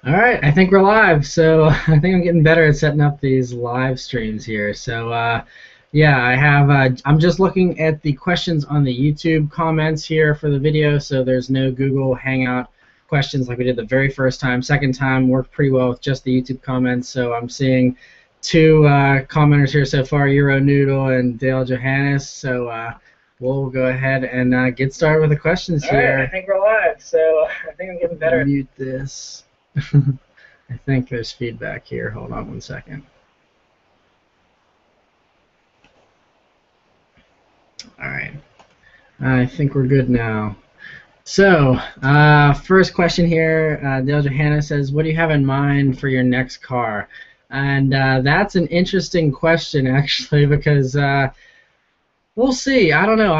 All right, I think we're live. So I think I'm getting better at setting up these live streams here. So yeah, I have. I'm just looking at the questions on the YouTube comments here for the video. So there's no Google Hangout questions like we did the very first time. Second time worked pretty well with just the YouTube comments. So I'm seeing two commenters here so far, Euro Noodle and Dale Johannes. So we'll go ahead and get started with the questions here. All right, I think we're live. So I think I'm getting better. Mute this. I think there's feedback here. Hold on one second. All right. I think we're good now. So, first question here, Dale Johanna says, what do you have in mind for your next car? And that's an interesting question, actually, because we'll see. I don't know.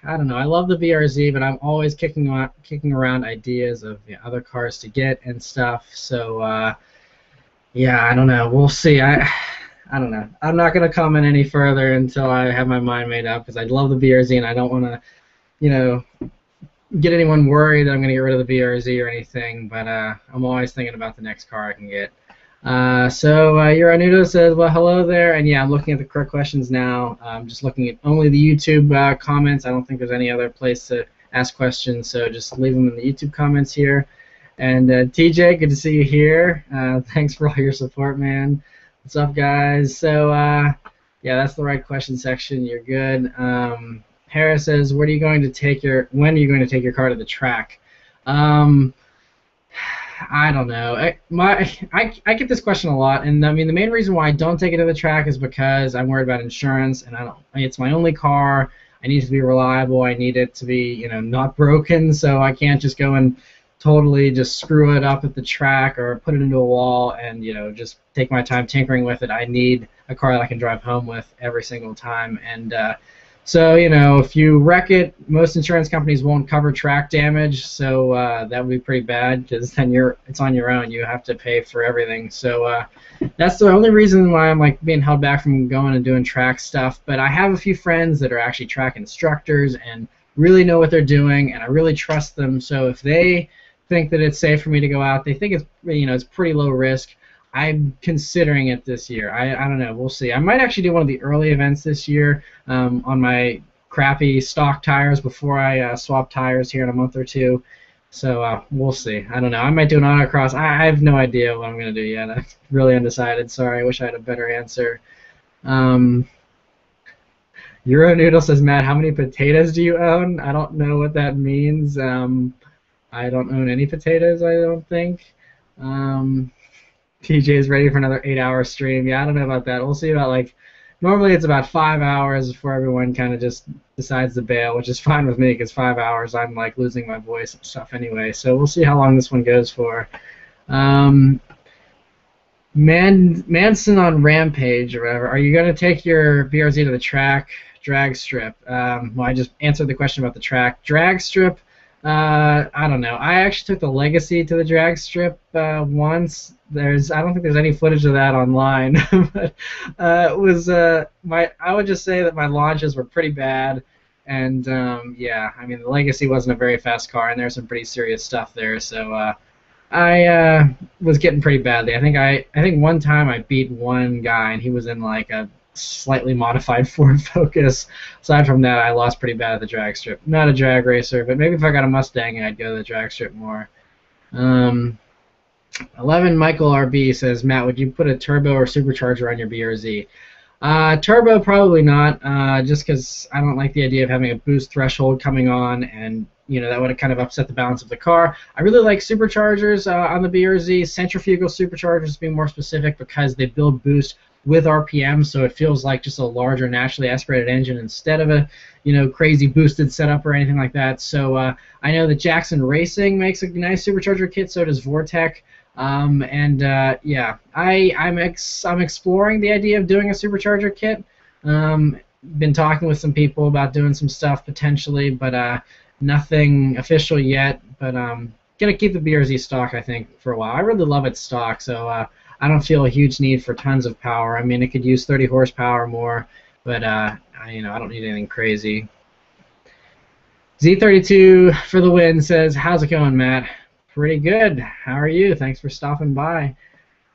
I don't know. I love the BRZ, but I'm always kicking around ideas of other cars to get and stuff. So yeah, I don't know. We'll see. I don't know. I'm not going to comment any further until I have my mind made up because I love the BRZ and I don't want to, get anyone worried that I'm going to get rid of the BRZ or anything. But I'm always thinking about the next car I can get. So Uranudo says, well, hello there, and yeah, I'm looking at the correct questions now. I'm just looking at only the YouTube comments. I don't think there's any other place to ask questions, so just leave them in the YouTube comments here. And TJ, good to see you here. Thanks for all your support, man. What's up, guys? So yeah, that's the right question section. You're good. Harris says, when are you going to take your car to the track? I don't know. I get this question a lot, and I mean the main reason why I don't take it to the track is because I'm worried about insurance, and it's my only car. I need it to be reliable. I need it to be not broken, so I can't just go and totally just screw it up at the track or put it into a wall and just take my time tinkering with it. I need a car that I can drive home with every single time, and so, if you wreck it, most insurance companies won't cover track damage, so that would be pretty bad because then it's on your own. You have to pay for everything. So that's the only reason why I'm being held back from going and doing track stuff. But I have a few friends that are actually track instructors and really know what they're doing, and I really trust them. So if they think that it's safe for me to go out, they think it's pretty low risk. I'm considering it this year. I don't know. We'll see. I might actually do one of the early events this year on my crappy stock tires before I swap tires here in a month or two. So we'll see. I don't know. I might do an autocross. I have no idea what I'm going to do yet. I'm really undecided. Sorry. I wish I had a better answer. Euro Noodle says, Matt, how many potatoes do you own? I don't know what that means. I don't own any potatoes, I don't think. TJ is ready for another 8-hour stream. Yeah, I don't know about that. We'll see about normally it's about 5 hours before everyone kind of just decides to bail, which is fine with me because 5 hours I'm losing my voice and stuff anyway. So we'll see how long this one goes for. Manson on Rampage or whatever. Are you going to take your BRZ to the track? Drag strip. Well, I just answered the question about the track. Drag strip. I don't know. I actually took the Legacy to the drag strip once. I don't think there's any footage of that online, but it was I would just say that my launches were pretty bad, and yeah, I mean the Legacy wasn't a very fast car, and there's some pretty serious stuff there. So I was getting pretty badly. I think one time I beat one guy, and he was in a slightly modified Ford Focus. Aside from that, I lost pretty bad at the drag strip. Not a drag racer, but maybe if I got a Mustang, I'd go to the drag strip more. 11 Michael RB says, Matt, would you put a turbo or supercharger on your BRZ? Turbo, probably not, just because I don't like the idea of having a boost threshold coming on, and that would have kind of upset the balance of the car. I really like superchargers on the BRZ, centrifugal superchargers to be more specific, because they build boost with RPM, so it feels like just a larger naturally aspirated engine instead of a crazy boosted setup or anything like that. So I know that Jackson Racing makes a nice supercharger kit, so does Vortec. Yeah, I'm exploring the idea of doing a supercharger kit. Been talking with some people about doing some stuff potentially, but nothing official yet. But gonna keep the BRZ stock, I think, for a while. I really love its stock, so I don't feel a huge need for tons of power. I mean, it could use 30 horsepower more, but I don't need anything crazy. Z32 for the win says, how's it going, Matt? Pretty good. How are you? Thanks for stopping by.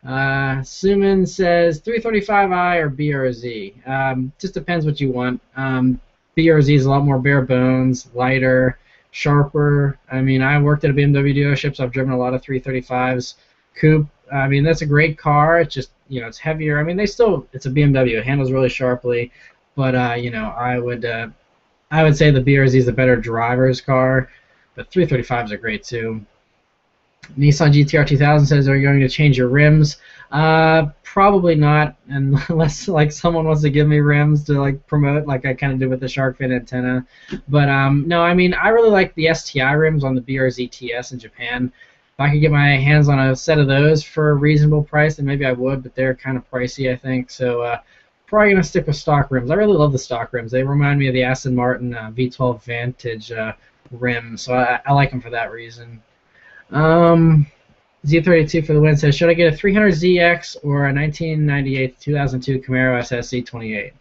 Suman says 335i or BRZ. Just depends what you want. BRZ is a lot more bare bones, lighter, sharper. I mean, I worked at a BMW dealership, so I've driven a lot of 335s. Coupe. I mean, that's a great car. It's just it's heavier. I mean, it's a BMW. It handles really sharply, but I would say the BRZ is a better driver's car, but 335s are great too. Nissan GTR 2000 says, "Are you going to change your rims?" Probably not, unless like someone wants to give me rims to like promote, like I kind of did with the shark fin antenna. But no, I mean I really like the STI rims on the BRZ TS in Japan. If I could get my hands on a set of those for a reasonable price, then maybe I would. But they're kind of pricey, I think. So probably gonna stick with stock rims. I really love the stock rims. They remind me of the Aston Martin V12 Vantage rim, so I like them for that reason. Z32 for the win says, should I get a 300ZX or a 1998 2002 Camaro SSC 28?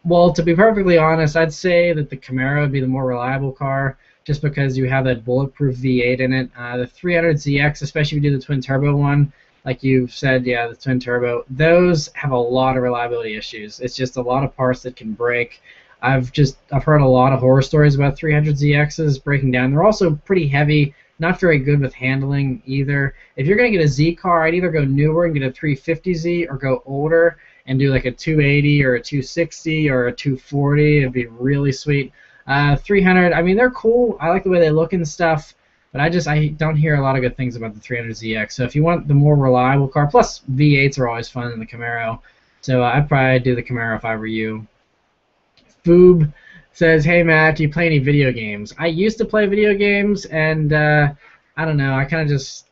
Well, to be perfectly honest, I'd say that the Camaro would be the more reliable car, just because you have that bulletproof V8 in it. The 300ZX, especially if you do the twin turbo one, like you said, yeah, the twin turbo, those have a lot of reliability issues. It's just a lot of parts that can break. I've heard a lot of horror stories about 300ZXs breaking down. They're also pretty heavy, not very good with handling either. If you're going to get a Z car, I'd either go newer and get a 350Z or go older and do like a 280 or a 260 or a 240. It'd be really sweet. 300, I mean, they're cool. I like the way they look and stuff, but I don't hear a lot of good things about the 300ZX. So if you want the more reliable car, plus V8s are always fun in the Camaro. So I'd probably do the Camaro if I were you. Foob says, "Hey Matt, do you play any video games?" I used to play video games, and I don't know, I kind of just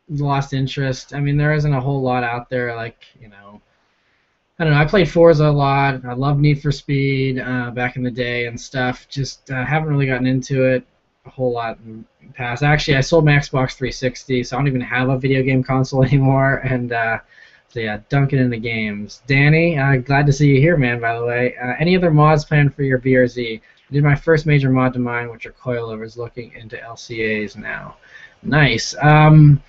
lost interest. I mean, there isn't a whole lot out there, like, I don't know, I played Forza a lot. I loved Need for Speed back in the day and stuff. Just haven't really gotten into it a whole lot in the past. Actually, I sold my Xbox 360, so I don't even have a video game console anymore, and so yeah, dunking in the games. Danny, glad to see you here, man, by the way. Any other mods planned for your BRZ? I did my first major mod to mine, which are coilovers, looking into LCAs now. Nice. I'm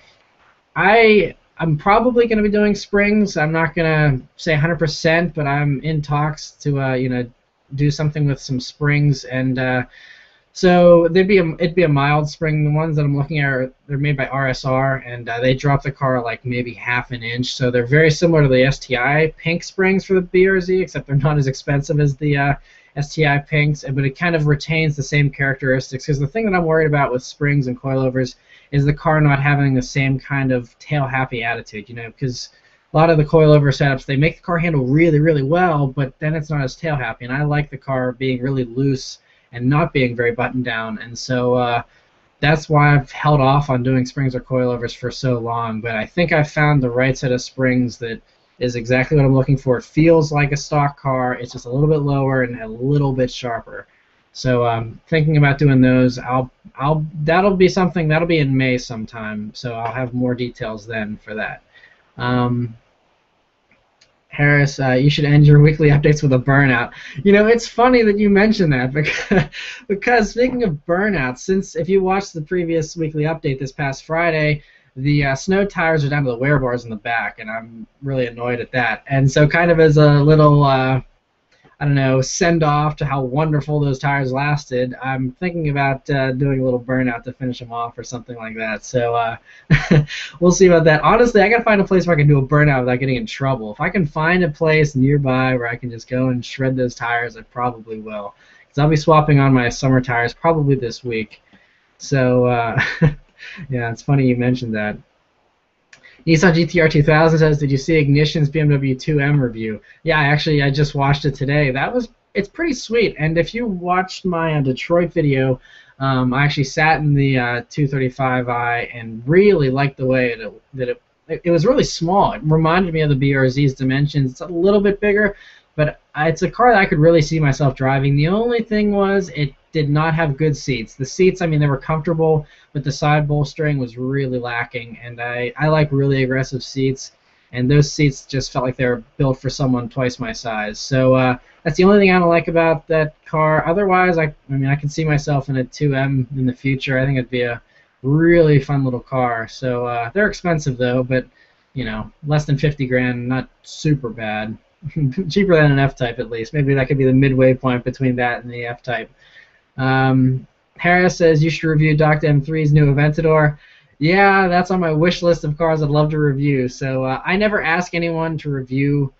probably going to be doing springs. I'm not going to say 100%, but I'm in talks to do something with some springs, and so it'd be a mild spring. The ones that I'm looking at they're made by RSR, and they drop the car like maybe half an inch. So they're very similar to the STI pink springs for the BRZ, except they're not as expensive as the STI pinks, but it kind of retains the same characteristics. Because the thing that I'm worried about with springs and coilovers is the car not having the same kind of tail-happy attitude. Because a lot of the coilover setups, they make the car handle really, really well, but then it's not as tail-happy. And I like the car being really loose and not being very buttoned down, and so that's why I've held off on doing springs or coilovers for so long. But I think I've found the right set of springs that is exactly what I'm looking for. It feels like a stock car. It's just a little bit lower and a little bit sharper. So I'm thinking about doing those. That'll be something that'll be in May sometime. So I'll have more details then for that. Harris, you should end your weekly updates with a burnout. It's funny that you mention that because speaking of burnouts, since if you watched the previous weekly update this past Friday, the snow tires are down to the wear bars in the back, and I'm really annoyed at that. And so kind of as a little, I don't know, send off to how wonderful those tires lasted, I'm thinking about doing a little burnout to finish them off or something like that. So we'll see about that. Honestly, I gotta find a place where I can do a burnout without getting in trouble. If I can find a place nearby where I can just go and shred those tires, I probably will. Because I'll be swapping on my summer tires probably this week. So yeah, it's funny you mentioned that. Nissan GTR 2000 says, "Did you see Ignition's BMW 2M review?" Yeah, I just watched it today. It's pretty sweet. And if you watched my Detroit video, I actually sat in the 235i and really liked the way it was really small. It reminded me of the BRZ's dimensions. It's a little bit bigger, but it's a car that I could really see myself driving. The only thing was it did not have good seats. The seats, I mean, they were comfortable, but the side bolstering was really lacking, and I like really aggressive seats, and those seats just felt like they were built for someone twice my size. So that's the only thing I don't like about that car. Otherwise, I mean, I can see myself in a 2M in the future. I think it'd be a Really fun little car. So they're expensive though, but less than 50 grand, not super bad. Cheaper than an F-Type at least. Maybe that could be the midway point between that and the F-Type. Um, Harris says you should review Dr. M3's new Aventador. Yeah, that's on my wish list of cars I'd love to review. So I never ask anyone to review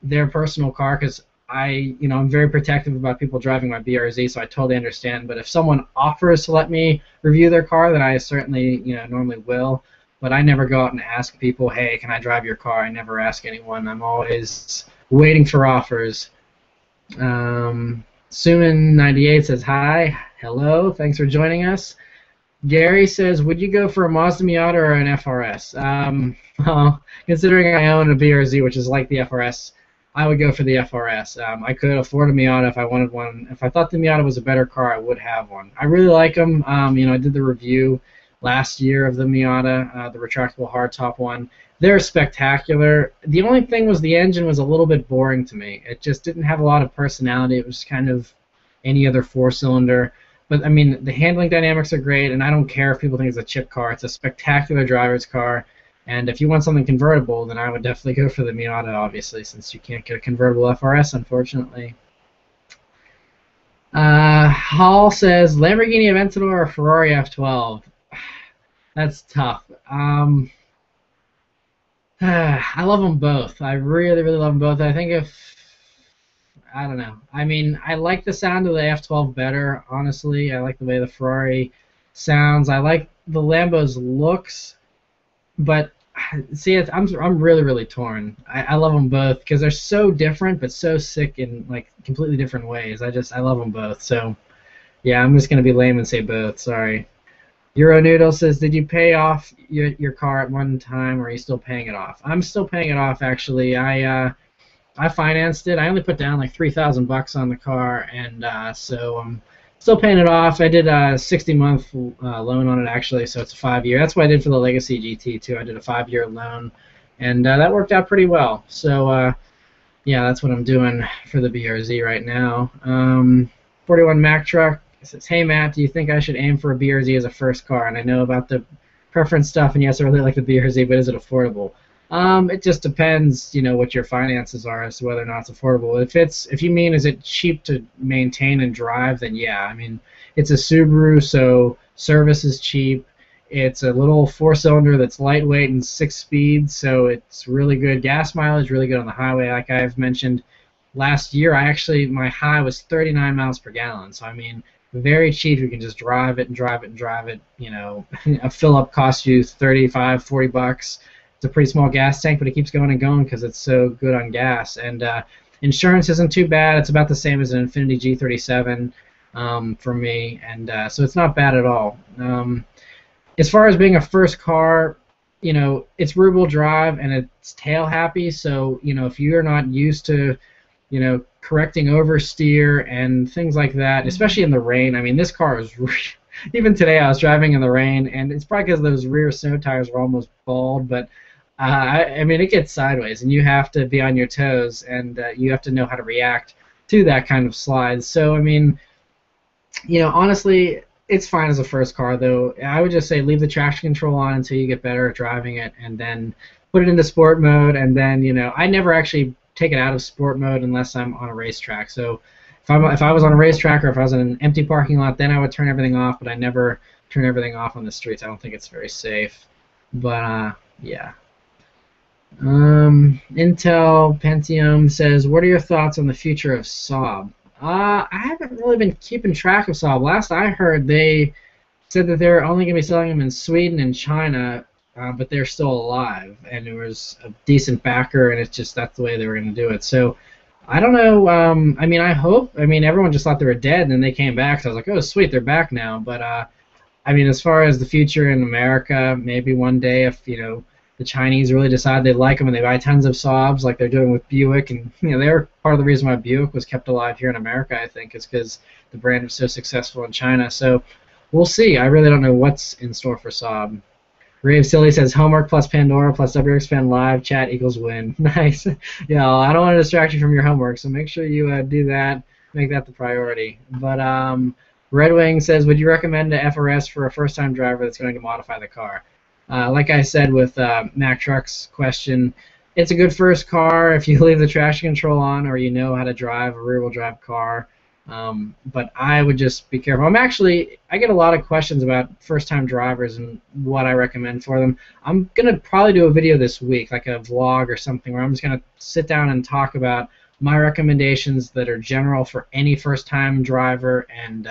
their personal car because I'm very protective about people driving my BRZ, so I totally understand. But if someone offers to let me review their car, then I certainly, normally will. But I never go out and ask people, hey, can I drive your car? I never ask anyone. I'm always waiting for offers. Suman98 says hi, hello, thanks for joining us. Gary says, would you go for a Mazda Miata or an FRS? Well, considering I own a BRZ, which is like the FRS, I would go for the FRS. I could afford a Miata if I wanted one. If I thought the Miata was a better car, I would have one. I really like them. I did the review last year of the Miata, the retractable hardtop one. They're spectacular. The only thing was the engine was a little bit boring to me. It just didn't have a lot of personality. It was kind of any other four-cylinder. But, I mean, the handling dynamics are great, and I don't care if people think it's a chip car. It's a spectacular driver's car. And if you want something convertible, then I would definitely go for the Miata, obviously, since you can't get a convertible FRS, unfortunately. Hall says, Lamborghini Aventador or Ferrari F12? That's tough. I love them both. I really, really love them both. I think I don't know. I mean, I like the sound of the F12 better, honestly. I like the way the Ferrari sounds. I like the Lambo's looks, but see, I'm really, really torn. I love them both because they're so different, but so sick in like completely different ways. I love them both. So, yeah, I'm just gonna be lame and say both. Sorry. Euronoodle says, did you pay off your car at one time, or are you still paying it off? I'm still paying it off, actually. I financed it. I only put down like $3,000 on the car, and so I'm still paying it off. I did a 60-month loan on it, actually, so it's a 5-year. That's what I did for the Legacy GT, too. I did a 5-year loan, and that worked out pretty well. So, yeah, that's what I'm doing for the BRZ right now. 41 Mack Truck says, hey, Matt, do you think I should aim for a BRZ as a first car? And I know about the preference stuff, and yes, I really like the BRZ, but is it affordable? It just depends, what your finances are as to whether or not it's affordable. If you mean is it cheap to maintain and drive, then yeah. I mean, it's a Subaru, so service is cheap. It's a little four-cylinder that's lightweight and 6 speeds, so it's really good gas mileage, really good on the highway. Like I've mentioned, last year my high was 39 miles per gallon. So I mean, very cheap. You can just drive it and drive it and drive it. A fill-up costs you $35-$40. It's a pretty small gas tank, but it keeps going and going because it's so good on gas. And insurance isn't too bad. It's about the same as an Infiniti G37 for me, and so it's not bad at all. As far as being a first car, it's rear-wheel drive and it's tail happy. So if you're not used to correcting oversteer and things like that, especially in the rain. I mean, this car is even today I was driving in the rain, and it's probably because those rear snow tires were almost bald, but I mean, it gets sideways, and you have to be on your toes, and you have to know how to react to that kind of slide. So, I mean, honestly, it's fine as a first car, though. I would just say leave the traction control on until you get better at driving it, and then put it into sport mode, and then, I never actually take it out of sport mode unless I'm on a racetrack. So if I was on a racetrack or if I was in an empty parking lot, then I would turn everything off, but I never turn everything off on the streets. I don't think it's very safe. But, yeah. Intel Pentium says, what are your thoughts on the future of Saab? I haven't really been keeping track of Saab. Last I heard, they said that they're only going to be selling them in Sweden and China, but they're still alive, and there was a decent backer, and it's just that's the way they were going to do it. So I don't know. I mean, I hope. I mean, everyone just thought they were dead, and then they came back. So I was like, oh, sweet, they're back now. But I mean, as far as the future in America, maybe one day if the Chinese really decide they like them and they buy tons of Saabs like they're doing with Buick, and they're part of the reason why Buick was kept alive here in America, I think, is because the brand was so successful in China. So we'll see. I really don't know what's in store for Saab. Rave Silly says homework plus Pandora plus Subaruwrxfan live chat equals win. Nice. Yeah, I don't want to distract you from your homework, so make sure you do that. Make that the priority. But Red Wing says, would you recommend a FRS for a first-time driver that's going to modify the car? Like I said with Mac Truck's question, it's a good first car if you leave the traction control on or you know how to drive a rear-wheel drive car. But I would just be careful. I get a lot of questions about first-time drivers and what I recommend for them. I'm going to probably do a video this week, like a vlog or something, where I'm just going to sit down and talk about my recommendations that are general for any first-time driver and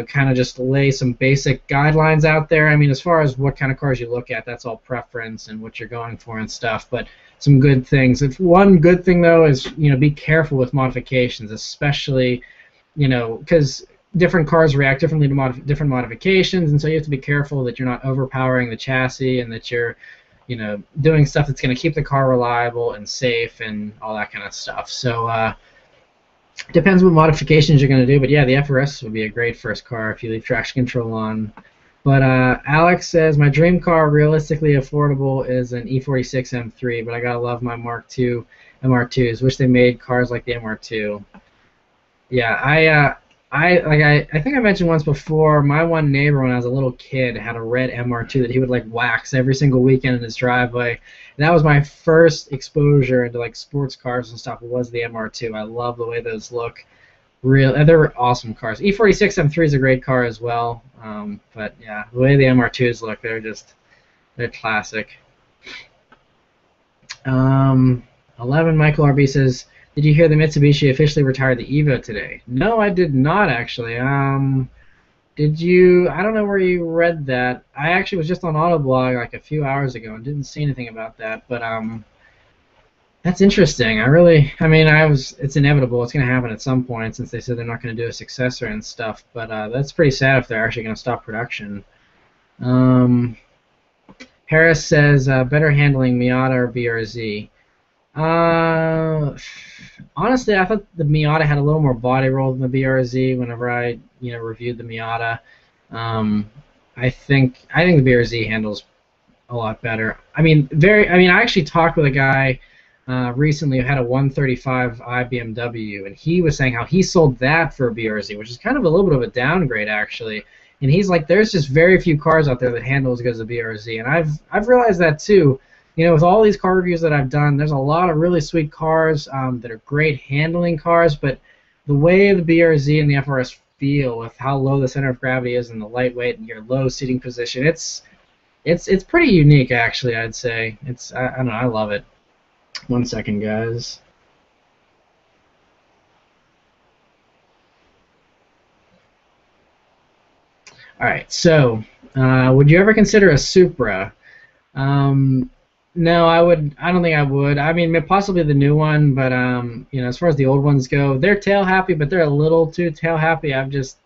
kind of just lay some basic guidelines out there. I mean, as far as what kind of cars you look at, that's all preference and what you're going for and stuff, but some good things. If one good thing, though, is, be careful with modifications, especially, because different cars react differently to different modifications, and so you have to be careful that you're not overpowering the chassis and that you're, doing stuff that's going to keep the car reliable and safe and all that kind of stuff. So, depends what modifications you're going to do, but yeah, the FRS would be a great first car if you leave traction control on. But Alex says, my dream car, realistically affordable, is an E46 M3, but I gotta love my Mark II MR2s. Wish they made cars like the MR2. Yeah, I think I mentioned once before, my one neighbor when I was a little kid had a red MR2 that he would like wax every single weekend in his driveway. And that was my first exposure into like sports cars and stuff. Was the MR2. I love the way those look. They're awesome cars. E46 M3 is a great car as well. But yeah, the way the MR2s look, they're classic. 11 Michael RB says, did you hear the Mitsubishi officially retired the Evo today? No, I did not actually. Did you? I don't know where you read that. I actually was just on Autoblog like a few hours ago and didn't see anything about that. But that's interesting. It's inevitable. It's going to happen at some point since they said they're not going to do a successor and stuff. But that's pretty sad if they're actually going to stop production. Harris says, better handling Miata or BRZ? Honestly, I thought the Miata had a little more body roll than the BRZ whenever I reviewed the Miata. I think the BRZ handles a lot better. I actually talked with a guy recently who had a 135i BMW, and he was saying how he sold that for a BRZ, which is kind of a little bit of a downgrade actually. And he's like, there's just very few cars out there that handle as good as a BRZ, and I've realized that too. With all these car reviews that I've done, there's a lot of really sweet cars that are great handling cars, but the way the BRZ and the FRS feel with how low the center of gravity is and the lightweight and your low seating position, it's pretty unique actually. I'd say I don't know, I love it. One second, guys. All right, so would you ever consider a Supra? No, I don't think I would. Possibly the new one, but as far as the old ones go, they're tail happy, but they're a little too tail happy. I've just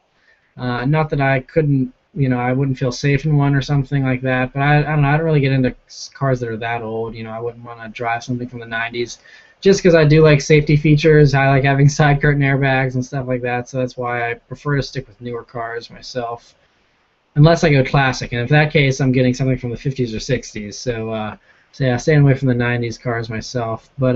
not that I couldn't, I wouldn't feel safe in one or something like that. But I don't know. I don't really get into cars that are that old. I wouldn't want to drive something from the '90s, just because I do like safety features. I like having side curtain airbags and stuff like that. So that's why I prefer to stick with newer cars myself, unless I go classic. And in that case, I'm getting something from the '50s or '60s. So yeah, staying away from the '90s cars myself. But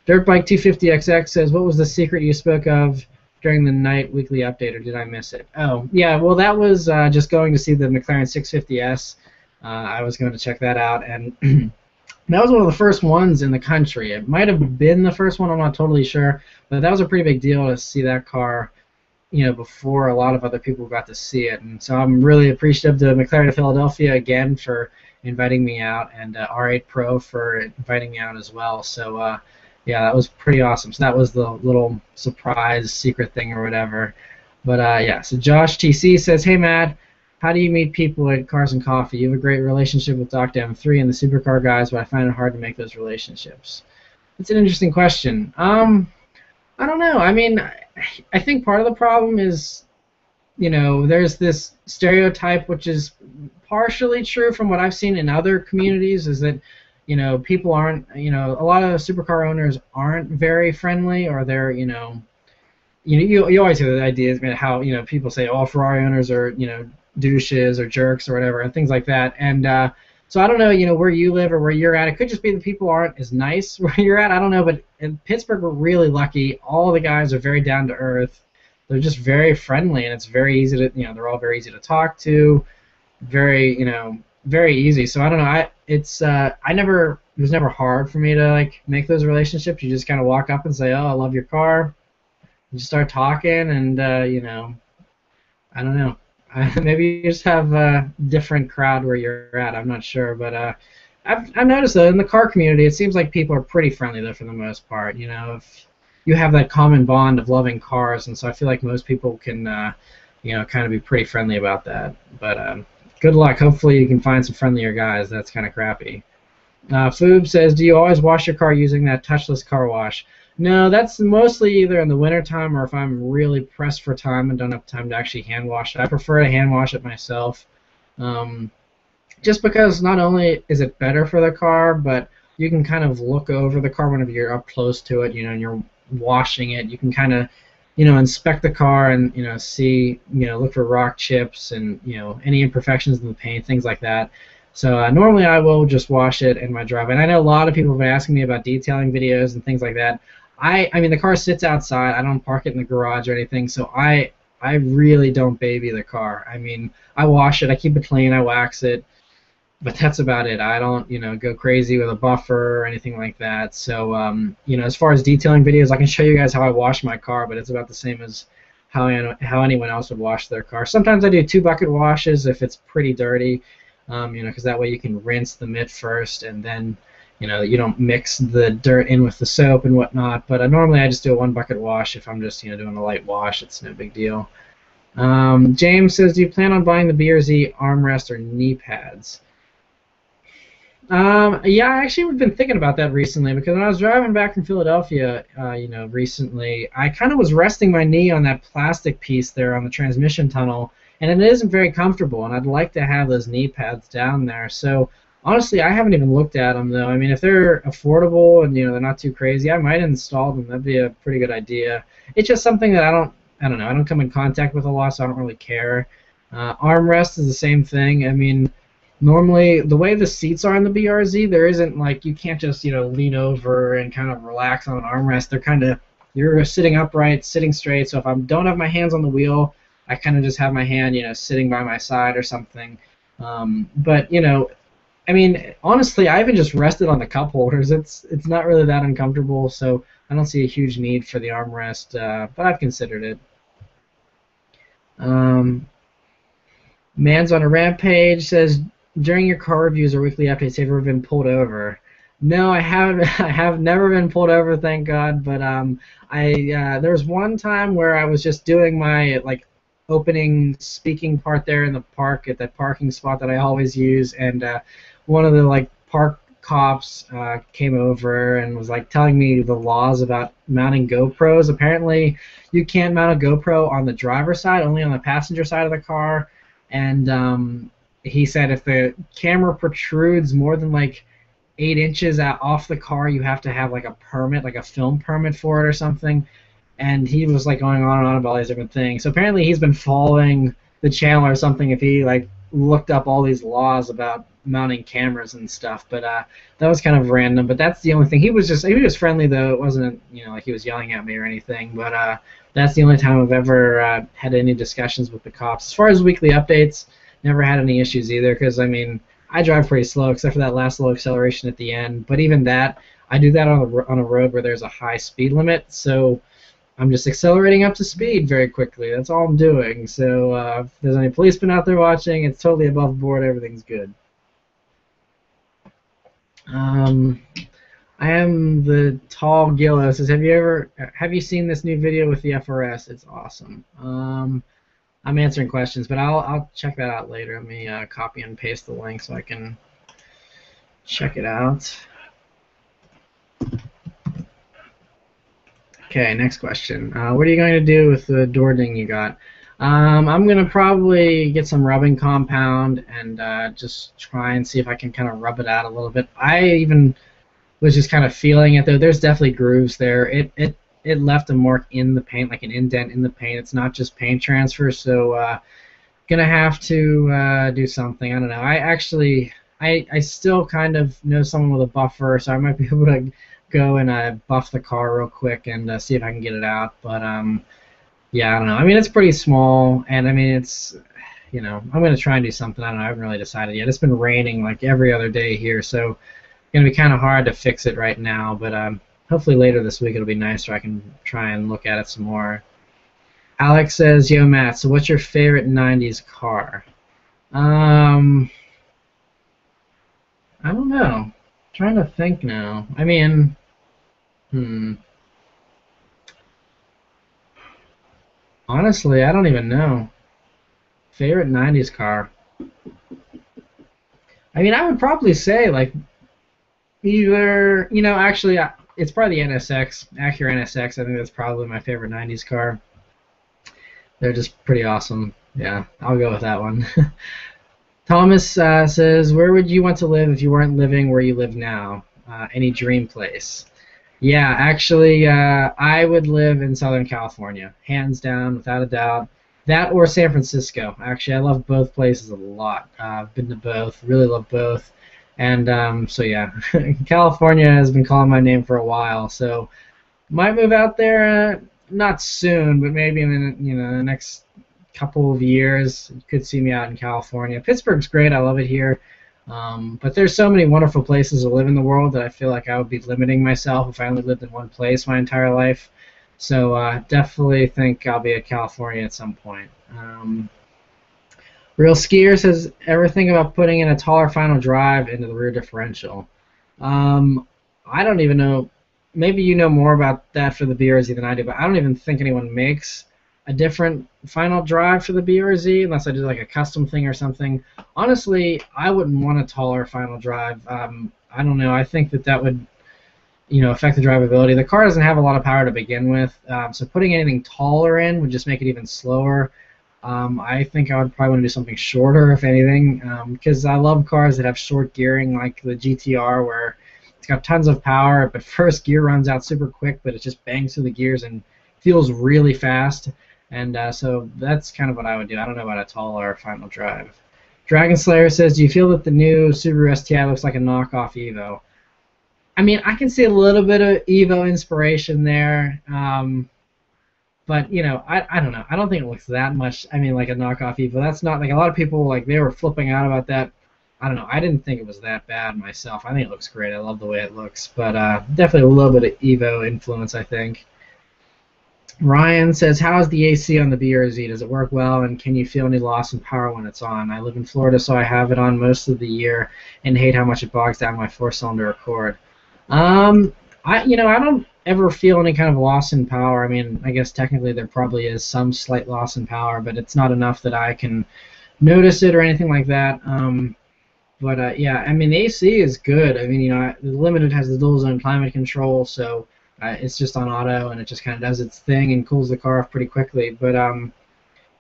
Dirtbike250XX says, what was the secret you spoke of during the night weekly update, or did I miss it? Oh, yeah, well, that was just going to see the McLaren 650S. I was going to check that out, and that was one of the first ones in the country. It might have been the first one, I'm not totally sure, but that was a pretty big deal to see that car, before a lot of other people got to see it. And so I'm really appreciative to McLaren of Philadelphia again for inviting me out, and R8 Pro for inviting me out as well. So yeah, that was pretty awesome. So that was the little surprise secret thing or whatever. But yeah, so Josh TC says, hey Matt, how do you meet people at Cars and Coffee? You have a great relationship with Dr. M3 and the supercar guys, but I find it hard to make those relationships. It's an interesting question. I don't know. I think part of the problem is, there's this stereotype, which is partially true from what I've seen in other communities, is that, people aren't, a lot of supercar owners aren't very friendly, or they're, you always hear the ideas about how, people say, oh, Ferrari owners are, douches or jerks or whatever, and things like that. And so I don't know, where you live or where you're at. It could just be that people aren't as nice where you're at. I don't know, but in Pittsburgh, we're really lucky. All the guys are very down to earth. they're just very friendly, and it's very easy to, they're all very easy to talk to, very, very easy. So I don't know. It was never hard for me to like make those relationships. You just kind of walk up and say, "Oh, I love your car." You just start talking, and I don't know. Maybe you just have a different crowd where you're at. I'm not sure, but I've noticed that in the car community, it seems like people are pretty friendly though for the most part. If you have that common bond of loving cars, and so I feel like most people can, kind of be pretty friendly about that. But good luck. Hopefully, you can find some friendlier guys. That's kind of crappy. Foob says, do you always wash your car using that touchless car wash? No, that's mostly either in the wintertime or if I'm really pressed for time and don't have time to actually hand wash it. I prefer to hand wash it myself. Just because not only is it better for the car, but you can kind of look over the car whenever you're up close to it, and you're washing it. You can kind of, inspect the car and, see, look for rock chips and, any imperfections in the paint, things like that. So normally I will just wash it in my driveway. And I know a lot of people have been asking me about detailing videos and things like that. I mean, the car sits outside. I don't park it in the garage or anything, so I really don't baby the car. I mean, I wash it, I keep it clean, I wax it, but that's about it. I don't, go crazy with a buffer or anything like that. So, as far as detailing videos, I can show you guys how I wash my car, but it's about the same as how anyone else would wash their car. Sometimes I do 2-bucket washes if it's pretty dirty, because that way you can rinse the mitt first, and then, you don't mix the dirt in with the soap and whatnot. But normally I just do a 1-bucket wash if I'm just, doing a light wash. It's no big deal. James says, do you plan on buying the BRZ armrest or knee pads? Yeah, I actually have been thinking about that recently, because when I was driving back from Philadelphia, recently, I kind of was resting my knee on that plastic piece there on the transmission tunnel, and it isn't very comfortable, and I'd like to have those knee pads down there. So honestly, I haven't even looked at them though. I mean, if they're affordable and they're not too crazy, I might install them. That'd be a pretty good idea. It's just something that I don't know. I don't come in contact with a lot, so I don't really care. Armrest is the same thing. I mean, normally the way the seats are in the BRZ, there isn't like, you can't just lean over and kind of relax on an armrest. They're kind of, you're sitting upright, sitting straight. So if I don't have my hands on the wheel, I kind of just have my hand sitting by my side or something. But I mean, honestly, I even just rested on the cup holders. It's not really that uncomfortable, so I don't see a huge need for the armrest, but I've considered it. Man's on a Rampage says, during your car reviews or weekly updates, have you ever been pulled over? No, I haven't. I have never been pulled over, thank God. But there was one time where I was just doing my opening speaking part there in the park at that parking spot that I always use, and one of the park cops came over and was telling me the laws about mounting GoPros. Apparently, you can't mount a GoPro on the driver's side, only on the passenger side of the car. And he said if the camera protrudes more than 8 inches off the car, you have to have a permit, a film permit for it or something. And he was going on and on about all these different things. So apparently he's been following the channel or something if he looked up all these laws about mounting cameras and stuff. But that was kind of random. But that's the only thing. He was friendly though. It wasn't like he was yelling at me or anything. But that's the only time I've ever had any discussions with the cops. As far as weekly updates, never had any issues either, because I mean, I drive pretty slow except for that last little acceleration at the end. But even that, I do that on a road where there's a high speed limit, so I'm just accelerating up to speed very quickly. That's all I'm doing. So if there's any policemen out there watching, it's totally above board. Everything's good. I am the tall Gillo says, have you seen this new video with the FRS? It's awesome. I'm answering questions, but I'll check that out later. Let me copy and paste the link so I can check it out. Okay, next question. What are you going to do with the door ding you got? I'm going to probably get some rubbing compound and just try and see if I can kind of rub it out a little bit. I even was just kind of feeling it, though. There's definitely grooves there. It left a mark in the paint, like an indent in the paint. It's not just paint transfer, so gonna have to do something. I don't know. I still kind of know someone with a buffer, so I might be able to go and buff the car real quick and see if I can get it out. But Yeah, I don't know. I mean, it's pretty small, and I mean, it's, I'm gonna try and do something. I don't know. I haven't really decided yet. It's been raining like every other day here, so it's gonna be kind of hard to fix it right now. But hopefully later this week it'll be nicer. I can try and look at it some more. Alex says, "Yo, Matt. So what's your favorite '90s car?" Um, I don't know. Trying to think now. I mean, hmm. Honestly, I don't even know. Favorite '90s car. I mean, I would probably say like either, actually, it's probably the NSX, Acura NSX. I think that's probably my favorite '90s car. They're just pretty awesome. Yeah, I'll go with that one. Thomas says, "Where would you want to live if you weren't living where you live now? Any dream place?" Yeah, actually, I would live in Southern California, hands down, without a doubt. That or San Francisco. Actually, I love both places a lot. I've been to both, really love both. And so, yeah, California has been calling my name for a while. So, might move out there, not soon, but maybe in the next couple of years. You could see me out in California. Pittsburgh's great. I love it here. But there's so many wonderful places to live in the world that I feel like I would be limiting myself if I only lived in one place my entire life. So definitely think I'll be at California at some point. Real Skier says everything about putting in a taller final drive into the rear differential. Um, I don't even know. Maybe you know more about that for the BRZ than I do, but I don't even think anyone makes a different final drive for the BRZ unless I do like a custom thing or something. Honestly, I wouldn't want a taller final drive. I don't know. I think that would affect the drivability. The car doesn't have a lot of power to begin with, so putting anything taller in would just make it even slower. I think I would probably want to do something shorter, if anything, because I love cars that have short gearing, like the GTR, where it's got tons of power, but first gear runs out super quick, but it just bangs through the gears and feels really fast. And so that's kind of what I would do. I don't know about a taller final drive. Dragon Slayer says, "Do you feel that the new Subaru STI looks like a knockoff Evo?" I mean, I can see a little bit of Evo inspiration there. But I don't know. I don't think it looks that much. I mean, like a knockoff Evo. That's not like a lot of people like they were flipping out about that. I don't know. I didn't think it was that bad myself. I think it looks great. I love the way it looks. But definitely a little bit of Evo influence, I think. Ryan says, "How is the AC on the BRZ? Does it work well, and can you feel any loss in power when it's on? I live in Florida, so I have it on most of the year and hate how much it bogs down my four-cylinder Accord." Um, I don't ever feel any kind of loss in power. I mean, I guess technically there probably is some slight loss in power, but it's not enough that I can notice it or anything like that. But yeah, I mean, the AC is good. I mean, the Limited has the dual zone climate control, so it's just on auto and it just kind of does its thing and cools the car off pretty quickly. But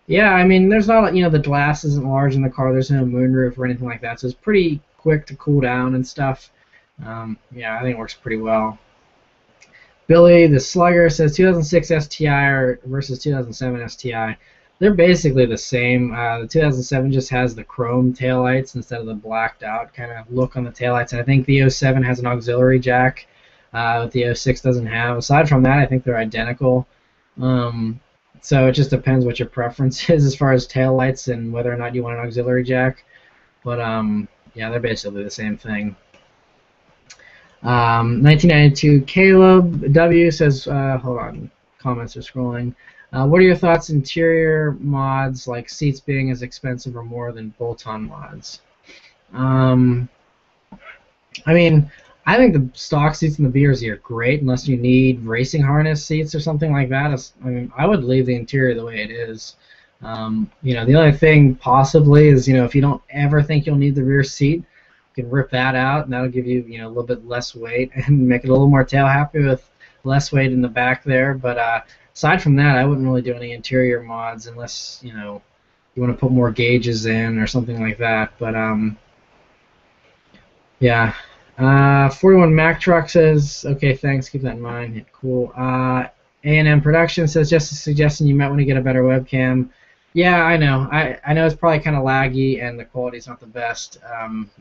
yeah, I mean, there's not, the glass isn't large in the car. There's no moonroof or anything like that, so it's pretty quick to cool down and stuff. Yeah, I think it works pretty well. Billy the Slugger says 2006 STI versus 2007 STI. They're basically the same. The 2007 just has the chrome taillights instead of the blacked out kind of look on the taillights. And I think the '07 has an auxiliary jack that the '06 doesn't have. Aside from that, I think they're identical. So it just depends what your preference is as far as taillights and whether or not you want an auxiliary jack. But yeah, they're basically the same thing. 1992 Caleb W says, hold on, comments are scrolling. What are your thoughts interior mods like seats being as expensive or more than bolt-on mods? I mean, I think the stock seats in the BRZ are great unless you need racing harness seats or something like that. I mean, I would leave the interior the way it is. The other thing possibly is, if you don't ever think you'll need the rear seat, you can rip that out, and that'll give you, a little bit less weight and make it a little more tail happy with less weight in the back there. But aside from that, I wouldn't really do any interior mods unless, you want to put more gauges in or something like that. But yeah. 41 Mac Truck says, okay, thanks, keep that in mind. Cool. A&M Production says, just a suggestion, you might want to get a better webcam. Yeah, I know. I know it's probably kind of laggy and the quality's not the best.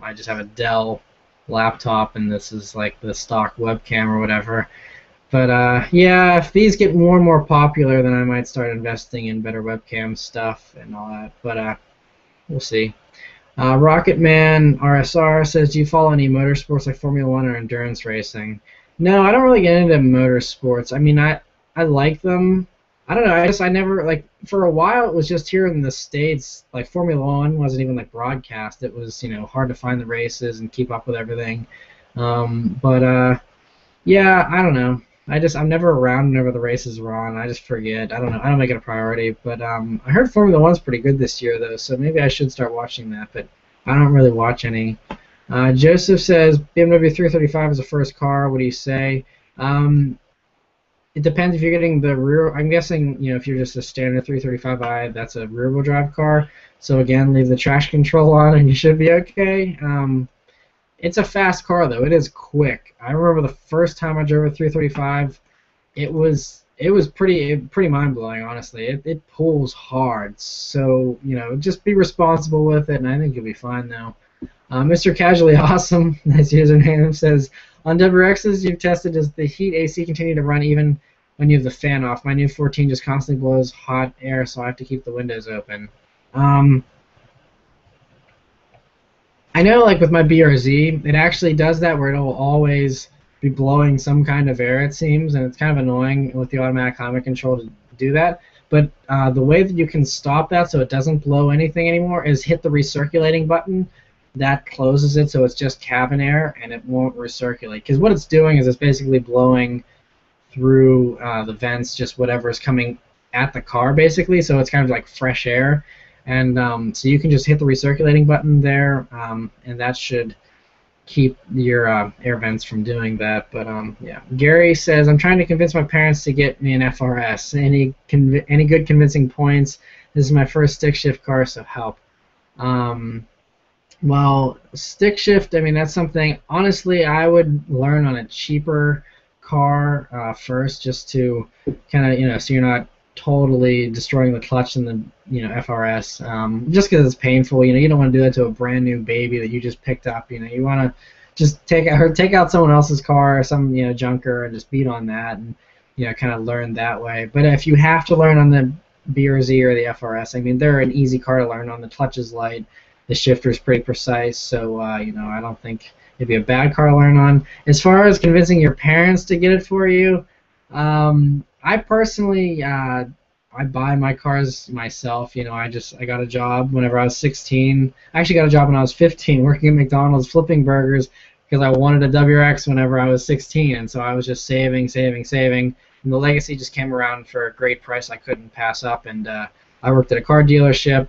I just have a Dell laptop and this is like the stock webcam or whatever. But yeah, if these get more and more popular, then I might start investing in better webcam stuff and all that. But we'll see. Rocket Man RSR says, do you follow any motorsports like Formula One or endurance racing? No, I don't really get into motorsports. I mean, I like them. I don't know. I never like for a while it was just here in the States. Like Formula One wasn't even like broadcast. It was hard to find the races and keep up with everything. But yeah, I don't know. I'm never around whenever the races are on. I just forget. I don't know. I don't make it a priority. But I heard Formula One's pretty good this year though, so maybe I should start watching that. But I don't really watch any. Joseph says BMW 335 is a first car. What do you say? It depends if you're getting the rear. I'm guessing if you're just a standard 335i, that's a rear-wheel drive car. So again, leave the traction control on and you should be okay. It's a fast car though. It is quick. I remember the first time I drove a 335. It was pretty mind-blowing, honestly. It pulls hard. So just be responsible with it, and I think you'll be fine though. Mr. Casually Awesome, as username says, on WRXs you've tested, does the heat AC continue to run even when you have the fan off? My new 14 just constantly blows hot air, so I have to keep the windows open. I know, like with my BRZ, it actually does that where it'll always be blowing some kind of air, it seems, and it's kind of annoying with the automatic climate control to do that. But the way that you can stop that so it doesn't blow anything anymore is hit the recirculating button. That closes it so it's just cabin air and it won't recirculate. Because what it's doing is it's basically blowing through the vents, just whatever is coming at the car, basically. So it's kind of like fresh air. And so you can just hit the recirculating button there, and that should keep your air vents from doing that. But yeah, Gary says, I'm trying to convince my parents to get me an FRS. Any good convincing points? This is my first stick shift car, so help. Well, stick shift, I mean, that's something, honestly, I would learn on a cheaper car first, just to kind of, so you're not totally destroying the clutch in the FRS, just because it's painful. You don't want to do that to a brand new baby that you just picked up. You want to just take out someone else's car or some junker and just beat on that and kind of learn that way. But if you have to learn on the BRZ or the FRS, I mean, they're an easy car to learn on. The clutch is light, the shifter is pretty precise, so I don't think it'd be a bad car to learn on. As far as convincing your parents to get it for you, I personally, I buy my cars myself. I got a job whenever I was 16. I actually got a job when I was 15 working at McDonald's flipping burgers because I wanted a WRX whenever I was 16, and so I was just saving, and the Legacy just came around for a great price I couldn't pass up, and I worked at a car dealership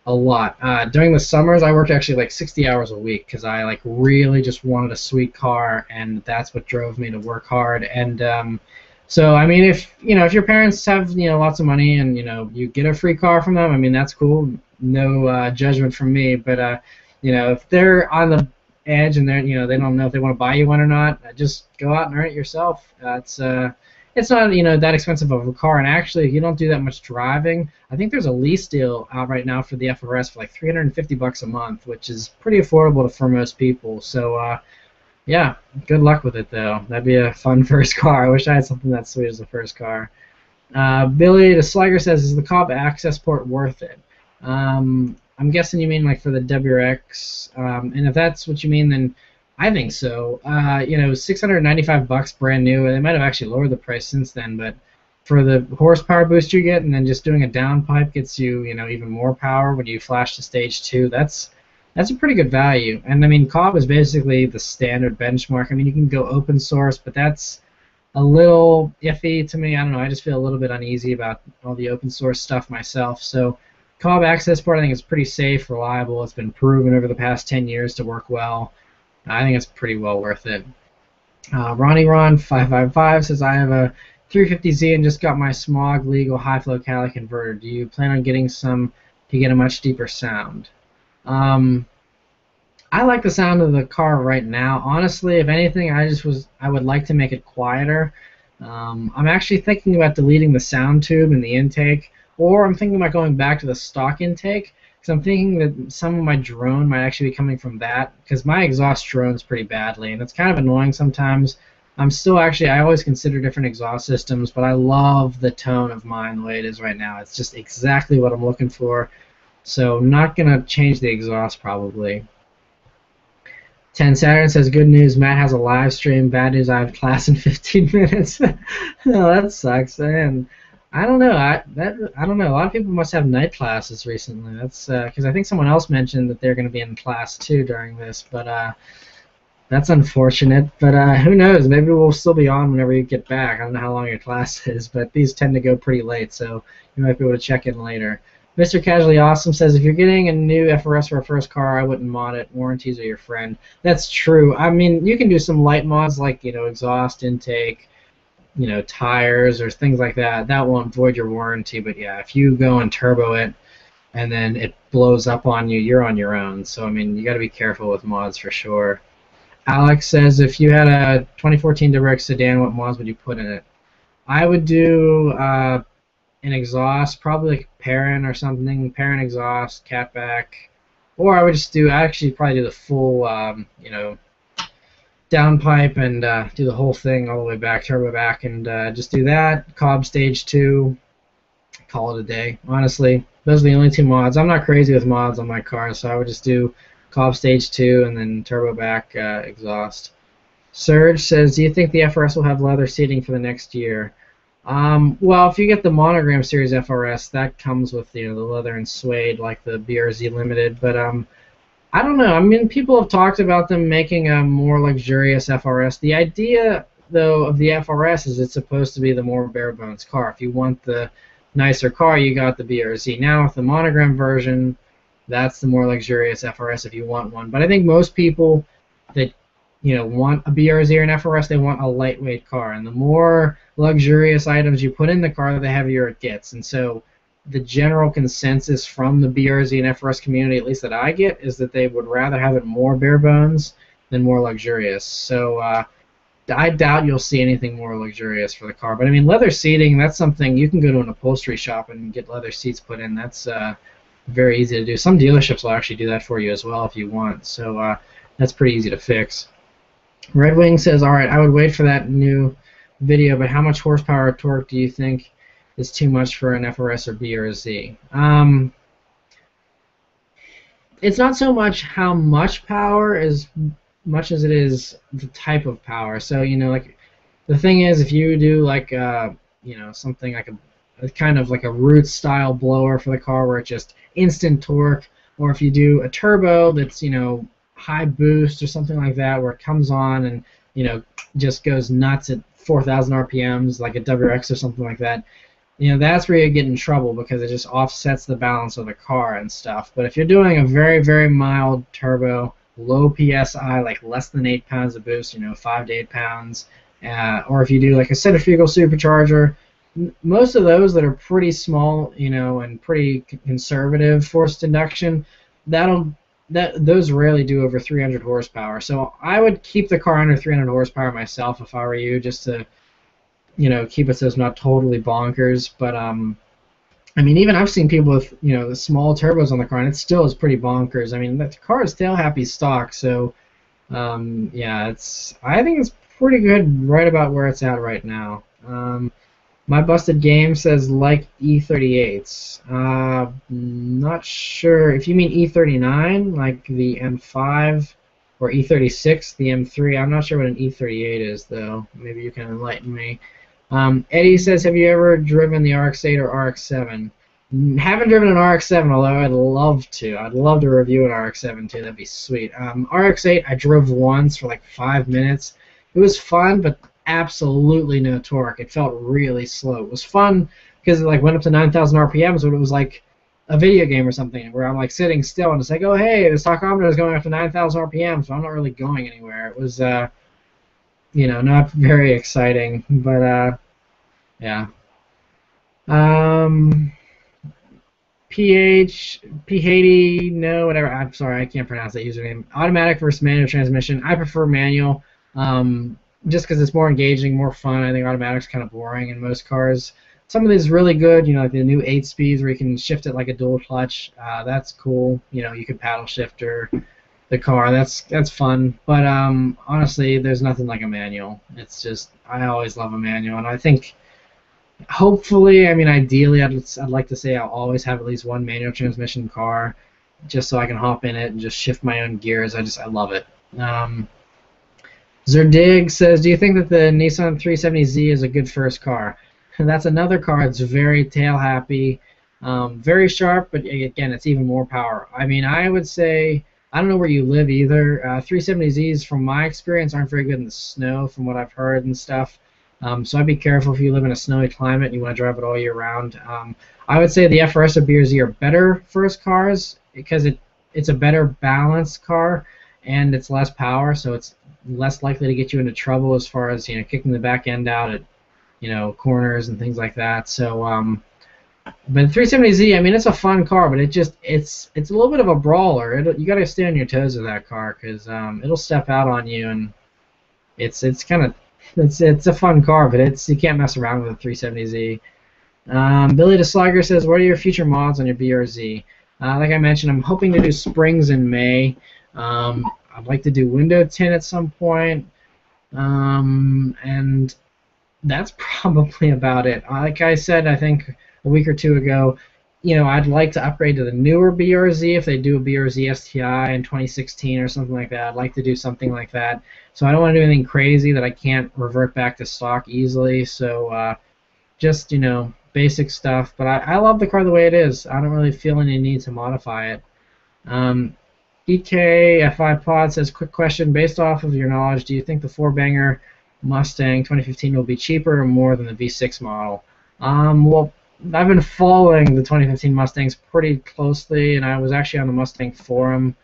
a lot. During the summers, I worked actually like 60 hours a week because I really just wanted a sweet car, and that's what drove me to work hard. And so I mean, if your parents have lots of money and you get a free car from them, I mean that's cool. No judgment from me. But if they're on the edge and they don't know if they want to buy you one or not, just go out and earn it yourself. It's not that expensive of a car, and actually if you don't do that much driving, I think there's a lease deal out right now for the FRS for like $350 a month, which is pretty affordable for most people. So yeah, good luck with it though. That'd be a fun first car. I wish I had something that sweet as a first car. Billy the Slugger says, is the Cobb access port worth it? I'm guessing you mean like for the WRX, and if that's what you mean, then I think so. $695 brand new. They might have actually lowered the price since then, but for the horsepower boost you get, and then just doing a downpipe gets you, even more power when you flash to stage 2. That's a pretty good value. And I mean, Cobb is basically the standard benchmark. I mean, you can go open source, but that's a little iffy to me. I don't know. I just feel a little bit uneasy about all the open source stuff myself. So Cobb access port, I think, is pretty safe, reliable. It's been proven over the past 10 years to work well. I think it's pretty well worth it. Ronnie Ron 555 says, I have a 350Z and just got my smog legal high flow catalytic converter. Do you plan on getting some to get a much deeper sound? I like the sound of the car right now. Honestly, if anything, I would like to make it quieter. I'm actually thinking about deleting the sound tube in the intake, or I'm thinking about going back to the stock intake. So I'm thinking that some of my drone might actually be coming from that, because my exhaust drones pretty badly, and it's kind of annoying sometimes I'm still actually, I always consider different exhaust systems, but I love the tone of mine the way it is right now. It's just exactly what I'm looking for. So I'm not going to change the exhaust probably. 10 Saturn says, good news, Matt has a live stream. Bad news, I have class in 15 minutes. Oh, that sucks. And I don't know. I don't know. A lot of people must have night classes recently. That's because I think someone else mentioned that they're going to be in class too during this. But that's unfortunate. But who knows? Maybe we'll still be on whenever you get back. I don't know how long your class is, but these tend to go pretty late, so you might be able to check in later. Mr. Casually Awesome says, if you're getting a new FRS for a first car, I wouldn't mod it. Warranties are your friend. That's true. I mean, you can do some light mods like, exhaust intake, tires or things like that. That won't void your warranty. But yeah, if you go and turbo it and then it blows up on you, you're on your own. So, I mean, you got to be careful with mods for sure. Alex says, if you had a 2014 Subaruwrxfan sedan, what mods would you put in it? I would do an exhaust, probably like Perrin or something, Perrin exhaust, catback, or I would just do, I actually probably do the full, downpipe and do the whole thing all the way back, turbo back, and just do that. Cobb stage 2, call it a day. Honestly, those are the only 2 mods. I'm not crazy with mods on my car, so I would just do Cobb stage 2 and then turbo back exhaust. Serge says, do you think the FRS will have leather seating for the next year? Well, if you get the Monogram Series FRS, that comes with the leather and suede like the BRZ Limited. But I don't know. I mean, people have talked about them making a more luxurious FRS. The idea, though, of the FRS is it's supposed to be the more bare bones car. If you want the nicer car, you got the BRZ. Now with the Monogram version, that's the more luxurious FRS if you want one. But I think most people that want a BRZ or an FRS, they want a lightweight car. And the more luxurious items you put in the car, the heavier it gets. And so the general consensus from the BRZ and FRS community, at least that I get, is that they would rather have it more bare bones than more luxurious. So I doubt you'll see anything more luxurious for the car. But I mean, leather seating, that's something you can go to an upholstery shop and get leather seats put in. That's very easy to do. Some dealerships will actually do that for you as well if you want. So that's pretty easy to fix. Red Wing says, all right, I would wait for that new video, but how much horsepower or torque do you think is too much for an FRS or BRZ? It's not so much how much power as much as it is the type of power. So, like the thing is, if you do like, something like a kind of like a Roots style blower for the car where it's just instant torque, or if you do a turbo that's, high boost or something like that where it comes on and just goes nuts at 4,000 RPMs like a WRX or something like that, that's where you get in trouble because it just offsets the balance of the car and stuff. But if you're doing a very, very mild turbo, low PSI, like less than 8 pounds of boost, 5 to 8 pounds, or if you do like a centrifugal supercharger, most of those that are pretty small, and pretty conservative forced induction, those rarely do over 300 horsepower. So I would keep the car under 300 horsepower myself if I were you, just to keep it so it's not totally bonkers. But I mean, even I've seen people with the small turbos on the car, and it still is pretty bonkers. I mean, the car is tail happy stock, so yeah, I think it's pretty good right about where it's at right now. My Busted Game says like E38s. Not sure if you mean E39, like the M5, or E36, the M3. I'm not sure what an E38 is, though. Maybe you can enlighten me. Eddie says, have you ever driven the RX-8 or RX-7? Haven't driven an RX-7, although I'd love to. I'd love to review an RX-7, too. That'd be sweet. RX-8, I drove once for like 5 minutes. It was fun, but absolutely no torque. It felt really slow. It was fun because it like went up to 9,000 RPMs, but it was like a video game or something where I'm like sitting still and it's like, oh hey, the tachometer is going up to 9,000 RPMs, so I'm not really going anywhere. It was not very exciting, but yeah. PH no whatever. I'm sorry, I can't pronounce that username. Automatic versus manual transmission. I prefer manual. Just because it's more engaging, more fun. I think automatic's kind of boring in most cars. Some of these really good, like the new 8 speeds where you can shift it like a dual clutch. That's cool. You can paddle shift or the car. That's fun. But honestly, there's nothing like a manual. It's just I always love a manual, and I think hopefully, I mean, ideally, I'd like to say I'll always have at least one manual transmission car, just so I can hop in it and just shift my own gears. I love it. Um, Zerdig says, "Do you think that the Nissan 370Z is a good first car?" That's another car that's very tail happy, very sharp, but again, it's even more power. I mean, I would say I don't know where you live either. 370Zs, from my experience, aren't very good in the snow, from what I've heard and stuff. So I'd be careful if you live in a snowy climate and you want to drive it all year round. I would say the FRS or BRZ are better first cars because it's a better balanced car and it's less power, so it's less likely to get you into trouble as far as kicking the back end out at corners and things like that. So but 370Z, I mean, it's a fun car, but it's a little bit of a brawler. You got to stay on your toes with that car because it'll step out on you, and it's kind of it's a fun car, but you can't mess around with a 370Z. Billy DeSliger says, "What are your future mods on your BRZ?" Like I mentioned, I'm hoping to do springs in May. I'd like to do window tint at some point, and that's probably about it. Like I said, I think a week or two ago, I'd like to upgrade to the newer BRZ if they do a BRZ STI in 2016 or something like that. I'd like to do something like that. So I don't want to do anything crazy that I can't revert back to stock easily. So just basic stuff. But I love the car the way it is. I don't really feel any need to modify it. EKFI Pod says, "Quick question. Based off of your knowledge, do you think the four-banger Mustang 2015 will be cheaper or more than the V6 model?" Well, I've been following the 2015 Mustangs pretty closely, and I was actually on the Mustang forum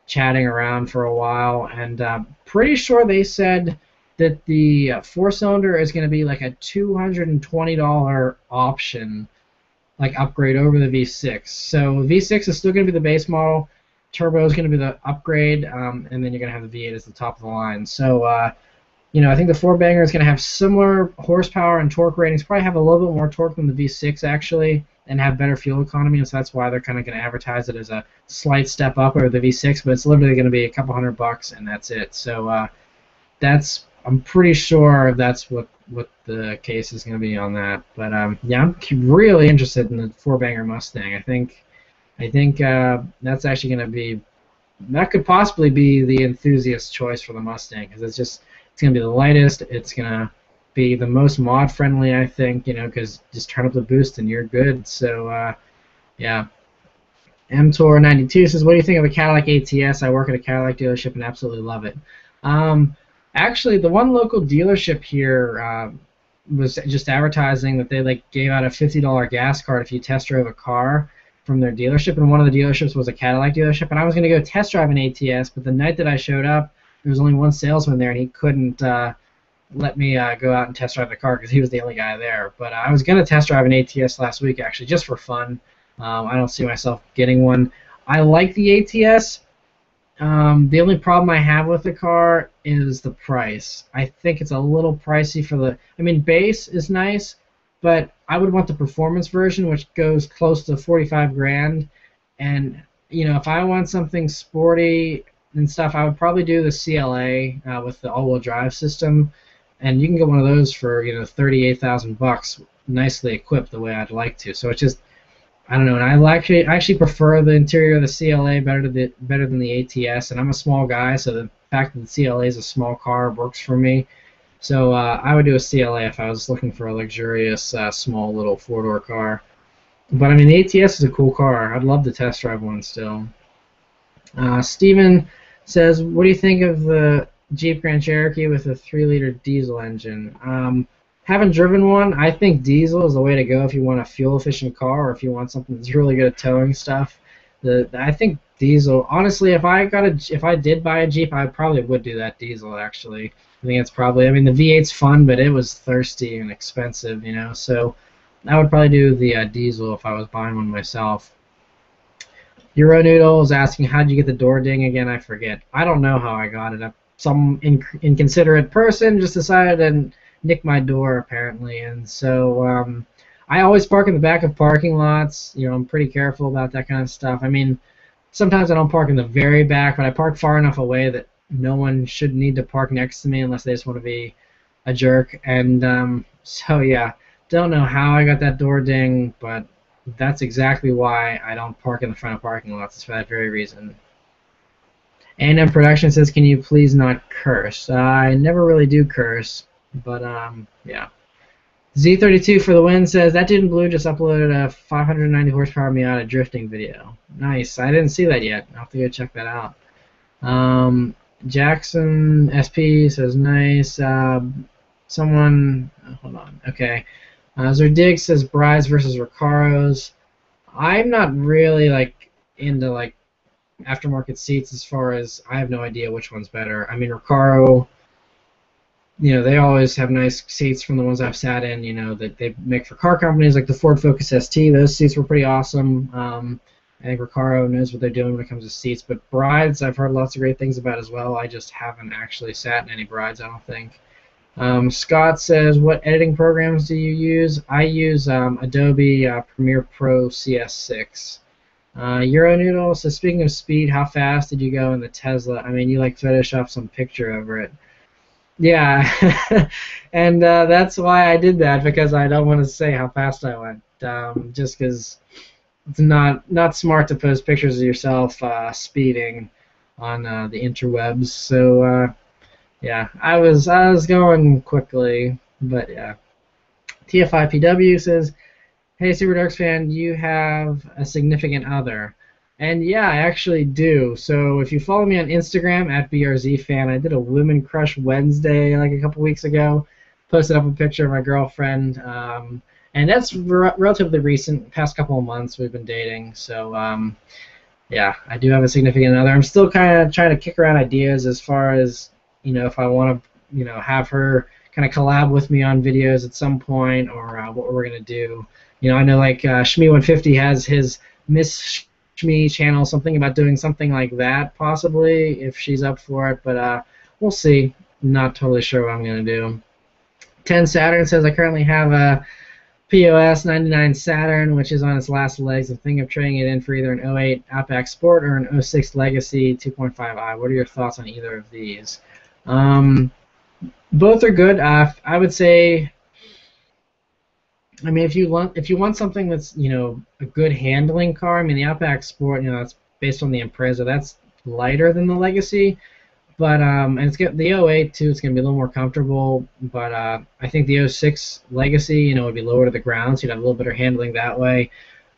chatting around for a while, and pretty sure they said that the four-cylinder is going to be like a $220 option, like upgrade over the V6. So V6 is still going to be the base model. Turbo is going to be the upgrade, and then you're going to have the V8 as the top of the line. So, I think the four-banger is going to have similar horsepower and torque ratings, probably have a little bit more torque than the V6 actually, and have better fuel economy, and so that's why they're kind of going to advertise it as a slight step up over the V6, but it's literally going to be a couple $100, and that's it. So I'm pretty sure that's what the case is going to be on that. But yeah, I'm really interested in the four-banger Mustang. I think that's actually going to be, that could possibly be the enthusiast choice for the Mustang, because it's going to be the lightest. It's going to be the most mod friendly, I think, because just turn up the boost and you're good. So yeah. mTor92 says, "What do you think of the Cadillac ATS? I work at a Cadillac dealership and absolutely love it." Actually, the one local dealership here was just advertising that they gave out a $50 gas card if you test drove a car from their dealership, and one of the dealerships was a Cadillac dealership, and I was going to go test drive an ATS, but the night that I showed up, there was only one salesman there, and he couldn't let me go out and test drive the car because he was the only guy there. But I was going to test drive an ATS last week, actually, just for fun. I don't see myself getting one. I like the ATS. The only problem I have with the car is the price. I think it's a little pricey for the... I mean, base is nice, but I would want the performance version, which goes close to 45 grand. And, if I want something sporty and stuff, I would probably do the CLA with the all-wheel drive system. And you can get one of those for, $38,000, nicely equipped the way I'd like to. So it's just... I don't know, and I actually prefer the interior of the CLA better than the ATS, and I'm a small guy, so the fact that the CLA is a small car works for me. So I would do a CLA if I was looking for a luxurious, small little four-door car. But I mean, the ATS is a cool car. I'd love to test drive one still. Steven says, "What do you think of the Jeep Grand Cherokee with a 3-liter diesel engine?" Haven't driven one. I think diesel is the way to go if you want a fuel-efficient car or if you want something that's really good at towing stuff. I think diesel. Honestly, if I did buy a Jeep, I probably would do that diesel. Actually, I think it's probably. I mean, the V8's fun, but it was thirsty and expensive, So I would probably do the diesel if I was buying one myself. Euronoodle is asking, "How did you get the door ding again?" I forget. I don't know how I got it. Some inconsiderate person just decided to nick my door apparently, and so I always park in the back of parking lots. I'm pretty careful about that kind of stuff. I mean, sometimes I don't park in the very back, but I park far enough away that no one should need to park next to me unless they just want to be a jerk. And so yeah, don't know how I got that door ding, but that's exactly why I don't park in the front of parking lots. It's for that very reason. A&M Production says, "Can you please not curse?" I never really do curse, but yeah. Z32 for the win says, "That dude in blue just uploaded a 590 horsepower Miata drifting video." Nice. I didn't see that yet. I'll have to go check that out. Jackson SP says, "Nice." Someone, hold on. Okay. Zerdig says, "Brides versus Recaros." I'm not really like into like aftermarket seats as far as I have no idea which one's better. I mean, Recaro, they always have nice seats from the ones I've sat in, that they make for car companies like the Ford Focus ST. Those seats were pretty awesome. I think Recaro knows what they're doing when it comes to seats. But Brides, I've heard lots of great things about as well. I just haven't actually sat in any Brides, I don't think. Scott says, "What editing programs do you use?" I use Adobe Premiere Pro CS6. Euronoodle says, "Speaking of speed, how fast did you go in the Tesla?" I mean, you like Photoshop some picture over it. Yeah, and that's why I did that, because I don't want to say how fast I went, just because it's not smart to post pictures of yourself speeding on the interwebs. So yeah, I was going quickly, but yeah. TFIPW says, "Hey, Subaruwrxfan, you have a significant other?" And yeah, I actually do. So if you follow me on Instagram at BRZFan, I did a Women Crush Wednesday like a couple weeks ago. Posted up a picture of my girlfriend, and that's relatively recent. Past couple of months we've been dating. So yeah, I do have a significant other. I'm still kind of trying to kick around ideas as far as if I want to have her kind of collab with me on videos at some point, or what we're gonna do. I know like Shmee150 has his Miss Shmee channel, something about doing something like that possibly if she's up for it, but we'll see. Not totally sure what I'm gonna do. 10 Saturn says, "I currently have a POS 99 Saturn, which is on its last legs. I'm thinking of trading it in for either an '08 Outback Sport or an '06 Legacy 2.5i. What are your thoughts on either of these?" Both are good. I would say, I mean, if you want something that's a good handling car, I mean the Outback Sport, that's based on the Impreza. That's lighter than the Legacy, but and it's got the '08 too. It's gonna be a little more comfortable, but I think the '06 Legacy, would be lower to the ground, so you'd have a little better handling that way.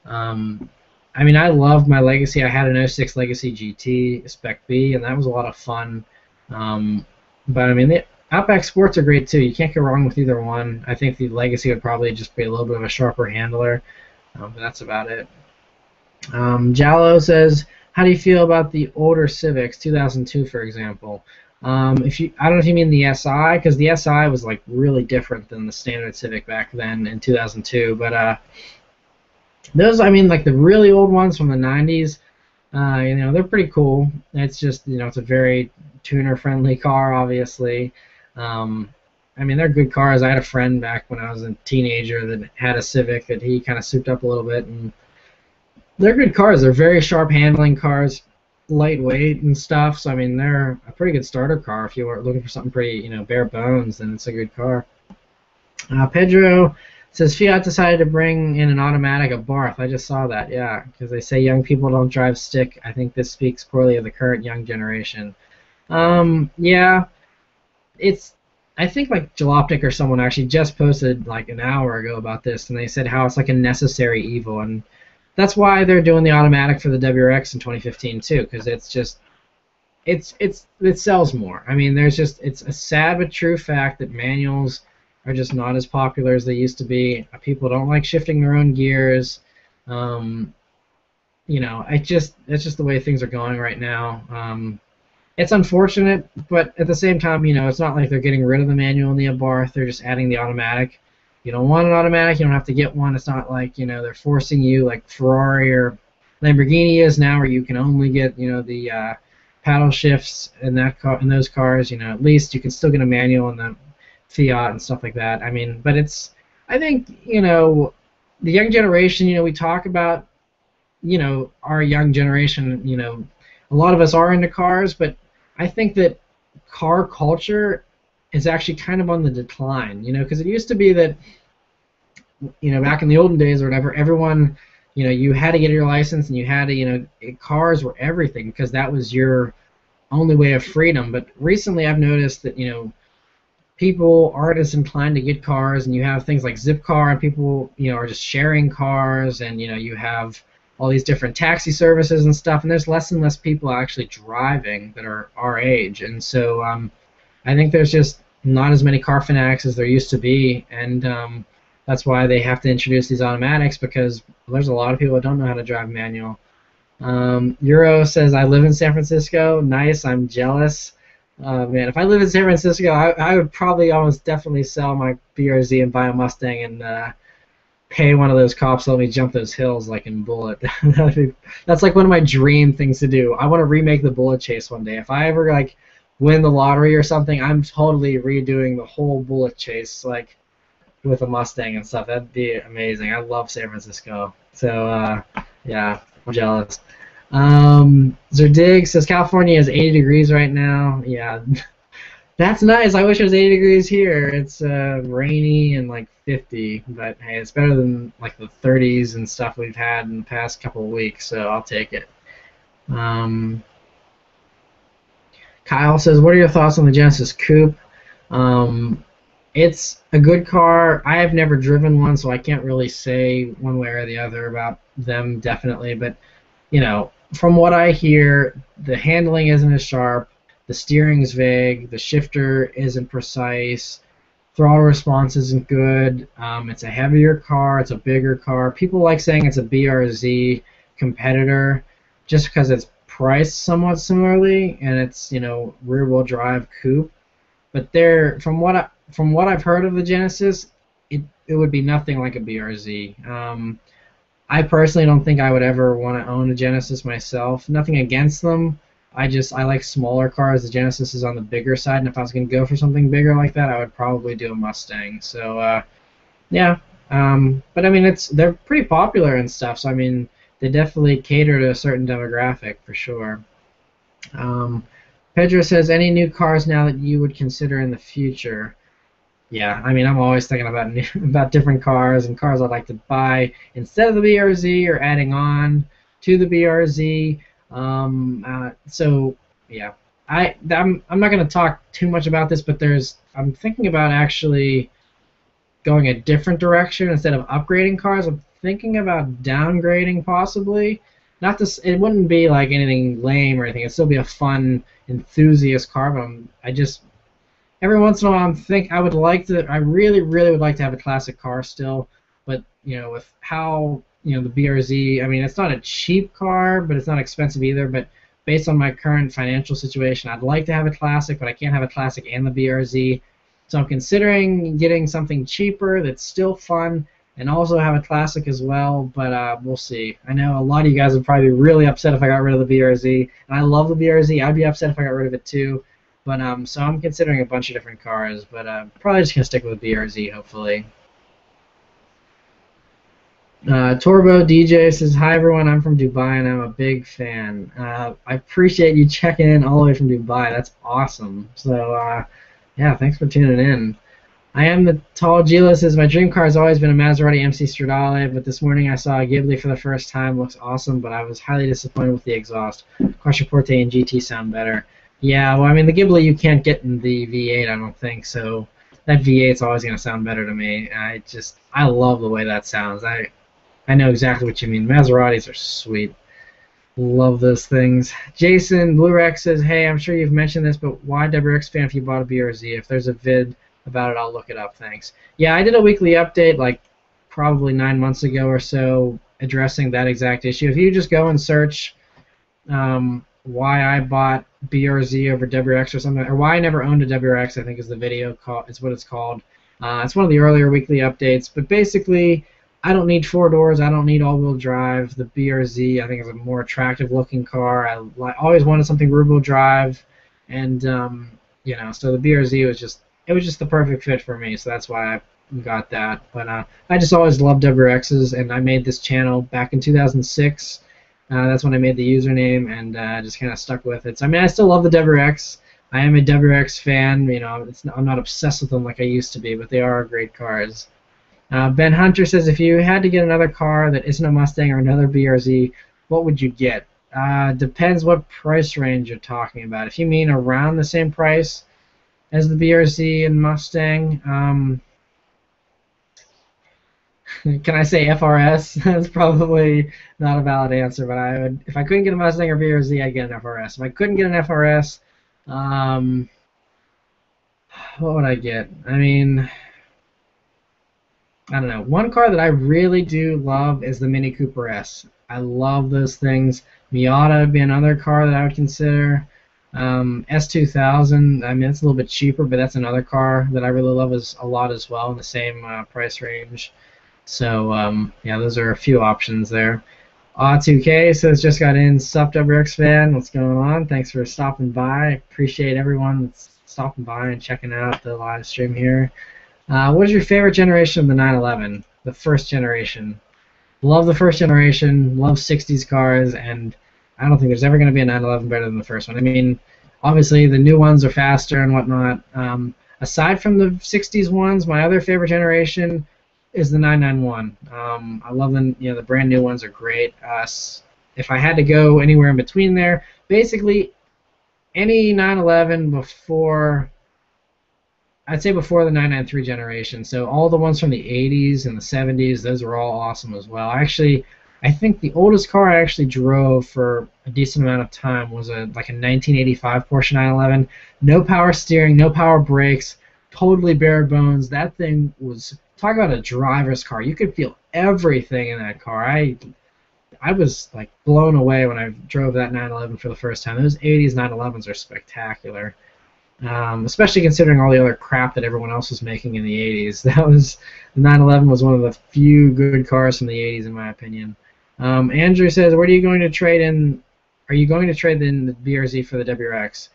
I mean, I loved my Legacy. I had an '06 Legacy GT Spec B, and that was a lot of fun. But I mean, the Outback Sports are great too. You can't go wrong with either one. I think the Legacy would probably just be a little bit of a sharper handler, but that's about it. Jallo says, "How do you feel about the older Civics, 2002, for example?" I don't know if you mean the SI, because the SI was like really different than the standard Civic back then in 2002. But those, I mean, like the really old ones from the '90s, they're pretty cool. It's just, it's a very tuner-friendly car, obviously. I mean, they're good cars. I had a friend back when I was a teenager that had a Civic that he kind of souped up a little bit, and they're good cars. They're very sharp handling cars, lightweight and stuff. So I mean, they're a pretty good starter car. If you were looking for something pretty, bare bones, then it's a good car. Pedro says, "Fiat decided to bring in an automatic of Barth." I just saw that, yeah, because they say young people don't drive stick. I think this speaks poorly of the current young generation. Yeah, I think like Jalopnik or someone actually just posted like an hour ago about this, and they said how it's like a necessary evil, and that's why they're doing the automatic for the WRX in 2015 too, because it sells more. I mean, it's a sad but true fact that manuals are just not as popular as they used to be. People don't like shifting their own gears. It's just the way things are going right now. It's unfortunate, but at the same time, it's not like they're getting rid of the manual in the Abarth. They're just adding the automatic. You don't want an automatic, you don't have to get one. It's not like, they're forcing you like Ferrari or Lamborghini is now, where you can only get, the paddle shifts in those cars. At least you can still get a manual in the Fiat and stuff like that. I mean, but I think, the young generation, we talk about our young generation, a lot of us are into cars, but I think that car culture is actually kind of on the decline, because it used to be that, back in the olden days or whatever, everyone, you had to get your license and you had to, cars were everything because that was your only way of freedom. But recently I've noticed that, people aren't as inclined to get cars, and you have things like Zipcar, and people, are just sharing cars, and, you have all these different taxi services and stuff, and there's less and less people actually driving that are our age. And so I think there's just not as many car fanatics as there used to be, and that's why they have to introduce these automatics, because there's a lot of people that don't know how to drive manual. Euro says, I live in San Francisco. Nice, I'm jealous. Man, if I lived in San Francisco, I would probably almost definitely sell my BRZ and buy a Mustang and pay one of those cops to let me jump those hills like in Bullet. That's like one of my dream things to do. I want to remake the Bullet chase one day. If I ever like win the lottery or something, I'm totally redoing the whole Bullet chase like with a Mustang and stuff. That'd be amazing. I love San Francisco. So yeah, I'm jealous. Zerdig says California is 80 degrees right now. Yeah, that's nice. I wish it was 80 degrees here. It's rainy and like 50, but hey, it's better than like the 30s and stuff we've had in the past couple of weeks, so I'll take it. Kyle says, what are your thoughts on the Genesis Coupe? It's a good car. I have never driven one, so I can't really say one way or the other about them definitely, but from what I hear, the handling isn't as sharp, the steering's vague, the shifter isn't precise, throttle response isn't good. It's a heavier car, it's a bigger car. People like saying it's a BRZ competitor just because it's priced somewhat similarly, and it's rear-wheel drive coupe. But from what I've heard of the Genesis, it would be nothing like a BRZ. I personally don't think I would ever want to own a Genesis myself. Nothing against them. I like smaller cars. The Genesis is on the bigger side, and if I was going to go for something bigger like that, I would probably do a Mustang. So yeah, but I mean they're pretty popular and stuff. So I mean they definitely cater to a certain demographic for sure. Pedro says, any new cars now that you would consider in the future? Yeah, I mean, I'm always thinking about different cars and cars I'd like to buy instead of the BRZ or adding on to the BRZ. So yeah, I'm not going to talk too much about this, but I'm thinking about actually going a different direction instead of upgrading cars. I'm thinking about downgrading possibly. Not this, it wouldn't be like anything lame or anything. It'd still be a fun enthusiast car, but every once in a while, I really, really would like to have a classic car still, but with how the BRZ, I mean, it's not a cheap car, but it's not expensive either. But based on my current financial situation, I'd like to have a classic, but I can't have a classic and the BRZ. So I'm considering getting something cheaper that's still fun and also have a classic as well, but we'll see. I know a lot of you guys would probably be really upset if I got rid of the BRZ, and I love the BRZ. I'd be upset if I got rid of it too. But so I'm considering a bunch of different cars, but probably just gonna stick with BRZ hopefully. Torbo DJ says, hi everyone, I'm from Dubai and I'm a big fan. I appreciate you checking in all the way from Dubai. That's awesome. So yeah, thanks for tuning in. I am the tall Gila says, my dream car has always been a Maserati MC Stradale, but this morning I saw a Ghibli for the first time. Looks awesome, but I was highly disappointed with the exhaust. Quattroporte and GT sound better. Yeah, well, I mean, the Ghibli you can't get in the V8, I don't think, so that V8's always going to sound better to me. I love the way that sounds. I know exactly what you mean. Maseratis are sweet. Love those things. Jason Blu-Rex says, hey, I'm sure you've mentioned this, but why Wrxfan if you bought a BRZ? If there's a vid about it, I'll look it up. Thanks. Yeah, I did a weekly update like probably 9 months ago or so addressing that exact issue. If you just go and search why I bought BRZ over WRX or something, or why I never owned a WRX, I think is the video called. It's what it's called. It's one of the earlier weekly updates. But basically, I don't need four doors. I don't need all-wheel drive. The BRZ, I think, is a more attractive-looking car. I always wanted something rear-wheel drive, and so the BRZ was just the perfect fit for me. So that's why I got that. But I just always loved WRXs, and I made this channel back in 2006. That's when I made the username and just kind of stuck with it. So I mean, I still love the WRX. I am a WRX fan. You know, I'm not obsessed with them like I used to be, but they are great cars. Ben Hunter says, if you had to get another car that isn't a Mustang or another BRZ, what would you get? Depends what price range you're talking about. If you mean around the same price as the BRZ and Mustang, can I say FRS? That's probably not a valid answer, but I would, if I couldn't get a Mustang or BRZ, I'd get an FRS. If I couldn't get an FRS, um, what would I get? I mean, I don't know. One car that I really do love is the Mini Cooper S. I love those things. Miata would be another car that I would consider. S2000, I mean, it's a little bit cheaper, but that's another car that I really love a lot as well in the same price range. So, yeah, those are a few options there. Aw2K says, just got in. Sup, Subaruwrxfan. What's going on? Thanks for stopping by. Appreciate everyone that's stopping by and checking out the live stream here. What is your favorite generation of the 911? The first generation. Love the first generation. Love 60s cars, and I don't think there's ever going to be a 911 better than the first one. I mean, obviously the new ones are faster and whatnot. Aside from the 60s ones, my other favorite generation is the 991. I love them. You know, the brand new ones are great. If I had to go anywhere in between there, basically any 911 before, I'd say before the 993 generation. So all the ones from the 80s and the 70s, those are all awesome as well. I think the oldest car I actually drove for a decent amount of time was like a 1985 Porsche 911. No power steering, no power brakes, totally bare bones. That thing was, talk about a driver's car. You could feel everything in that car. I was like blown away when I drove that 911 for the first time. Those 80s 911s are spectacular. Especially considering all the other crap that everyone else was making in the 80s. The 911 was one of the few good cars from the 80s, in my opinion. Andrew says, "What are you going to trade in? Are you going to trade in the BRZ for the WRX?"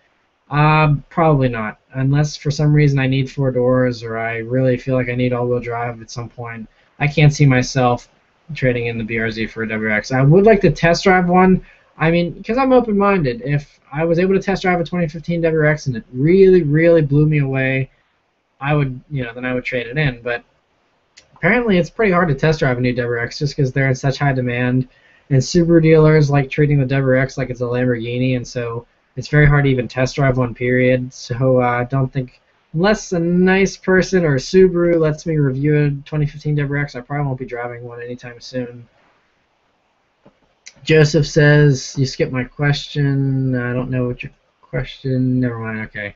Probably not, unless for some reason I need 4 doors or I really feel like I need all-wheel drive at some point. I can't see myself trading in the BRZ for a WRX. I would like to test drive one. I mean, because I'm open-minded. If I was able to test drive a 2015 WRX and it really, really blew me away, then I would trade it in. But apparently it's pretty hard to test drive a new WRX just because they're in such high demand. And Subaru dealers like treating the WRX like it's a Lamborghini, and so it's very hard to even test drive one, period. So I don't think, unless a nice person or a Subaru lets me review a 2015 WRX, I probably won't be driving one anytime soon. Joseph says, you skipped my question. I don't know what your question, never mind, okay.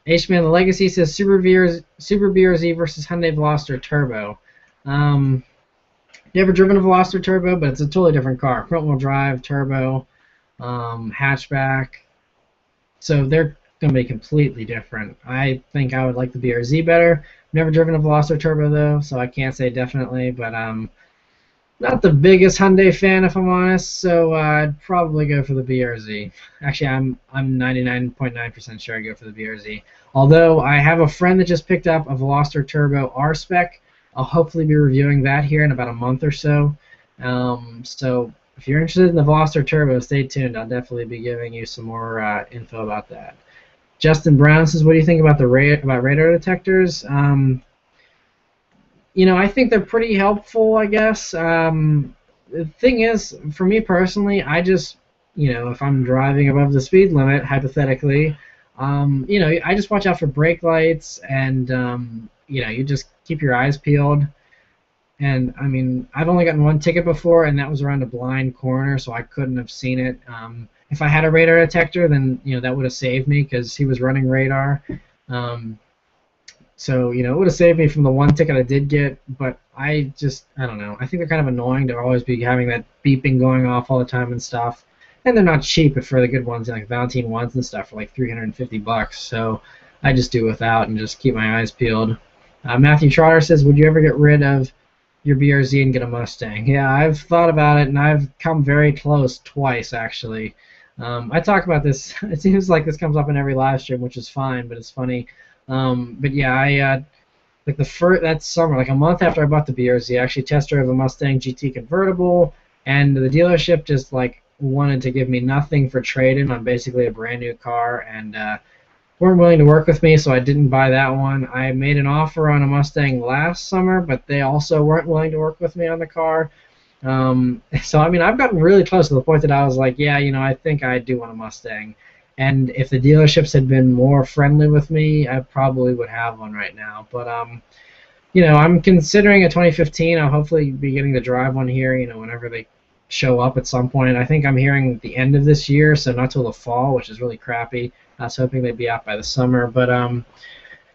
H-Man the Legacy says, Super BRZ versus Hyundai Veloster Turbo. Never driven a Veloster Turbo, but it's a totally different car. Front-wheel drive, turbo, hatchback. So they're going to be completely different. I think I would like the BRZ better. Never driven a Veloster Turbo, though, so I can't say definitely, but not the biggest Hyundai fan, if I'm honest, so I'd probably go for the BRZ. Actually, I'm 99.9% sure I'd go for the BRZ. Although I have a friend that just picked up a Veloster Turbo R-Spec. I'll hopefully be reviewing that here in about a month or so. So if you're interested in the Veloster Turbo, stay tuned. I'll definitely be giving you some more info about that. Justin Brown says, what do you think about about radar detectors? I think they're pretty helpful, I guess. The thing is, for me personally, I just, if I'm driving above the speed limit, hypothetically, I just watch out for brake lights and, you just keep your eyes peeled. And, I mean, I've only gotten one ticket before, and that was around a blind corner, so I couldn't have seen it. If I had a radar detector, then, that would have saved me because he was running radar. So, it would have saved me from the one ticket I did get, but I don't know. I think they're kind of annoying to always be having that beeping going off all the time and stuff. And they're not cheap, but for the good ones, like Valentine ones and stuff, for like $350. So I just do without and just keep my eyes peeled. Matthew Trotter says, would you ever get rid of your BRZ and get a Mustang? Yeah, I've thought about it, and I've come very close twice, actually. I talk about this. It seems like this comes up in every live stream, which is fine, but it's funny. But yeah, I that summer, like a month after I bought the BRZ, I actually test drove a Mustang GT convertible, and the dealership just like wanted to give me nothing for trade-in on basically a brand new car, and weren't willing to work with me, so I didn't buy that one. I made an offer on a Mustang last summer, but they also weren't willing to work with me on the car. So I mean, I've gotten really close to the point that I was like, yeah, I think I do want a Mustang. And if the dealerships had been more friendly with me, I probably would have one right now. But I'm considering a 2015. I'll hopefully be getting to drive one here, whenever they show up at some point. I think I'm hearing the end of this year, so not till the fall, which is really crappy. I was hoping they'd be out by the summer, but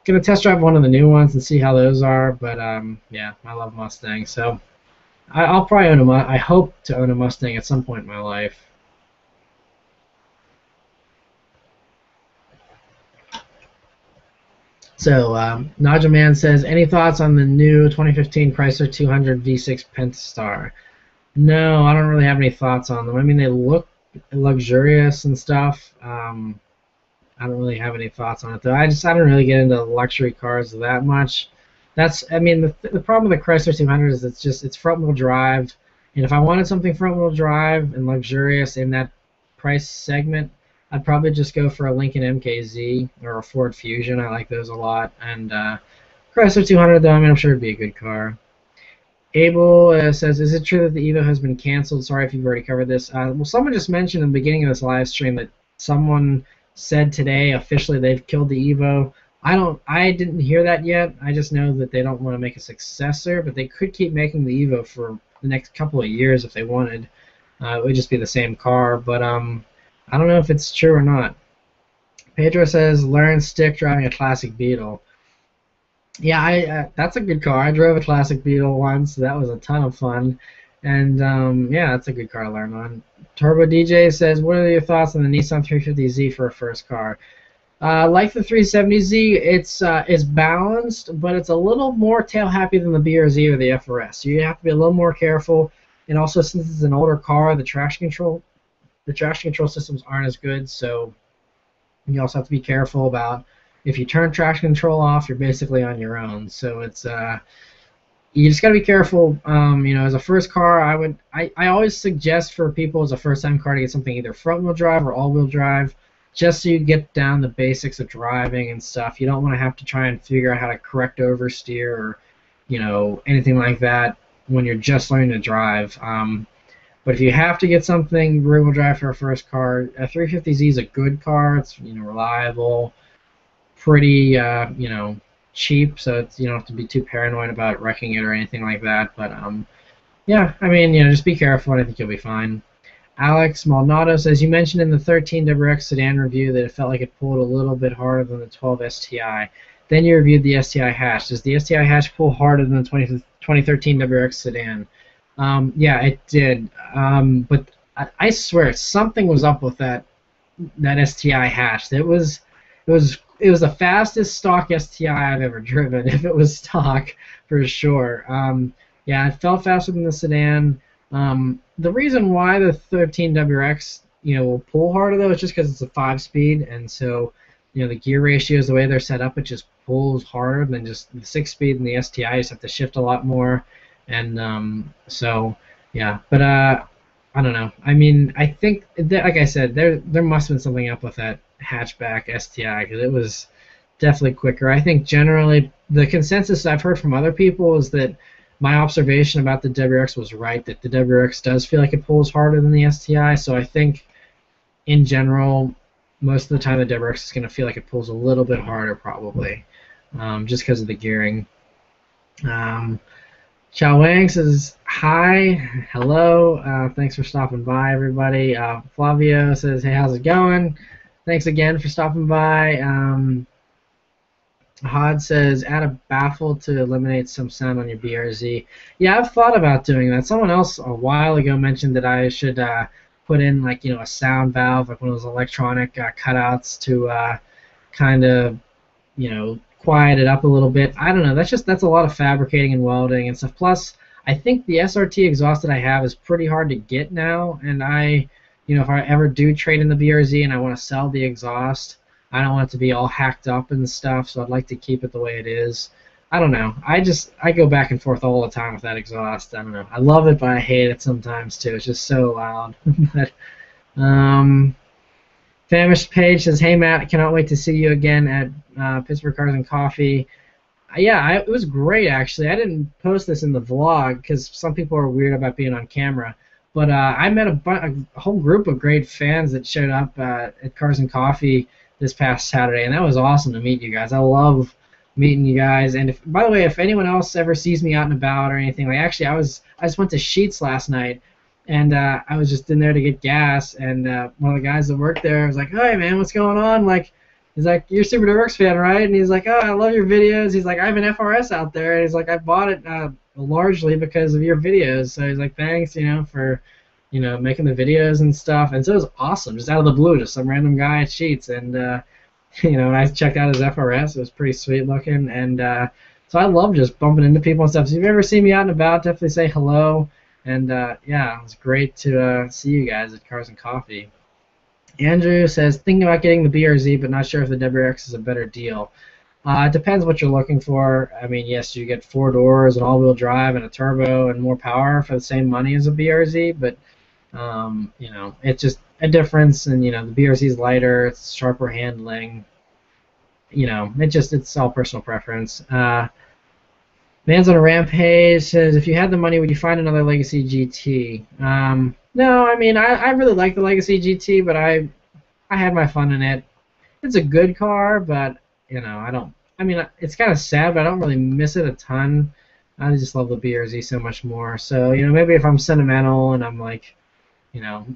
gonna test drive one of the new ones and see how those are. But yeah, I love Mustangs, so I'll probably own I hope to own a Mustang at some point in my life. So Naja Man says, any thoughts on the new 2015 Chrysler 200 V6 Pentastar? No, I don't really have any thoughts on them. I mean, they look luxurious and stuff. I don't really have any thoughts on it though. I don't really get into luxury cars that much. I mean, the problem with the Chrysler 200 is it's front wheel drive, and if I wanted something front wheel drive and luxurious in that price segment, I'd probably just go for a Lincoln MKZ or a Ford Fusion. I like those a lot. And Chrysler 200 though, I mean, I'm sure it'd be a good car. Abel says, is it true that the Evo has been canceled? Sorry if you've already covered this. Well, someone just mentioned in the beginning of this live stream that someone said today officially they've killed the Evo. I didn't hear that yet. I just know that they don't want to make a successor, but they could keep making the Evo for the next couple of years if they wanted. It would just be the same car, but I don't know if it's true or not. Pedro says, learn stick driving a classic Beetle. Yeah, that's a good car. I drove a classic Beetle once. So that was a ton of fun. And yeah, that's a good car to learn on. Turbo DJ says, what are your thoughts on the Nissan 350Z for a first car? Like the 370Z, it's balanced, but it's a little more tail happy than the BRZ or the FRS. So you have to be a little more careful. And also, since it's an older car, the traction control systems aren't as good. So you also have to be careful about if you turn traction control off, you're basically on your own. So it's you just got to be careful. As a first car, I always suggest for people as a first-time car to get something either front-wheel drive or all-wheel drive, just so you get down the basics of driving and stuff. You don't want to have to try and figure out how to correct oversteer or anything like that when you're just learning to drive. But if you have to get something rear-wheel drive for a first car, a 350Z is a good car. It's reliable, pretty cheap, so you don't have to be too paranoid about wrecking it or anything like that. But yeah, I mean, just be careful, and I think you'll be fine. Alex Maldonado says, you mentioned in the 13WX sedan review that it felt like it pulled a little bit harder than the 12 STI. Then you reviewed the STI hatch. Does the STI hatch pull harder than the 2013 WX sedan? Yeah, it did. But I swear something was up with that STI hatch. It was the fastest stock STI I've ever driven. If it was stock, for sure. Yeah, it felt faster than the sedan. The reason why the 13WX will pull harder though is just because it's a 5-speed, and so the gear ratios, the way they're set up, it just pulls harder than just the 6-speed and the STI. You just have to shift a lot more, and so yeah. But I don't know. I mean, I think like I said, there must have been something up with that hatchback STI because it was definitely quicker. I think generally the consensus I've heard from other people is that my observation about the WRX was right, that the WRX does feel like it pulls harder than the STI. So I think in general, most of the time the WRX is going to feel like it pulls a little bit harder probably, just because of the gearing. Chow Wang says, hi, hello, thanks for stopping by, everybody. Flavio says, hey, how's it going? Thanks again for stopping by. Hod says, add a baffle to eliminate some sound on your BRZ. Yeah, I've thought about doing that. Someone else a while ago mentioned that I should put in like a sound valve, like one of those electronic cutouts to kind of quiet it up a little bit. I don't know. That's a lot of fabricating and welding and stuff. Plus, I think the SRT exhaust that I have is pretty hard to get now, and if I ever do trade in the BRZ and I want to sell the exhaust, I don't want it to be all hacked up and stuff, so I'd like to keep it the way it is. I don't know. I go back and forth all the time with that exhaust. I don't know. I love it, but I hate it sometimes too. It's just so loud. But um, Famished Page says, "Hey Matt, I cannot wait to see you again at Pittsburgh Cars and Coffee." Yeah, it was great actually. I didn't post this in the vlog because some people are weird about being on camera. But I met a whole group of great fans that showed up at Cars and Coffee this past Saturday, and that was awesome to meet you guys. I love meeting you guys. And if, by the way, if anyone else ever sees me out and about or anything, like actually, I just went to Sheetz last night, and I was just in there to get gas, and one of the guys that worked there was like, "Hey man, what's going on?" Like, he's like, "You're a Subaruwrxfan fan, right?" And he's like, "Oh, I love your videos." He's like, "I have an FRS out there." And he's like, "I bought it largely because of your videos." So he's like, "Thanks, for, making the videos and stuff." And so it was awesome, just out of the blue, just some random guy at Sheetz. And, and I checked out his FRS. It was pretty sweet looking. And so I love just bumping into people and stuff. So if you ever see me out and about, definitely say hello. And, yeah, it was great to see you guys at Cars and Coffee. Andrew says, thinking about getting the BRZ, but not sure if the WRX is a better deal. It depends what you're looking for. I mean, yes, you get 4 doors, an all-wheel drive, and a turbo, and more power for the same money as a BRZ, but, it's just a difference, and, the BRZ is lighter, it's sharper handling. It's all personal preference. Man's on a Rampage says, if you had the money, would you find another Legacy GT? No, I mean, I really like the Legacy GT, but I had my fun in it. It's a good car, but, it's kind of sad, but I don't really miss it a ton. I just love the BRZ so much more. So, maybe if I'm sentimental and I'm like,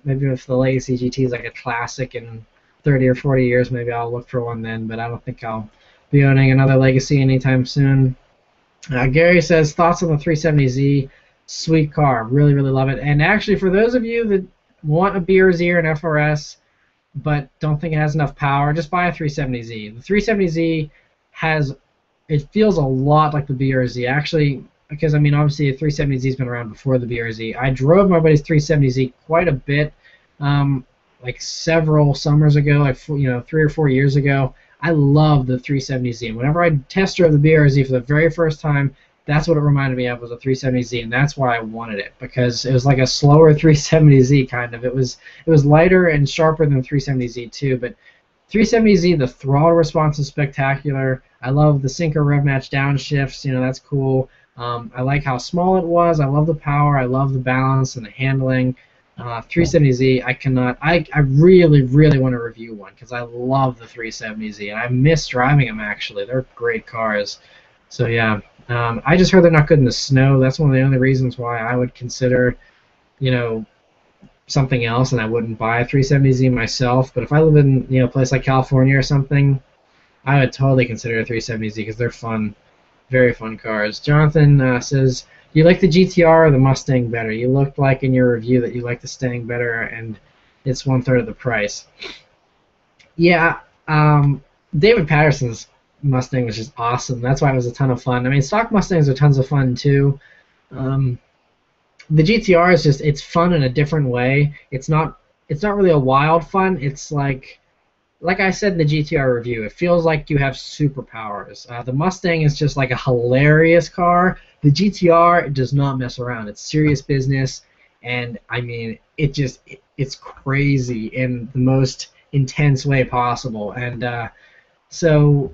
maybe if the Legacy GT is like a classic in 30 or 40 years, maybe I'll look for one then, but I don't think I'll be owning another Legacy anytime soon. Gary says, thoughts on the 370Z? Sweet car. Really, really love it. And actually, for those of you that want a BRZ or an FRS but don't think it has enough power, just buy a 370Z. The 370Z it feels a lot like the BRZ. Actually, because, obviously the 370Z's been around before the BRZ. I drove my buddy's 370Z quite a bit, like several summers ago, like 3 or 4 years ago. I love the 370Z, and whenever I test drove the BRZ for the very first time, that's what it reminded me of, was a 370Z, and that's why I wanted it, because it was like a slower 370Z kind of. It was lighter and sharper than 370Z too, but 370Z, the throttle response is spectacular. I love the synchro rev match downshifts. That's cool. I like how small it was. I love the power. I love the balance and the handling. 370Z, I really, really want to review one because I love the 370Z, and I miss driving them, actually. They're great cars. So, yeah. I just heard they're not good in the snow. That's one of the only reasons why I would consider, something else, and I wouldn't buy a 370Z myself. But if I live in, a place like California or something, I would totally consider a 370Z because they're fun. Very fun cars. Jonathan says, do you like the GTR or the Mustang better? You looked like in your review that you like the Mustang better, and it's 1/3 of the price. Yeah, David Patterson's Mustang was just awesome. That's why it was a ton of fun. Stock Mustangs are tons of fun too. The GTR is it's fun in a different way. It's not really a wild fun. It's like I said in the GTR review, it feels like you have superpowers. The Mustang is just like a hilarious car. The GTR does not mess around. It's serious business, and it's crazy in the most intense way possible. And so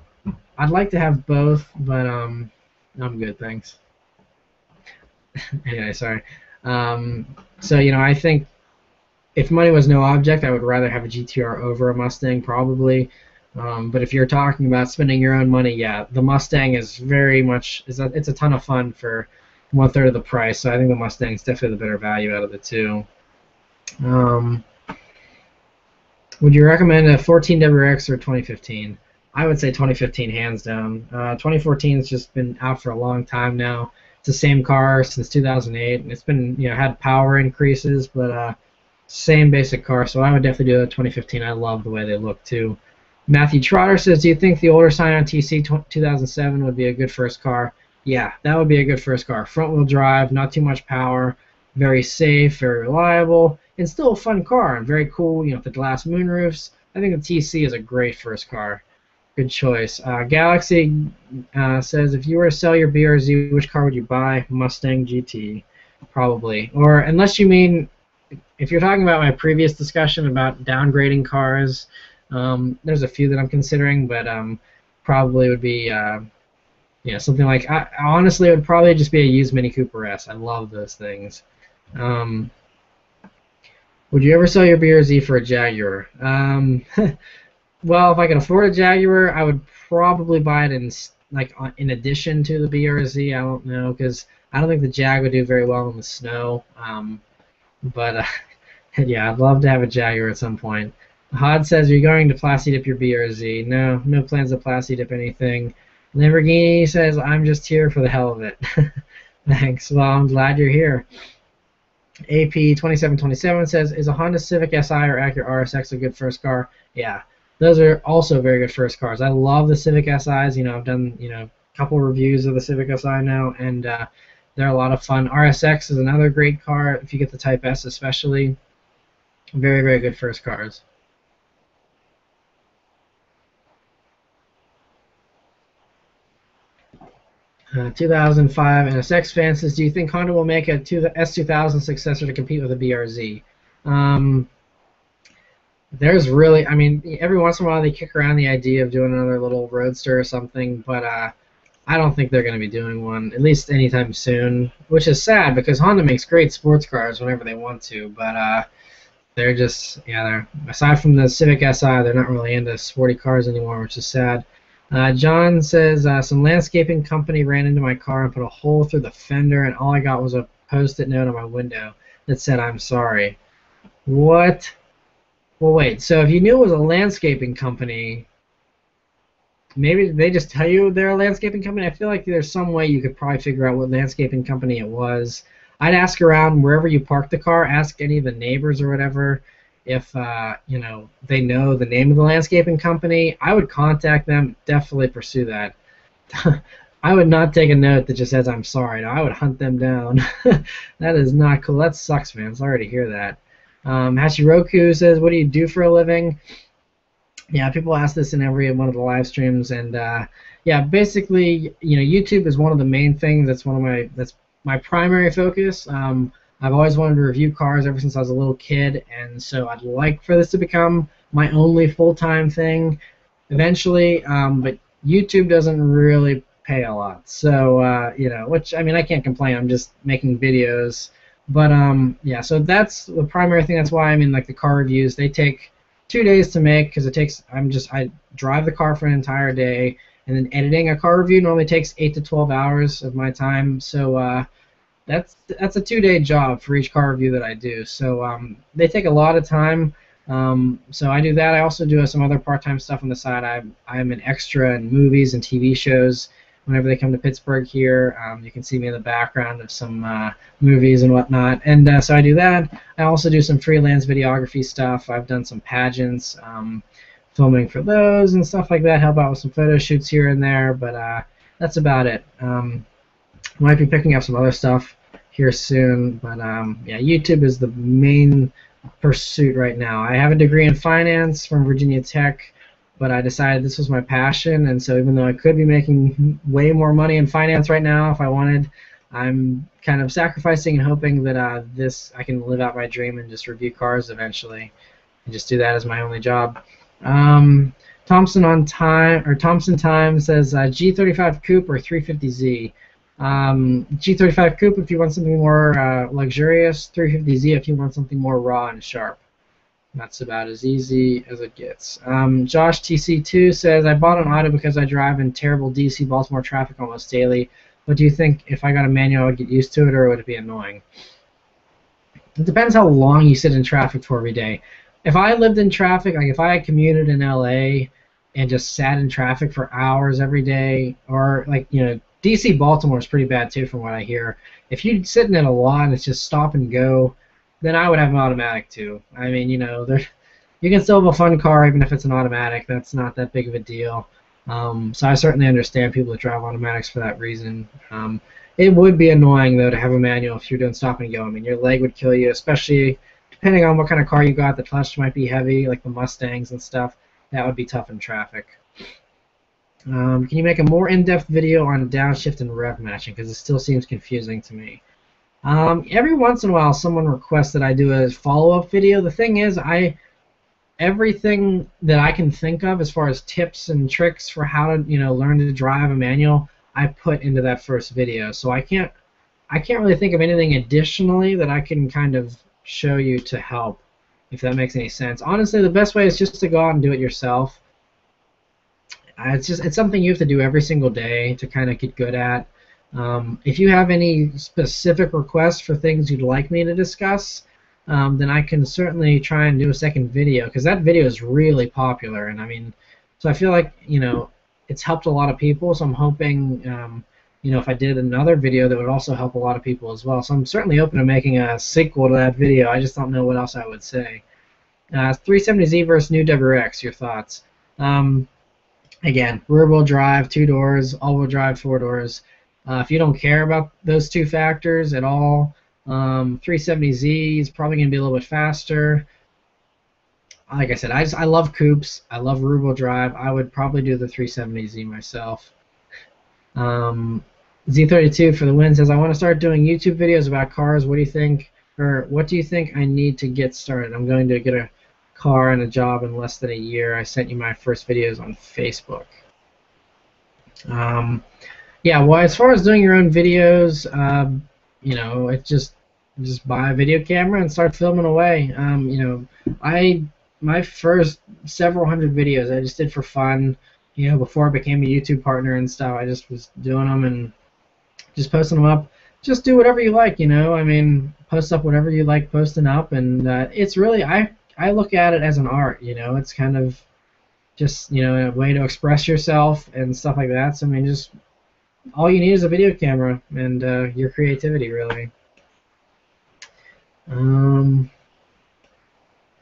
I'd like to have both, but I'm good, thanks. Anyway, sorry. So I think if money was no object, I would rather have a GTR over a Mustang, probably. But if you're talking about spending your own money, yeah, the Mustang is very much it's a ton of fun for 1/3 of the price. So I think the Mustang is definitely the better value out of the two. Would you recommend a 14 WRX or 2015? I would say 2015 hands down. 2014 has just been out for a long time now. It's the same car since 2008, and it's been had power increases, but same basic car. So I would definitely do a 2015. I love the way they look too. Matthew Trotter says, do you think the older Scion TC 2007 would be a good first car? Yeah, that would be a good first car. Front-wheel drive, not too much power, very safe, very reliable, and still a fun car and very cool. The glass moonroofs. I think the TC is a great first car. Good choice. Galaxy says, if you were to sell your BRZ, which car would you buy? Mustang GT, probably. Or unless you mean, if you're talking about my previous discussion about downgrading cars, there's a few that I'm considering, but probably would be something like, honestly, it would probably just be a used Mini Cooper S. I love those things. Would you ever sell your BRZ for a Jaguar? Well, if I could afford a Jaguar, I would probably buy it in addition to the BRZ. I don't know, because I don't think the Jag would do very well in the snow. But yeah, I'd love to have a Jaguar at some point. Hod says, are you going to Plasti Dip your BRZ? No, no plans to Plasti Dip anything. Lamborghini says, I'm just here for the hell of it. Thanks. Well, I'm glad you're here. AP2727 says, is a Honda Civic Si or Acura RSX a good first car? Yeah, those are also very good first cars. I love the Civic SIs. I've done a couple reviews of the Civic Si now, and they're a lot of fun. RSX is another great car if you get the Type S, especially. Very, very good first cars. 2005 NSX fan says, do you think Honda will make a S2000 successor to compete with a BRZ? There's really, every once in a while they kick around the idea of doing another little roadster or something, but I don't think they're going to be doing one, at least anytime soon, which is sad because Honda makes great sports cars whenever they want to, but they're just, they're, aside from the Civic Si, they're not really into sporty cars anymore, which is sad. John says, some landscaping company ran into my car and put a hole through the fender, and all I got was a Post-it note on my window that said, I'm sorry. What? Well, wait, so if you knew it was a landscaping company, maybe they just tell you they're a landscaping company? I feel like there's some way you could probably figure out what landscaping company it was. I'd ask around wherever you park the car, ask any of the neighbors or whatever if they know the name of the landscaping company. I would contact them, definitely pursue that. I would not take a note that just says I'm sorry. No, I would hunt them down. That is not cool. That sucks, man. Sorry to hear that. Hashiroku says, what do you do for a living? Yeah, people ask this in every one of the live streams, and yeah, basically, YouTube is one of the main things. That's my primary focus. I've always wanted to review cars ever since I was a little kid, and so I'd like for this to become my only full-time thing eventually, but YouTube doesn't really pay a lot. So, which, I can't complain. I'm just making videos. But, yeah, so that's the primary thing. That's why, like the car reviews, they take 2 days to make because I drive the car for an entire day, and then editing a car review normally takes 8 to 12 hours of my time. So, that's a 2-day job for each car review that I do. So they take a lot of time. So I do that. I also do some other part-time stuff on the side. I'm an extra in movies and TV shows whenever they come to Pittsburgh here. You can see me in the background of some movies and whatnot. And so I do that. I also do some freelance videography stuff. I've done some pageants, filming for those and stuff like that. Help out with some photo shoots here and there. But that's about it. Might be picking up some other stuff here soon, but yeah, YouTube is the main pursuit right now. I have a degree in finance from Virginia Tech, but I decided this was my passion, and so even though I could be making way more money in finance right now if I wanted, I'm kind of sacrificing and hoping that I can live out my dream and just review cars eventually, and just do that as my only job. Thompson Time says G35 Coupe or 350Z. G35 Coupe if you want something more luxurious, 350Z if you want something more raw and sharp. That's about as easy as it gets. Josh TC2 says, I bought an auto because I drive in terrible DC Baltimore traffic almost daily. What do you think if I got a manual I would get used to it, or would it be annoying? It depends how long you sit in traffic for every day. If I lived in traffic, like if I had commuted in LA and just sat in traffic for hours every day, or like, DC Baltimore is pretty bad too from what I hear. If you're sitting in a lot and it's just stop and go, then I would have an automatic too. You can still have a fun car even if it's an automatic. That's not that big of a deal. So I certainly understand people that drive automatics for that reason. It would be annoying though to have a manual if you're doing stop and go. Your leg would kill you, especially depending on what kind of car you got. The clutch might be heavy, like the Mustangs and stuff. That would be tough in traffic. Can you make a more in-depth video on downshift and rev matching? Because it still seems confusing to me. Every once in a while, someone requests that I do a follow-up video. The thing is, everything that I can think of as far as tips and tricks for how to learn to drive a manual, I put into that first video. So I can't really think of anything additionally that I can kind of show you to help, if that makes any sense. Honestly, the best way is just to go out and do it yourself. It's something you have to do every single day to kind of get good at. If you have any specific requests for things you'd like me to discuss, then I can certainly try and do a second video, because that video is really popular, and I mean, so I feel like it's helped a lot of people. So I'm hoping if I did another video that would also help a lot of people as well. So I'm certainly open to making a sequel to that video. I just don't know what else I would say. 370Z versus new WRX, your thoughts? Again, rear-wheel drive, 2 doors, all-wheel drive, 4 doors. If you don't care about those two factors at all, 370Z is probably going to be a little bit faster. Like I said, I love coupes. I love rear-wheel drive. I would probably do the 370Z myself. Z32 for the win says, I want to start doing YouTube videos about cars. What do you think? Or what do you think I need to get started? I'm going to get a car and a job in less than a year. I sent you my first videos on Facebook. Yeah, well, as far as doing your own videos, it's just buy a video camera and start filming away. My first several hundred videos I just did for fun. Before I became a YouTube partner and stuff, I just was doing them and just posting them up. Just do whatever you like, I mean, post up whatever you like posting up, and it's really I look at it as an art. It's kind of just a way to express yourself and stuff like that. So I mean, just all you need is a video camera and your creativity, really. Let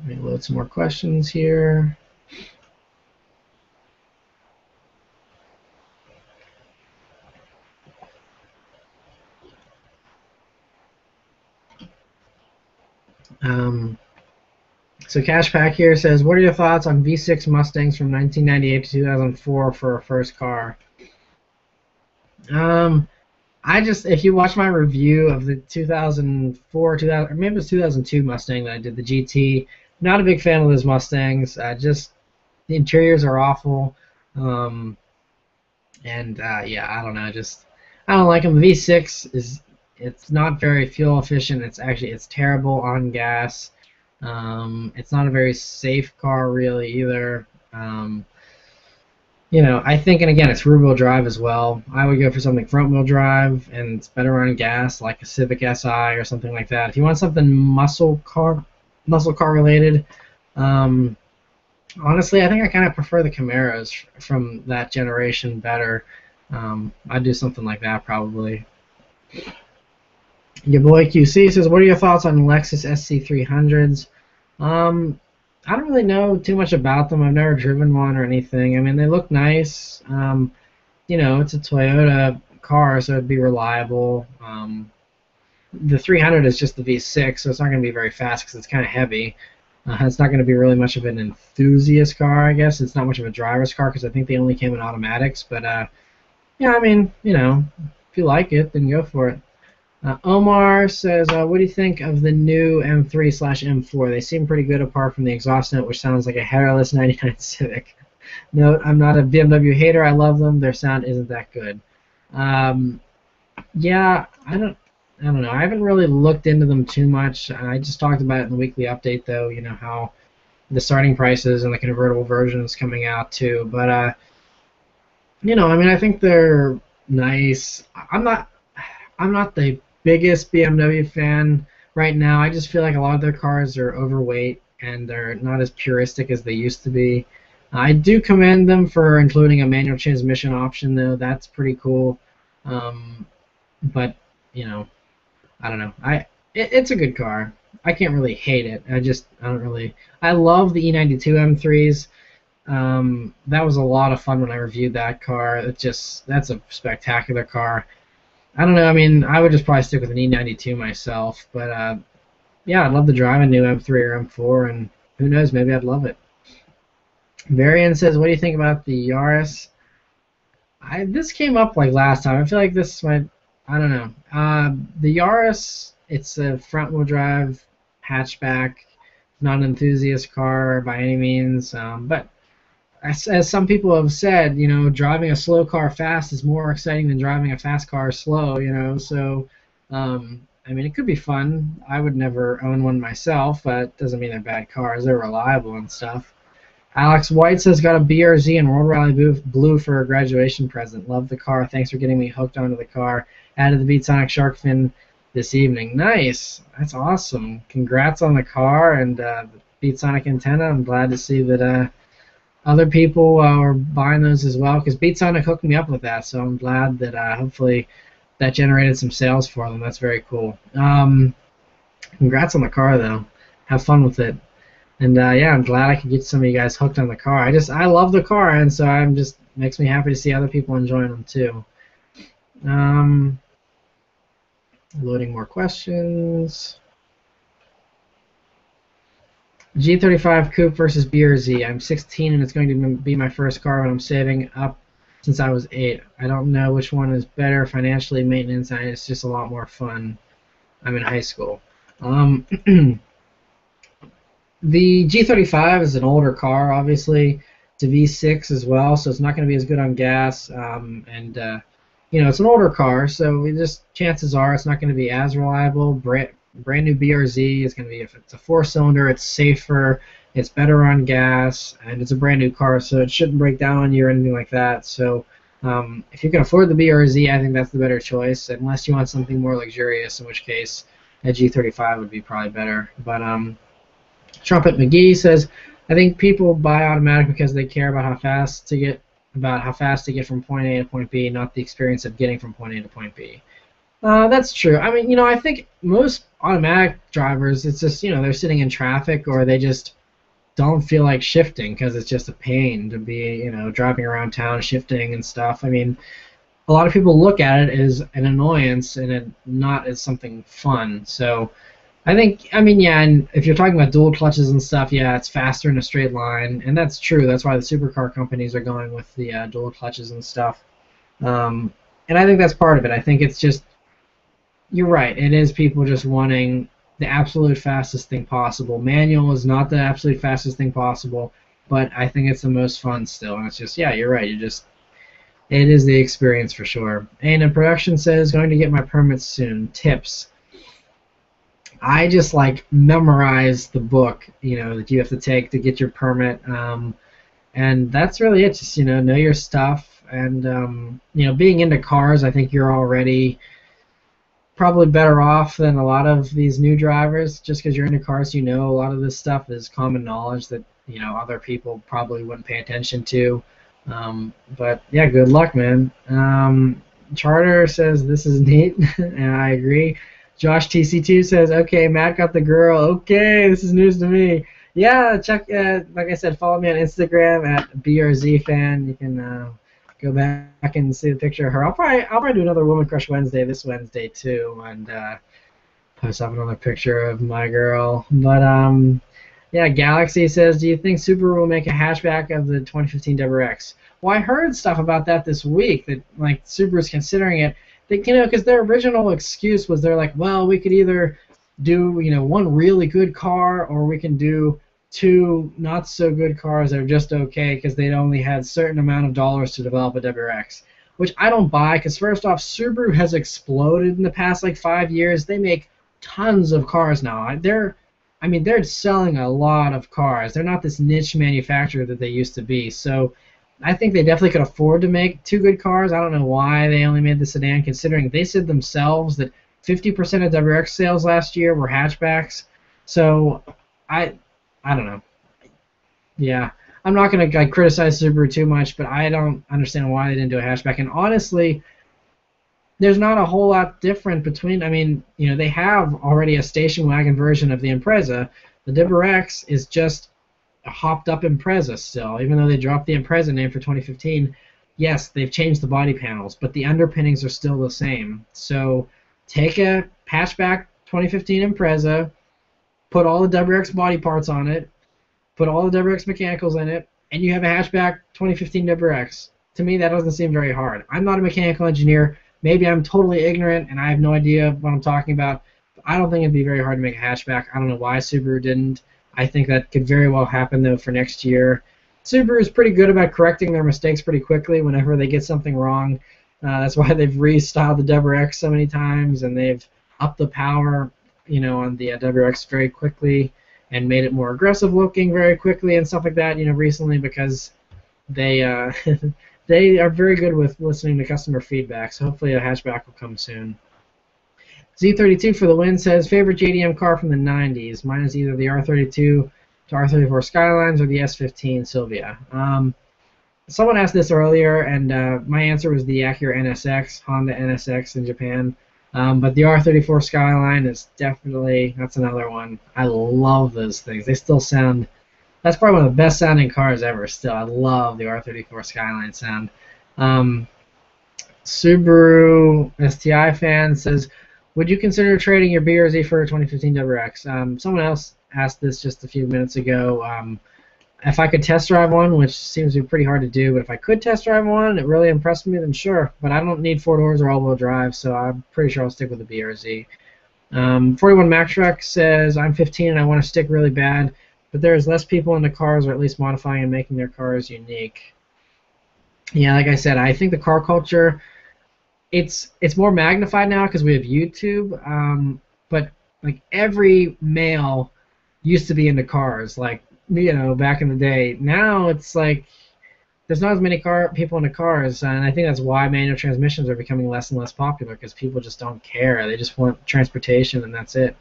me load some more questions here. So Cashpack here says, what are your thoughts on V6 Mustangs from 1998 to 2004 for a first car? If you watch my review of the 2004, 2000, or maybe it was 2002 Mustang that I did, the GT, not a big fan of those Mustangs. Just the interiors are awful, yeah, I don't know, I don't like them. The V6 it's not very fuel efficient. It's terrible on gas. It's not a very safe car really either. I think, and again, it's rear-wheel drive as well. I would go for something front-wheel drive, and it's better on gas, like a Civic Si or something like that. If you want something muscle car related, honestly, I think I kind of prefer the Camaros from that generation better. I'd do something like that probably. Your boy QC says, what are your thoughts on Lexus SC300s? I don't really know too much about them. I've never driven one or anything. I mean, they look nice. It's a Toyota car, so it'd be reliable. The 300 is just the V6, so it's not going to be very fast because it's kind of heavy. It's not going to be really much of an enthusiast car, I guess. It's not much of a driver's car because I think they only came in automatics. But, yeah, I mean, if you like it, then go for it. Omar says, what do you think of the new M3/M4? They seem pretty good apart from the exhaust note, which sounds like a hairless 99 Civic. Note, I'm not a BMW hater. I love them. Their sound isn't that good. Yeah, I don't know. I haven't really looked into them too much. I just talked about it in the weekly update, though, how the starting prices and the convertible version is coming out, too. But, I mean, I think they're nice. I'm not the biggest BMW fan right now. I just feel like a lot of their cars are overweight and they're not as puristic as they used to be. I do commend them for including a manual transmission option, though. That's pretty cool. But I don't know. It's a good car. I can't really hate it. I love the E92 M3s. That was a lot of fun when I reviewed that car. That's a spectacular car. I don't know. I mean, I would just probably stick with an E92 myself. But, yeah, I'd love to drive a new M3 or M4, and who knows, maybe I'd love it. Varian says, what do you think about the Yaris? This came up like last time. I feel like this might, I don't know. The Yaris, it's a front-wheel drive hatchback, not an enthusiast car by any means. But as some people have said, driving a slow car fast is more exciting than driving a fast car slow. So I mean, it could be fun. I would never own one myself, but it doesn't mean they're bad cars. They're reliable and stuff. Alex White says got a BRZ and World Rally Blue for a graduation present. Love the car. Thanks for getting me hooked onto the car. Added the Beatsonic Shark Fin this evening. Nice. That's awesome. Congrats on the car and the Beatsonic antenna. I'm glad to see that other people are buying those as well because Beatsonic hooked me up with that. So I'm glad that hopefully that generated some sales for them. That's very cool. Congrats on the car though. Have fun with it. And yeah, I'm glad I could get some of you guys hooked on the car. I love the car, and so I'm just makes me happy to see other people enjoying them too. Loading more questions. G35 Coupe versus BRZ. I'm 16 and it's going to be my first car, but I'm saving up since I was 8. I don't know which one is better financially, maintenance, and it's just a lot more fun. I'm in high school. The G35 is an older car, obviously. It's a V6 as well, so it's not going to be as good on gas. It's an older car, so chances are it's not going to be as reliable. Brand new BRZ is going to be, if it's a 4-cylinder, it's safer, it's better on gas, and it's a brand new car, so it shouldn't break down on you or anything like that. So if you can afford the BRZ, I think that's the better choice, unless you want something more luxurious, in which case a G35 would be probably better. But Trumpet McGee says, I think people buy automatic because they care about how fast to get from point A to point B, not the experience of getting from point A to point B. That's true. I mean, I think most automatic drivers, it's just, they're sitting in traffic or they just don't feel like shifting because it's just a pain to be, driving around town shifting and stuff. I mean, a lot of people look at it as an annoyance and not as something fun. So I think, yeah, and if you're talking about dual clutches and stuff, yeah, it's faster in a straight line, and that's true. That's why the supercar companies are going with the dual clutches and stuff. And I think that's part of it. I think it's just, you're right, it is people just wanting the absolute fastest thing possible. Manual is not the absolute fastest thing possible, but I think it's the most fun still, and it's just, yeah, you're right, it is the experience for sure. And in production says, going to get my permits soon. Tips. I just memorize the book, that you have to take to get your permit, and that's really it. Just know your stuff, and being into cars, I think you're already probably better off than a lot of these new drivers, just because you're into cars. A lot of this stuff is common knowledge that other people probably wouldn't pay attention to. But yeah, good luck, man. Charter says this is neat, and I agree. Josh TC2 says, okay, Matt got the girl. Okay, this is news to me. Yeah, check, like I said, follow me on Instagram at BRZFan. You can go back and see the picture of her. I'll probably do another Woman Crush Wednesday this Wednesday too, and post up another picture of my girl. But yeah, Galaxy says, do you think Subaru will make a hatchback of the 2015 WRX? Well, I heard stuff about that this week that Subaru's considering it. Because their original excuse was they're like, well, we could either do one really good car or we can do 2 not so good cars that are just okay because they'd only had a certain amount of dollars to develop a WRX, which I don't buy because first off, Subaru has exploded in the past 5 years. They make tons of cars now. They're selling a lot of cars. They're not this niche manufacturer that they used to be. So I think they definitely could afford to make 2 good cars. I don't know why they only made the sedan, considering they said themselves that 50% of WRX sales last year were hatchbacks. So I don't know. Yeah, I'm not going to criticize Subaru too much, but I don't understand why they didn't do a hatchback. And honestly, there's not a whole lot different between. They have already a station wagon version of the Impreza. The WRX is just a hopped up Impreza still, even though they dropped the Impreza name for 2015. Yes, they've changed the body panels, but the underpinnings are still the same. So take a hatchback 2015 Impreza, put all the WRX body parts on it, put all the WRX mechanicals in it, and you have a hatchback 2015 WRX. to me, that doesn't seem very hard. I'm not a mechanical engineer. Maybe I'm totally ignorant and I have no idea what I'm talking about. But I don't think it'd be very hard to make a hatchback. I don't know why Subaru didn't. I think that could very well happen though for next year. Subaru is pretty good about correcting their mistakes pretty quickly whenever they get something wrong. That's why they've restyled the WRX so many times, and they've upped the power, on the WRX very quickly, and made it more aggressive looking very quickly and stuff like that, recently because they they are very good with listening to customer feedback. So hopefully a hatchback will come soon. Z32 for the win says favorite JDM car from the 90s. Mine is either the R32 to R34 Skylines or the S15 Sylvia. Someone asked this earlier, and my answer was the Acura NSX, Honda NSX in Japan. But the R34 Skyline is definitely, that's another one. I love those things. They still sound, that's probably one of the best sounding cars ever still. I love the R34 Skyline sound. Subaru STI fan says, would you consider trading your BRZ for a 2015 WRX? Someone else asked this just a few minutes ago. If I could test drive one, which seems to be pretty hard to do, but if I could test drive one, it really impressed me, then sure. But I don't need four doors or all-wheel drive, so I'm pretty sure I'll stick with the BRZ. 41 Mac Truck says, I'm 15 and I want to stick really bad, but there's less people into cars, or at least modifying and making their cars unique. Yeah, like I said, I think the car culture, it's more magnified now because we have YouTube, but like every male used to be into cars, like, back in the day. Now it's like there's not as many people into cars, and I think that's why manual transmissions are becoming less and less popular, because people just don't care. They just want transportation, and that's it.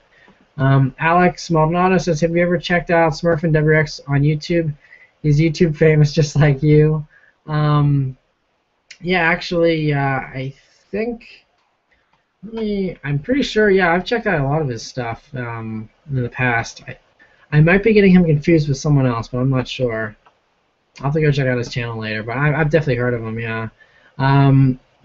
Alex Maldonado says, have you ever checked out Smurf and WRX on YouTube? He's YouTube famous just like you. Yeah, actually, I think, I'm pretty sure, yeah, I've checked out a lot of his stuff in the past. I might be getting him confused with someone else, but I'm not sure. I'll have to go check out his channel later, but I've definitely heard of him, yeah.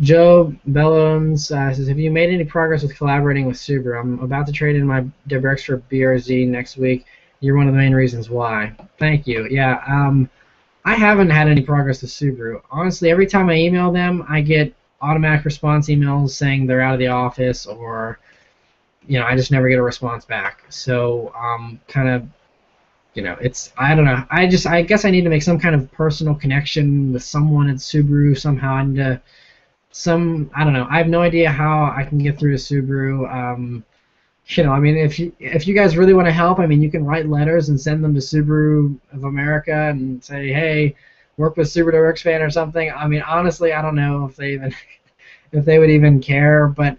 Joe Bellows says, have you made any progress with collaborating with Subaru? I'm about to trade in my WRX for BRZ next week. You're one of the main reasons why. Thank you. Yeah, I haven't had any progress with Subaru. Honestly, every time I email them, I get automatic response emails saying they're out of the office, or I just never get a response back. So kind of, it's, I don't know. I guess I need to make some kind of personal connection with someone at Subaru somehow. I need to, I don't know. I have no idea how I can get through to Subaru. I mean, if you guys really want to help, I mean, you can write letters and send them to Subaru of America and say, hey, work with Subaruwrxfan or something. I mean, honestly, I don't know if they even if they would even care, but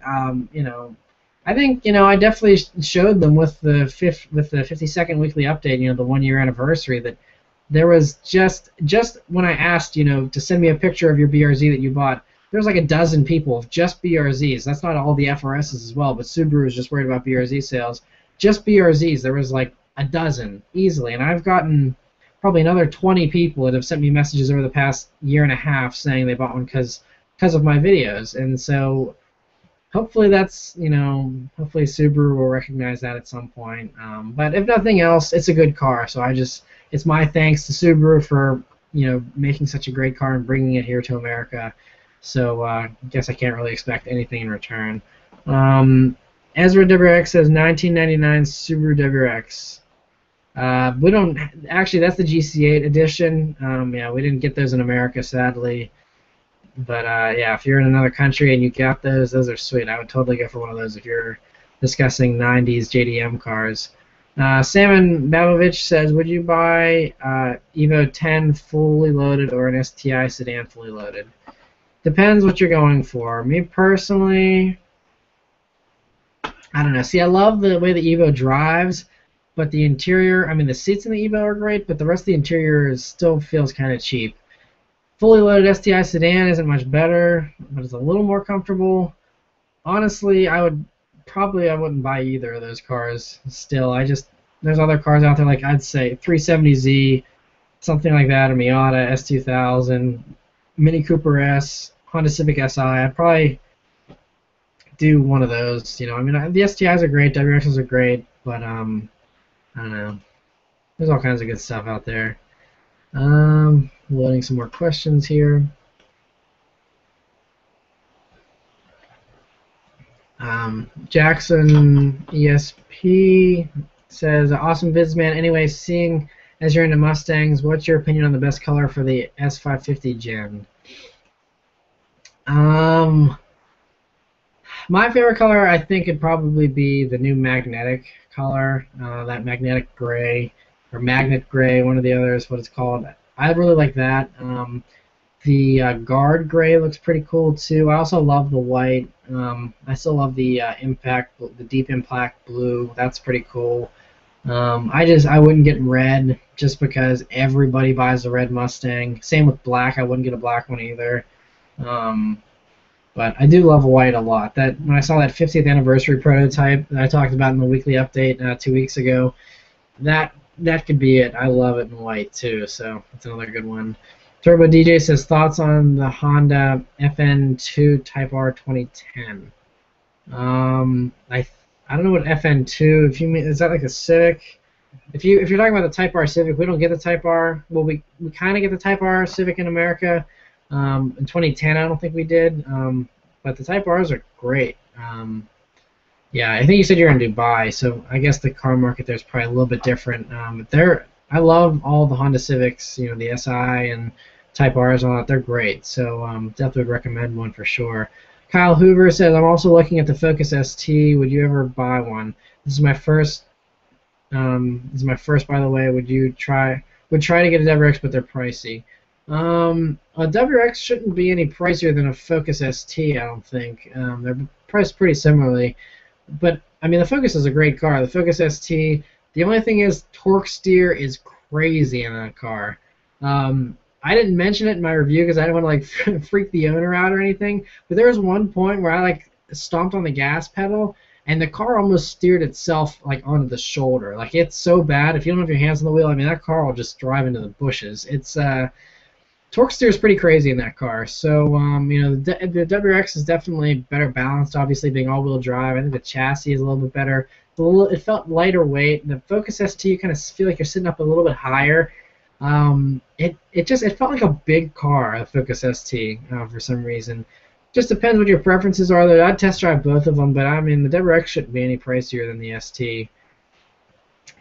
I think I definitely showed them with the 52nd weekly update, the 1 year anniversary, that there was just when I asked to send me a picture of your BRZ that you bought, there was like a dozen people of just BRZs. That's not all the FRSs as well, but Subaru was just worried about BRZ sales. Just BRZs, there was like a dozen easily, and I've gotten probably another 20 people that have sent me messages over the past year and a half saying they bought one because of my videos, and so. Hopefully that's, hopefully Subaru will recognize that at some point. But if nothing else, it's a good car. So it's my thanks to Subaru for, making such a great car and bringing it here to America. So I guess I can't really expect anything in return. Ezra WRX says 1999 Subaru WRX. We don't, actually that's the GC8 edition. Yeah, we didn't get those in America, sadly. But yeah, if you're in another country and you got those are sweet. I would totally go for one of those if you're discussing 90s JDM cars. Salmon Babovich says, would you buy Evo 10 fully loaded or an STI sedan fully loaded? Depends what you're going for. Me personally, I don't know. See, I love the way the Evo drives, but the interior, I mean, the seats in the Evo are great, but the rest of the interior still feels kind of cheap. Fully loaded STI sedan isn't much better, but it's a little more comfortable. Honestly, I wouldn't buy either of those cars still. There's other cars out there, like I'd say 370Z, something like that, a Miata S2000, Mini Cooper S, Honda Civic Si. I'd probably do one of those. I mean, the STIs are great, WRXs are great, but I don't know. There's all kinds of good stuff out there. Loading some more questions here. Jackson ESP says, awesome vids, man. Anyway, seeing as you're into Mustangs, what's your opinion on the best color for the S550 Gen? My favorite color, I think, would probably be the new magnetic color, that magnetic gray, or magnet gray, one of the others, what it's called. I really like that. The guard gray looks pretty cool too. I also love the white. I still love the the deep impact blue. That's pretty cool. I wouldn't get red just because everybody buys a red Mustang. Same with black. I wouldn't get a black one either. But I do love white a lot. That when I saw that 50th anniversary prototype that I talked about in the weekly update 2 weeks ago, that could be it. I love it in white too. So that's another good one. Turbo DJ says, thoughts on the Honda FN2 Type R 2010. I don't know what FN2. If you mean, is that like a Civic? If you're talking about the Type R Civic, we don't get the Type R. Well, we kind of get the Type R Civic in America. In 2010, I don't think we did. But the Type Rs are great. Yeah, I think you said you're in Dubai, so I guess the car market there is probably a little bit different. But I love all the Honda Civics, the SI and Type Rs and all that. They're great, so definitely would recommend one for sure. Kyle Hoover says, I'm also looking at the Focus ST. Would you ever buy one? This is my first. By the way. Would try to get a WRX, but they're pricey. A WRX shouldn't be any pricier than a Focus ST, I don't think. They're priced pretty similarly. But, I mean, the Focus is a great car. The Focus ST, the only thing is torque steer is crazy in that car. I didn't mention it in my review because I didn't want to, like, freak the owner out or anything. But there was one point where I, like, stomped on the gas pedal, and the car almost steered itself, like, onto the shoulder. Like, it's so bad. If you don't have your hands on the wheel, I mean, that car will just drive into the bushes. It's, torque steer is pretty crazy in that car. So, the WRX is definitely better balanced, obviously being all-wheel drive. I think the chassis is a little bit better. It felt lighter weight. The Focus ST, you kind of feel like you're sitting up a little bit higher. It felt like a big car, the Focus ST, for some reason. Just depends what your preferences are. I'd test drive both of them, but I mean, the WRX shouldn't be any pricier than the ST.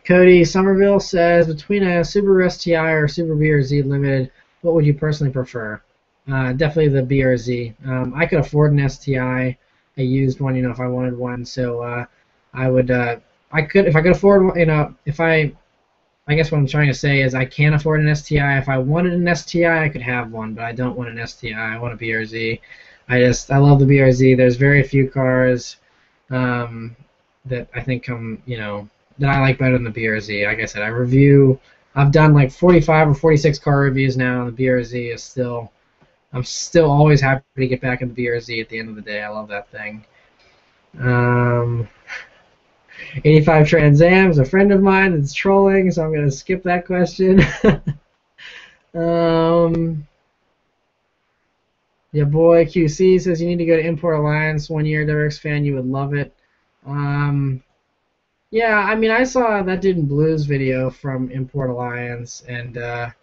Cody Somerville says, between a Subaru STI or Subaru BRZ Limited, what would you personally prefer? Definitely the BRZ. I could afford an STI, a used one, if I wanted one. So I would, if I could afford one, I guess what I'm trying to say is I can't afford an STI. If I wanted an STI, I could have one, but I don't want an STI. I want a BRZ. I love the BRZ. There's very few cars that I think that I like better than the BRZ. Like I said, I've done like 45 or 46 car reviews now, and the BRZ is I'm still always happy to get back in the BRZ at the end of the day. I love that thing. 85 Trans Am is a friend of mine that's trolling, so I'm going to skip that question. Yeah, boy QC says you need to go to Import Alliance one year. WRXFan, you would love it. Yeah, I mean, I saw that Dude in Blues video from Import Alliance, and I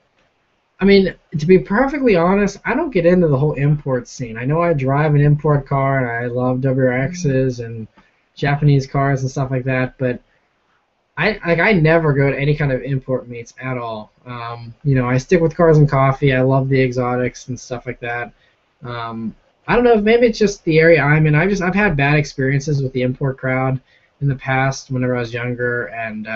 mean, to be perfectly honest, I don't get into the whole import scene. I know I drive an import car, and I love WRXs and Japanese cars and stuff like that, but I never go to any kind of import meets at all. I stick with Cars and Coffee. I love the exotics and stuff like that. I don't know, maybe it's just the area I'm in. I've had bad experiences with the import crowd in the past whenever I was younger, and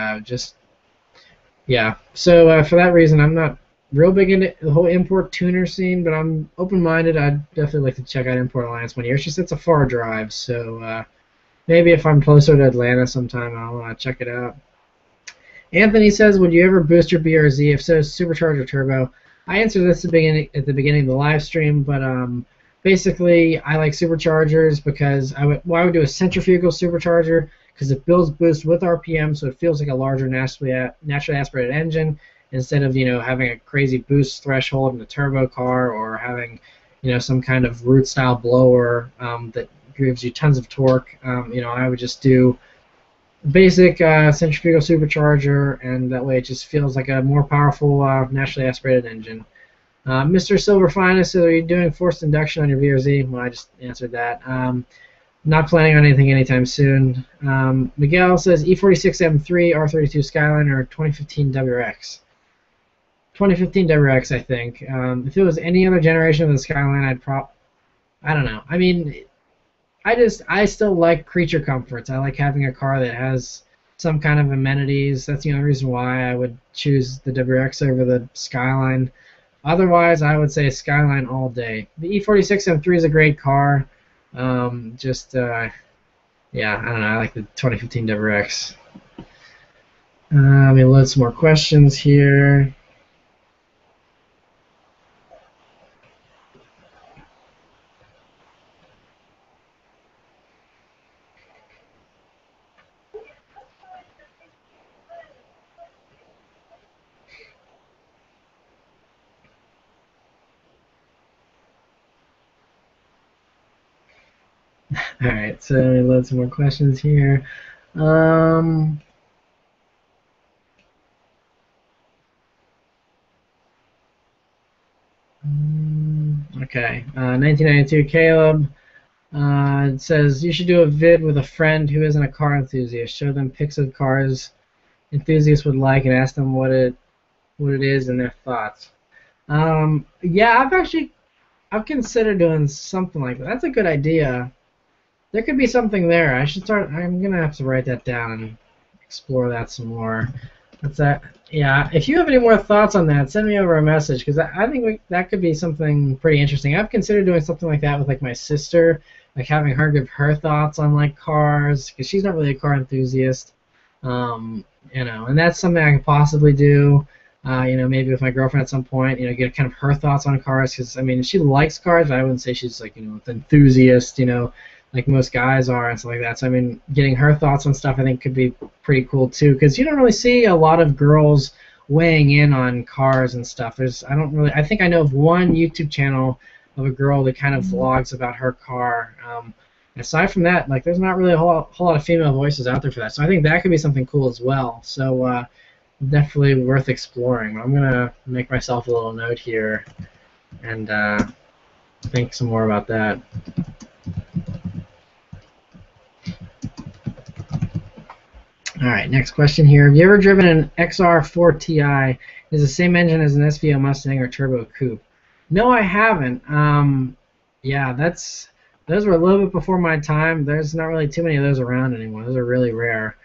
yeah. So for that reason, I'm not real big into the whole import tuner scene, but I'm open-minded. I'd definitely like to check out Import Alliance one year. It's just it's a far drive, so maybe if I'm closer to Atlanta sometime, I'll check it out. Anthony says, would you ever boost your BRZ? If so, supercharger turbo. I answered this at the beginning of the live stream, but basically I like superchargers because I would do a centrifugal supercharger because it builds boost with RPM, so it feels like a larger naturally aspirated engine instead of having a crazy boost threshold in a turbo car or having some kind of root style blower that gives you tons of torque. I would just do basic centrifugal supercharger, and that way it just feels like a more powerful naturally aspirated engine. Mr. Silver Finest says, are you doing forced induction on your VRZ? Well, I just answered that. Not planning on anything anytime soon. Miguel says E46 M3, R32 Skyline, or 2015 WRX. 2015 WRX, I think. If it was any other generation of the Skyline, I don't know. I mean, I still like creature comforts. I like having a car that has some kind of amenities. That's the only reason why I would choose the WRX over the Skyline. Otherwise, I would say Skyline all day. The E46 M3 is a great car. Yeah, I don't know. I like the 2015 WRX. Let me load some more questions here. All right, so let me load some more questions here. Okay, 1992 Caleb. It says you should do a vid with a friend who isn't a car enthusiast. Show them pics of cars enthusiasts would like and ask them what it is and their thoughts. Yeah, I've considered doing something like that. That's a good idea. There could be something there. I'm gonna have to write that down and explore that some more. That's that. Yeah. If you have any more thoughts on that, send me over a message because I think that could be something pretty interesting. I've considered doing something like that with like my sister, like having her give her thoughts on like cars because she's not really a car enthusiast. And that's something I could possibly do. Maybe with my girlfriend at some point, get kind of her thoughts on cars because I mean she likes cars, but I wouldn't say she's like an enthusiast, like most guys are and stuff like that. So I mean, getting her thoughts on stuff I think could be pretty cool too, because you don't really see a lot of girls weighing in on cars and stuff. I think I know of one YouTube channel of a girl that kind of vlogs about her car. Aside from that, like there's not really a whole lot of female voices out there for that. So I think that could be something cool as well. So definitely worth exploring. I'm gonna make myself a little note here and think some more about that. All right, next question here. Have you ever driven an XR4 Ti? Is the same engine as an SVO Mustang or Turbo Coupe? No, I haven't. Yeah, those were a little bit before my time. There's not really too many of those around anymore. Those are really rare.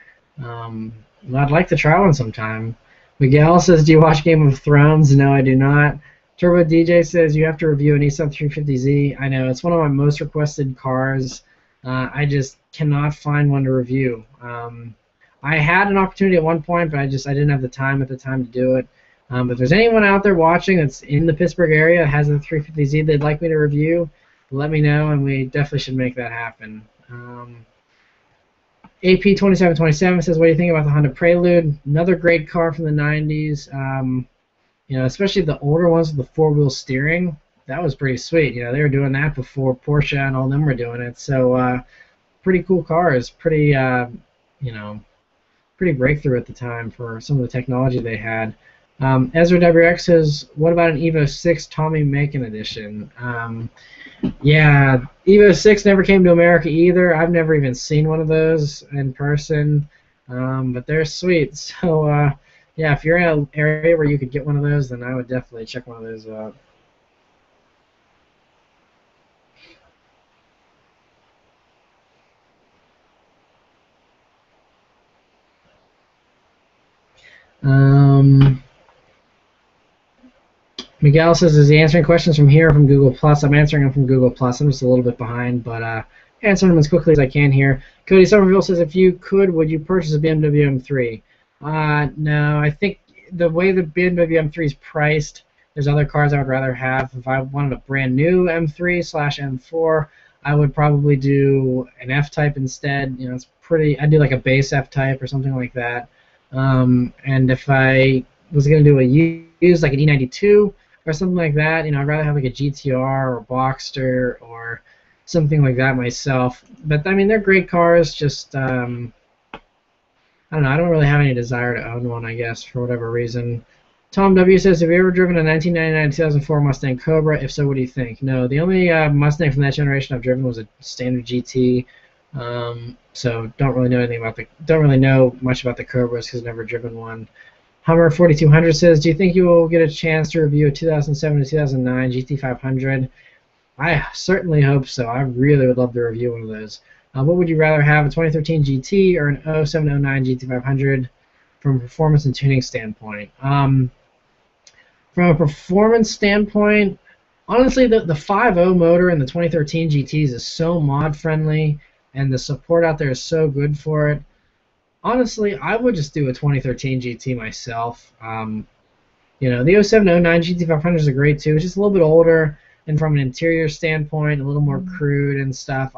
I'd like to try one sometime. Miguel says, do you watch Game of Thrones? No, I do not. Turbo DJ says, you have to review a Nissan 350Z. I know, it's one of my most requested cars. I just cannot find one to review. I had an opportunity at one point, but I didn't have the time at the time to do it. But if there's anyone out there watching that's in the Pittsburgh area that has a 350Z they'd like me to review, let me know, and we definitely should make that happen. AP2727 says, what do you think about the Honda Prelude? Another great car from the 90s. Especially the older ones with the four-wheel steering. That was pretty sweet. They were doing that before Porsche and all them were doing it. So pretty cool cars. Pretty breakthrough at the time for some of the technology they had. Ezra WX says, what about an Evo 6 Tommy Macon edition? Yeah, Evo 6 never came to America either. I've never even seen one of those in person, but they're sweet. So, yeah, if you're in an area where you could get one of those, then I would definitely check one of those out. Miguel says, is he answering questions from here or from Google Plus? I'm answering them from Google Plus. I'm just a little bit behind, but answering them as quickly as I can here. Cody Somerville says, if you could, would you purchase a BMW M3? No, I think the way the BMW M3 is priced, there's other cars I would rather have. If I wanted a brand new M3/M4, I would probably do an F-Type instead. It's I'd do like a base F-Type or something like that. And if I was going to do a used, like an E92 or something like that, I'd rather have like a GTR or Boxster or something like that myself. But I mean, they're great cars. Just I don't know. I don't really have any desire to own one, I guess, for whatever reason. Tom W says, have you ever driven a 1999-2004 Mustang Cobra? If so, what do you think? No, the only Mustang from that generation I've driven was a standard GT So don't really know anything about don't really know much about the Cobras because I've never driven one. Hummer 4200 says, do you think you will get a chance to review a 2007 to 2009 GT500? I certainly hope so. I really would love to review one of those. What would you rather have, a 2013 GT or an 0709 GT500 from a performance and tuning standpoint? From a performance standpoint, honestly, the 5.0 motor in the 2013 GTs is so mod friendly, and the support out there is so good for it. Honestly, I would just do a 2013 GT myself. The 0709 GT500 is great too. It's just a little bit older, and from an interior standpoint, a little more crude and stuff.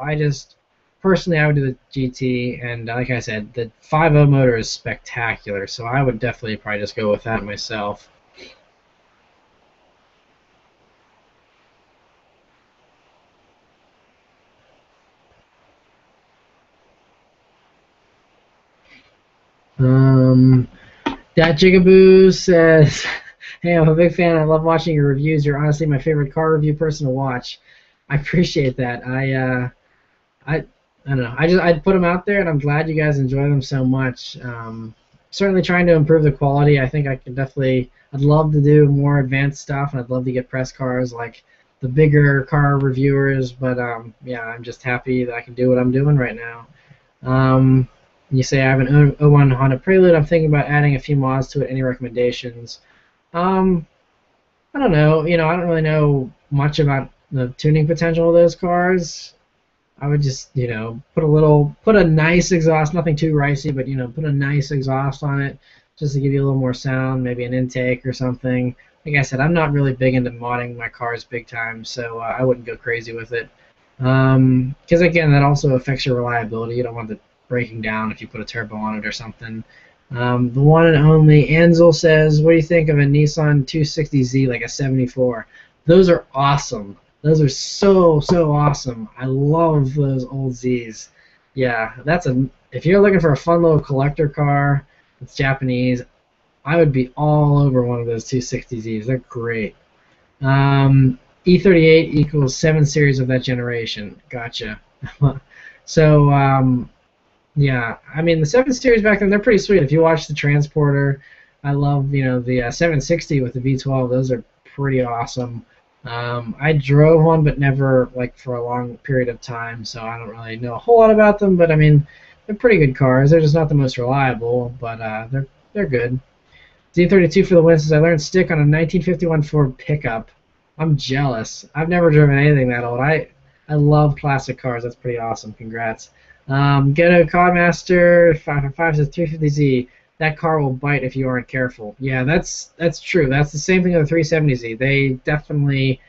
Personally, I would do the GT, and like I said, the 5.0 motor is spectacular, so I would definitely probably just go with that myself. That Jigaboo says, "Hey, I'm a big fan. I love watching your reviews. You're honestly my favorite car review person to watch. I appreciate that. I don't know. I'd put them out there, and I'm glad you guys enjoy them so much. Certainly trying to improve the quality. I think I can definitely. I'd love to do more advanced stuff, and I'd love to get press cars like the bigger car reviewers. But yeah, I'm just happy that I can do what I'm doing right now. You say I have an 01 Honda Prelude. I'm thinking about adding a few mods to it. Any recommendations? I don't know. I don't really know much about the tuning potential of those cars. I would just, put a nice exhaust, nothing too ricey, but put a nice exhaust on it, just to give you a little more sound, maybe an intake or something. Like I said, I'm not really big into modding my cars big time, so I wouldn't go crazy with it. Because again, that also affects your reliability. You don't want it breaking down if you put a turbo on it or something. The one and only Ansel says, what do you think of a Nissan 260Z, like a 74? Those are awesome. Those are so awesome. I love those old Zs. Yeah, if you're looking for a fun little collector car that's Japanese, I would be all over one of those 260Zs. They're great. E38 equals 7 series of that generation. Gotcha. So, yeah, I mean, the 7 series back then, they're pretty sweet. If you watch the Transporter, I love, the 760 with the V12. Those are pretty awesome. I drove one, but never like for a long period of time, so I don't really know a whole lot about them. But I mean, they're pretty good cars. They're just not the most reliable, but they're good. Z32 for the win says I learned stick on a 1951 Ford pickup. I'm jealous. I've never driven anything that old. I love classic cars. That's pretty awesome. Congrats. Ghetto Codmaster 555 says 350Z. That car will bite if you aren't careful. Yeah, that's true. That's the same thing with the 370Z. They definitely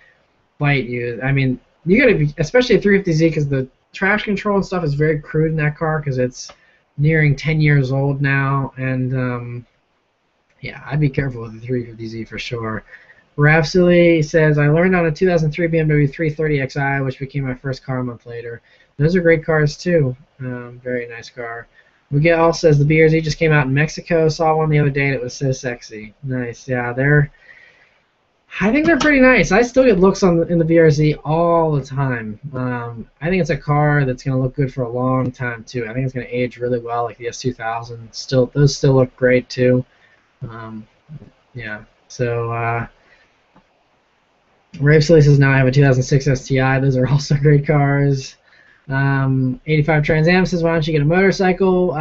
bite you. I mean, you gotta be, especially a 350Z, because the traction control and stuff is very crude in that car because it's nearing 10 years old now. And yeah, I'd be careful with the 350Z for sure. Rhapsody says I learned on a 2003 BMW 330xi, which became my first car a month later. Those are great cars too. Very nice car. Miguel says the BRZ just came out in Mexico. Saw one the other day and it was so sexy. Nice. Yeah, I think they're pretty nice. I still get looks in the BRZ all the time. I think it's a car that's going to look good for a long time too. I think it's going to age really well, like the S2000. Those still look great too. Yeah. So Rhapsody says now I have a 2006 STI. Those are also great cars. 85 Trans Am says, why don't you get a motorcycle?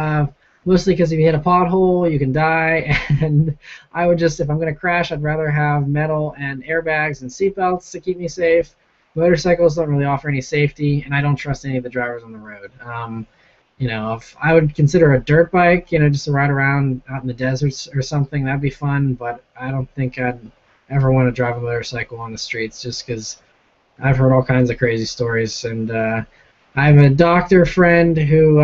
Mostly because if you hit a pothole, you can die. And I would just, if I'm going to crash, I'd rather have metal and airbags and seatbelts to keep me safe. Motorcycles don't really offer any safety, and I don't trust any of the drivers on the road. If I would consider a dirt bike, just to ride around out in the deserts or something, that'd be fun. But I don't think I'd ever want to drive a motorcycle on the streets, just because I've heard all kinds of crazy stories. And I have a doctor friend who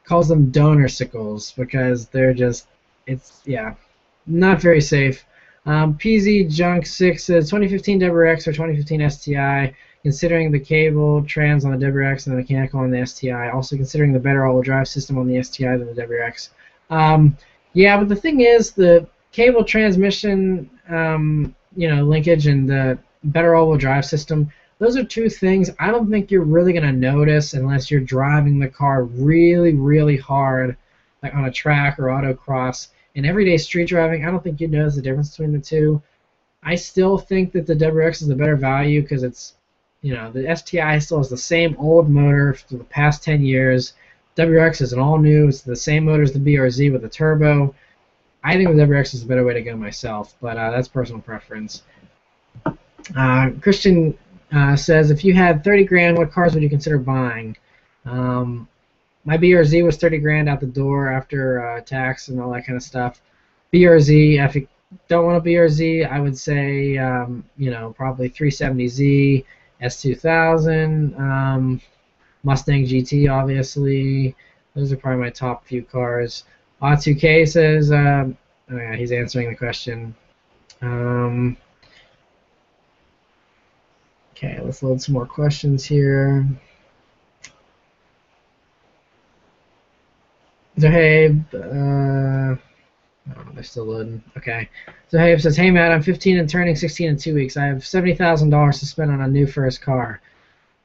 calls them donor-sicles because it's not very safe. PZ Junk 6 says 2015 WRX or 2015 STI, considering the cable trans on the WRX and the mechanical on the STI, also considering the better all-wheel drive system on the STI than the WRX. Yeah, but the thing is, the cable transmission, linkage and the better all-wheel drive system those are two things I don't think you're really going to notice unless you're driving the car really, really hard, like on a track or autocross. In everyday street driving, I don't think you'd notice the difference between the two. I still think that the WRX is the better value because it's, the STI still has the same old motor for the past 10 years. WRX is an all new. It's the same motor as the BRZ with a turbo. I think the WRX is a better way to go myself, but that's personal preference. Christian says, if you had 30 grand, what cars would you consider buying? My BRZ was 30 grand out the door after tax and all that kind of stuff. BRZ, if you don't want a BRZ, I would say, probably 370Z, S2000, Mustang GT, obviously. Those are probably my top few cars. Odd2K says, oh yeah, he's answering the question. Okay, let's load some more questions here. Zohaib, oh, they're still loading. Okay. Zohaib says, hey Matt, I'm 15 and turning 16 in 2 weeks. I have $70,000 to spend on a new first car.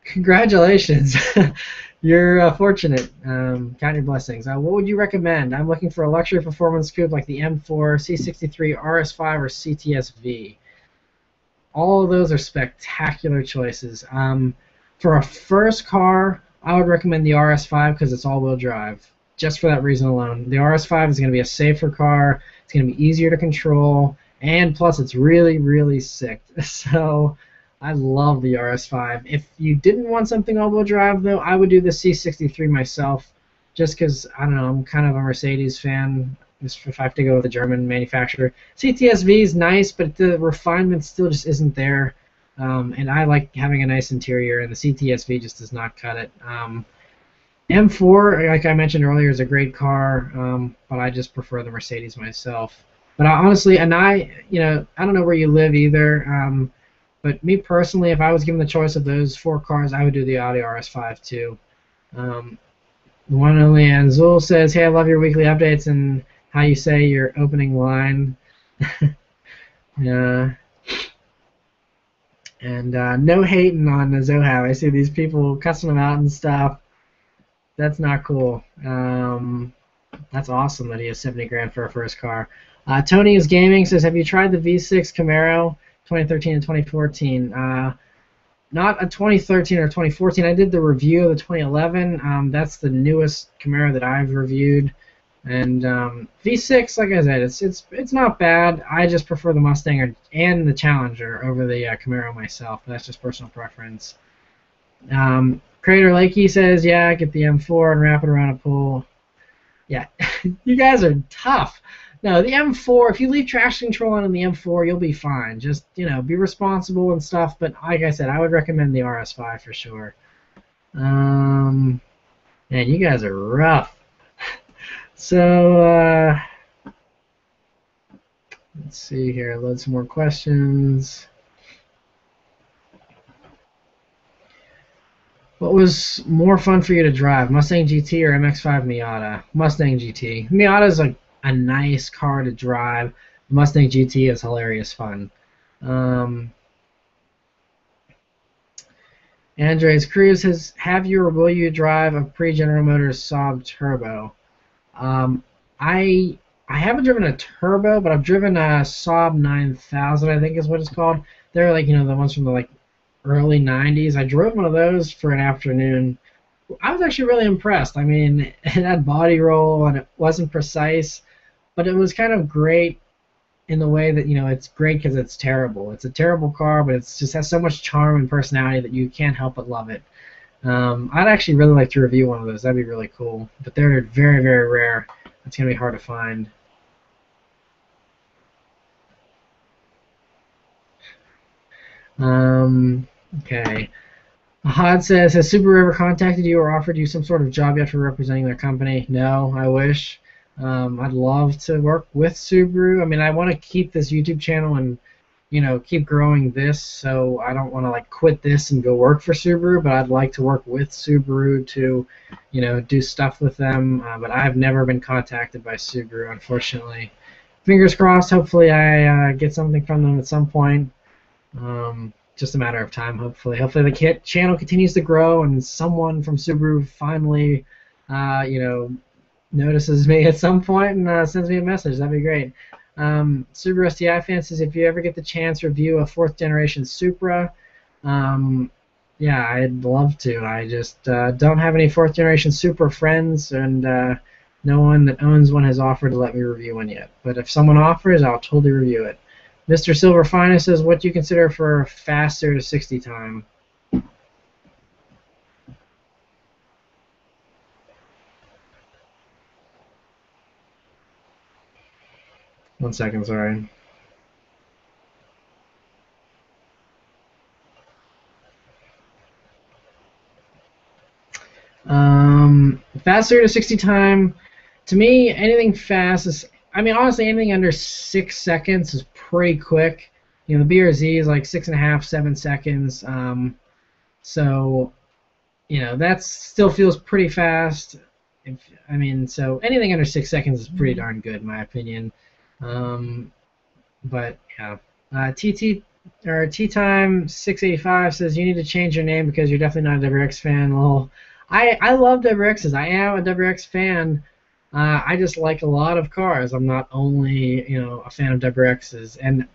Congratulations. You're fortunate. Count your blessings. What would you recommend? I'm looking for a luxury performance coupe like the M4, C63, RS5, or CTS-V. All of those are spectacular choices. For a first car, I would recommend the RS5 because it's all-wheel drive. Just for that reason alone. The RS5 is going to be a safer car. It's going to be easier to control. And plus, it's really, really sick. So I love the RS5. If you didn't want something all-wheel drive, though, I would do the C63 myself, just because, I don't know, I'm kind of a Mercedes fan, just if I have to go with a German manufacturer. CTS-V is nice, but the refinement still just isn't there, and I like having a nice interior, and the CTS-V just does not cut it. M4, like I mentioned earlier, is a great car, but I just prefer the Mercedes myself. But honestly, and I don't know where you live either, but me personally, if I was given the choice of those four cars, I would do the Audi RS5 too. The one and only Anzul says, hey, I love your weekly updates and how you say your opening line. Yeah. And no hating on Zohab. I see these people cussing them out and stuff. That's not cool. That's awesome that he has 70 grand for a first car. Tony is Gaming says, have you tried the V6 Camaro 2013 and 2014? Not a 2013 or 2014. I did the review of the 2011. That's the newest Camaro that I've reviewed. And V6, like I said, it's not bad. I just prefer the Mustang and the Challenger over the Camaro myself. That's just personal preference. Crater Lakey says, yeah, get the M4 and wrap it around a pool. Yeah, you guys are tough. No, the M4, if you leave traction control on in the M4, you'll be fine. Just, be responsible and stuff. But like I said, I would recommend the RS5 for sure. Man, you guys are rough. So, let's see here. Load some more questions. What was more fun for you to drive, Mustang GT or MX-5 Miata? Mustang GT. Miata is a nice car to drive. Mustang GT is hilarious fun. Andres Cruz says, have you or will you drive a pre-General Motors Saab Turbo? I haven't driven a Turbo, but I've driven a Saab 9000, I think is what it's called. They're like, the ones from the early 90s. I drove one of those for an afternoon. I was actually really impressed. I mean, it had body roll and it wasn't precise, but it was kind of great in the way that, it's great because it's terrible. It's a terrible car, but it just has so much charm and personality that you can't help but love it. I'd actually really like to review one of those. That'd be really cool. But they're very, very rare. It's going to be hard to find. Okay. Ahad says, has Subaru ever contacted you or offered you some sort of job yet for representing their company? No, I wish. I'd love to work with Subaru. I mean, I want to keep this YouTube channel and, keep growing this, so I don't want to, quit this and go work for Subaru, but I'd like to work with Subaru to, do stuff with them, but I've never been contacted by Subaru, Unfortunately. Fingers crossed, hopefully I get something from them at some point. just a matter of time. Hopefully the channel continues to grow and someone from Subaru finally, notices me at some point and sends me a message. That'd be great. Subaru STI fan says, if you ever get the chance, review a 4th generation Supra. Yeah, I'd love to. I just don't have any 4th generation Supra friends, and no one that owns one has offered to let me review one yet. But if someone offers, I'll totally review it. Mr. Silver Finest says, what do you consider for faster to 60 time? One second, sorry. Faster to 60 time, to me, anything fast is, I mean, honestly, anything under 6 seconds is pretty quick. You know, the BRZ is like 6.5, 7 seconds. So, you know, that still feels pretty fast. So anything under 6 seconds is pretty darn good, in my opinion. But yeah, Tea Time 685 says you need to change your name because you're definitely not a WRX fan. Well, I love WRXs. I am a WRX fan. I just like a lot of cars. I'm not only a fan of WRXs, and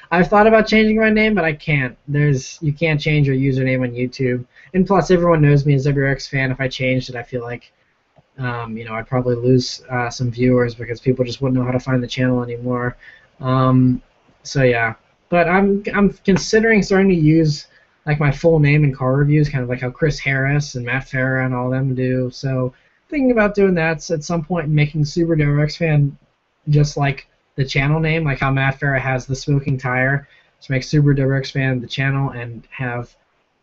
I've thought about changing my name, but I can't. You can't change your username on YouTube, and plus everyone knows me as a WRX fan. If I changed it, I feel like I'd probably lose some viewers because people just wouldn't know how to find the channel anymore. So yeah, but I'm considering starting to use like my full name in car reviews, kind of like how Chris Harris and Matt Farah and all them do. So thinking about doing that at some point and making Subaruwrxfan just like the channel name, like how Matt Farah has the smoking tire. So make Subaruwrxfan the channel and have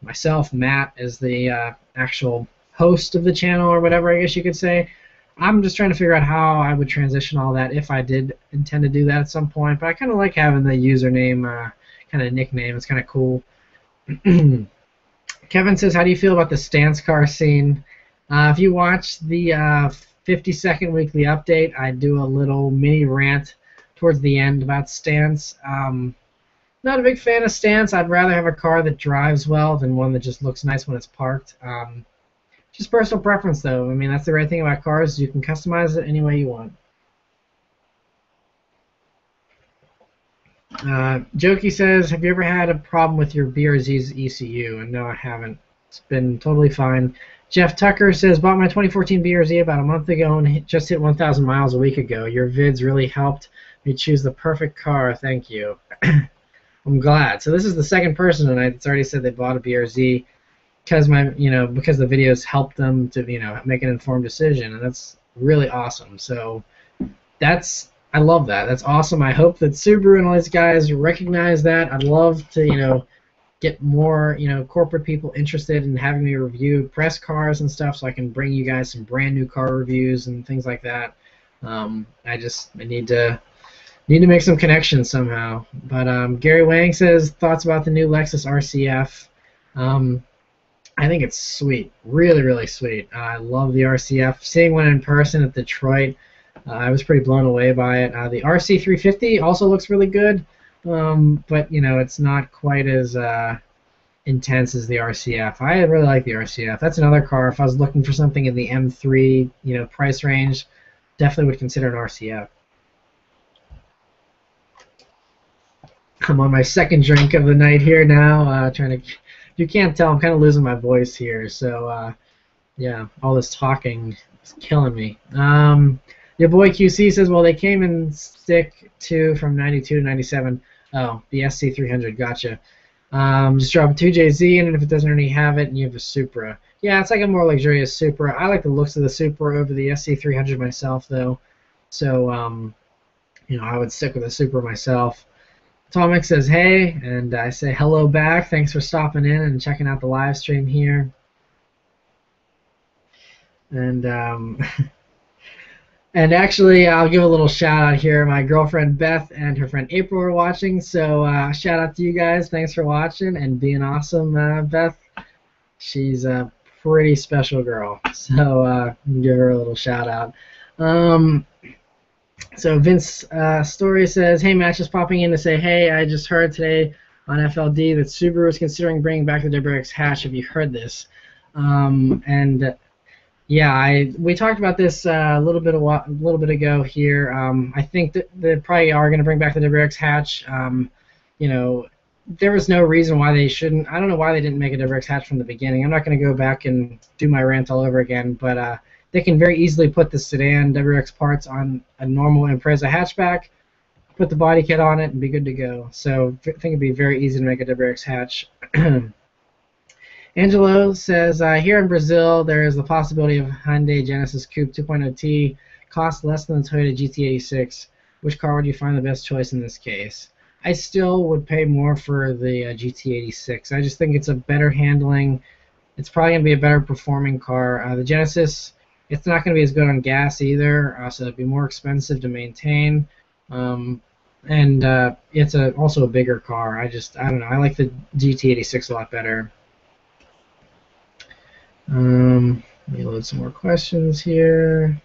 myself, Matt, as the actual host of the channel or whatever, I guess you could say. I'm just trying to figure out how I would transition all that if I did intend to do that at some point. But I kind of like having the username kind of nickname. It's kind of cool. Kevin says, how do you feel about the stance car scene? If you watch the 50-second weekly update, I do a little mini rant towards the end about stance. Not a big fan of stance. I'd rather have a car that drives well than one that just looks nice when it's parked. Just personal preference, though. I mean, that's the great thing about cars. You can customize it any way you want. Jokey says, have you ever had a problem with your BRZ's ECU? And no, I haven't. It's been totally fine. Jeff Tucker says, bought my 2014 BRZ about a month ago and just hit 1,000 miles a week ago. Your vids really helped me choose the perfect car. Thank you. I'm glad. So this is the second person tonight that's already said they bought a BRZ because because the videos helped them to make an informed decision, and that's really awesome. So I love that. That's awesome. I hope that Subaru and all these guys recognize that. I'd love to, get more, corporate people interested in having me review press cars and stuff, so I can bring you guys some brand new car reviews and things like that. I need to make some connections somehow. But Gary Wang says thoughts about the new Lexus RCF. I think it's sweet, really, really sweet. I love the RCF. Seeing one in person at Detroit, I was pretty blown away by it. The RC350 also looks really good, but it's not quite as intense as the RCF. I really like the RCF. That's another car. If I was looking for something in the M3, price range, definitely would consider an RCF. I'm on my second drink of the night here now, you can't tell, I'm kind of losing my voice here, so yeah, all this talking is killing me. Your boy QC says, well, they came in stick too from 92 to 97. Oh, the SC300, gotcha. Just drop a 2JZ in it if it doesn't already have it, and you have a Supra. Yeah, it's like a more luxurious Supra. I like the looks of the Supra over the SC300 myself, though. So, I would stick with the Supra myself. Tomic says, hey, and I say hello back. Thanks for stopping in and checking out the live stream here. And and actually, I'll give a little shout out here. My girlfriend Beth and her friend April are watching, so shout out to you guys. Thanks for watching and being awesome, Beth. She's a pretty special girl, so give her a little shout out. So Vince Story says, hey, Matt, just popping in to say, hey, I just heard today on FLD that Subaru is considering bringing back the WRX hatch. Have you heard this? And yeah, we talked about this a little bit ago here. I think that they probably are going to bring back the WRX hatch. You know, there was no reason why they shouldn't. I don't know why they didn't make a WRX hatch from the beginning. I'm not going to go back and do my rant all over again, but they can very easily put the sedan WRX parts on a normal Impreza hatchback, put the body kit on it, and be good to go. So I think it'd be very easy to make a WRX hatch. Angelo says, here in Brazil, there is the possibility of Hyundai Genesis Coupe 2.0T cost less than the Toyota GT86. Which car would you find the best choice in this case? I still would pay more for the GT86. I just think it's a better handling. It's probably going to be a better performing car. The Genesis, it's not going to be as good on gas either, so it'd be more expensive to maintain. And it's also a bigger car. I don't know. I like the GT86 a lot better. Let me load some more questions here.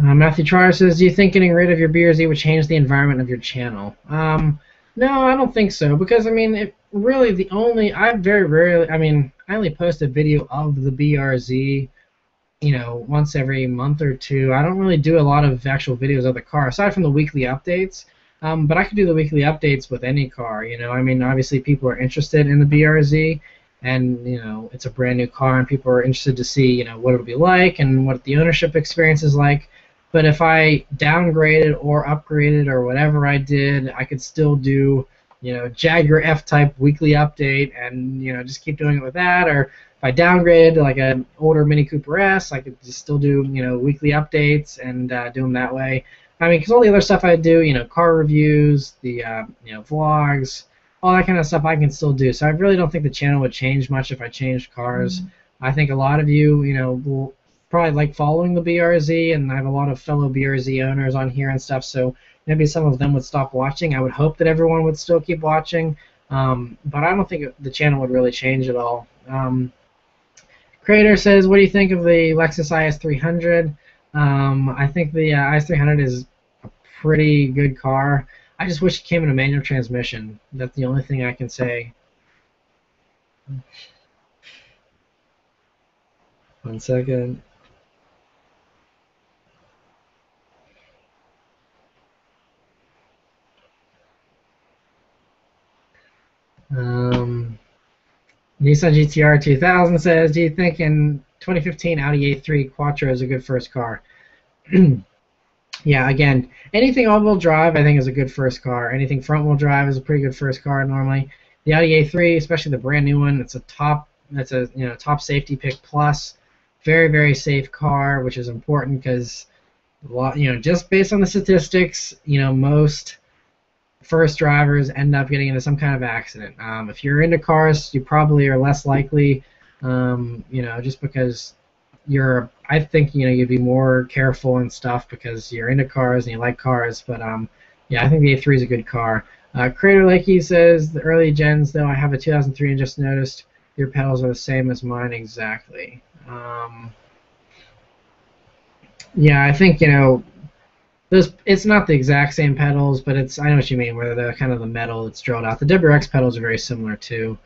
Matthew Trier says, do you think getting rid of your BRZ would change the environment of your channel? No, I don't think so, because I mean, I only post a video of the BRZ, once every month or two. I don't really do a lot of actual videos of the car, aside from the weekly updates. But I could do the weekly updates with any car, I mean, obviously people are interested in the BRZ, and it's a brand new car, and people are interested to see what it'll be like and what the ownership experience is like. But if I downgraded or upgraded or whatever I did, I could still do Jaguar F-Type weekly update, and just keep doing it with that. Or if I downgraded to like an older Mini Cooper S, I could just still do weekly updates and do them that way. I mean, because all the other stuff I do, car reviews, the vlogs, all that kind of stuff I can still do. So I really don't think the channel would change much if I changed cars. I think a lot of you, will probably like following the BRZ, and I have a lot of fellow BRZ owners on here and stuff, so maybe some of them would stop watching. I would hope that everyone would still keep watching, but I don't think the channel would really change at all. Creator says, what do you think of the Lexus IS300? I think the IS300 is a pretty good car. I just wish it came in a manual transmission. That's the only thing I can say. One second. Nissan GTR 2000 says, do you think in 2015 Audi A3 Quattro is a good first car? Yeah, again, anything all-wheel drive I think is a good first car. Anything front-wheel drive is a pretty good first car normally. The Audi A3, especially the brand new one, it's a top safety pick plus. Very, very safe car, which is important because just based on the statistics, most first drivers end up getting into some kind of accident. If you're into cars, you probably are less likely, just because I think you'd be more careful and stuff because you're into cars and you like cars. But yeah, I think the A3 is a good car. Crater Lakey says, the early gens though, I have a 2003 and just noticed your pedals are the same as mine exactly. Yeah, I think it's not the exact same pedals, but I know what you mean, where they're kind of the metal that's drilled out. The WRX pedals are very similar too.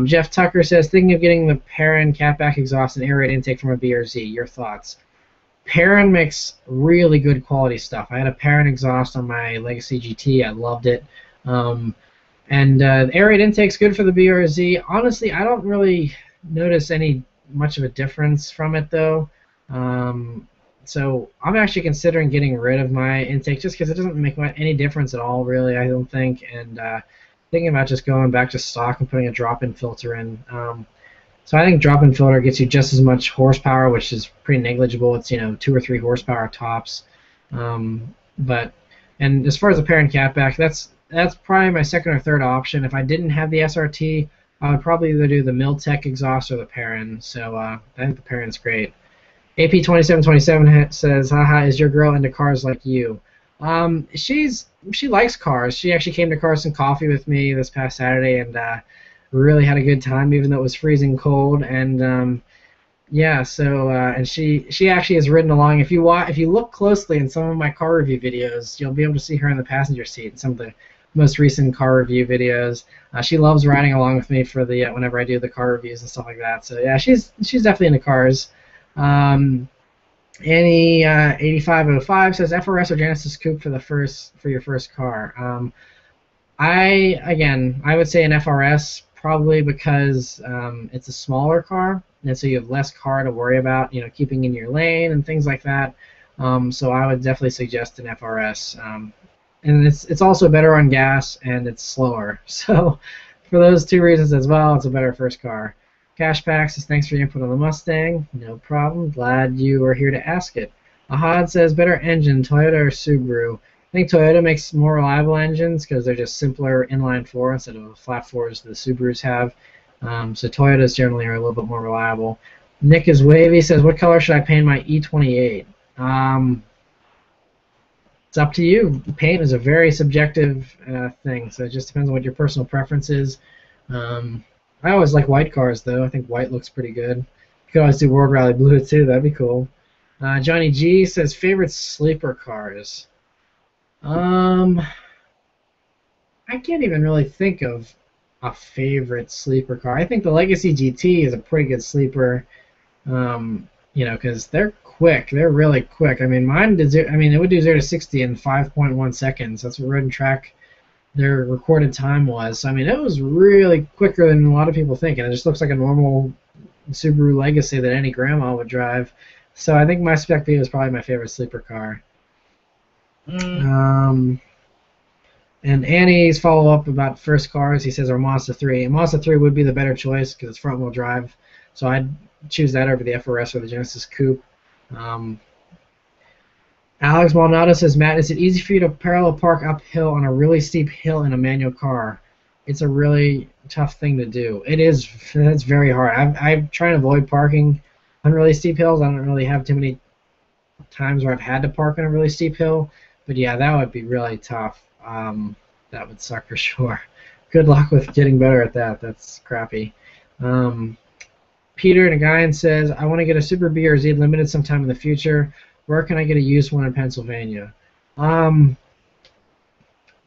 Jeff Tucker says, thinking of getting the Perrin catback exhaust and air raid intake from a BRZ. Your thoughts? Perrin makes really good quality stuff. I had a Perrin exhaust on my Legacy GT. I loved it. The air raid intake's good for the BRZ. Honestly, I don't really notice much of a difference from it though. So I'm actually considering getting rid of my intake just because it doesn't make any difference at all, really, I don't think. And thinking about just going back to stock and putting a drop-in filter in. So I think drop-in filter gets you just as much horsepower, which is pretty negligible. It's 2 or 3 horsepower tops. And as far as the Perrin catback, that's probably my second or third option. If I didn't have the SRT, I would probably either do the Miltech exhaust or the Perrin. So I think the Perrin's great. AP2727 says, haha, is your girl into cars like you? She likes cars. She actually came to Cars and Coffee with me this past Saturday and really had a good time, even though it was freezing cold. And yeah, so and she actually has ridden along. If you look closely in some of my car review videos, you'll be able to see her in the passenger seat. Some of the most recent car review videos. She loves riding along with me for the whenever I do the car reviews and stuff like that. So yeah, she's definitely into cars. Annie 8505 says FRS or Genesis Coupe for your first car. I would say an FRS probably because it's a smaller car, and so you have less car to worry about, keeping in your lane and things like that. So I would definitely suggest an FRS. And it's also better on gas and it's slower. So for those two reasons as well, it's a better first car. Cashback says thanks for your input on the Mustang. No problem. Glad you are here to ask it. Ahad says better engine, Toyota or Subaru. I think Toyota makes more reliable engines because they're just simpler inline four instead of the flat fours the Subarus have. So Toyotas generally are a little bit more reliable. Nick is wavy, says what color should I paint my E28? It's up to you. Paint is a very subjective thing, so it just depends on what your personal preference is. I always like white cars, though. I think white looks pretty good. You could always do World Rally Blue, too. That'd be cool. Johnny G says favorite sleeper cars. I can't even really think of a favorite sleeper car. I think the Legacy GT is a pretty good sleeper, because they're quick. They're really quick. I mean, it would do 0 to 60 in 5.1 seconds. That's what Road and Track, their recorded time was. So, I mean, it was really quicker than a lot of people think, and it just looks like a normal Subaru Legacy that any grandma would drive. So I think my Spec B is probably my favorite sleeper car. And Annie's follow-up about first cars, he says, are Mazda 3. And Mazda 3 would be the better choice because it's front-wheel drive. So I'd choose that over the FRS or the Genesis Coupe. Alex Maldonado says, Matt, is it easy for you to parallel park uphill on a really steep hill in a manual car? It's a really tough thing to do. It's very hard. I try to avoid parking on really steep hills. I don't really have too many times where I've had to park on a really steep hill. But yeah, that would be really tough. That would suck for sure. Good luck with getting better at that. That's crappy. Peter Nagayan says, I want to get a Super BRZ Limited sometime in the future. Where can I get a used one in Pennsylvania? Any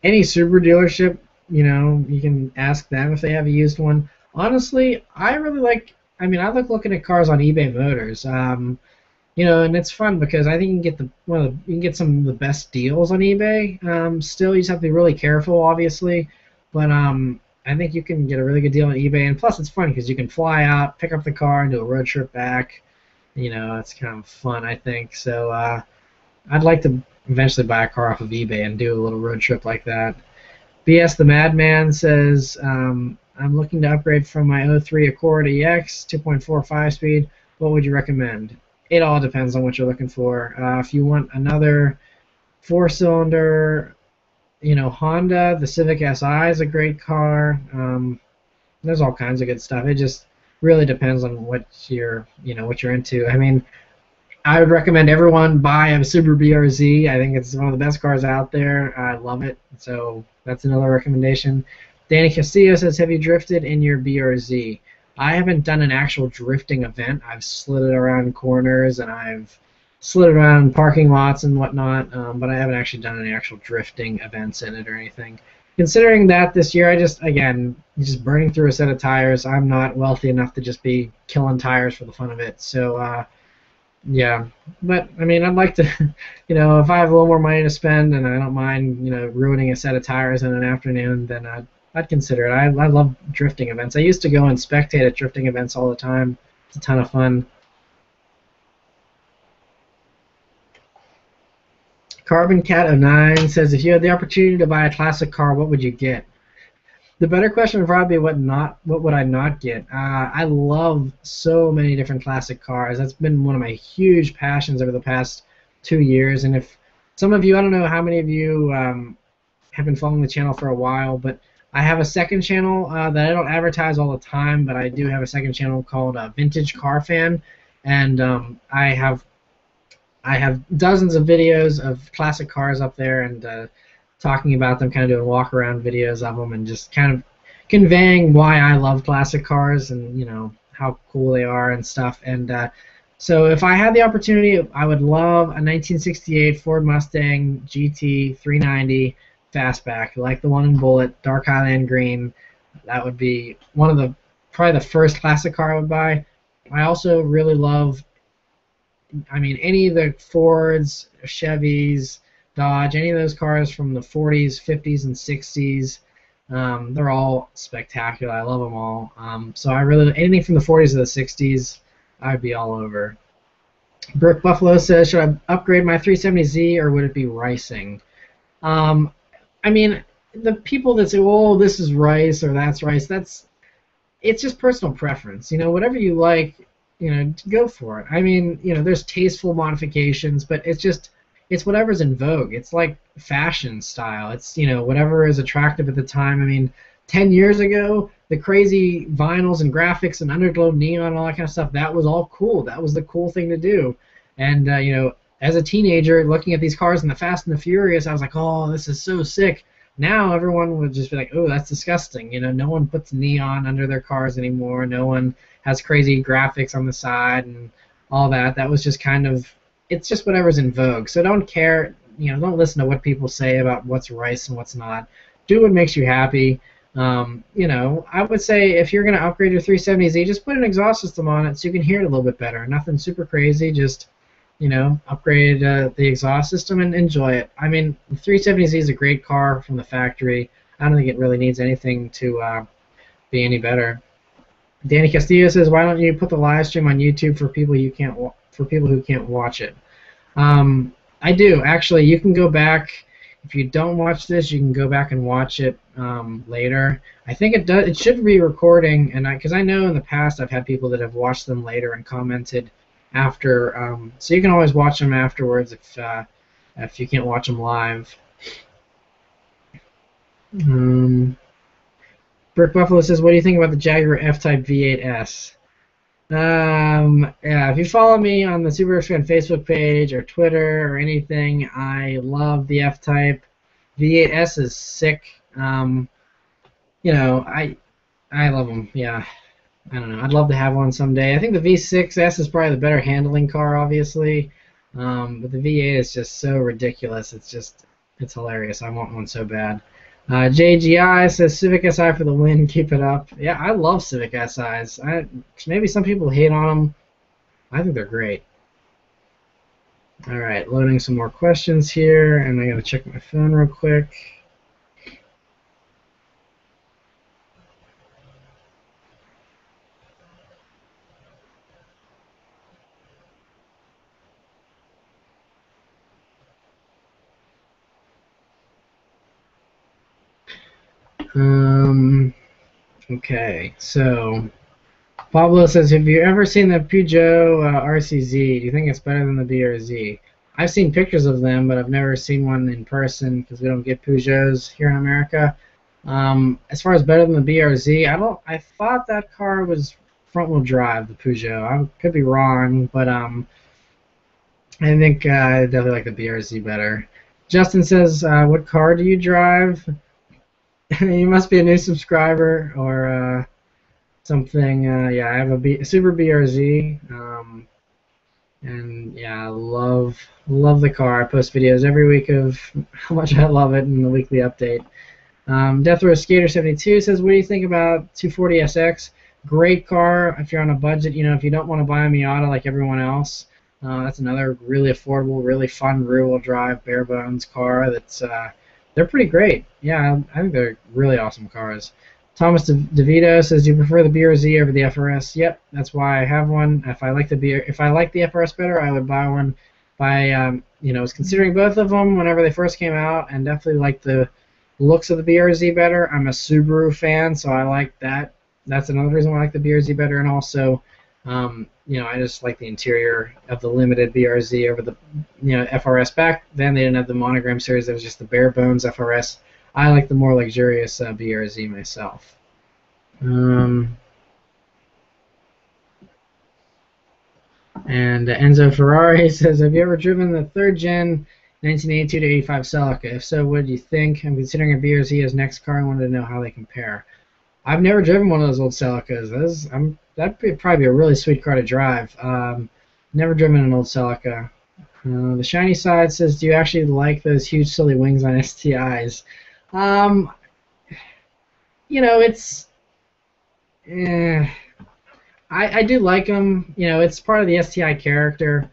Subaru dealership, you can ask them if they have a used one. Honestly, I like looking at cars on eBay Motors. And it's fun because I think you can get some of the best deals on eBay. Still, you just have to be really careful, obviously, but I think you can get a really good deal on eBay, and plus it's fun because you can fly out, pick up the car, and do a road trip back. It's kind of fun, I think. So I'd like to eventually buy a car off of eBay and do a little road trip like that. BS the Madman says, I'm looking to upgrade from my 03 Accord EX 2.4 5-speed. What would you recommend? It all depends on what you're looking for. If you want another 4-cylinder, Honda, the Civic Si is a great car. There's all kinds of good stuff. It just really depends on what you're into. I mean, I would recommend everyone buy a Subaru BRZ. I think it's one of the best cars out there. I love it. So that's another recommendation. Danny Castillo says, have you drifted in your BRZ? I haven't done an actual drifting event. I've slid it around corners and I've slid it around parking lots and whatnot, but I haven't actually done any actual drifting events in it or anything. Considering that this year, just burning through a set of tires. I'm not wealthy enough to just be killing tires for the fun of it. So, yeah. But, I mean, I'd like to, if I have a little more money to spend and I don't mind, ruining a set of tires in an afternoon, then I'd consider it. I love drifting events. I used to go and spectate at drifting events all the time. It's a ton of fun. Carbon Cat 09 says, if you had the opportunity to buy a classic car, what would you get? The better question would probably be what would I not get? I love so many different classic cars. That's been one of my huge passions over the past 2 years. And if some of you, I don't know how many of you have been following the channel for a while, but I have a second channel that I don't advertise all the time, but I do have a second channel called Vintage Car Fan, and I have dozens of videos of classic cars up there and talking about them, kind of doing walk-around videos of them and just kind of conveying why I love classic cars and, how cool they are and stuff. And so if I had the opportunity, I would love a 1968 Ford Mustang GT 390 fastback, like the one in Bullet, Dark Highland Green. That would be one of the probably the first classic car I would buy. I also really love, I mean, any of the Fords, Chevys, Dodge, any of those cars from the 40s, 50s, and 60s. They're all spectacular. I love them all. So I really, anything from the 40s to the 60s, I'd be all over. Brick Buffalo says, should I upgrade my 370Z or would it be ricing? Um, I mean, the people that say, "Oh, this is rice or that's rice," it's just personal preference. Whatever you like, go for it. I mean, there's tasteful modifications, but it's whatever's in vogue. It's like fashion style. It's whatever is attractive at the time. I mean, 10 years ago, the crazy vinyls and graphics and underglow neon and all that kind of stuff, that was all cool. That was the cool thing to do. And as a teenager looking at these cars in the Fast and the Furious, I was like, "Oh, this is so sick." Now everyone would just be like, "Oh, that's disgusting." No one puts neon under their cars anymore. No one has crazy graphics on the side and all that. That was just kind of, it's just whatever's in vogue. So don't care, don't listen to what people say about what's rice and what's not. Do what makes you happy. I would say if you're going to upgrade your 370Z, just put an exhaust system on it so you can hear it a little bit better. Nothing super crazy, just upgrade the exhaust system and enjoy it. I mean, the 370Z is a great car from the factory. I don't think it really needs anything to be any better. Danny Castillo says, "Why don't you put the live stream on YouTube for people who can't watch it?" I do actually. You can go back if you don't watch this. You can go back and watch it later. I think it does. It should be recording, and because I know in the past I've had people that have watched them later and commented after. So you can always watch them afterwards if you can't watch them live. Brick Buffalo says, "What do you think about the Jaguar F-Type V8S?" Yeah, if you follow me on the Subaruwrxfan Facebook page or Twitter or anything, I love the F-Type. V8S is sick. I love them. Yeah, I don't know. I'd love to have one someday. I think the V6S is probably the better handling car, obviously, but the V8 is just so ridiculous. It's hilarious. I want one so bad. JGI says Civic Si for the win. Keep it up. Yeah, I love Civic Sis. Maybe some people hate on them. I think they're great. All right, loading some more questions here, and I gotta check my phone real quick. Okay, so Pablo says, "Have you ever seen the Peugeot RCZ? Do you think it's better than the BRZ?" I've seen pictures of them, but I've never seen one in person because we don't get Peugeots here in America. As far as better than the BRZ, I thought that car was front-wheel drive, the Peugeot. I could be wrong, but I think I definitely like the BRZ better. Justin says, "What car do you drive?" You must be a new subscriber or something. Yeah, I have a Super BRZ, and yeah, I love the car. I post videos every week of how much I love it in the weekly update. Death Row Skater 72 says, "What do you think about 240SX? Great car if you're on a budget. If you don't want to buy a Miata like everyone else, that's another really affordable, really fun rear-wheel drive, bare bones car. They're pretty great. Yeah, I think they're really awesome cars." Thomas DeVito says, "Do you prefer the BRZ over the FRS?" Yep, that's why I have one. If I like the FRS better, I would buy one. I was considering both of them whenever they first came out, and definitely like the looks of the BRZ better. I'm a Subaru fan, so I like that. That's another reason why I like the BRZ better, and also, I just like the interior of the limited BRZ over the, FRS. Back then they didn't have the monogram series; it was just the bare bones FRS. I like the more luxurious BRZ myself. And Enzo Ferrari says, "Have you ever driven the third gen 1982 to 85 Celica? If so, what do you think? I'm considering a BRZ as next car. I wanted to know how they compare." I've never driven one of those old Celicas. That'd probably be a really sweet car to drive. Never driven an old Celica. The shiny side says, do you actually like those huge silly wings on STIs? Um, it's eh, I do like them. It's part of the STI character.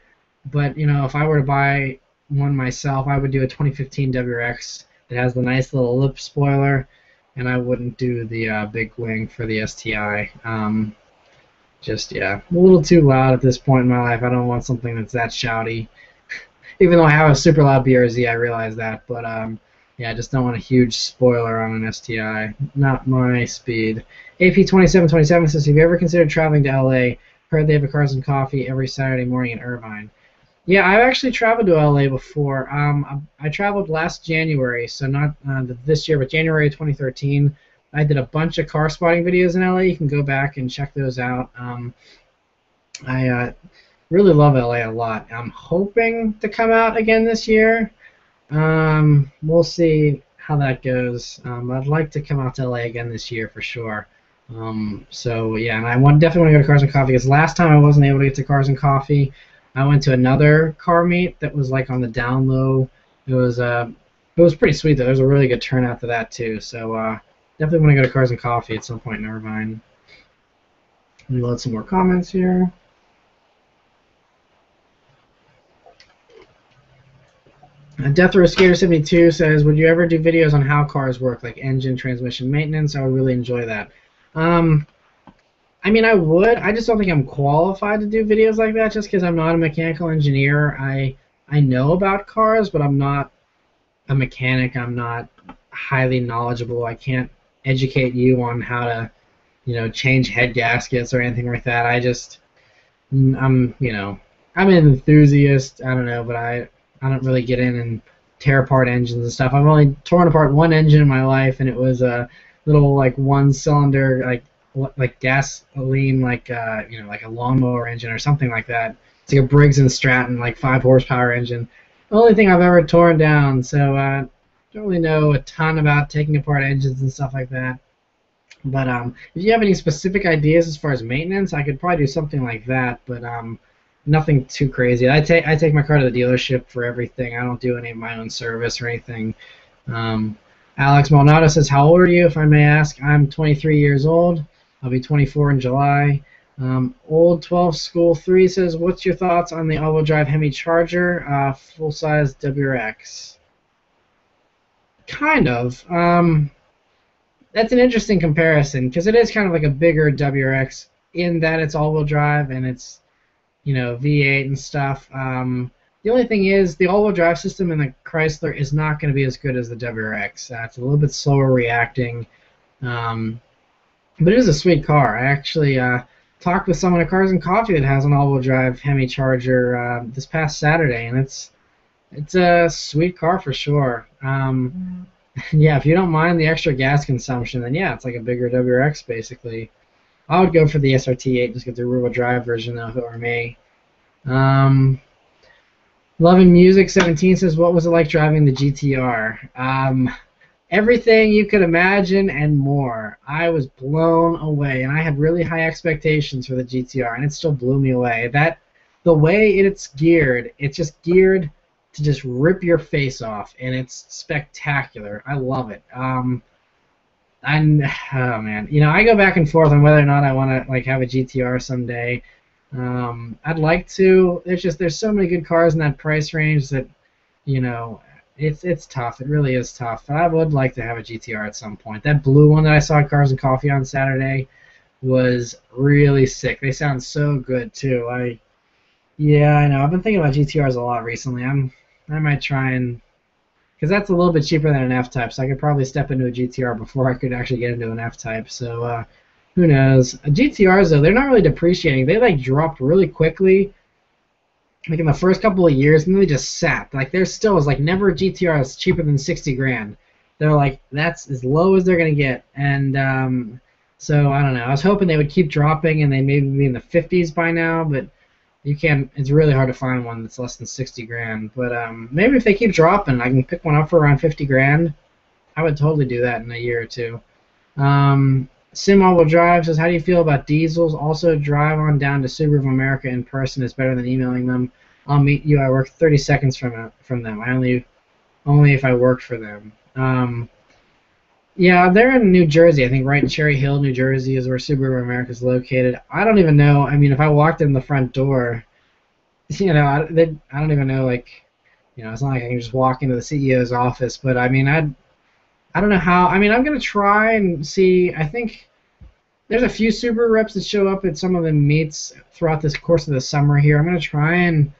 But if I were to buy one myself, I would do a 2015 WRX that has the nice little lip spoiler, and I wouldn't do the big wing for the STI. Just yeah, a little too loud at this point in my life. I don't want something that's that shouty. Even though I have a super loud BRZ, I realize that. But yeah, I just don't want a huge spoiler on an STI. Not my speed. AP2727 says, have you ever considered traveling to LA? Heard they have a Cars and Coffee every Saturday morning in Irvine. Yeah, I've actually traveled to LA before. I traveled last January, so not this year, but January 2013. I did a bunch of car spotting videos in LA. You can go back and check those out. I really love LA a lot. I'm hoping to come out again this year. We'll see how that goes. I'd like to come out to LA again this year for sure. So yeah, and definitely want to go to Cars and Coffee because last time I wasn't able to get to Cars and Coffee. I went to another car meet that was like on the down low. It was pretty sweet though. There was a really good turnout to that too. So definitely want to go to Cars and Coffee at some point in Irvine. Let me load some more comments here. Death Row Skater 72 says, would you ever do videos on how cars work, like engine, transmission, maintenance? I would really enjoy that. I mean, I would. I just don't think I'm qualified to do videos like that just because I'm not a mechanical engineer. I know about cars, but I'm not a mechanic. I'm not highly knowledgeable. I can't educate you on how to, change head gaskets or anything like that. I'm an enthusiast. I don't know, but I don't really get in and tear apart engines and stuff. I've only torn apart one engine in my life, and it was a little like one-cylinder like gasoline like like a lawnmower engine or something like that. It's like a Briggs and Stratton like 5 horsepower engine. The only thing I've ever torn down. So don't really know a ton about taking apart engines and stuff like that. But if you have any specific ideas as far as maintenance, I could probably do something like that. But nothing too crazy. I take my car to the dealership for everything. I don't do any of my own service or anything. Alex Maldonado says, how old are you, if I may ask? I'm 23 years old. I'll be 24 in July. Old 12 School 3 says, what's your thoughts on the all-wheel drive Hemi Charger full-size WRX? Kind of. That's an interesting comparison because it is kind of like a bigger WRX in that it's all-wheel drive and it's V8 and stuff. The only thing is the all-wheel drive system in the Chrysler is not going to be as good as the WRX. It's a little bit slower reacting, but it is a sweet car. I actually talked with someone at Cars and Coffee that has an all-wheel drive Hemi Charger this past Saturday, and it's a sweet car for sure. Yeah, if you don't mind the extra gas consumption, then yeah, it's like a bigger WRX basically. I would go for the SRT8, just get the rear-wheel drive version though, if it were me. Loving Music 17 says, what was it like driving the GTR? Everything you could imagine and more. I was blown away, and I had really high expectations for the GTR, and it still blew me away. The way it's geared, it's just geared to just rip your face off, and it's spectacular. I love it. Oh man, I go back and forth on whether or not I want to have a GTR someday. I'd like to. There's so many good cars in that price range that it's tough. It really is tough. But I would like to have a GTR at some point. That blue one that I saw at Cars and Coffee on Saturday was really sick. They sound so good too. Yeah, I know. I've been thinking about GTRs a lot recently. I might try and, because that's a little bit cheaper than an F-Type, so I could probably step into a GTR before I could actually get into an F-Type. So who knows? GTRs though, they're not really depreciating. They dropped really quickly, in the first couple of years, and then they just sat. There still is never a GTR that's cheaper than 60 grand. They're that's as low as they're gonna get, and so I don't know. I was hoping they would keep dropping and they maybe be in the 50s by now, but you can't. It's really hard to find one that's less than 60 grand. But maybe if they keep dropping, I can pick one up for around 50 grand. I would totally do that in a year or two. Sim All-Wheel Drive says, how do you feel about diesels? Also, drive on down to Subaru of America in person is better than emailing them. I'll meet you. I work 30 seconds from them. I only if I worked for them. Yeah, they're in New Jersey. I think right in Cherry Hill, New Jersey is where Subaru America is located. I don't even know. I mean, if I walked in the front door, I don't even know. Like, it's not like I can just walk into the CEO's office. But I mean, I don't know how. I mean, I'm gonna try and see. I think there's a few Subaru reps that show up at some of the meets throughout this course of the summer here. I'm gonna try and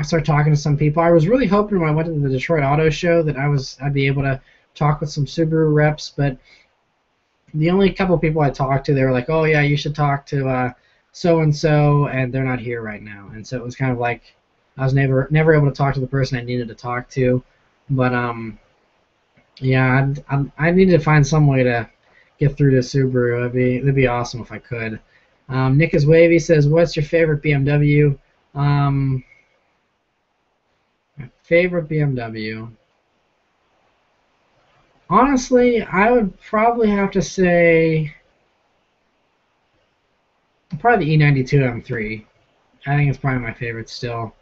start talking to some people. I was really hoping when I went to the Detroit Auto Show that I'd be able to talk with some Subaru reps, but the only couple of people I talked to, they were like, "Oh yeah, you should talk to so and so," and they're not here right now. And so it was kind of like I was never able to talk to the person I needed to talk to. But yeah, I need to find some way to get through to Subaru. It'd be awesome if I could. Nick is Wavy says, "What's your favorite BMW?" My favorite BMW. Honestly, I would probably have to say probably the E92 M3. I think it's probably my favorite still.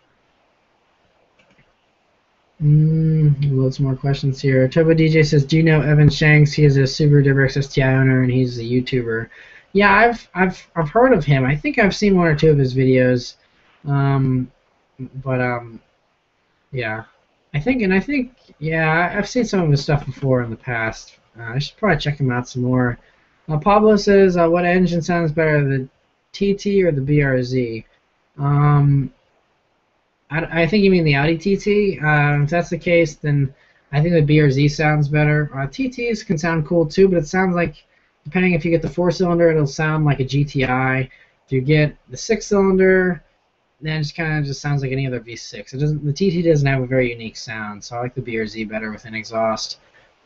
Loads more questions here. Turbo DJ says, "Do you know Evan Shanks? He is a Subaru WRX STI owner and he's a YouTuber." Yeah, I've heard of him. I think I've seen one or two of his videos. But yeah, I think yeah, I've seen some of his stuff before in the past. I should probably check him out some more. Pablo says, "What engine sounds better, the TT or the BRZ?" I think you mean the Audi TT. If that's the case, then I think the BRZ sounds better. TTs can sound cool too, but it sounds like, depending if you get the 4-cylinder, it'll sound like a GTI. If you get the 6-cylinder, then it kind of just sounds like any other V6. The TT doesn't have a very unique sound, so I like the BRZ better with an exhaust.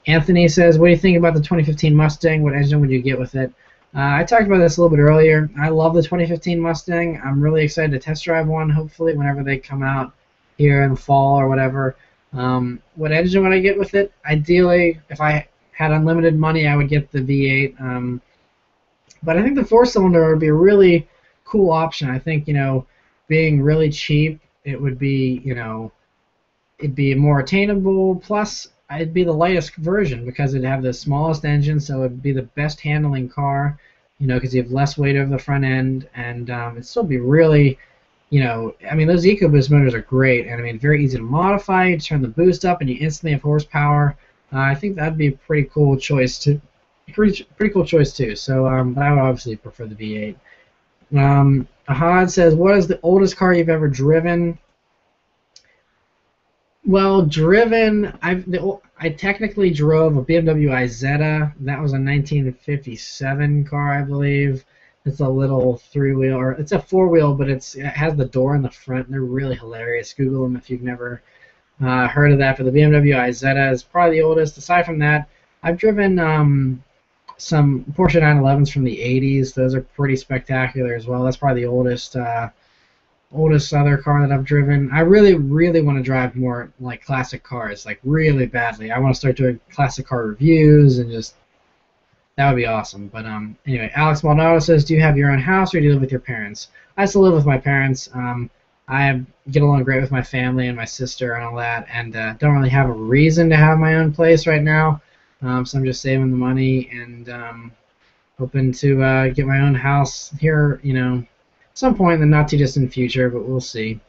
Anthony says, "What do you think about the 2015 Mustang? What engine would you get with it?" I talked about this a little bit earlier. I love the 2015 Mustang. I'm really excited to test drive one, hopefully, whenever they come out here in the fall or whatever. What engine would I get with it? Ideally, if I had unlimited money, I would get the V8. But I think the 4-cylinder would be a really cool option. I think, being really cheap, it would be, it'd be more attainable. Plus, it'd be the lightest version because it'd have the smallest engine, so it'd be the best handling car, because you have less weight over the front end, and it'd still be really, I mean, those EcoBoost motors are great, and I mean, very easy to modify. You turn the boost up, and you instantly have horsepower. I think that'd be a pretty cool choice too. So, but I would obviously prefer the V8. Ahad says, "What is the oldest car you've ever driven?" Well, driven, I technically drove a BMW Isetta. That was a 1957 car, I believe. It's a little 3-wheel, or it's a 4-wheel, but it has the door in the front. They're really hilarious. Google them if you've never heard of that. But the BMW Isetta is probably the oldest. Aside from that, I've driven some Porsche 911s from the 80s. Those are pretty spectacular as well. That's probably the oldest other car that I've driven. I really, really want to drive more like classic cars, like really badly. I want to start doing classic car reviews and just that would be awesome. But anyway, Alex Maldonado says, "Do you have your own house or do you live with your parents?" I still live with my parents. I get along great with my family and my sister and all that, and don't really have a reason to have my own place right now. So I'm just saving the money and hoping to get my own house here, some point in the not too distant future, but we'll see.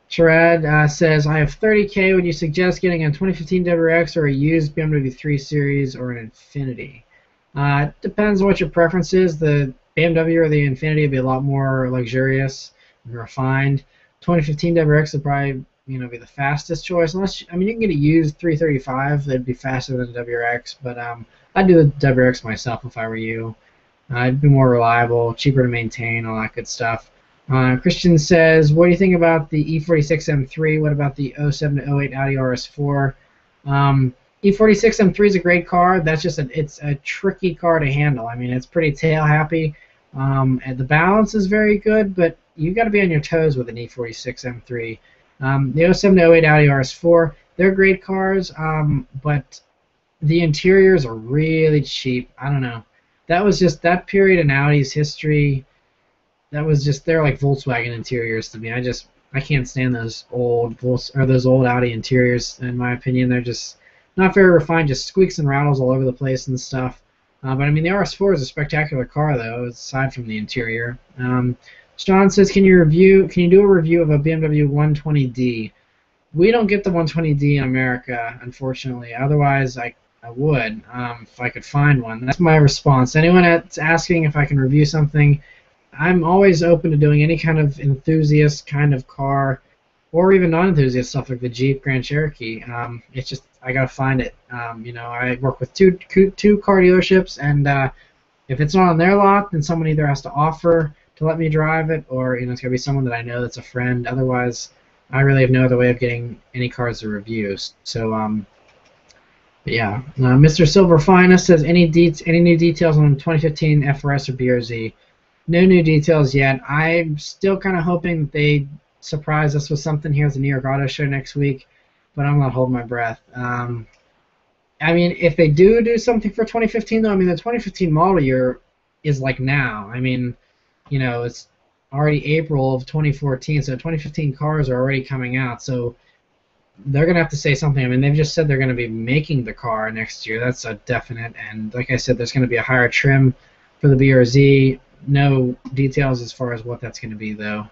Sharad says, "I have 30K. Would you suggest getting a 2015 WRX or a used BMW 3 Series or an Infinity?" It depends on what your preference is. The BMW or the Infinity would be a lot more luxurious and refined. 2015 WRX would probably be the fastest choice. Unless you can get a used 335 that'd be faster than the WRX, but I'd do the WRX myself if I were you. It'd be more reliable, cheaper to maintain, all that good stuff. Christian says, "What do you think about the E46 M3? What about the 07 to 08 Audi RS4?" E46 M3 is a great car. That's just it's a tricky car to handle. I mean, it's pretty tail happy, and the balance is very good, but you got to be on your toes with an E46 M3. The 07 to 08 Audi RS4, they're great cars, but the interiors are really cheap. I don't know. That was just that period in Audi's history. They're like Volkswagen interiors to me. I can't stand those those old Audi interiors. In my opinion, they're just not very refined, just squeaks and rattles all over the place and stuff. But I mean, the RS4 is a spectacular car, though, aside from the interior. Sean says, Can you do a review of a BMW 120D? We don't get the 120D in America, unfortunately. Otherwise, I would, if I could find one. That's my response. Anyone that's asking if I can review something, I'm always open to doing any kind of enthusiast kind of car, or even non-enthusiast stuff like the Jeep Grand Cherokee. It's just I gotta find it. I work with two car dealerships, and if it's not on their lot, then someone either has to offer to let me drive it, or it's gotta be someone that I know that's a friend. Otherwise, I really have no other way of getting any cars to review. So but yeah, Mr. Silverfina says any new details on 2015 FRS or BRZ? No new details yet. I'm still kind of hoping that they surprise us with something here at the New York Auto Show next week, but I'm not holding my breath. I mean, if they do something for 2015, though, I mean, the 2015 model year is like now. I mean, it's already April of 2014, so 2015 cars are already coming out, so they're going to have to say something. I mean, they've just said they're going to be making the car next year. That's a definite, and like I said, there's going to be a higher trim for the BRZ. No details as far as what that's going to be, though.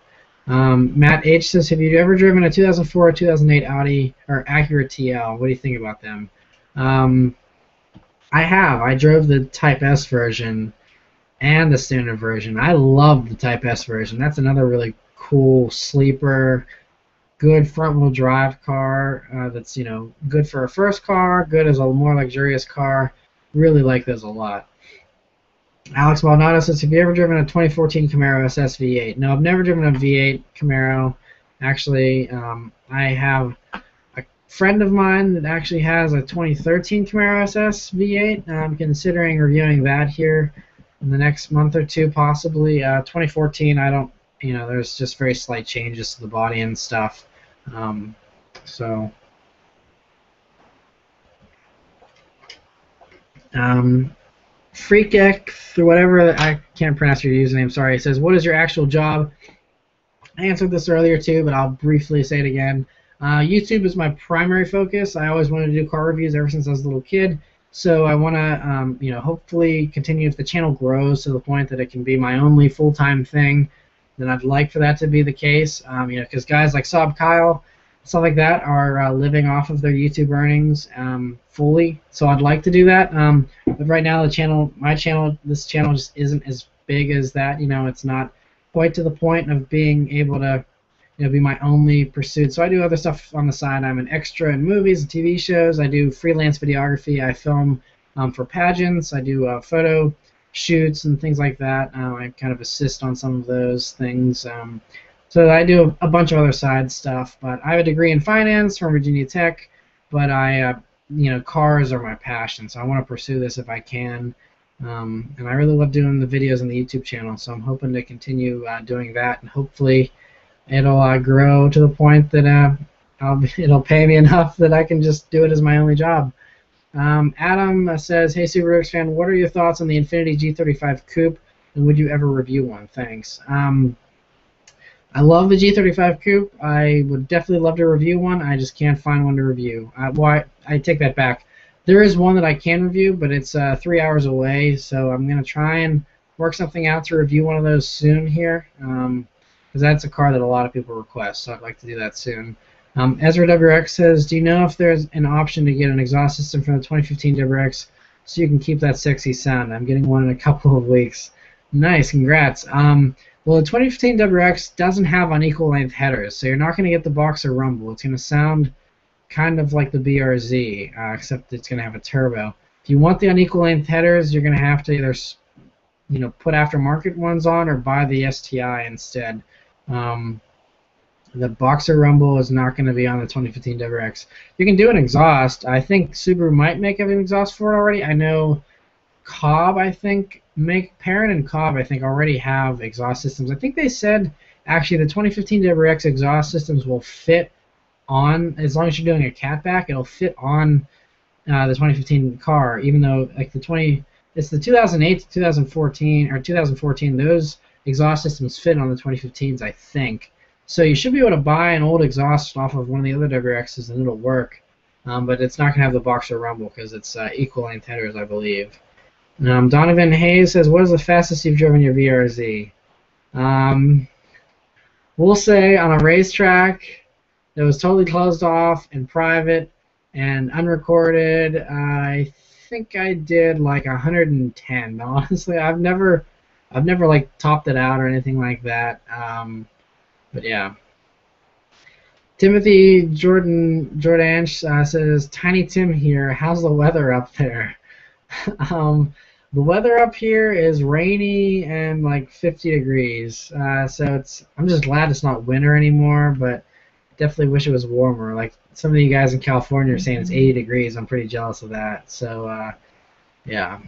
Matt H says, have you ever driven a 2004 or 2008 Audi or Acura TL? What do you think about them? I have. I drove the Type S version and the standard version. I love the Type S version. That's another really cool sleeper, good front-wheel drive car that's good for a first car, good as a more luxurious car. Really like those a lot. Alex Maldonado says, have you ever driven a 2014 Camaro SS V8? No, I've never driven a V8 Camaro. Actually, I have a friend of mine that actually has a 2013 Camaro SS V8. I'm considering reviewing that here in the next month or two, possibly. 2014, I don't, there's just very slight changes to the body and stuff. Freakek, through whatever, I can't pronounce your username, sorry, it says, what is your actual job? I answered this earlier too, but I'll briefly say it again. YouTube is my primary focus. I always wanted to do car reviews ever since I was a little kid, so I want to hopefully continue. If the channel grows to the point that it can be my only full-time thing, then I'd like for that to be the case, because guys like Saab Kyle, stuff like that, are living off of their YouTube earnings fully. So I'd like to do that. But right now, this channel just isn't as big as that. It's not quite to the point of being able to, be my only pursuit. So I do other stuff on the side. I'm an extra in movies and TV shows. I do freelance videography. I film for pageants. I do photo shoots and things like that. I kind of assist on some of those things. So I do a bunch of other side stuff, but I have a degree in finance from Virginia Tech, but cars are my passion, so I want to pursue this if I can. And I really love doing the videos on the YouTube channel, so I'm hoping to continue doing that, and hopefully it'll grow to the point that it'll pay me enough that I can just do it as my only job. Adam says, hey Subaruwrxfan, what are your thoughts on the Infiniti G35 Coupe, and would you ever review one? Thanks. I love the G35 Coupe. I would definitely love to review one. I just can't find one to review. I take that back. There is one that I can review, but it's 3 hours away, so I'm going to try and work something out to review one of those soon here, because that's a car that a lot of people request, so I'd like to do that soon. Ezra WX says, do you know if there's an option to get an exhaust system for the 2015 WX so you can keep that sexy sound? I'm getting one in a couple of weeks. Nice, congrats. Well, the 2015 WX doesn't have unequal length headers, so you're not going to get the boxer rumble. It's going to sound kind of like the BRZ, except it's going to have a turbo. If you want the unequal length headers, you're going to have to either put aftermarket ones on or buy the STI instead. The boxer rumble is not going to be on the 2015 WX. You can do an exhaust. I think Subaru might make an exhaust for it already. I know Cobb, Perrin and Cobb, I think, already have exhaust systems. I think they said, actually, the 2015 WX exhaust systems will fit on, as long as you're doing a catback, it'll fit on the 2015 car, even though, like, it's the 2008 to 2014, or 2014, those exhaust systems fit on the 2015s, I think. So you should be able to buy an old exhaust off of one of the other WRXs and it'll work. But it's not going to have the boxer rumble because it's equal tethers, I believe. Donovan Hayes says, what is the fastest you've driven your VRZ? We'll say on a racetrack that was totally closed off and private and unrecorded, I think I did like 110. Honestly, I've never like topped it out or anything like that. But yeah. Timothy Jordan says, Tiny Tim here. How's the weather up there? The weather up here is rainy and like 50 degrees. So I'm just glad it's not winter anymore, but definitely wish it was warmer. Like some of you guys in California are saying it's 80 degrees. I'm pretty jealous of that. So yeah.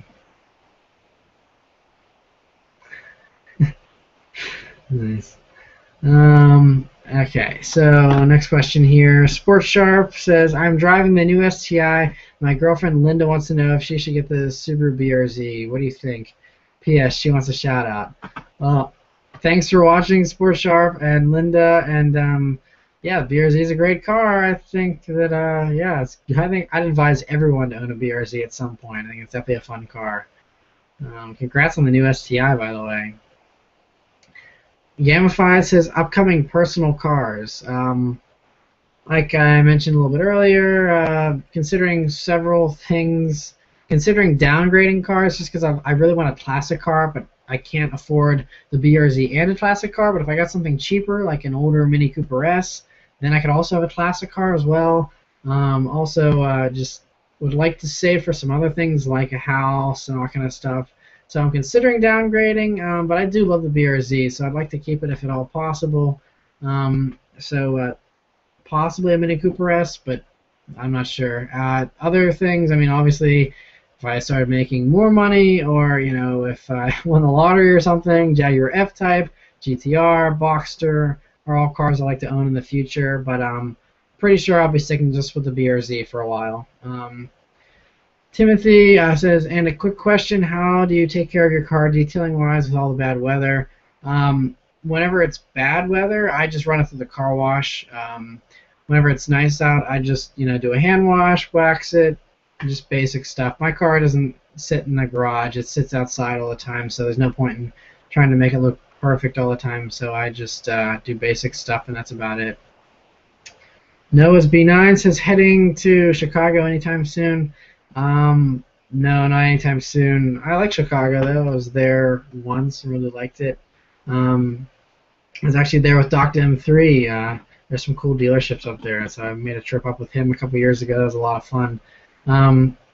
Nice. Okay, so next question here. Sports Sharp says, I'm driving the new STI. My girlfriend Linda wants to know if she should get the Subaru BRZ. What do you think? P.S. She wants a shout out. Well, thanks for watching, Sports Sharp and Linda. And yeah, the BRZ is a great car. I think that yeah, I think I'd advise everyone to own a BRZ at some point. I think it's definitely a fun car. Congrats on the new STI, by the way. Gamify says upcoming personal cars. Like I mentioned a little bit earlier, considering several things, considering downgrading cars just because I really want a classic car, but I can't afford the BRZ and a classic car. But if I got something cheaper, like an older Mini Cooper S, then I could also have a classic car as well. Also, just would like to save for some other things like a house and all that kind of stuff. So I'm considering downgrading, but I do love the BRZ, so I'd like to keep it if at all possible. Possibly a Mini Cooper S, but I'm not sure. Other things, I mean, obviously, if I started making more money, or if I won the lottery or something, Jaguar F-Type, GTR, Boxster are all cars I like to own in the future. But I'm pretty sure I'll be sticking just with the BRZ for a while. Timothy says, and a quick question, how do you take care of your car detailing-wise with all the bad weather? Whenever it's bad weather, I just run it through the car wash. Whenever it's nice out, I just do a hand wash, wax it, just basic stuff. My car doesn't sit in the garage. It sits outside all the time, so there's no point in trying to make it look perfect all the time. So I just do basic stuff, and that's about it. Noah's B9 says, heading to Chicago anytime soon. No, not anytime soon. I like Chicago, though. I was there once and really liked it. I was actually there with Dr. M3. There's some cool dealerships up there, so I made a trip up with him a couple years ago. That was a lot of fun.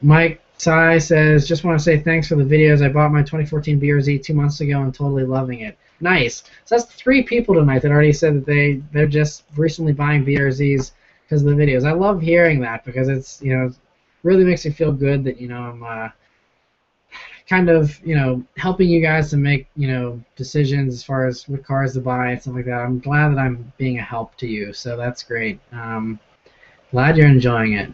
Mike Sai says, just want to say thanks for the videos. I bought my 2014 BRZ 2 months ago and totally loving it. Nice. So that's 3 people tonight that already said that they're just recently buying BRZs because of the videos. I love hearing that because it's, really makes me feel good that I'm kind of helping you guys to make decisions as far as what cars to buy and stuff like that. I'm glad that I'm being a help to you, so that's great. Glad you're enjoying it.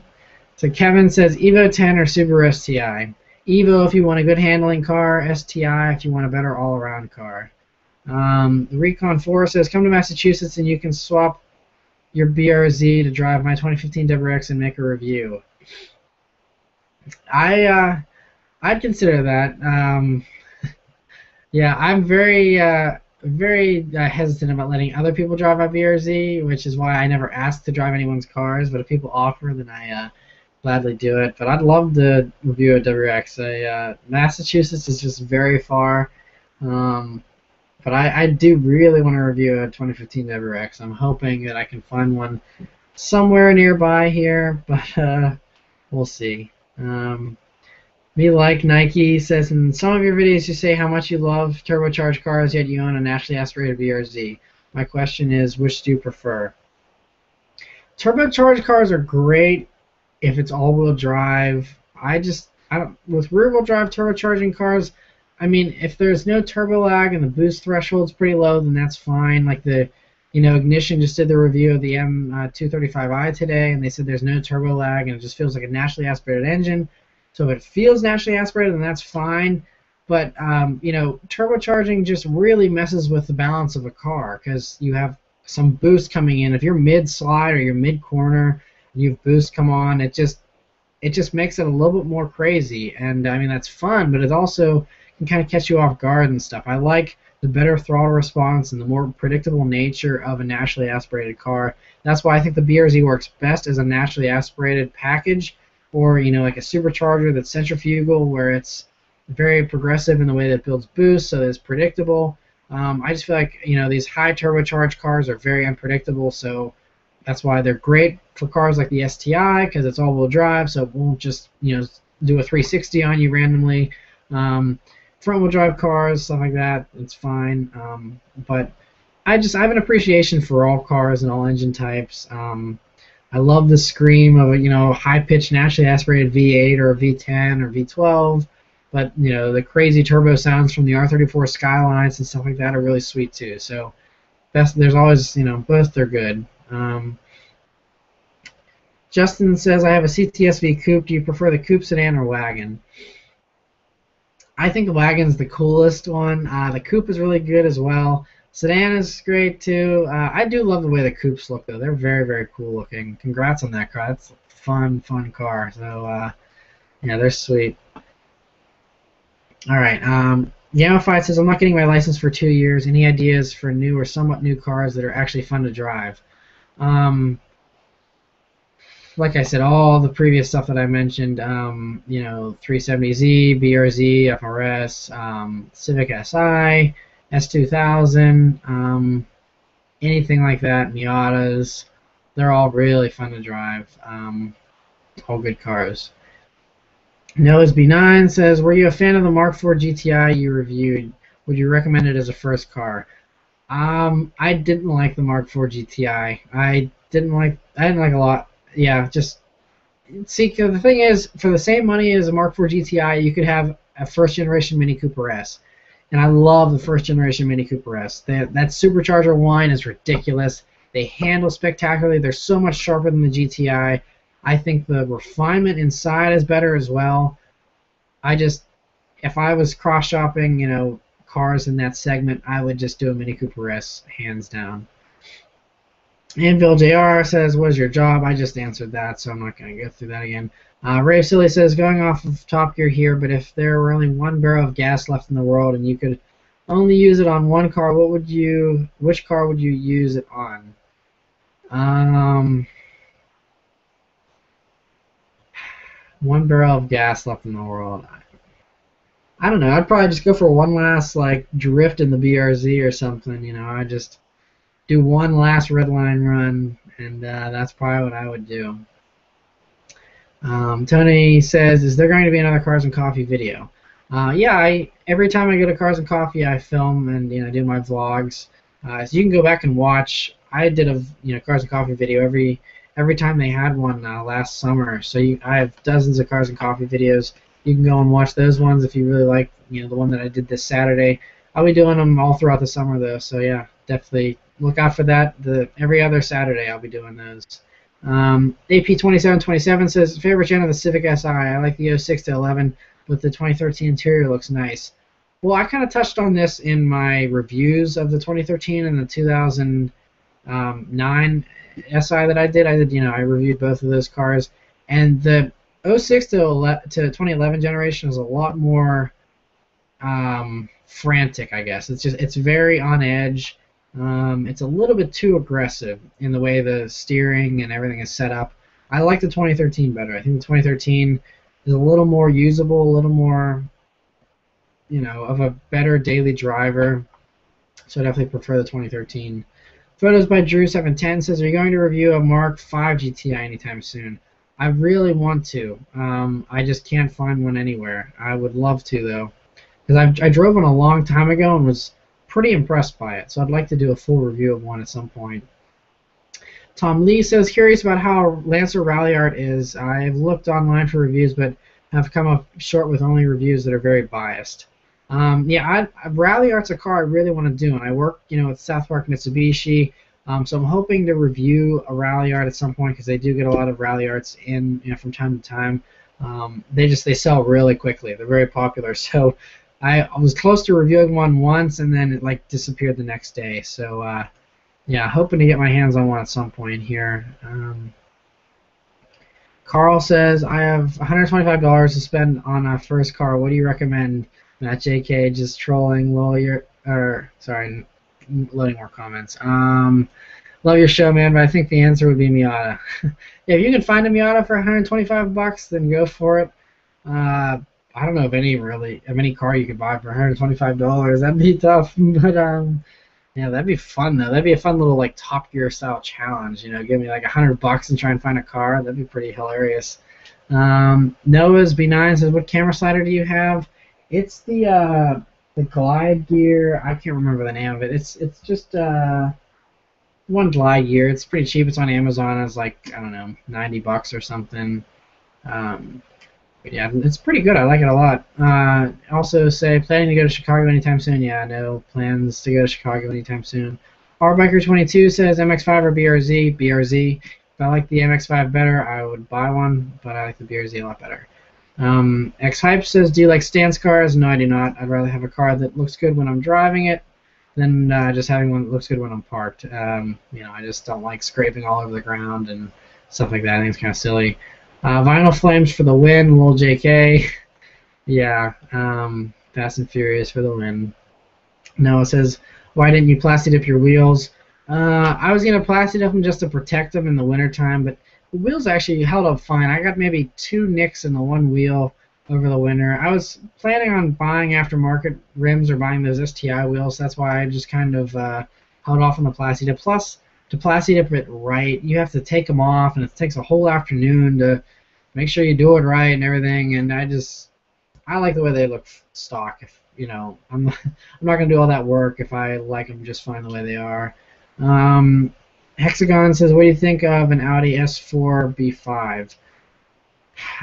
So Kevin says Evo 10 or Subaru STI. Evo if you want a good handling car, STI if you want a better all-around car. The Recon 4 says come to Massachusetts and you can swap your BRZ to drive my 2015 WRX and make a review. I'd consider that. Yeah, I'm very hesitant about letting other people drive my BRZ, which is why I never ask to drive anyone's cars. But if people offer, then I gladly do it. But I'd love to review a WRX. Massachusetts is just very far, but I do really want to review a 2015 WRX. I'm hoping that I can find one somewhere nearby here, but we'll see. Me Like Nike says, in some of your videos you say how much you love turbocharged cars, yet you own a naturally aspirated BRZ. My question is, which do you prefer? Turbocharged cars are great if it's all-wheel drive. With rear-wheel drive turbocharging cars, I mean, if there's no turbo lag and the boost threshold's pretty low, then that's fine. Like Ignition just did the review of the M235i today, and they said there's no turbo lag, and it just feels like a naturally aspirated engine. So if it feels naturally aspirated, then that's fine. But turbocharging just really messes with the balance of a car because you have some boost coming in. If you're mid slide or you're mid corner, you have boost come on. It just makes it a little bit more crazy, and I mean that's fun, but it also can kind of catch you off guard and stuff. I like the better throttle response and the more predictable nature of a naturally aspirated car. That's why I think the BRZ works best as a naturally aspirated package, or like a supercharger that's centrifugal, where it's very progressive in the way that it builds boost, so that it's predictable. I just feel like these high turbocharged cars are very unpredictable, so that's why they're great for cars like the STI, because it's all-wheel drive, so it won't just do a 360 on you randomly. Front-wheel drive cars, stuff like that, it's fine. But I have an appreciation for all cars and all engine types. I love the scream of a high-pitched naturally aspirated V8 or a V10 or V12, but the crazy turbo sounds from the R34 Skylines and stuff like that are really sweet too. So there's always both are good. Justin says, I have a CTSV coupe. Do you prefer the coupe, sedan, or wagon? I think the wagon's the coolest one. The coupe is really good as well. Sedan is great too. I do love the way the coupes look though. They're very, very cool looking. Congrats on that car. That's a fun car. So yeah, they're sweet. All right. Yamafite says, I'm not getting my license for 2 years. Any ideas for new or somewhat new cars that are actually fun to drive? Like I said, all the previous stuff that I mentioned, 370Z, BRZ, FRS, Civic Si, S2000, anything like that, Miatas, they're all really fun to drive. All good cars. Noah's B9 says, were you a fan of the Mark IV GTI you reviewed? Would you recommend it as a first car? I didn't like the Mark IV GTI. I didn't like a lot. Yeah, just see. The thing is, for the same money as a Mark IV GTI, you could have a first-generation Mini Cooper S, and I love the first-generation Mini Cooper S. That supercharger whine is ridiculous. They handle spectacularly. They're so much sharper than the GTI. I think the refinement inside is better as well. If I was cross-shopping, cars in that segment, I would just do a Mini Cooper S, hands down. Anvil JR says, what is your job? I just answered that, so I'm not going to go through that again. Ray Silly says, going off of Top Gear here, but if there were only one barrel of gas left in the world and you could only use it on one car, which car would you use it on? One barrel of gas left in the world. I don't know. I'd probably just go for one last drift in the BRZ or something. I'd just do one last red line run, and that's probably what I would do. Tony says, is there going to be another Cars and Coffee video? Yeah, every time I go to Cars and Coffee, I film and do my vlogs. So you can go back and watch. I did a Cars and Coffee video every time they had one last summer. So I have dozens of Cars and Coffee videos. You can go and watch those ones if you really like the one that I did this Saturday. I'll be doing them all throughout the summer though. So yeah, definitely look out for that. Every other Saturday I'll be doing those. AP2727 says, favorite gen of the Civic Si. I like the 06 to 11, but the 2013 interior looks nice. Well, I kind of touched on this in my reviews of the 2013 and the 2009 Si that I did. I reviewed both of those cars, and the 06 to 2011 generation is a lot more frantic, I guess. It's very on edge. It's a little bit too aggressive in the way the steering and everything is set up. I like the 2013 better. I think the 2013 is a little more usable, a little more, of a better daily driver. So I definitely prefer the 2013. Photos by Drew710 says, are you going to review a Mark V GTI anytime soon? I really want to. I just can't find one anywhere. I would love to, though, because I drove one a long time ago and was pretty impressed by it, so I'd like to do a full review of one at some point. Tom Lee says, curious about how Lancer Rally Art is. I've looked online for reviews, but have come up short with only reviews that are very biased. Yeah, Rally Art's a car I really want to do, and I work, at South Park Mitsubishi, so I'm hoping to review a Rally Art at some point because they do get a lot of Rally Arts in, from time to time. They sell really quickly. They're very popular, so I was close to reviewing one once, and then it disappeared the next day. So yeah, hoping to get my hands on one at some point here. Carl says, I have $125 to spend on a first car. What do you recommend? Matt JK just trolling. Sorry, loading more comments. Love your show, man, but I think the answer would be Miata. If you can find a Miata for 125 bucks, then go for it. I don't know of any car you could buy for $125. That'd be tough, but yeah, that'd be fun though. That'd be a fun little like Top Gear style challenge. Give me like $100 and try and find a car. That'd be pretty hilarious. Noah's B9 says, "What camera slider do you have?" It's the Glide Gear. I can't remember the name of it. It's just one Glide Gear. It's pretty cheap. It's on Amazon. It's like, I don't know, $90 or something. But yeah, it's pretty good. I like it a lot. Also say, planning to go to Chicago anytime soon? Yeah, no plans to go to Chicago anytime soon. RBiker22 says, MX5 or BRZ? BRZ. If I like the MX5 better, I would buy one, but I like the BRZ a lot better. X-Hype says, do you like stance cars? No, I do not. I'd rather have a car that looks good when I'm driving it than just having one that looks good when I'm parked. I just don't like scraping all over the ground and stuff like that. I think it's kind of silly. Vinyl Flames for the win, Lil JK. Yeah, Fast and Furious for the win. Noah says, why didn't you plasti dip your wheels? I was going to plasti dip them just to protect them in the wintertime, but the wheels actually held up fine. I got maybe 2 nicks in the one wheel over the winter. I was planning on buying aftermarket rims or buying those STI wheels. That's why I just kind of held off on the plasti dip. Plus, to plasti dip it right, you have to take them off, and it takes a whole afternoon to make sure you do it right and everything. And I like the way they look stock. I'm not gonna do all that work if I like them just fine the way they are. Hexagon says, what do you think of an Audi S4 B5?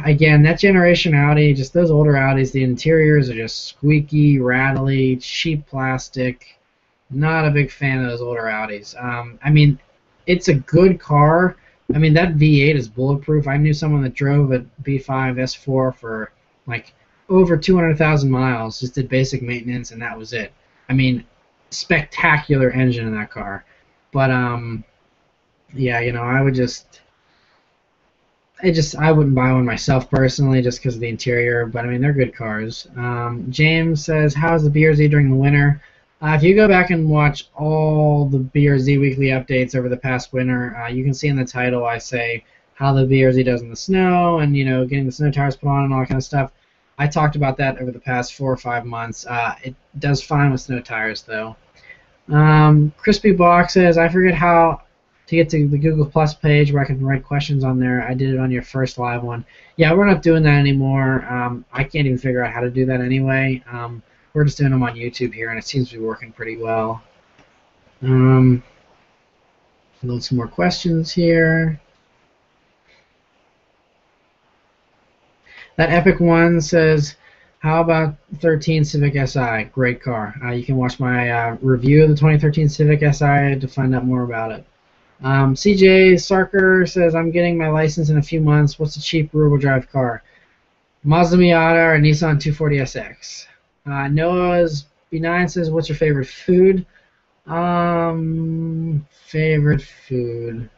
Again, that generation Audi, just those older Audis, the interiors are just squeaky, rattly, cheap plastic. Not a big fan of those older Audis. I mean, it's a good car. I mean, that V8 is bulletproof. I knew someone that drove a B5 S4 for like over 200,000 miles, just did basic maintenance, and that was it. I mean, spectacular engine in that car. But yeah, I wouldn't buy one myself personally just because of the interior. But I mean, they're good cars. James says, how's the BRZ during the winter? If you go back and watch all the BRZ weekly updates over the past winter, you can see in the title I say how the BRZ does in the snow and, getting the snow tires put on and all that kind of stuff. I talked about that over the past 4 or 5 months. It does fine with snow tires, though. Crispy Box says, I forget how to get to the Google Plus page where I can write questions on there. I did it on your first live one. Yeah, we're not doing that anymore. I can't even figure out how to do that anyway. We're just doing them on YouTube here, and it seems to be working pretty well. Load some more questions here. That Epic One says, how about 13 Civic Si? Great car. You can watch my review of the 2013 Civic Si to find out more about it. CJ Sarker says, I'm getting my license in a few months. What's a cheap rear-wheel drive car? Mazda Miata or Nissan 240SX. Noah's B9 says, what's your favorite food? Favorite food.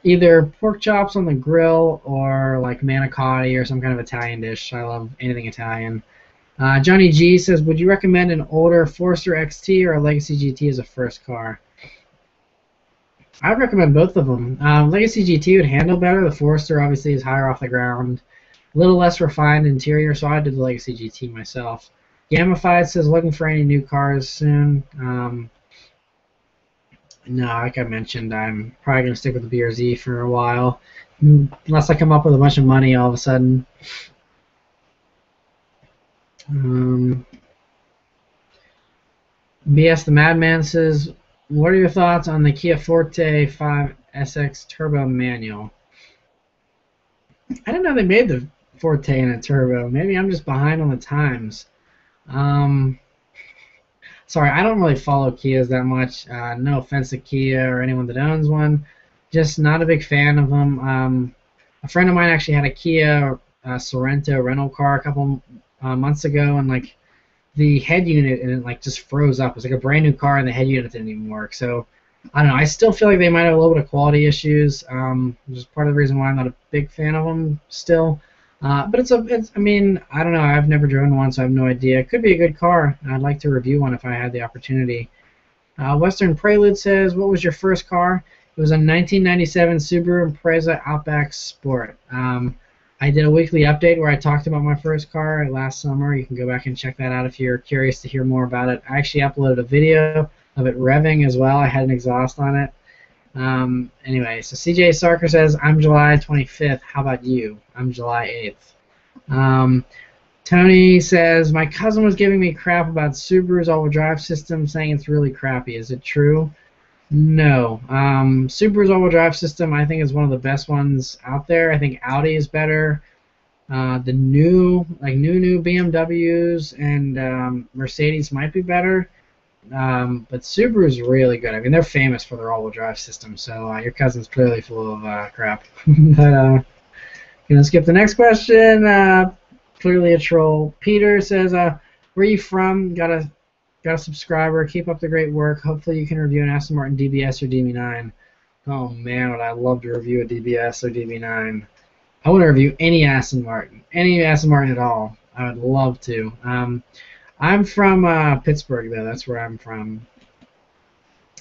Either pork chops on the grill or like manicotti or some kind of Italian dish. I love anything Italian. Johnny G says, would you recommend an older Forester XT or a Legacy GT as a first car? I'd recommend both of them. Legacy GT would handle better. The Forester obviously is higher off the ground. A little less refined interior, so I did the Legacy GT myself. Gamified says, looking for any new cars soon. No, like I mentioned, I'm probably going to stick with the BRZ for a while, unless I come up with a bunch of money all of a sudden. BS the Madman says, what are your thoughts on the Kia Forte 5 SX Turbo Manual? I didn't know they made the Forte in a turbo. Maybe I'm just behind on the times. Sorry, I don't really follow Kias that much. No offense to Kia or anyone that owns one. Just not a big fan of them. A friend of mine actually had a Kia Sorento rental car a couple months ago, and like the head unit and it like just froze up. It was like a brand new car and the head unit didn't even work. So I don't know. I still feel like they might have a little bit of quality issues. Which is part of the reason why I'm not a big fan of them still. But I mean, I don't know. I've never driven one, so I have no idea. It could be a good car. I'd like to review one if I had the opportunity. Western Prelude says, what was your first car? It was a 1997 Subaru Impreza Outback Sport. I did a weekly update where I talked about my first car last summer. You can go back and check that out if you're curious to hear more about it. I actually uploaded a video of it revving as well. I had an exhaust on it. Anyway, so CJ Sarker says, I'm July 25th. How about you? I'm July 8th. Tony says, my cousin was giving me crap about Subaru's all-wheel drive system, saying it's really crappy. Is it true? No. Subaru's all-wheel drive system, I think, is one of the best ones out there. I think Audi is better. The new BMWs and Mercedes might be better. But Subaru's really good. I mean, they're famous for their all-wheel drive system, so your cousin's clearly full of crap. But gonna skip the next question. Clearly a troll. Peter says, where are you from? Got a subscriber. Keep up the great work. Hopefully you can review an Aston Martin DBS or DB9. Oh man, would I love to review a DBS or DB9. I want to review any Aston Martin at all. I would love to. I'm from Pittsburgh, though. That's where I'm from.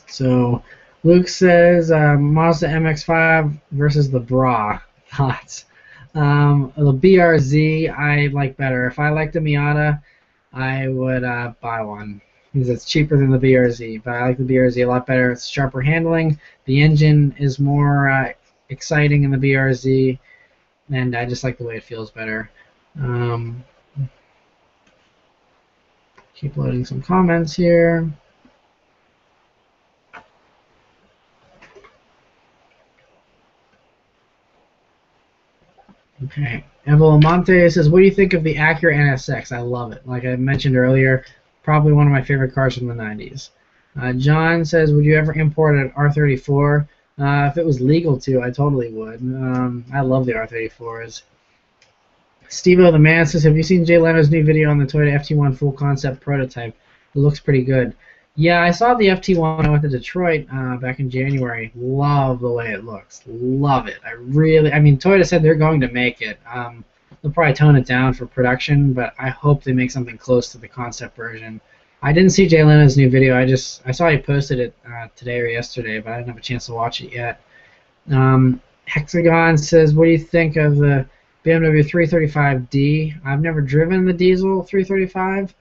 So Luke says, Mazda MX-5 versus the Bra. Thoughts? The BRZ I like better. If I liked the Miata, I would buy one because it's cheaper than the BRZ. But I like the BRZ a lot better. It's sharper handling. The engine is more exciting in the BRZ, and I just like the way it feels better. Keep loading some comments here. Okay. Evo Monte says, what do you think of the Acura NSX? I love it. Like I mentioned earlier, probably one of my favorite cars from the 90s. John says, would you ever import an R34? If it was legal to, I totally would. I love the R34s. Steve-O the Man says, have you seen Jay Leno's new video on the Toyota FT1 full concept prototype? It looks pretty good. Yeah, I saw the FT1 when I went to Detroit back in January. Love the way it looks. Love it. I mean, Toyota said they're going to make it. They'll probably tone it down for production, but I hope they make something close to the concept version. I didn't see Jay Leno's new video. I saw he posted it today or yesterday, but I didn't have a chance to watch it yet. Hexagon says, what do you think of the BMW 335D? I've never driven the diesel 335,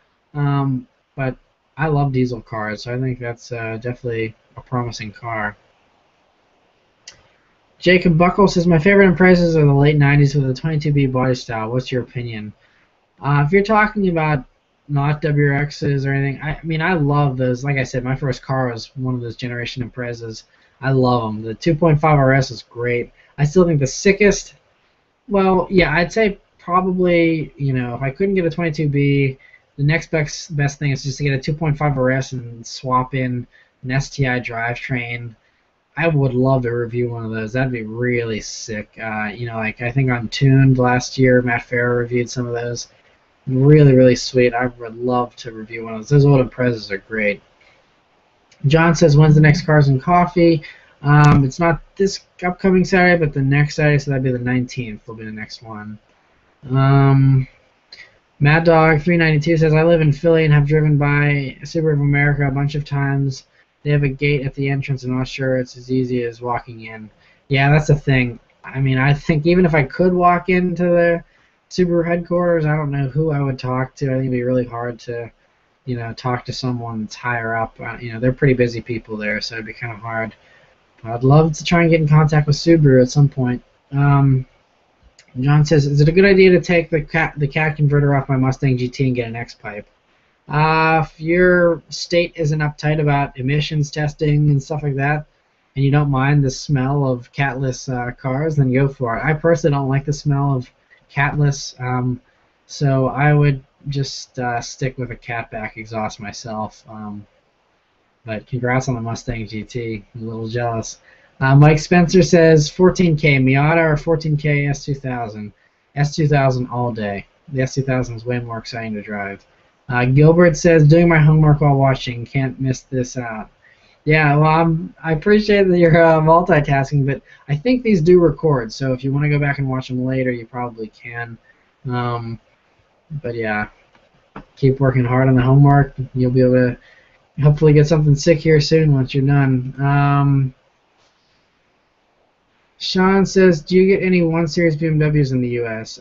but I love diesel cars, so I think that's definitely a promising car. Jacob Buckle says, my favorite Imprezas are the late 90s with the 22B body style. What's your opinion? If you're talking about not WRXs or anything, I mean, I love those. Like I said, my first car was one of those generation Imprezas. I love them. The 2.5 RS is great. I still think the sickest, well, yeah, I'd say probably, if I couldn't get a 22B, the next best thing is just to get a 2.5 RS and swap in an STI drivetrain. I would love to review one of those. That'd be really sick. Like I think on Tuned last year, Matt Farah reviewed some of those. Really, really sweet. I would love to review one of those. Those old Imprezas are great. John says, when's the next Cars and Coffee? It's not this upcoming Saturday, but the next Saturday, so that'd be the 19th will be the next one. Mad Dog 392 says, I live in Philly and have driven by Subaru of America a bunch of times. They have a gate at the entrance and I'm not sure it's as easy as walking in. Yeah, that's the thing. I mean, I think even if I could walk into the Subaru headquarters, I don't know who I would talk to. I think it'd be really hard to, talk to someone that's higher up. They're pretty busy people there, so it'd be kind of hard. But I'd love to try and get in contact with Subaru at some point. John says, is it a good idea to take the cat converter off my Mustang GT and get an X-Pipe? If your state isn't uptight about emissions testing and stuff like that, and you don't mind the smell of catless cars, then go for it. I personally don't like the smell of catless, so I would just stick with a catback exhaust myself. But congrats on the Mustang GT. I'm a little jealous. Mike Spencer says 14K Miata or 14K S2000. S2000 all day. The S2000 is way more exciting to drive. Gilbert says, doing my homework while watching. Can't miss this out. Yeah, well, I appreciate that you're multitasking, but I think these do record, so if you want to go back and watch them later, you probably can. Um, but yeah, keep working hard on the homework. You'll be able to hopefully get something sick here soon once you're done. Sean says, do you get any 1 Series BMWs in the U.S.?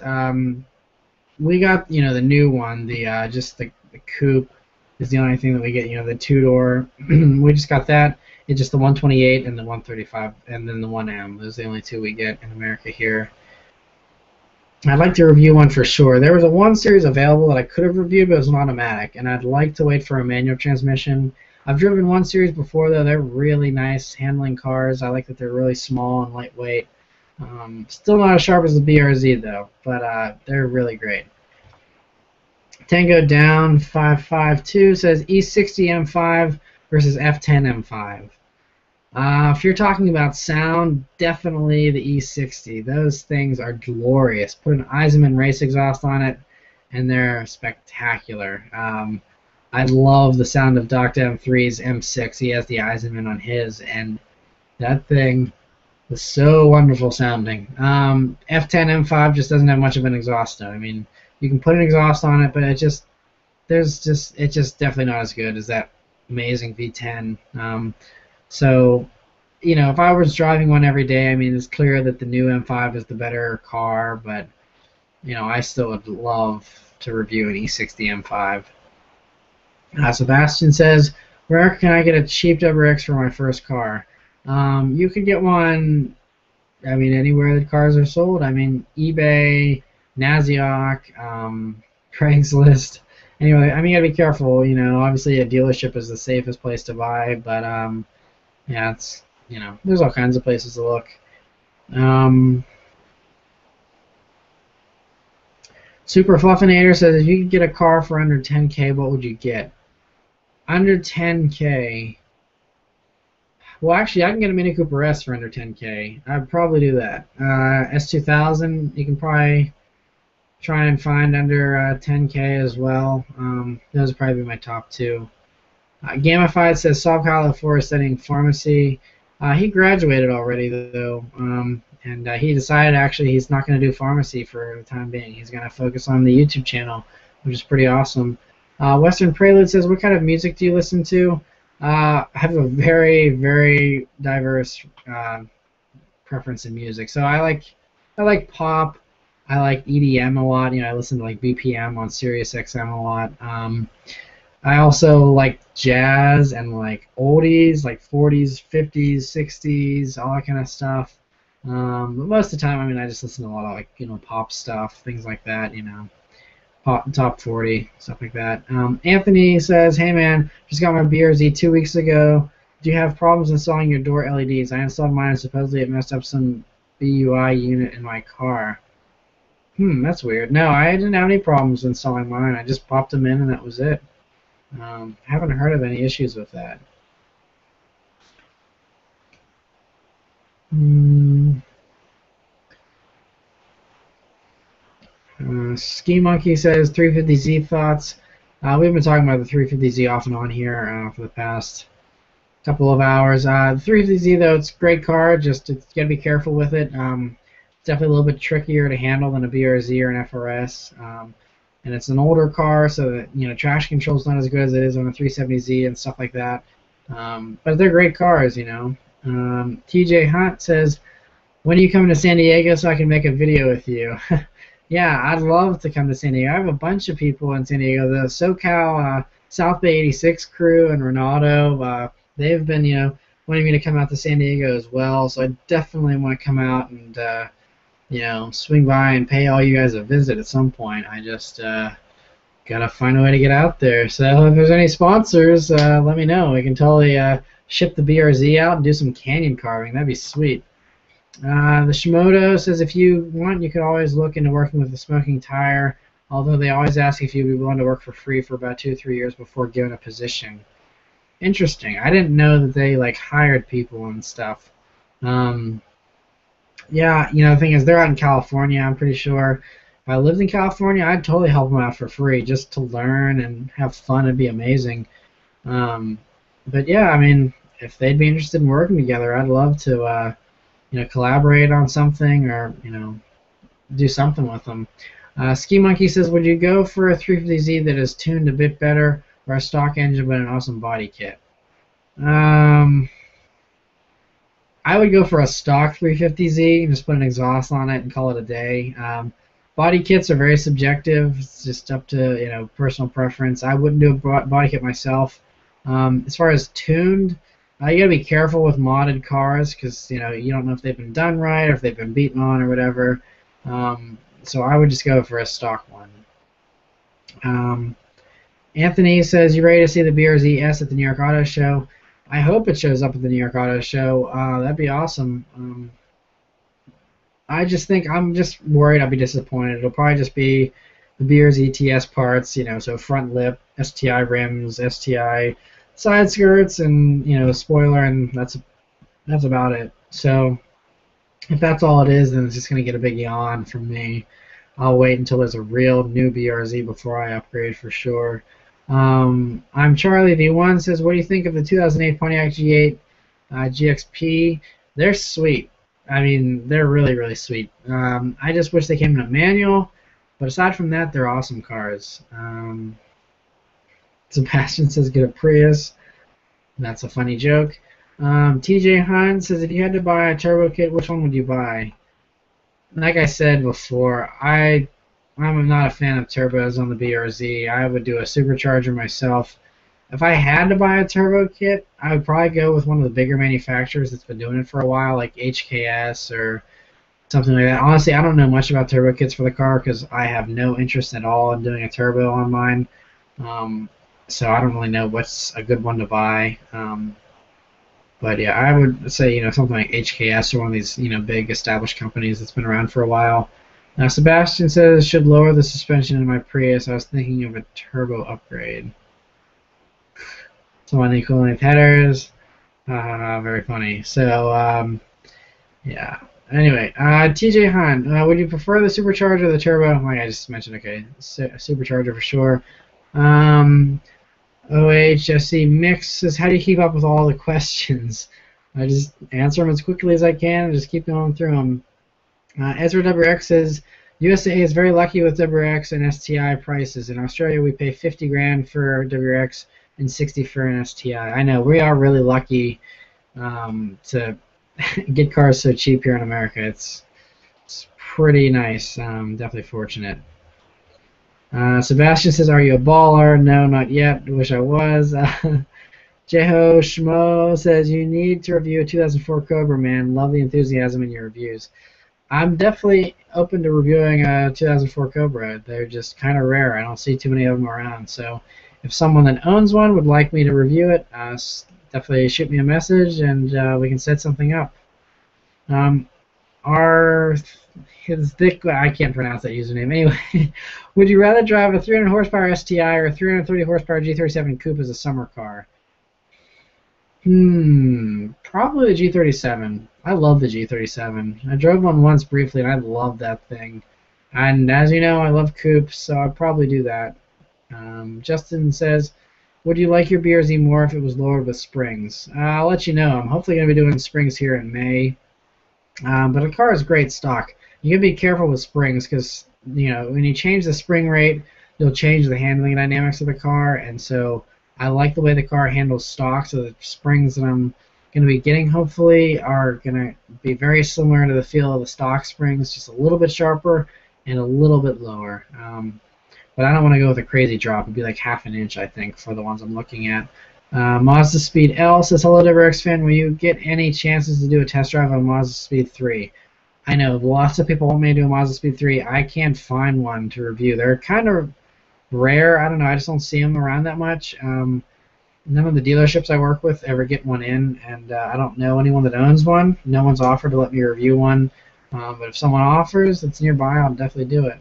We got, the new one, just the coupe is the only thing that we get, the two-door. We just got that. It's just the 128 and the 135, and then the 1M. Those are the only two we get in America here. I'd like to review one for sure. There was a 1 Series available that I could have reviewed, but it was an automatic, and I'd like to wait for a manual transmission. I've driven 1 Series before, though. They're really nice handling cars. I like that they're really small and lightweight. Still not as sharp as the BRZ, though, but they're really great. Tango Down 552 says E60 M5 versus F10 M5. If you're talking about sound, definitely the E60. Those things are glorious. Put an Eisenman race exhaust on it, and they're spectacular. I love the sound of Dr. M3's M6. He has the Eisenman on his, and that thing was so wonderful sounding. F10 M5 just doesn't have much of an exhaust though. I mean, you can put an exhaust on it, but it's just definitely not as good as that amazing V10. So, if I was driving one every day, I mean, it's clear that the new M5 is the better car, but I still would love to review an E60 M5. Sebastian says, where can I get a cheap WRX for my first car? You could get one, I mean, anywhere that cars are sold. I mean, eBay, Naziok, Craigslist. Anyway, I mean, you gotta be careful. Obviously a dealership is the safest place to buy, but yeah, it's there's all kinds of places to look. Super Fluffinator says, if you could get a car for under 10K, what would you get? Under 10K. Well, actually, I can get a Mini Cooper S for under 10K. I'd probably do that. S2000, you can probably try and find under 10K as well. Those would probably be my top two. Gamified says, Saul Kylo for studying pharmacy. He graduated already, though, and he decided actually he's not going to do pharmacy for the time being. He's going to focus on the YouTube channel, which is pretty awesome. Western Prelude says, what kind of music do you listen to? I have a very, very diverse preference in music. So I like pop. I like EDM a lot. I listen to like BPM on Sirius XM a lot. I also like jazz and like oldies, like 40s, 50s, 60s, all that kind of stuff. But most of the time, I mean, I just listen to a lot of like pop stuff, things like that. Pop top 40, stuff like that. Anthony says, hey man, just got my BRZ 2 weeks ago. Do you have problems installing your door LEDs? I installed mine and supposedly it messed up some BUI unit in my car. That's weird. No, I didn't have any problems installing mine. I just popped them in and that was it. Haven't heard of any issues with that. Ski Monkey says 350Z thoughts. We've been talking about the 350Z off and on here for the past couple of hours. The 350Z though, it's a great car. Just you gotta be careful with it. It's definitely a little bit trickier to handle than a BRZ or an FRS. And it's an older car, so that traction control is not as good as it is on a 370Z and stuff like that. But they're great cars, TJ Hunt says, when are you coming to San Diego so I can make a video with you? Yeah, I'd love to come to San Diego. I have a bunch of people in San Diego. The SoCal South Bay 86 crew and Ronaldo, they've been, wanting me to come out to San Diego as well. So I definitely want to come out and, swing by and pay all you guys a visit at some point. I just gotta find a way to get out there. So if there's any sponsors, let me know. We can totally ship the BRZ out and do some canyon carving. That'd be sweet. The Shimoda says, if you want, you could always look into working with a smoking tire, although they always ask if you'd be willing to work for free for about 2 or 3 years before given a position. Interesting. I didn't know that they hired people and stuff. Yeah, the thing is, they're out in California, I'm pretty sure. if I lived in California, I'd totally help them out for free just to learn and have fun. It'd be amazing. Um, but yeah, I mean, if they'd be interested in working together, I'd love to, collaborate on something or, do something with them. Ski Monkey says, would you go for a 350Z that is tuned a bit better or a stock engine but an awesome body kit? Um, I would go for a stock 350Z and just put an exhaust on it and call it a day. Body kits are very subjective. It's just up to personal preference. I wouldn't do a body kit myself. As far as tuned, you gotta be careful with modded cars because you don't know if they've been done right or if they've been beaten on or whatever. So I would just go for a stock one. Anthony says, you ready to see the BRZ S at the New York Auto Show? I hope it shows up at the New York Auto Show. That'd be awesome. I just think I'm just worried I'll be disappointed. It'll probably just be the BRZ TS parts, so front lip, STI rims, STI side skirts, and spoiler, and that's about it. So if that's all it is, then it's just gonna get a big yawn from me. I'll wait until there's a real new BRZ before I upgrade for sure. I'm Charlie V1 says, what do you think of the 2008 Pontiac G8 GXP? They're sweet. I mean, they're really, really sweet. I just wish they came in a manual, but aside from that, they're awesome cars. Sebastian says, get a Prius. That's a funny joke. TJ Hunt says, if you had to buy a turbo kit, which one would you buy? Like I said before, I'm not a fan of turbos on the BRZ. I would do a supercharger myself. If I had to buy a turbo kit, I would probably go with one of the bigger manufacturers that's been doing it for a while, like HKS or something like that. Honestly, I don't know much about turbo kits for the car because I have no interest at all in doing a turbo on mine. So I don't really know what's a good one to buy. But yeah, I would say something like HKS or one of these big established companies that's been around for a while. Now Sebastian says should lower the suspension in my Prius. I was thinking of a turbo upgrade. Someone equivalent headers. Very funny. So yeah. Anyway, TJ Han, would you prefer the supercharger or the turbo? Like I just mentioned, okay, supercharger for sure. OHSC Mix says, how do you keep up with all the questions? I just answer them as quickly as I can and just keep going through them. Ezra WX says, USA is very lucky with WRX and STI prices. In Australia, we pay 50 grand for WRX and 60 for an STI. I know, we are really lucky to get cars so cheap here in America. It's pretty nice. Definitely fortunate. Sebastian says, are you a baller? No, not yet. Wish I was. Jeho Schmo says, you need to review a 2004 Cobra, man. Love the enthusiasm in your reviews. I'm definitely open to reviewing a 2004 Cobra. They're just kind of rare. I don't see too many of them around. So if someone that owns one would like me to review it, definitely shoot me a message and we can set something up. I can't pronounce that username. Anyway, would you rather drive a 300 horsepower STI or a 330 horsepower G37 Coupe as a summer car? Probably the G37. I love the G37. I drove one once briefly and I love that thing. And as you know, I love coupes, so I'd probably do that. Justin says, would you like your BRZ more if it was lowered with springs? I'll let you know. I'm hopefully going to be doing springs here in May. But the car is great stock. You gotta be careful with springs because when you change the spring rate, you'll change the handling dynamics of the car. And so I like the way the car handles stock. So the springs that I'm gonna be getting hopefully are gonna be very similar to the feel of the stock springs, just a little bit sharper and a little bit lower. But I don't want to go with a crazy drop. It'd be like half an inch, I think, for the ones I'm looking at. Mazda Speed L says, hello Subaruwrxfan, will you get any chances to do a test drive on Mazda Speed 3? I know lots of people want me to do a Mazda Speed 3. I can't find one to review. They're kind of rare. I don't know. I just don't see them around that much. None of the dealerships I work with ever get one in, and I don't know anyone that owns one. No one's offered to let me review one. But if someone offers that's nearby, I'll definitely do it.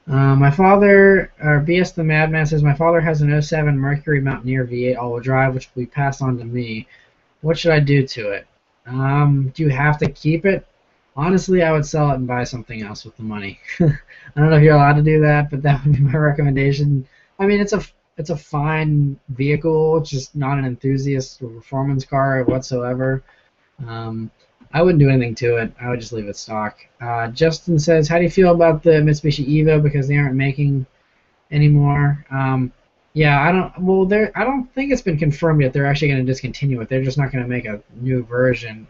My father, or BS the Madman says, my father has an '07 Mercury Mountaineer V8 all-wheel drive, which will be passed on to me. What should I do to it? Do you have to keep it? Honestly, I would sell it and buy something else with the money. I don't know if you're allowed to do that, but that would be my recommendation. I mean, it's a fine vehicle. It's just not an enthusiast or performance car whatsoever. Um, I wouldn't do anything to it. I would just leave it stock. Justin says, "How do you feel about the Mitsubishi Evo because they aren't making anymore?" Yeah, I don't. Well, I don't think it's been confirmed yet. They're actually going to discontinue it. They're just not going to make a new version.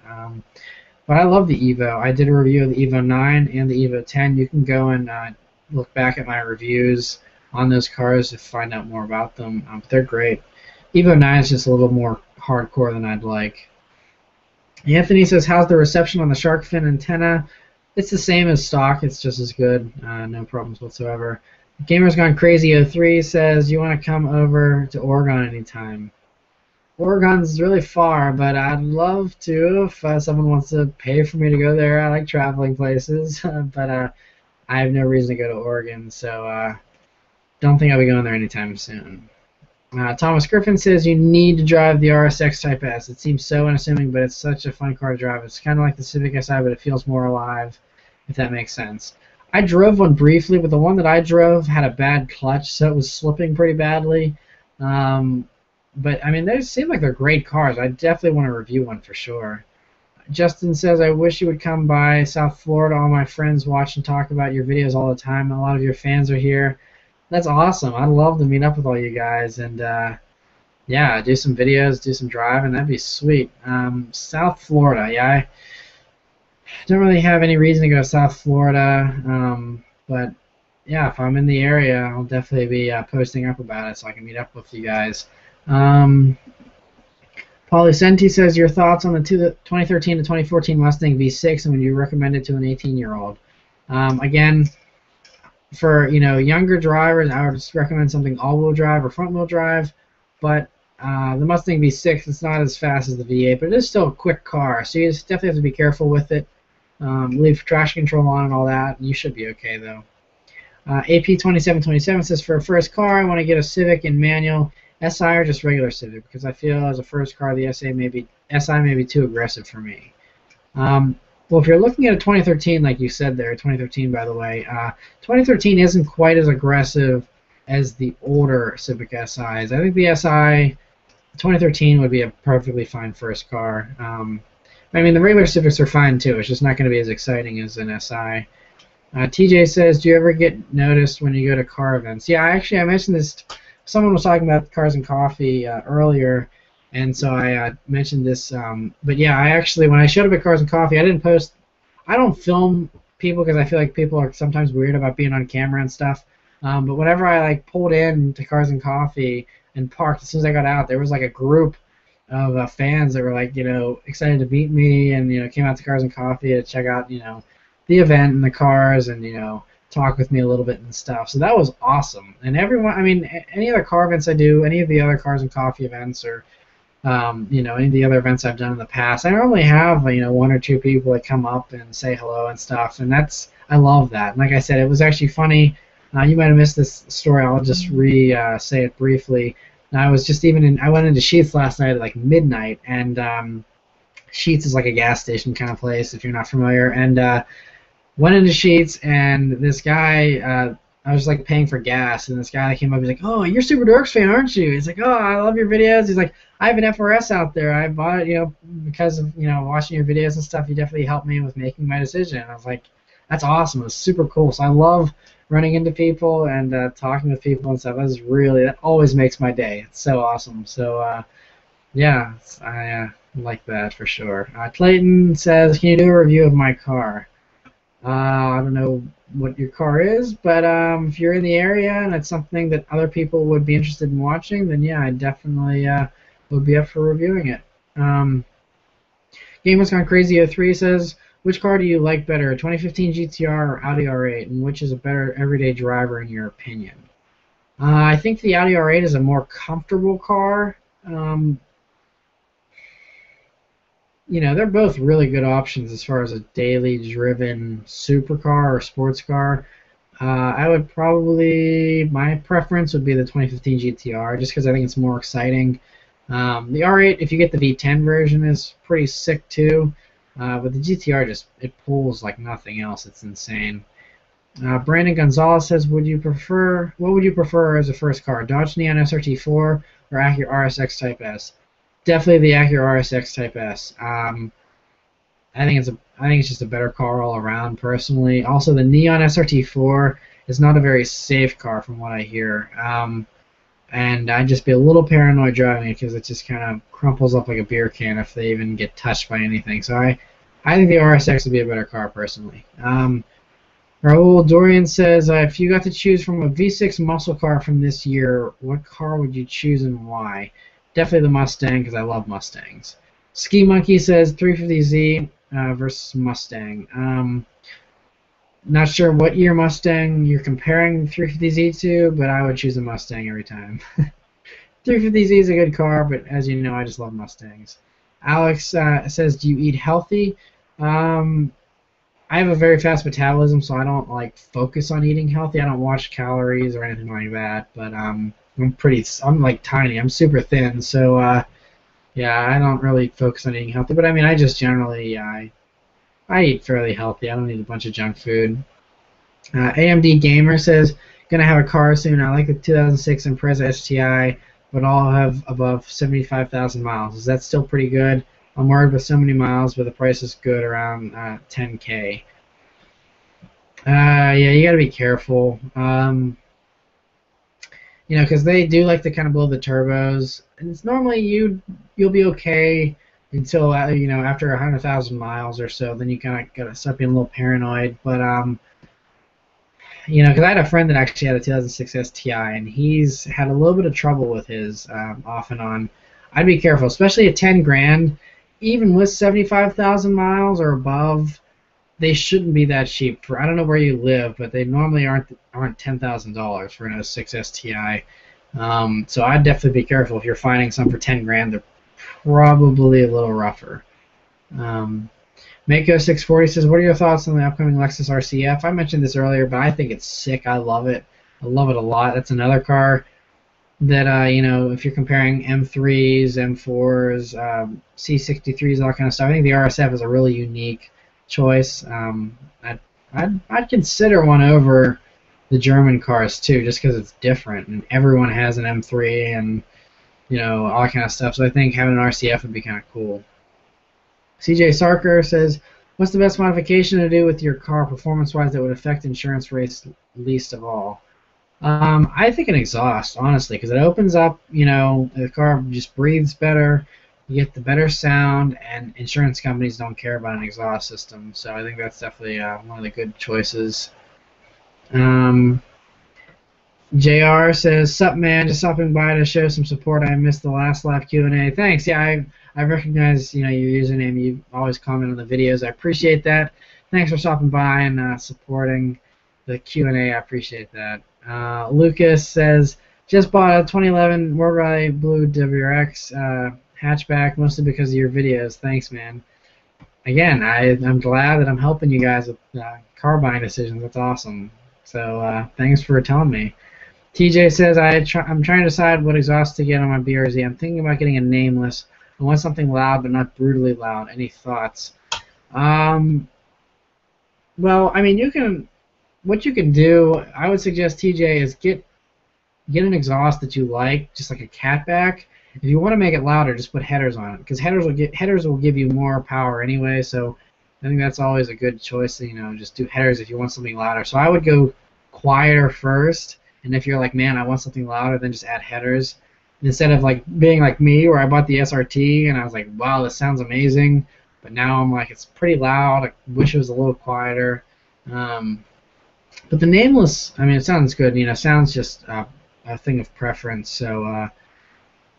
But I love the Evo. I did a review of the Evo 9 and the Evo 10. You can go and look back at my reviews on those cars to find out more about them. But they're great. Evo 9 is just a little more hardcore than I'd like. Anthony says, "How's the reception on the shark fin antenna?" It's the same as stock. It's just as good. No problems whatsoever. Gamer's Gone Crazy 03 says, "You want to come over to Oregon anytime?" Oregon's really far, but I'd love to if someone wants to pay for me to go there. I like traveling places, but I have no reason to go to Oregon, so don't think I'll be going there anytime soon. Thomas Griffin says, "You need to drive the RSX Type S. It seems so unassuming, but it's such a fun car to drive. It's kind of like the Civic Si, but it feels more alive, if that makes sense." I drove one briefly, but the one that I drove had a bad clutch, so it was slipping pretty badly. But I mean, they seem like they're great cars. I definitely want to review one for sure. Justin says, "I wish you would come by South Florida. All my friends watch and talk about your videos all the time. A lot of your fans are here." That's awesome. I'd love to meet up with all you guys and yeah, do some videos, do some driving. That'd be sweet. South Florida, yeah. I don't really have any reason to go to South Florida, but yeah, if I'm in the area, I'll definitely be posting up about it so I can meet up with you guys. Policenti says, "Your thoughts on the 2013 to 2014 Mustang V6 and would you recommend it to an 18-year-old?" Again, for younger drivers, I would just recommend something all-wheel drive or front-wheel drive. But the Mustang V6, it's not as fast as the V8, but it is still a quick car, so you just definitely have to be careful with it. Leave traction control on and all that, and you should be okay though. AP2727 says, "For a first car, I want to get a Civic in manual, SI or just regular Civic, because I feel as a first car the SI may be too aggressive for me." Well, if you're looking at a 2013, like you said there, 2013 by the way, 2013 isn't quite as aggressive as the older Civic SIs. I think the SI 2013 would be a perfectly fine first car. I mean, the regular Civics are fine too. It's just not going to be as exciting as an SI. TJ says, "Do you ever get noticed when you go to car events?" Yeah, I mentioned this. Someone was talking about Cars and Coffee earlier, and so I mentioned this. But yeah, when I showed up at Cars and Coffee, I didn't post. I don't film people because I feel like people are sometimes weird about being on camera and stuff. But whenever I pulled in to Cars and Coffee and parked, as soon as I got out, there was a group of fans that were excited to meet me and came out to Cars and Coffee to check out the event and the cars and talk with me a little bit and stuff. So that was awesome. And everyone, I mean, any other car events I do, any of the other Cars and Coffee events or any of the other events I've done in the past, I normally have one or two people that come up and say hello and stuff, and I love that. And like I said, it was actually funny. You might have missed this story. I'll just say it briefly. I was just I went into Sheetz last night at midnight, and Sheetz is like a gas station kind of place if you're not familiar. And went into Sheetz, and this guy, I was paying for gas, and this guy came up. He's like, "Oh, you're Subaruwrxfan, aren't you?" He's like, "Oh, I love your videos." He's like, "I have an FRS out there. I bought it, because of watching your videos and stuff. You definitely helped me with making my decision." And I was like, "That's awesome. It's super cool." So I love running into people and talking with people and stuff. That always makes my day. It's so awesome. So yeah, I like that for sure. Clayton says, "Can you do a review of my car?" I don't know what your car is, but if you're in the area and it's something that other people would be interested in watching, then yeah, I definitely would be up for reviewing it. Game Has Gone Crazy 03 says, "Which car do you like better, 2015 GTR or Audi R8, and which is a better everyday driver in your opinion?" I think the Audi R8 is a more comfortable car. They're both really good options as far as a daily driven supercar or sports car. I would my preference would be the 2015 GTR just because I think it's more exciting. The R8, if you get the V10 version, is pretty sick too. But the GTR just it pulls like nothing else. It's insane. Brandon Gonzalez says, what would you prefer as a first car, Dodge Neon SRT4 or Acura RSX Type S? Definitely the Acura RSX Type S. I think it's just a better car all around personally. Also, the Neon SRT4 is not a very safe car from what I hear. And I'd just be a little paranoid driving it because it just kind of crumples up like a beer can if they even get touched by anything. So I think the RSX would be a better car personally. Raul Dorian says, if you got to choose from a V6 muscle car from this year, what car would you choose and why? Definitely the Mustang because I love Mustangs. Ski Monkey says 350Z versus Mustang. Not sure what year Mustang you're comparing 350Z to, but I would choose a Mustang every time. 350Z is a good car, but as you know, I just love Mustangs. Alex says, do you eat healthy? I have a very fast metabolism, so I don't like focus on eating healthy. I don't watch calories or anything like that. But I'm like tiny. I'm super thin, so yeah, I don't really focus on eating healthy. But I mean, I just generally I eat fairly healthy. I don't eat a bunch of junk food. AMD Gamer says, gonna have a car soon. I like the 2006 Impreza STI, but all have above 75,000 miles. Is that still pretty good? I'm worried with so many miles, but the price is good, around 10K. Yeah, you gotta be careful. You know, because they do like to kind of blow the turbos, and it's normally you'll be okay until you know, after 100,000 miles or so. Then you kind of gotta start being a little paranoid. But you know, because I had a friend that actually had a 2006 STI, and he's had a little bit of trouble with his off and on. I'd be careful, especially at 10 grand, even with 75,000 miles or above. They shouldn't be that cheap. For I don't know where you live, but they normally aren't $10,000 for an '06 STI. So I'd definitely be careful if you're finding some for 10 grand. They're probably a little rougher. Mako 640 says, "What are your thoughts on the upcoming Lexus RCF?" I mentioned this earlier, but I think it's sick. I love it. I love it a lot. That's another car that you know, if you're comparing M3s, M4s, C63s, all that kind of stuff, I think the RSF is a really unique choice. I'd consider one over the German cars too, just because it's different and everyone has an M3 and you know, all that kind of stuff. So I think having an RCF would be kind of cool. CJ Sarker says, "What's the best modification to do with your car performance-wise that would affect insurance rates least of all?" I think an exhaust, honestly, because it opens up, you know, the car just breathes better, you get the better sound, and insurance companies don't care about an exhaust system. So I think that's definitely one of the good choices. JR says, "Sup, man, just stopping by to show some support. I missed the last live Q&A. Thanks. Yeah, I recognize, you know, your username. You always comment on the videos. I appreciate that. Thanks for stopping by and supporting the Q&A. I appreciate that." Lucas says, "Just bought a 2011 World Rally Blue WRX hatchback, mostly because of your videos. Thanks, man." Again, I'm glad that I'm helping you guys with car buying decisions. That's awesome. So thanks for telling me. TJ says, I'm trying to decide what exhaust to get on my BRZ. I'm thinking about getting a nameless. I want something loud but not brutally loud. Any thoughts?" Well, I mean, what you can do, I would suggest, TJ, is get an exhaust that you like, just like a catback. If you want to make it louder, just put headers on it, because headers will give you more power anyway. So I think that's always a good choice. You know, just do headers if you want something louder. So I would go quieter first, and if you're like, man, I want something louder, then just add headers. Instead of like being like me, where I bought the SRT and I was like, wow, this sounds amazing, but now I'm like, it's pretty loud. I wish it was a little quieter. But the nameless, I mean, it sounds good. You know, sounds just a thing of preference. So,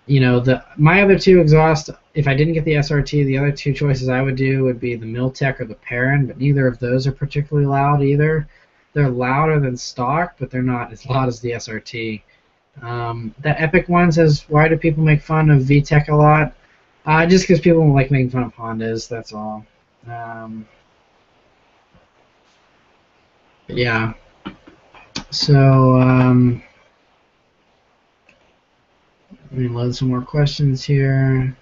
you know, my other two exhausts, if I didn't get the SRT, the other two choices I would do would be the Miltech or the Perrin, but neither of those are particularly loud either. They're louder than stock, but they're not as loud as the SRT. That Epic one says, "Why do people make fun of VTEC a lot?" Just because people like making fun of Hondas, that's all. Yeah. So, let me load some more questions here.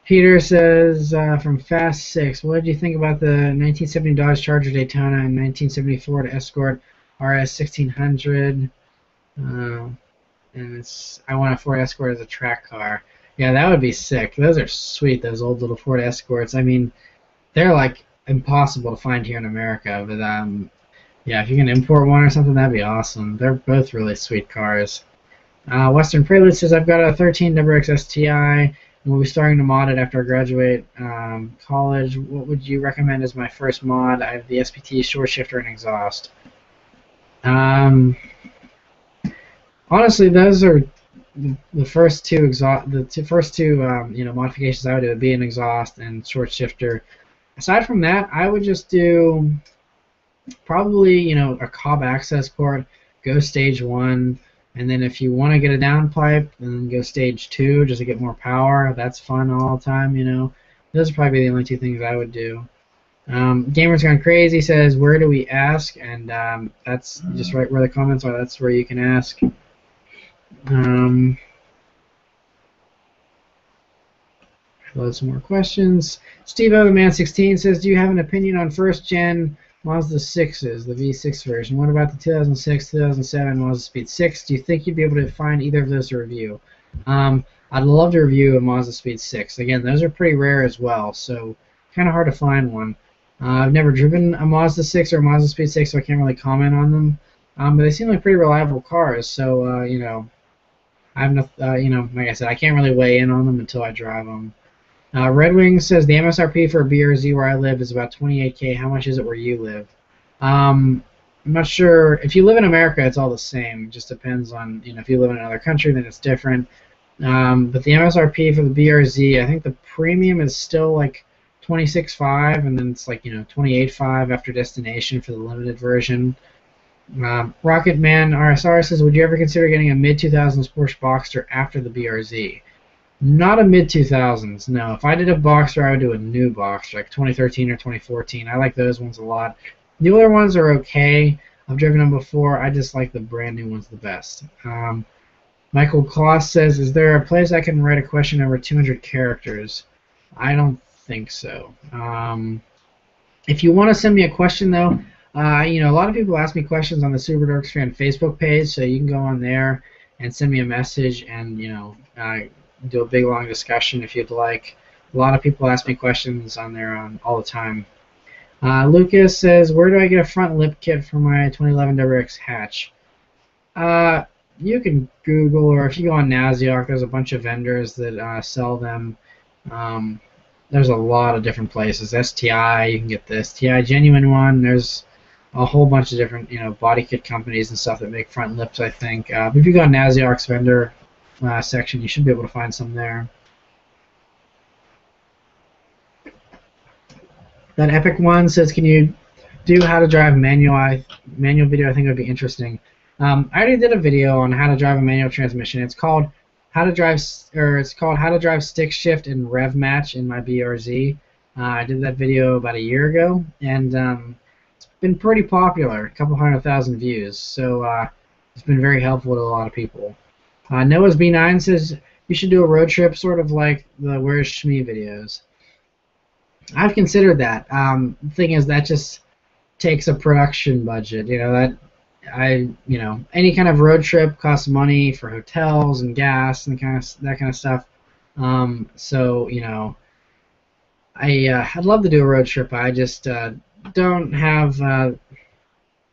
Peter says from Fast 6, what did you think about the 1970 Dodge Charger Daytona and 1970 Ford Escort RS 1600? And I want a Ford Escort as a track car. Yeah, that would be sick. Those are sweet, those old little Ford Escorts. I mean, they're like impossible to find here in America, but yeah, if you can import one or something, that'd be awesome. They're both really sweet cars. Western Prelude says, I've got a 13 WRX STI and we'll be starting to mod it after I graduate college. What would you recommend as my first mod? I have the SPT, short shifter, and exhaust. Honestly, those are the first two modifications I would do would be an exhaust and short shifter. Aside from that, I would just do probably a Cobb access port, go stage 1. And then if you want to get a downpipe, then go stage 2 just to get more power. That's fun all the time, Those would probably be the only two things I would do. Gamer's Gone Crazy says, where do we ask? And that's just right where the comments are. That's where you can ask. Load some more questions. Steve O, the Man 16 says, do you have an opinion on first gen Mazda 6s, the V6 version? What about the 2006, 2007 Mazda Speed 6? Do you think you'd be able to find either of those to review? I'd love to review a Mazda Speed 6. Again, those are pretty rare as well, so kind of hard to find one. I've never driven a Mazda 6 or a Mazda Speed 6, so I can't really comment on them. But they seem like pretty reliable cars, so I have no, like I said, I can't really weigh in on them until I drive them. Red Wing says the MSRP for a BRZ where I live is about $28K. How much is it where you live? I'm not sure. If you live in America, it's all the same. It just depends on, if you live in another country, then it's different. But the MSRP for the BRZ, I think the premium is still like $26.5, and then it's like $28.5 after destination for the limited version. Rocketman RSR says, would you ever consider getting a mid-2000s Porsche Boxster after the BRZ? Not a mid-2000s, no. If I did a Boxster, I would do a new Boxster, like 2013 or 2014. I like those ones a lot. The older ones are okay. I've driven them before. I just like the brand new ones the best. Michael Kloss says, is there a place I can write a question over 200 characters? I don't think so. If you want to send me a question, though, a lot of people ask me questions on the Subaruwrxfan Facebook page, so you can go on there and send me a message and, do a big long discussion if you'd like. A lot of people ask me questions on there all the time. Lucas says, where do I get a front lip kit for my 2011 WRX hatch? You can Google, or if you go on Naziark, there's a bunch of vendors that sell them. There's a lot of different places. STI, you can get the STI genuine one. There's a whole bunch of different body kit companies and stuff that make front lips, I think. But if you go on Naziark's vendor section, you should be able to find some there. That Epic One says, can you do how to drive manual video? I think it would be interesting. I already did a video on how to drive a manual transmission. It's called how to drive stick shift and rev match in my BRZ. I did that video about a year ago, and it's been pretty popular, a couple 100,000 views. So it's been very helpful to a lot of people. Noah's B9 says you should do a road trip, sort of like the Where's Shmee videos. I've considered that. The thing is, that just takes a production budget. Any kind of road trip costs money for hotels and gas and that kind of stuff. I'd love to do a road trip. I just don't have a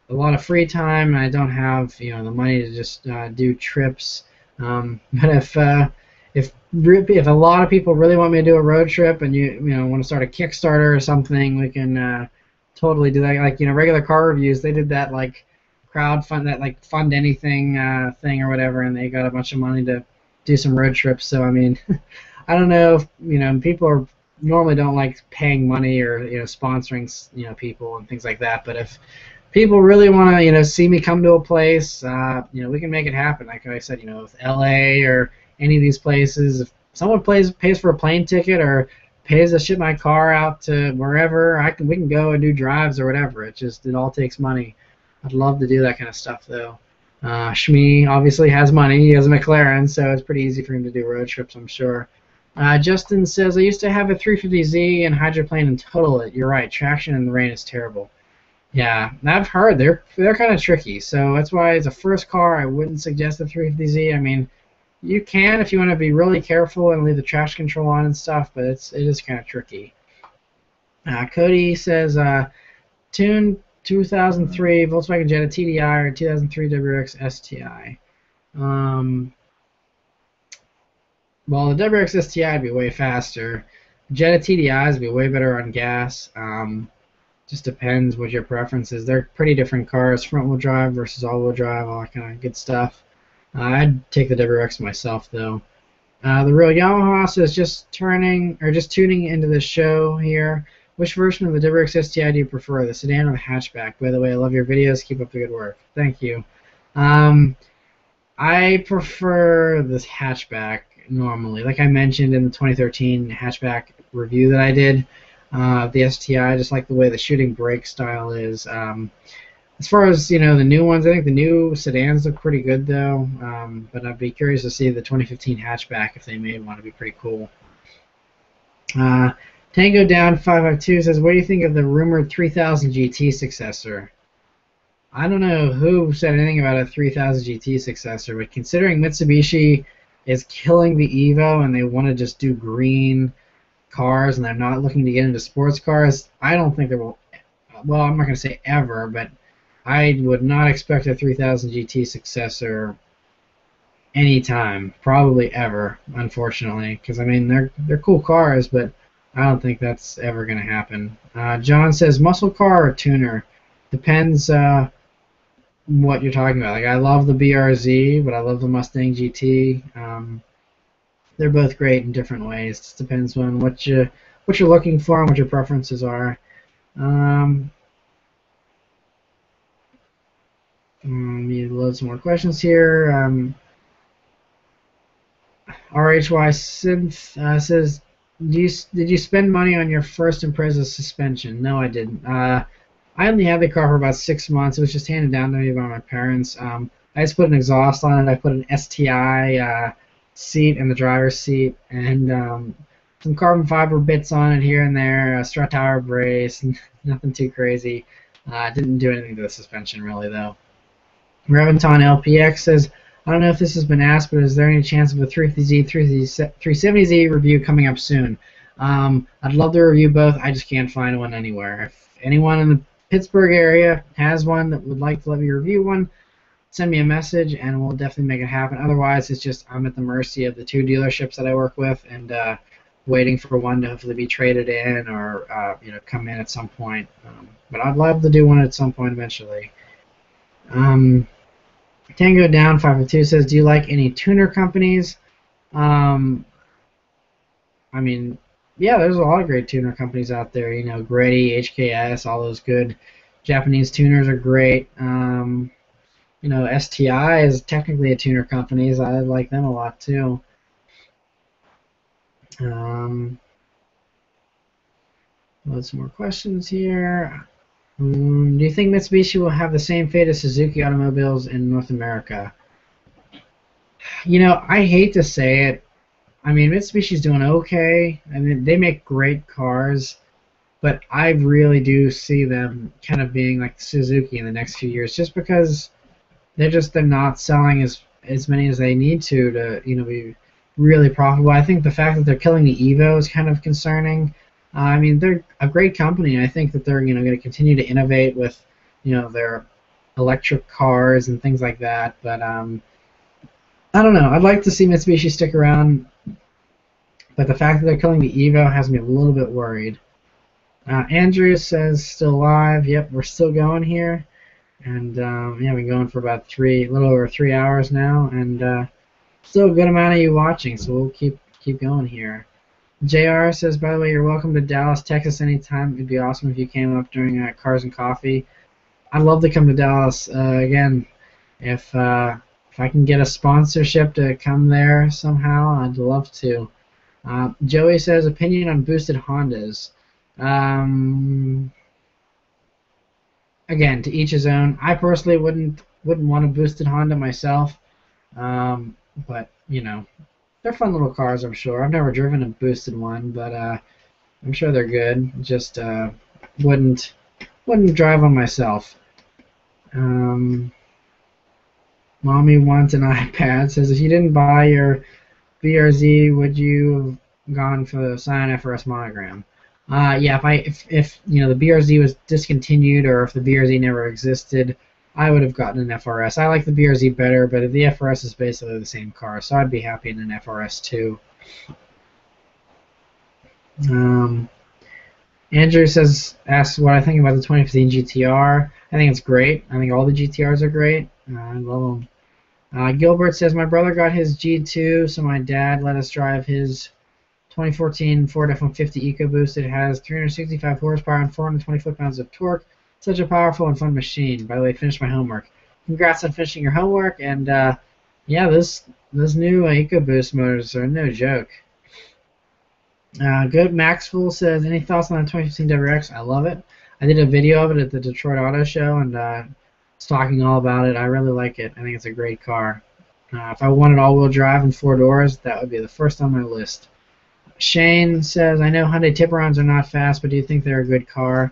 lot of free time, and I don't have the money to just do trips. But if a lot of people really want me to do a road trip, and you want to start a Kickstarter or something, we can totally do that. Like regular car reviews, they did that like crowdfund, that like fund anything thing or whatever, and they got a bunch of money to do some road trips. So I mean, I don't know if people normally don't like paying money or sponsoring people and things like that. But if people really want to see me come to a place, we can make it happen. Like I said, with LA or any of these places, if someone pays for a plane ticket or pays to ship my car out to wherever, we can go and do drives or whatever. It all takes money. I'd love to do that kind of stuff, though. Shmee obviously has money. He has a McLaren, so it's pretty easy for him to do road trips, I'm sure. Justin says, I used to have a 350Z and hydroplane and total it. You're right, traction in the rain is terrible. Yeah, I've heard they're kind of tricky, so that's why as a first car I wouldn't suggest the 350Z. I mean, you can if you want to be really careful and leave the traction control on and stuff, but it is kind of tricky. Cody says, tune 2003 Volkswagen Jetta TDI or 2003 WRX STI. Well, the WRX STI would be way faster. Jetta TDIs would be way better on gas. Just depends what your preference is. They're pretty different cars, front-wheel drive versus all-wheel drive, all that kind of good stuff. I'd take the WRX myself, though. The real Yamaha says just tuning into the show here. Which version of the WRX STI do you prefer, the sedan or the hatchback? By the way, I love your videos. Keep up the good work. Thank you. I prefer this hatchback normally. Like I mentioned in the 2013 hatchback review that I did, the STI, I just like the way the shooting brake style is. As far as the new ones, I think the new sedans look pretty good though. But I'd be curious to see the 2015 hatchback if they made one. It'd be pretty cool. Tango Down 552 says, "What do you think of the rumored 3000 GT successor?" I don't know who said anything about a 3000 GT successor, but considering Mitsubishi is killing the Evo and they want to just do green cars and they're not looking to get into sports cars, I don't think there will. Well, I'm not going to say ever, but I would not expect a 3000 GT successor anytime, probably ever, unfortunately, because I mean they're cool cars, but I don't think that's ever going to happen. John says muscle car or tuner, depends what you're talking about. Like I love the BRZ, but I love the Mustang GT. They're both great in different ways. It just depends on what you're looking for and what your preferences are. You load some more questions here. RHY Synth says, did you spend money on your first Impreza suspension? No, I didn't. I only had the car for about 6 months. It was just handed down to me by my parents. I just put an exhaust on it. I put an STI seat in the driver's seat and some carbon fiber bits on it here and there, a strut tower brace, nothing too crazy. Didn't do anything to the suspension really though. Reventon LPX says, I don't know if this has been asked, but is there any chance of a 370Z review coming up soon? I'd love to review both. I just can't find one anywhere. If anyone in the Pittsburgh area has one that would like to let me review one, send me a message and we'll definitely make it happen. Otherwise, it's just I'm at the mercy of the 2 dealerships that I work with and waiting for one to hopefully be traded in or come in at some point. But I'd love to do one at some point eventually. Tango Down 502 says, do you like any tuner companies? I mean, yeah, there's a lot of great tuner companies out there. Grady, HKS, all those good Japanese tuners are great. STI is technically a tuner company, so I like them a lot too. Load some more questions here. Do you think Mitsubishi will have the same fate as Suzuki automobiles in North America? I hate to say it. I mean, Mitsubishi's doing okay. I mean, they make great cars, but I really do see them kind of being like Suzuki in the next few years, just because they're not selling as many as they need to be really profitable. I think the fact that they're killing the Evo is kind of concerning. I mean, they're a great company, and I think that they're going to continue to innovate with their electric cars and things like that. But I don't know. I'd like to see Mitsubishi stick around, but the fact that they're killing the Evo has me a little bit worried. Andrew says still live. Yep, we're still going here, and yeah, we've been going for about a little over 3 hours now, and still a good amount of you watching. So we'll keep going here. JR says, by the way, you're welcome to Dallas, Texas anytime. It'd be awesome if you came up during Cars and Coffee. I'd love to come to Dallas. Again, if I can get a sponsorship to come there somehow, I'd love to. Joey says, opinion on boosted Hondas. Again, to each his own. I personally wouldn't want a boosted Honda myself, but they're fun little cars, I'm sure. I've never driven a boosted one, but I'm sure they're good. Just wouldn't wouldn't drive one myself. Um, Mommy wants an iPad. Says if you didn't buy your BRZ, would you have gone for the Scion FRS monogram? Yeah, if you know the BRZ was discontinued or if the BRZ never existed, I would have gotten an FRS. I like the BRZ better, but the FRS is basically the same car, so I'd be happy in an FRS too. Um, Andrew asks what I think about the 2015 GTR. I think it's great. I think all the GTRs are great. I love them. Gilbert says my brother got his G2, so my dad let us drive his 2014 Ford F-150 EcoBoost. It has 365 horsepower and 420 foot-pounds of torque. Such a powerful and fun machine. By the way, finished my homework. Congrats on finishing your homework. And yeah, those new EcoBoost motors are no joke. Good. Maxwell says, any thoughts on the 2015 WRX? I love it. I did a video of it at the Detroit Auto Show, and it's talking all about it. I really like it. I think it's a great car. If I wanted all-wheel drive and 4 doors, that would be the first on my list. Shane says, I know Hyundai Tiburons are not fast, but do you think they're a good car?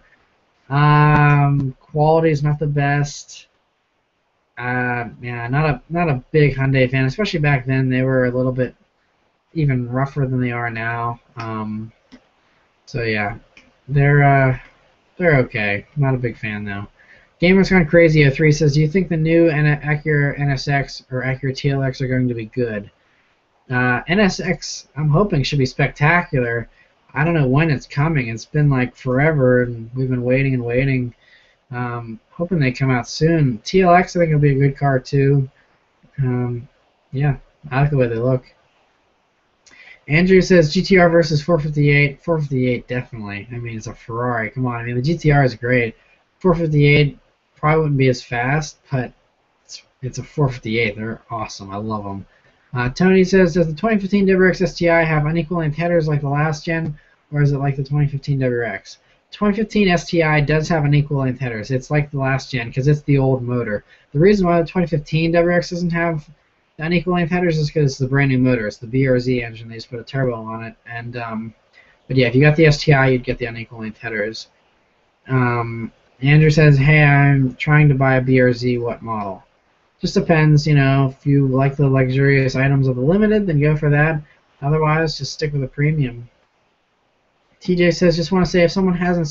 Quality is not the best. Yeah, not a big Hyundai fan, especially back then. They were a little bit even rougher than they are now. So yeah, they're okay. Not a big fan though. Gamers Gone Crazy 03 says, do you think the new Acura NSX or Acura TLX are going to be good? NSX, I'm hoping, should be spectacular. I don't know when it's coming. It's been like forever, and we've been waiting and waiting. Hoping they come out soon. TLX, I think, will be a good car too. Yeah, I like the way they look. Andrew says GTR versus 458. 458, definitely. I mean, it's a Ferrari. Come on. I mean, the GTR is great. 458 probably wouldn't be as fast, but it's a 458. They're awesome. I love them. Tony says, does the 2015 WRX STI have unequal length headers like the last gen, or is it like the 2015 WRX? 2015 STI does have unequal length headers. It's like the last gen because it's the old motor. The reason why the 2015 WRX doesn't have the unequal length headers is because it's the brand new motor. It's the BRZ engine. They just put a turbo on it. And but yeah, if you got the STI, you'd get the unequal length headers. Andrew says, hey, I'm trying to buy a BRZ. What model? Just depends, you know, if you like the luxurious items of the Limited, then go for that. Otherwise, just stick with the premium. TJ says, just want to say, if someone hasn't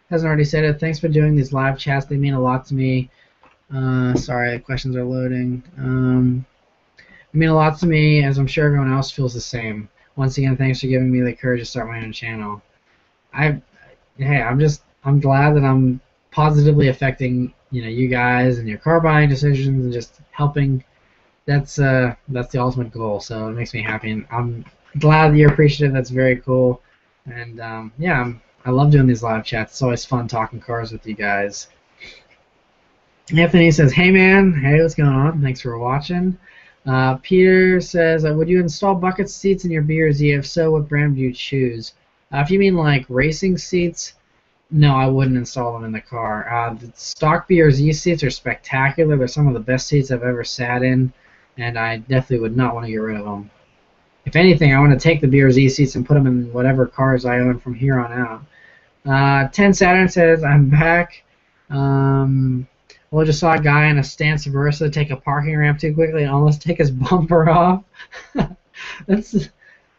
already said it, thanks for doing these live chats. They mean a lot to me. Sorry, the questions are loading. They mean a lot to me, as I'm sure everyone else feels the same. Once again, thanks for giving me the courage to start my own channel. I'm glad that I'm positively affecting, you know, you guys and your car buying decisions and just helping. That's the ultimate goal. So it makes me happy, and I'm glad that you're appreciative. That's very cool. And yeah, I love doing these live chats. It's always fun talking cars with you guys. Anthony says, hey man, hey, what's going on? Thanks for watching. Peter says, would you install bucket seats in your BRZ? If so, what brand would you choose? If you mean like racing seats, no, I wouldn't install them in the car. The stock BRZ seats are spectacular. They're some of the best seats I've ever sat in, and I definitely would not want to get rid of them. If anything, I want to take the BRZ seats and put them in whatever cars I own from here on out. 10 Saturn says, I'm back. Well, I just saw a guy in a Stance Versa take a parking ramp too quickly and almost take his bumper off. I'm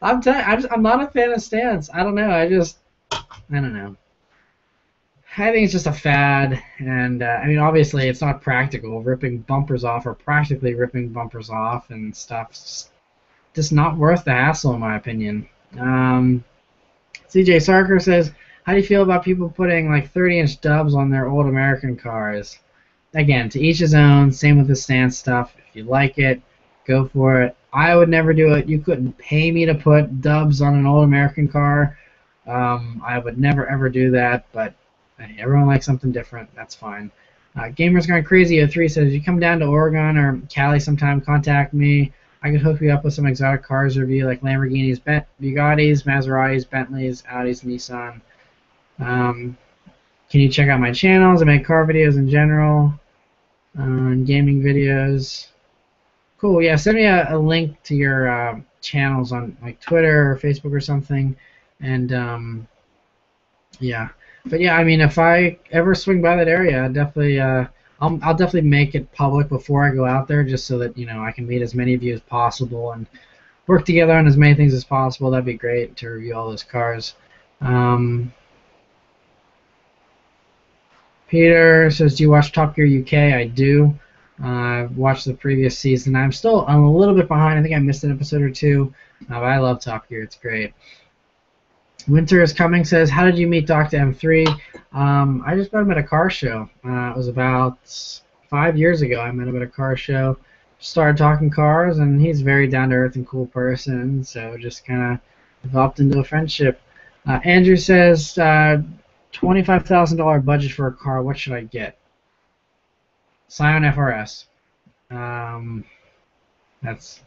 not a fan of Stance. I don't know. I don't know. I think it's just a fad, and I mean, obviously, it's not practical. Ripping bumpers off, or practically ripping bumpers off, and stuff. It's just not worth the hassle, in my opinion. CJ Sarker says, "How do you feel about people putting like 30-inch dubs on their old American cars?" Again, to each his own. Same with the Stance stuff. If you like it, go for it. I would never do it. You couldn't pay me to put dubs on an old American car. I would never ever do that, but everyone likes something different. That's fine. Gamers Gone Crazy 03 says, if you come down to Oregon or Cali sometime, contact me. I could hook you up with some exotic cars review like Lamborghinis, Bugattis, Maseratis, Bentleys, Audis, Nissan. Can you check out my channels? I make car videos in general, and gaming videos. Cool. Yeah, send me a link to your channels on like Twitter or Facebook or something, and yeah. But yeah, I mean, if I ever swing by that area, I'll definitely make it public before I go out there, just so that I can meet as many of you as possible and work together on as many things as possible. That'd be great to review all those cars. Um, Peter says, "Do you watch Top Gear UK?" I do. I've watched the previous season. I'm a little bit behind. I think I missed an episode or two, but I love Top Gear. It's great. Winter is Coming says, "How did you meet Dr. M3?" I just met him at a car show. It was about 5 years ago. I met him at a car show. Started talking cars, and he's a very down-to-earth and cool person, so just kind of developed into a friendship. Andrew says, $25,000 budget for a car. What should I get? Scion FRS. That's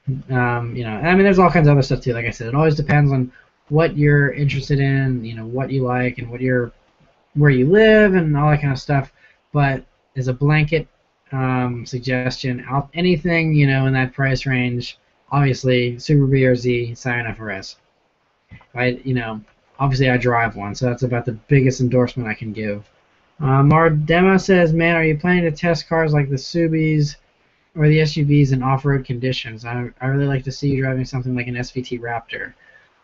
I mean, there's all kinds of other stuff too. Like I said, it always depends on what you're interested in, what you like, and where you live, and all that kind of stuff. But as a blanket suggestion, anything in that price range, obviously Subaru BRZ, Scion FRS. Obviously I drive one, so that's about the biggest endorsement I can give. Mardema says, "Man, are you planning to test cars like the Subis or the SUVs in off-road conditions? I really like to see you driving something like an SVT Raptor."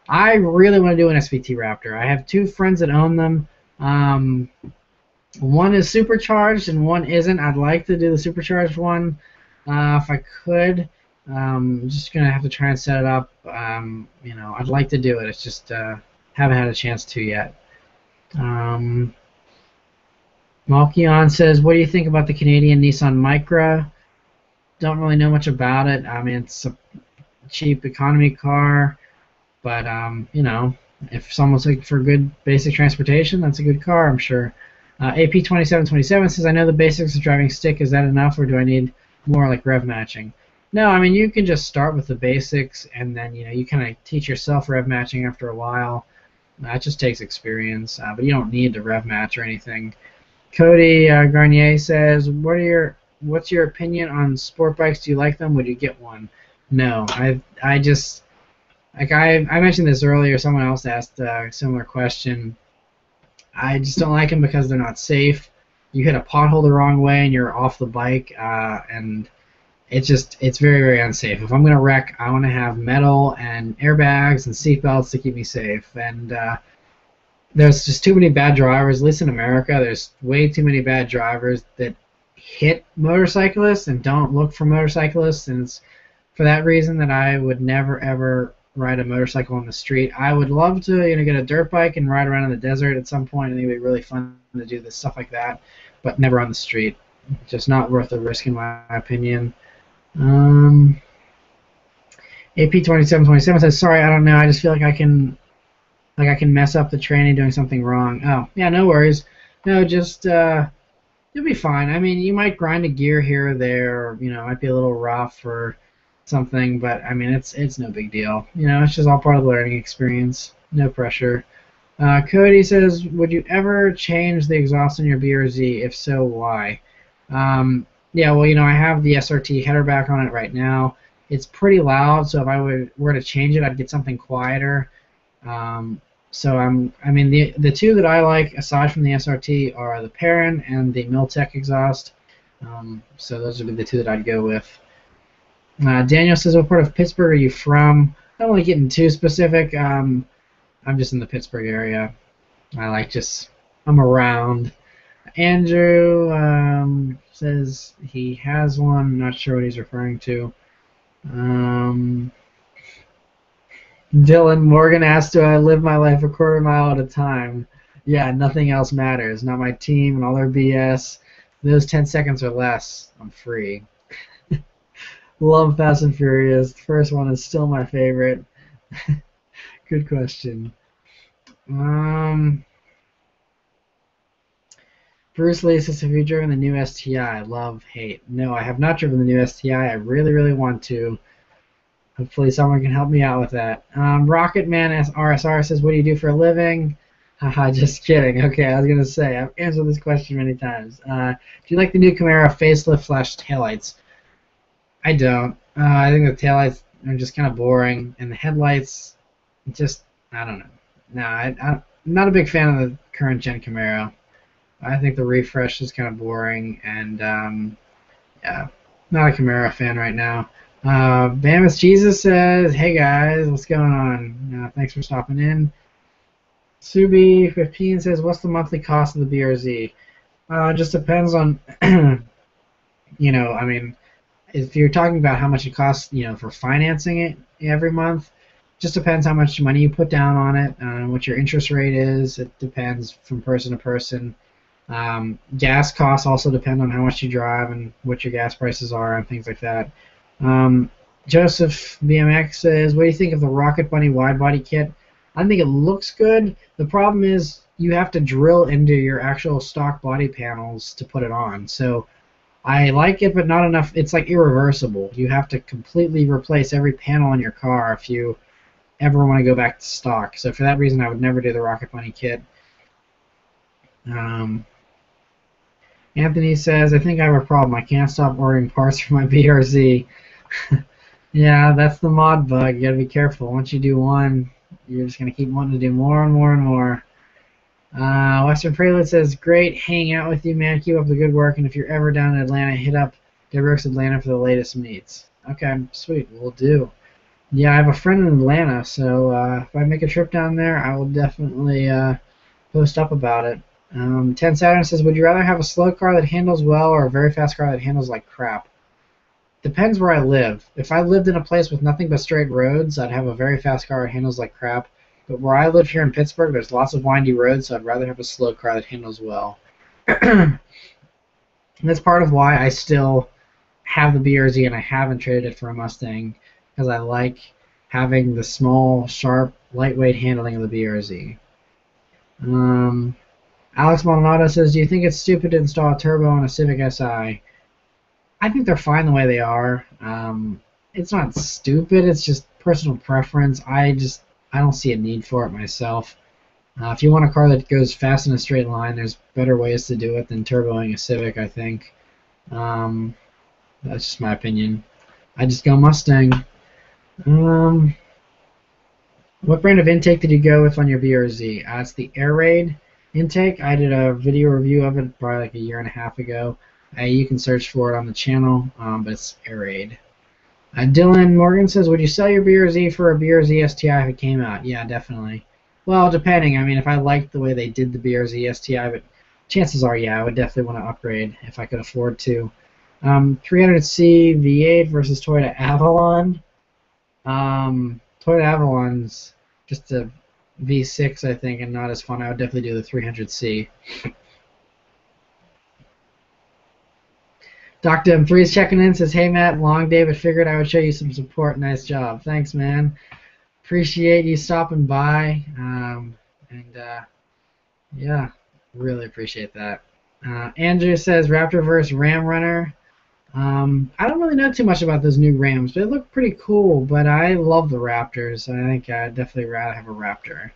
I really want to do an SVT Raptor. I have two friends that own them. One is supercharged and one isn't. I'd like to do the supercharged one if I could. I'm just gonna have to try and set it up. I'd like to do it. It's just haven't had a chance to yet. Malkion says, "What do you think about the Canadian Nissan Micra?" Don't really know much about it. I mean, it's a cheap economy car, but if someone's looking for good basic transportation, that's a good car, I'm sure. AP2727 says, "I know the basics of driving stick. Is that enough, or do I need more like rev matching?" No, I mean, you can just start with the basics, and then you kind of teach yourself rev matching after a while. That just takes experience, but you don't need to rev match or anything. Cody Garnier says, "What's your opinion on sport bikes? Do you like them? Would you get one?" No, I just I mentioned this earlier. Someone else asked a similar question. I just don't like them because they're not safe. You hit a pothole the wrong way and you're off the bike, and it's very, very unsafe. If I'm gonna wreck, I want to have metal and airbags and seatbelts to keep me safe. And there's just too many bad drivers. At least in America, there's way too many bad drivers that hit motorcyclists and don't look for motorcyclists. And it's for that reason that I would never ever ride a motorcycle on the street. I would love to get a dirt bike and ride around in the desert at some point. I think it'd be really fun to do this stuff like that, but never on the street. Just not worth the risk in my opinion. AP2727 says, "Sorry, I don't know. I just feel like I can mess up the training doing something wrong." Oh, yeah, no worries. No, just you'll be fine. I mean, you might grind a gear here or there, or it might be a little rough or something, but I mean, it's no big deal. It's just all part of the learning experience. No pressure. Cody says, "Would you ever change the exhaust on your BRZ? If so, why?" Yeah, well, I have the SRT header back on it right now. It's pretty loud, so if I were to change it, I'd get something quieter. I mean, the two that I like, aside from the SRT, are the Perrin and the Miltech exhaust. So those would be the two that I'd go with. Daniel says, "What part of Pittsburgh are you from?" I don't really getting too specific. I'm just in the Pittsburgh area. I'm around. Andrew says he has one. I'm not sure what he's referring to. Dylan Morgan asked, "Do I live my life a quarter mile at a time?" Yeah, nothing else matters. Not my team and all their BS. Those 10 seconds or less, I'm free. Love Fast and Furious. The first one is still my favorite. Good question. Bruce Lee says, "Have you driven the new STI? Love, hate." No, I have not driven the new STI. I really, really want to. Hopefully someone can help me out with that. Rocketman RSR says, "What do you do for a living?" Haha, just kidding. Okay, I was going to say, I've answered this question many times. Do you like the new Camaro facelift / taillights? I don't. I think the taillights are just kind of boring, and the headlights, just I don't know. No, I'm not a big fan of the current gen Camaro. I think the refresh is kind of boring, and yeah, not a Camaro fan right now. Bamus Jesus says, "Hey guys, what's going on? Thanks for stopping in." Subi15 says, "What's the monthly cost of the BRZ?" It just depends on, I mean, if you're talking about how much it costs, for financing it every month, just depends how much money you put down on it, what your interest rate is. It depends from person to person. Gas costs also depend on how much you drive and what your gas prices are and things like that. Um, Joseph BMX says, "What do you think of the Rocket Bunny wide body kit?" I think it looks good. The problem is you have to drill into your actual stock body panels to put it on. So I like it, but not enough. It's like irreversible. You have to completely replace every panel in your car if you ever want to go back to stock. So for that reason, I would never do the Rocket Bunny kit. Um, Anthony says, "I think I have a problem. I can't stop ordering parts for my BRZ." Yeah, that's the mod bug. You gotta be careful. Once you do one, you're just gonna keep wanting to do more and more and more. Western Prelude says, "Great hanging out with you, man. Keep up the good work. And if you're ever down in Atlanta, hit up WRX Atlanta for the latest meets." Okay, sweet. We'll do. Yeah, I have a friend in Atlanta, so if I make a trip down there, I will definitely post up about it. 10 Saturn says, "Would you rather have a slow car that handles well or a very fast car that handles like crap?" Depends where I live. If I lived in a place with nothing but straight roads, I'd have a very fast car that handles like crap. But where I live here in Pittsburgh, there's lots of windy roads, so I'd rather have a slow car that handles well. And that's part of why I still have the BRZ and I haven't traded it for a Mustang, because I like having the small, sharp, lightweight handling of the BRZ. Alex Maldonado says, "Do you think it's stupid to install a turbo on a Civic Si?" I think they're fine the way they are. It's not stupid. It's just personal preference. I don't see a need for it myself. If you want a car that goes fast in a straight line, there's better ways to do it than turboing a Civic, I think. That's just my opinion. I just go Mustang. What brand of intake did you go with on your BRZ? It's the Air Raid intake. I did a video review of it probably like a year and a half ago. You can search for it on the channel, but it's Air Raid. Dylan Morgan says, "Would you sell your BRZ for a BRZ STI if it came out?" Yeah, definitely. Well, depending. I mean, if I liked the way they did the BRZ STI, but chances are, yeah, I would definitely want to upgrade if I could afford to. 300C V8 versus Toyota Avalon. Toyota Avalon's just a V6, I think, and not as fun. I would definitely do the 300C. Dr. M3 is checking in, says, "Hey Matt, long day, but figured I would show you some support. Nice job." Thanks, man. Appreciate you stopping by. Yeah, really appreciate that. Andrew says, "Raptor versus Ram Runner." I don't really know too much about those new Rams. They look pretty cool, but I love the Raptors. I think I'd definitely rather have a Raptor.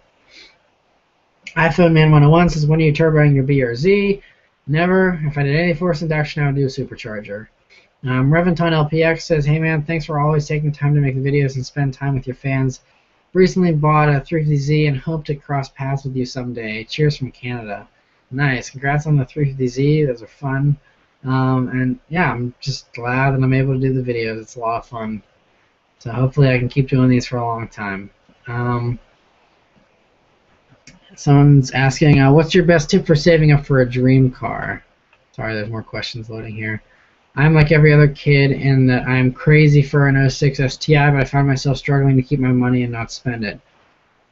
iPhone Man 101 says, "When are you turboing your BRZ?" Never. If I did any force induction, I would do a supercharger. Reventon LPX says, "Hey man, thanks for always taking time to make the videos and spend time with your fans. Recently bought a 350Z and hope to cross paths with you someday. Cheers from Canada." Nice. Congrats on the 350Z. Those are fun. And yeah, I'm just glad that I'm able to do the videos. It's a lot of fun. So hopefully I can keep doing these for a long time. Someone's asking, "What's your best tip for saving up for a dream car?" Sorry, there's more questions loading here. "I'm like every other kid in that I'm crazy for an '06 STI, but I find myself struggling to keep my money and not spend it.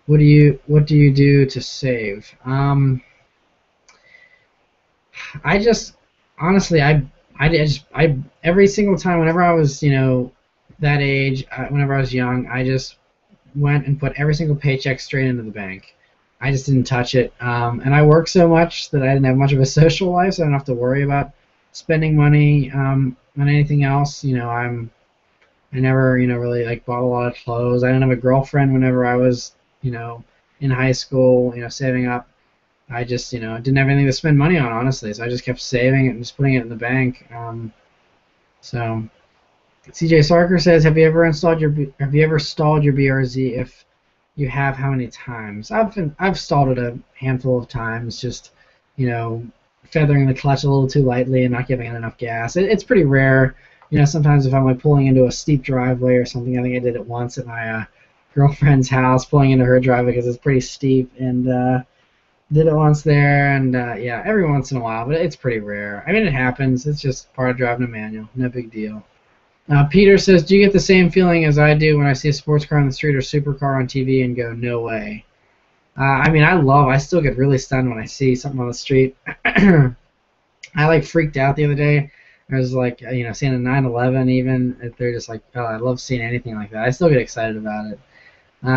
What do you do to save?" I just honestly, I every single time whenever I was that age, whenever I was young, I just went and put every single paycheck straight into the bank. I just didn't touch it. And I work so much that I didn't have much of a social life, so I don't have to worry about spending money on anything else. I never really like bought a lot of clothes. I didn't have a girlfriend whenever I was in high school. Saving up. I just didn't have anything to spend money on, honestly. So I just kept saving it and just putting it in the bank. So CJ Sarker says, have you ever stalled your BRZ? If you have, how many times? I've stalled it a handful of times, just feathering the clutch a little too lightly and not giving it enough gas. It's pretty rare. Sometimes if I'm like pulling into a steep driveway or something, I think I did it once at my girlfriend's house, pulling into her driveway because it's pretty steep, and did it once there, and yeah, every once in a while, but it's pretty rare. I mean, it happens. It's just part of driving a manual. No big deal. Peter says, do you get the same feeling as I do when I see a sports car on the street or supercar on TV and go, no way? I mean, I still get really stunned when I see something on the street. I like freaked out the other day. I was like, seeing a 911 even. They're just like, oh, I love seeing anything like that. I still get excited about it.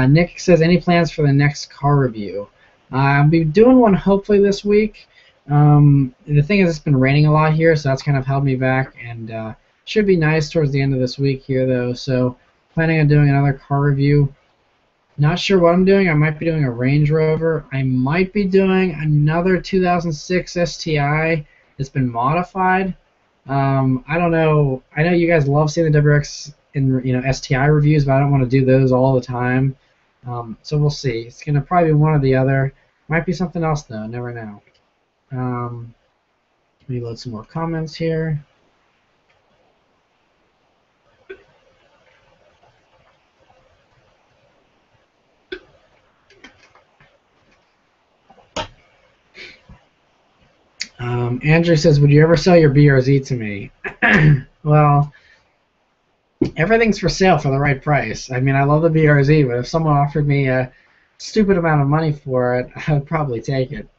Nick says, any plans for the next car review? I'll be doing one hopefully this week. The thing is, it's been raining a lot here, so that's kind of held me back, and should be nice towards the end of this week here, though. So planning on doing another car review. Not sure what I'm doing. I might be doing a Range Rover. I might be doing another 2006 STI that's been modified. I don't know. I know you guys love seeing the WRX in STI reviews, but I don't want to do those all the time. So we'll see. It's gonna probably be one or the other. Might be something else though. Never know. Let me load some more comments here. Andrew says, would you ever sell your BRZ to me? Well, everything's for sale for the right price. I mean, I love the BRZ, but if someone offered me a stupid amount of money for it, I would probably take it.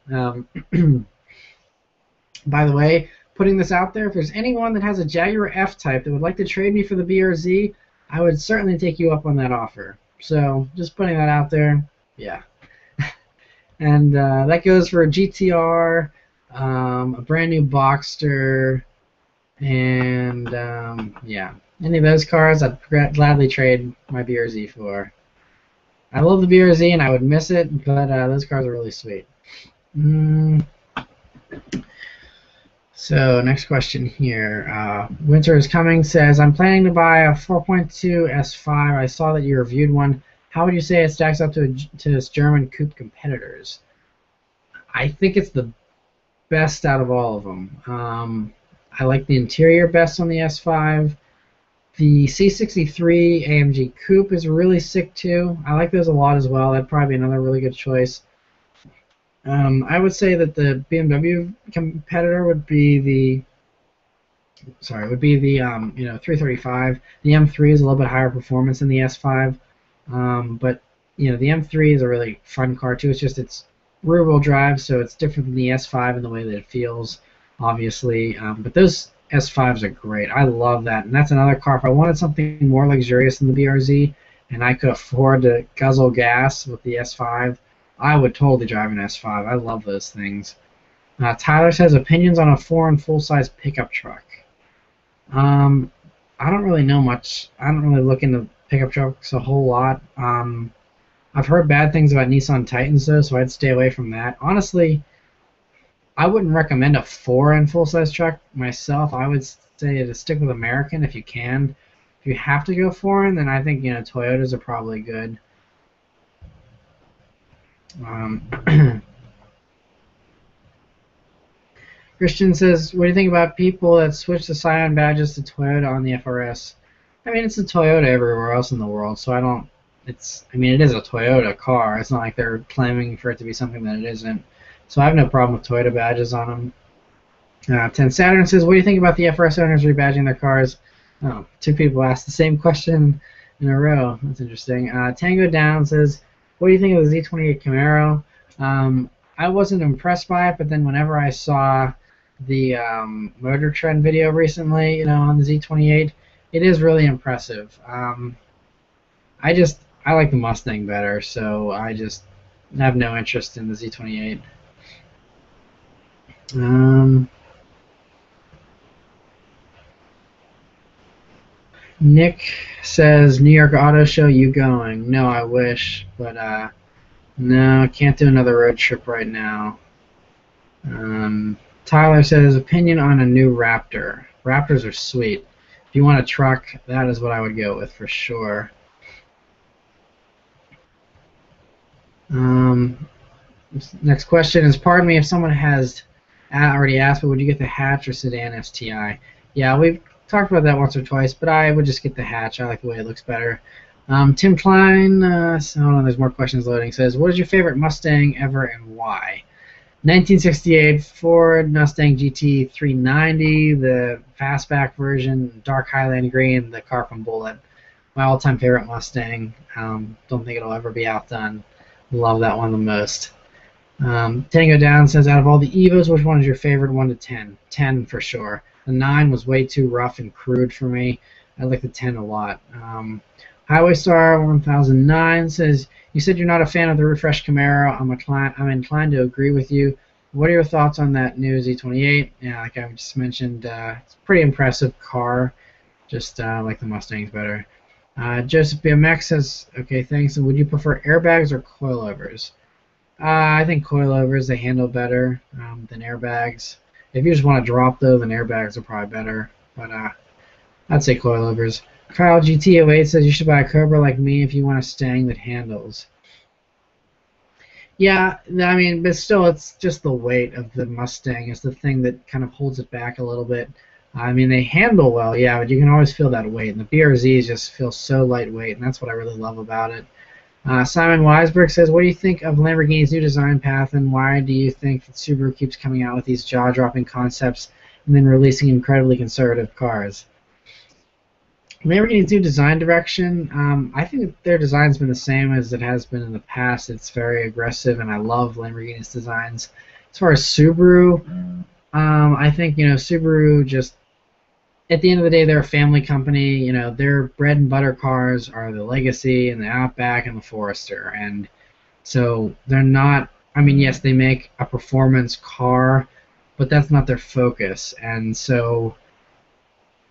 By the way, putting this out there, if there's anyone that has a Jaguar F-Type that would like to trade me for the BRZ, I would certainly take you up on that offer. So just putting that out there, yeah. And that goes for a GTR, a brand new Boxster, and yeah, any of those cars I'd gladly trade my BRZ for. I love the BRZ and I would miss it, but those cars are really sweet. So next question here. Winter is Coming says, I'm planning to buy a 4.2 S5. I saw that you reviewed one. How would you say it stacks up to its German coupe competitors? I think it's the best out of all of them. I like the interior best on the S5. The C63 AMG Coupe is really sick too. I like those a lot as well. That'd probably be another really good choice. I would say that the BMW competitor would be the 335. The M3 is a little bit higher performance than the S5, but the M3 is a really fun car too. It's rear-wheel drive, so it's different than the S5 in the way that it feels, obviously. But those S5s are great. I love that, and that's another car. If I wanted something more luxurious than the BRZ, and I could afford to guzzle gas with the S5, I would totally drive an S5. I love those things. Tyler says, opinions on a foreign full-size pickup truck. I don't really know much. I don't really look into pickup trucks a whole lot. I've heard bad things about Nissan Titans, though, so I'd stay away from that. Honestly, I wouldn't recommend a foreign full-size truck myself. I would say to stick with American if you can. If you have to go foreign, then I think Toyotas are probably good. Christian says, what do you think about people that switch the Scion badges to Toyota on the FRS? I mean, it's a Toyota everywhere else in the world, so it is a Toyota car. It's not like they're claiming for it to be something that it isn't. So I have no problem with Toyota badges on them. 10 Saturn says, what do you think about the FRS owners rebadging their cars? Oh, two people asked the same question in a row. That's interesting. Tango Down says, what do you think of the Z28 Camaro? I wasn't impressed by it, but then whenever I saw the Motor Trend video recently, on the Z28, it is really impressive. I like the Mustang better, so I just have no interest in the Z28. Nick says, New York Auto Show, you going? No, I wish, but no, can't do another road trip right now. Tyler says, opinion on a new Raptor. Raptors are sweet. if you want a truck, that is what I would go with for sure. Um, Next question is, pardon me if someone has already asked, but would you get the hatch or sedan STI? Yeah, we've talked about that once or twice, but I would just get the hatch. I like the way it looks better. Tim Klein, hold on, there's more questions loading, says, what is your favorite Mustang ever and why? 1968 Ford Mustang GT 390, the fastback version, dark Highland green, the car from Bullitt. My all-time favorite Mustang. Don't think it'll ever be outdone. Love that one the most. Tango Down says, out of all the Evos, which one is your favorite 1 to 10? 10 for sure. The 9 was way too rough and crude for me. I like the 10 a lot. Highway Star 1009 says, you said you're not a fan of the refreshed Camaro. I'm inclined to agree with you. What are your thoughts on that new Z28? Yeah, like I just mentioned, it's a pretty impressive car. Just like the Mustangs better. Joseph BMX says, okay, thanks. And would you prefer airbags or coilovers? I think coilovers, they handle better than airbags. If you just want to drop, though, then airbags are probably better. But I'd say coilovers. Kyle GT08 says you should buy a Cobra like me if you want a Stang that handles. Yeah, I mean, but still, it's just the weight of the Mustang is the thing that kind of holds it back a little bit. I mean, they handle well, yeah, but you can always feel that weight. And the BRZs just feel so lightweight, and that's what I really love about it. Simon Weisberg says, what do you think of Lamborghini's new design path, and why do you think that Subaru keeps coming out with these jaw-dropping concepts and then releasing incredibly conservative cars? Lamborghini's new design direction, I think that their design's been the same as it has been in the past. It's very aggressive, and I love Lamborghini's designs. As far as Subaru, I think, Subaru just, at the end of the day, they're a family company. Their bread and butter cars are the Legacy and the Outback and the Forester. And so they're not, I mean, yes, they make a performance car, but that's not their focus. And so,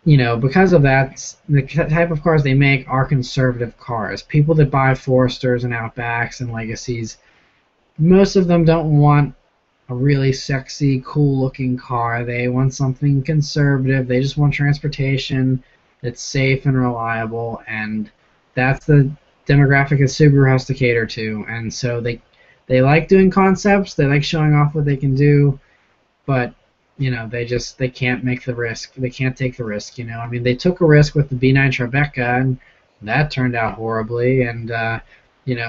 because of that, the type of cars they make are conservative cars. People that buy Foresters and Outbacks and Legacies, most of them don't want a really sexy, cool-looking car. They want something conservative. They just want transportation that's safe and reliable, and that's the demographic that Subaru has to cater to. And so they like doing concepts. They like showing off what they can do, but they can't make the risk. They can't take the risk. I mean, they took a risk with the B9 Tribeca, and that turned out horribly. And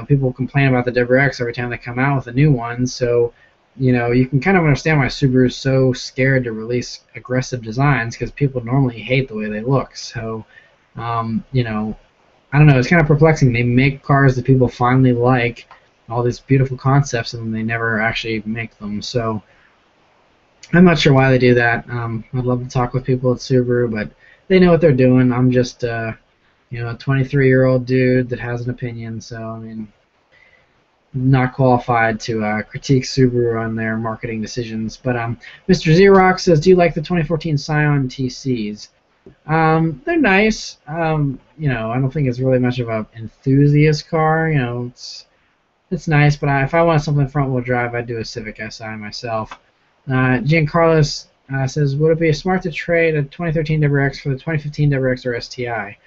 people complain about the WRX every time they come out with a new one. So you can kind of understand why Subaru is so scared to release aggressive designs, because people normally hate the way they look. So, I don't know. It's kind of perplexing. They make cars that people finally like, all these beautiful concepts, and then they never actually make them. So, I'm not sure why they do that. I'd love to talk with people at Subaru, but they know what they're doing. I'm just, a 23-year-old dude that has an opinion. So, I mean, not qualified to critique Subaru on their marketing decisions. But Mr. Xerox says, do you like the 2014 Scion TCs? They're nice. I don't think it's really much of an enthusiast car. It's nice, but if I want something front-wheel drive, I'd do a Civic Si myself. Giancarlos says, would it be smart to trade a 2013 WRX for the 2015 WRX or STI?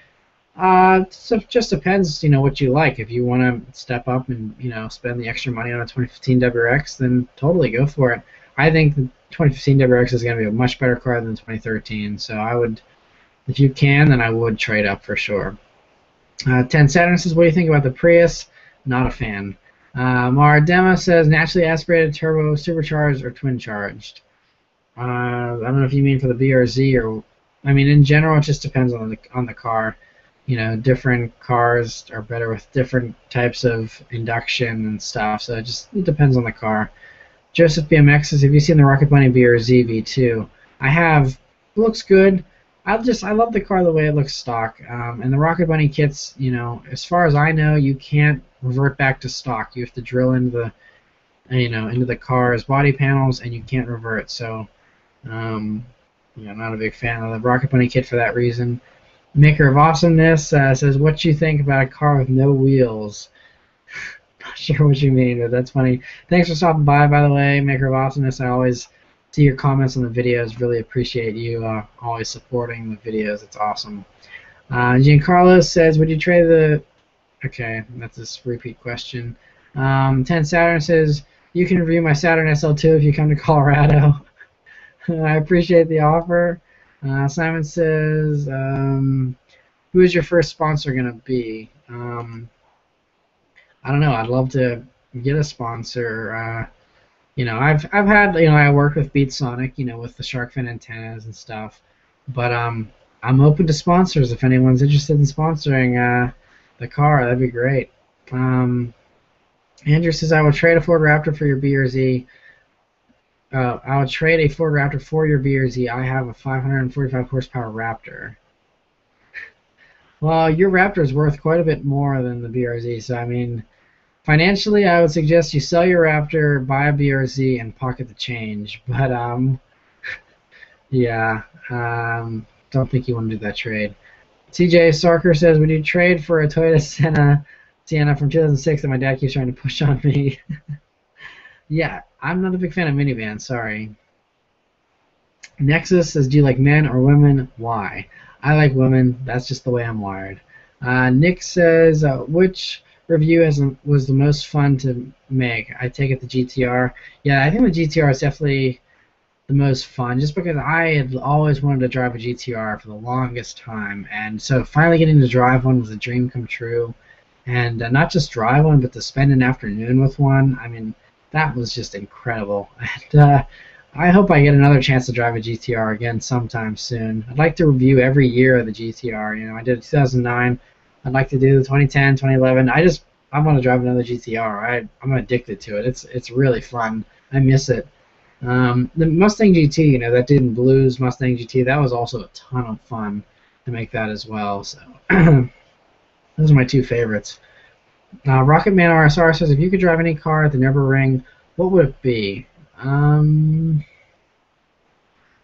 So it just depends, what you like. If you want to step up and, spend the extra money on a 2015 WRX, then totally go for it. I think the 2015 WRX is going to be a much better car than the 2013, so I would, if you can, then I would trade up for sure. 10 Saturn says, what do you think about the Prius? Not a fan. Mara Dema says, naturally aspirated, turbo, supercharged, or twin-charged. I don't know if you mean for the BRZ or, I mean, in general, it just depends on the car. Different cars are better with different types of induction and stuff, so it depends on the car. Joseph BMX says, have you seen the Rocket Bunny BRZ V2? I have. It looks good. I love the car the way it looks stock. And the Rocket Bunny kits, as far as I know, you can't revert back to stock. You have to drill into the car's body panels, and you can't revert. So, I'm not a big fan of the Rocket Bunny kit for that reason. Maker of Awesomeness says, what do you think about a car with no wheels? Not sure what you mean, but that's funny. Thanks for stopping by the way, Maker of Awesomeness. I always see your comments on the videos. Really appreciate you always supporting the videos. It's awesome. Giancarlo says, would you trade the... Okay, that's this repeat question. 10 Saturn says, you can review my Saturn SL2 if you come to Colorado. I appreciate the offer. Simon says, who is your first sponsor going to be? I don't know. I'd love to get a sponsor. I've had, I work with BeatSonic, with the shark fin antennas and stuff. But I'm open to sponsors if anyone's interested in sponsoring the car. That'd be great. Andrew says, I will trade a Ford Raptor for your BRZ. I would trade a Ford Raptor for your BRZ. I have a 545 horsepower Raptor. Well, your Raptor is worth quite a bit more than the BRZ, so I mean, financially, I would suggest you sell your Raptor, buy a BRZ, and pocket the change. But yeah, don't think you want to do that trade. CJ Sarker says, would you trade for a Toyota Sienna from 2006 that my dad keeps trying to push on me? Yeah, I'm not a big fan of minivans, sorry. Nexus says, do you like men or women? Why? I like women. That's just the way I'm wired. Nick says, which review was the most fun to make? I take it the GTR. Yeah, I think the GTR is definitely the most fun, just because I had always wanted to drive a GTR for the longest time, and so finally getting to drive one was a dream come true. And not just drive one, but to spend an afternoon with one. I mean, that was just incredible. And I hope I get another chance to drive a GTR again sometime soon. I'd like to review every year of the GTR. I did 2009. I'd like to do the 2010, 2011. I want to drive another GTR. I'm addicted to it. It's really fun. I miss it. The Mustang GT, that did in Blues Mustang GT, that was also a ton of fun to make that as well. So those are my two favorites. Rocketman RSR says, if you could drive any car at the Nürburgring, what would it be?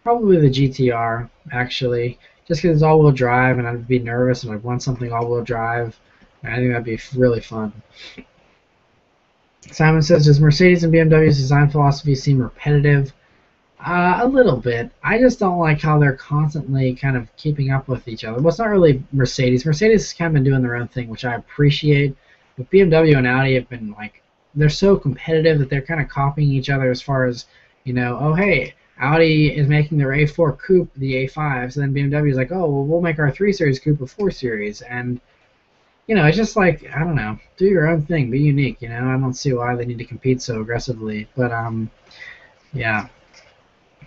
Probably the GTR, actually, just because it's all-wheel drive, and I'd be nervous, and I'd want something all-wheel drive. I think that'd be really fun. Simon says, does Mercedes and BMW's design philosophy seem repetitive? A little bit. I just don't like how they're constantly kind of keeping up with each other. Well, it's not really Mercedes. Mercedes has kind of been doing their own thing, which I appreciate. But BMW and Audi have been they're so competitive that they're kind of copying each other as far as, oh, hey, Audi is making their A4 coupe the A5, so then BMW is like, oh, well, we'll make our 3 Series coupe a 4 Series. And, it's just I don't know, do your own thing, be unique, I don't see why they need to compete so aggressively. But, yeah.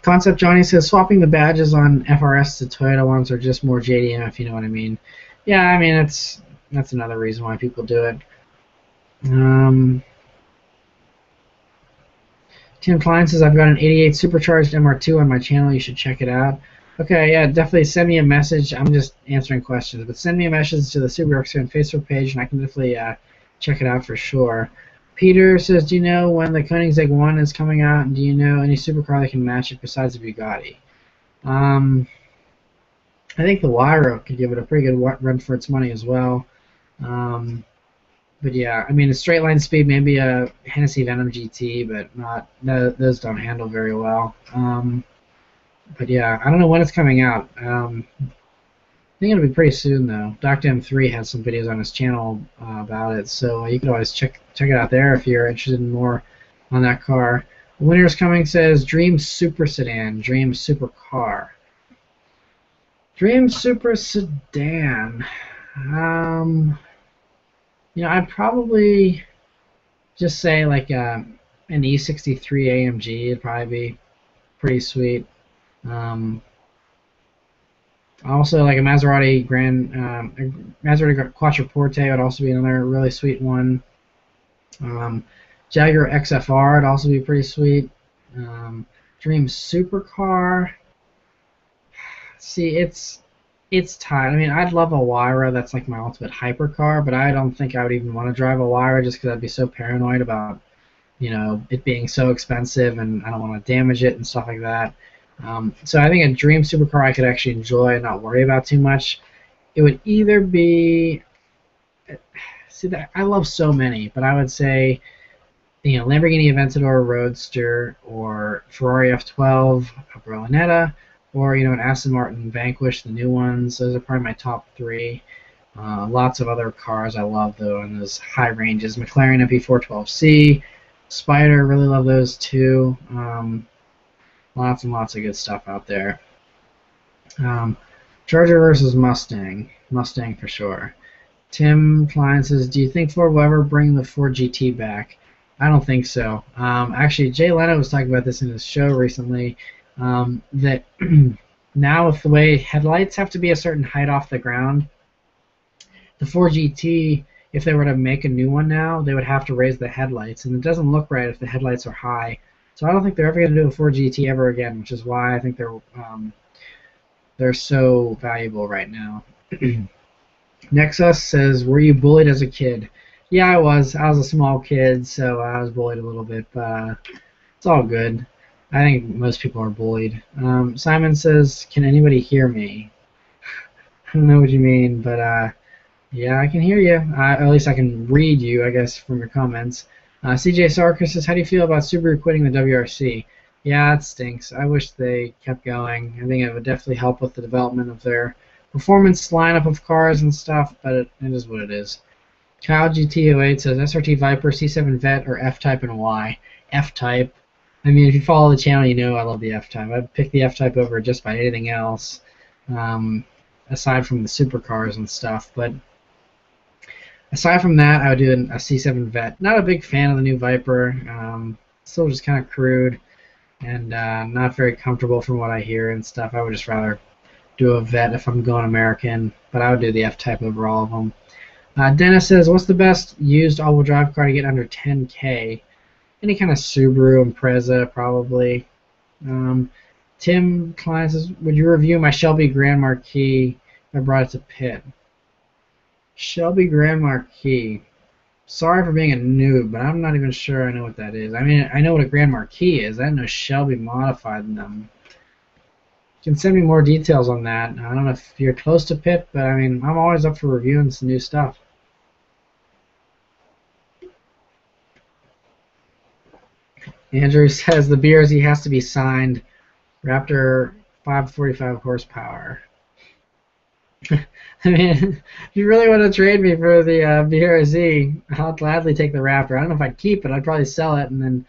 Concept Johnny says, swapping the badges on FRS to Toyota ones are just more JDM, if you know what I mean. Yeah, I mean, that's another reason why people do it. Tim Klein says, I've got an 88 supercharged MR2 on my channel. You should check it out. Okay, yeah, definitely send me a message. I'm just answering questions, but send me a message to the Subaruwrxfan Facebook page, and I can definitely check it out for sure. Peter says, do you know when the Koenigsegg 1 is coming out, and do you know any supercar that can match it besides the Bugatti? I think the Wyra could give it a pretty good run for its money as well. But yeah, I mean, a straight line speed, maybe a Hennessy Venom GT, but those don't handle very well. But yeah, I don't know when it's coming out. I think it'll be pretty soon though. Dr. M3 has some videos on his channel about it, so you can always check it out there if you're interested in more on that car. Winter's Coming says, Dream Super Sedan, Dream Super Car. Dream Super Sedan. I'd probably just say an E63 AMG would probably be pretty sweet. Also, like a Maserati Maserati Quattroporte would also be another really sweet one. Jaguar XFR would also be pretty sweet. Dream Supercar. See, it's tight. I mean, I'd love a Wyra that's like my ultimate hypercar, but I don't think I would even want to drive a Wyra just because I'd be so paranoid about, it being so expensive, and I don't want to damage it and stuff like that. So I think a dream supercar I could actually enjoy and not worry about too much. It would either be, I love so many, but I would say Lamborghini Aventador Roadster or Ferrari F12 Berlinetta, or an Aston Martin Vanquish, the new ones. Those are probably my top three. Lots of other cars I love though in those high ranges. McLaren MP412C, Spider, really love those too. Lots and lots of good stuff out there. Charger versus Mustang. Mustang for sure. Tim Klein says, do you think Ford will ever bring the Ford GT back? I don't think so. Actually, Jay Leno was talking about this in his show recently, that now with the way headlights have to be a certain height off the ground, the Ford GT, if they were to make a new one now, they would have to raise the headlights, and it doesn't look right if the headlights are high. So I don't think they're ever going to do a Ford GT ever again, which is why I think they're so valuable right now. Nexus says, were you bullied as a kid? Yeah, I was. I was a small kid, so I was bullied a little bit, but it's all good. I think most people are bullied. Simon says, can anybody hear me? I don't know what you mean, but yeah, I can hear you. At least I can read you, I guess, from your comments. CJ Sarkis says, how do you feel about Subaru quitting the WRC? Yeah, it stinks. I wish they kept going. I think it would definitely help with the development of their performance lineup of cars and stuff, but it is what it is. Kyle GT08 says, SRT Viper, C7 Vet, or F-Type and why? F-Type. I mean, if you follow the channel, you know I love the F-Type. I'd pick the F-Type over just about anything else, aside from the supercars and stuff. But aside from that, I would do a C7 Vet. Not a big fan of the new Viper. Still just kind of crude and not very comfortable from what I hear and stuff. I would just rather do a Vet if I'm going American, but I would do the F-Type over all of them. Dennis says, what's the best used all-wheel drive car to get under 10K? Any kind of Subaru Impreza, probably. Tim Klein says, would you review my Shelby Grand Marquis if I brought it to pit? Shelby Grand Marquis. Sorry for being a noob, but I'm not even sure I know what that is. I mean, I know what a Grand Marquis is. I didn't know Shelby modified them. You can send me more details on that. I don't know if you're close to pit, but I mean, I'm always up for reviewing some new stuff. Andrew says the BRZ has to be signed. Raptor 545 horsepower. I mean, if you really want to trade me for the BRZ, I'll gladly take the Raptor. I don't know if I'd keep it. I'd probably sell it and then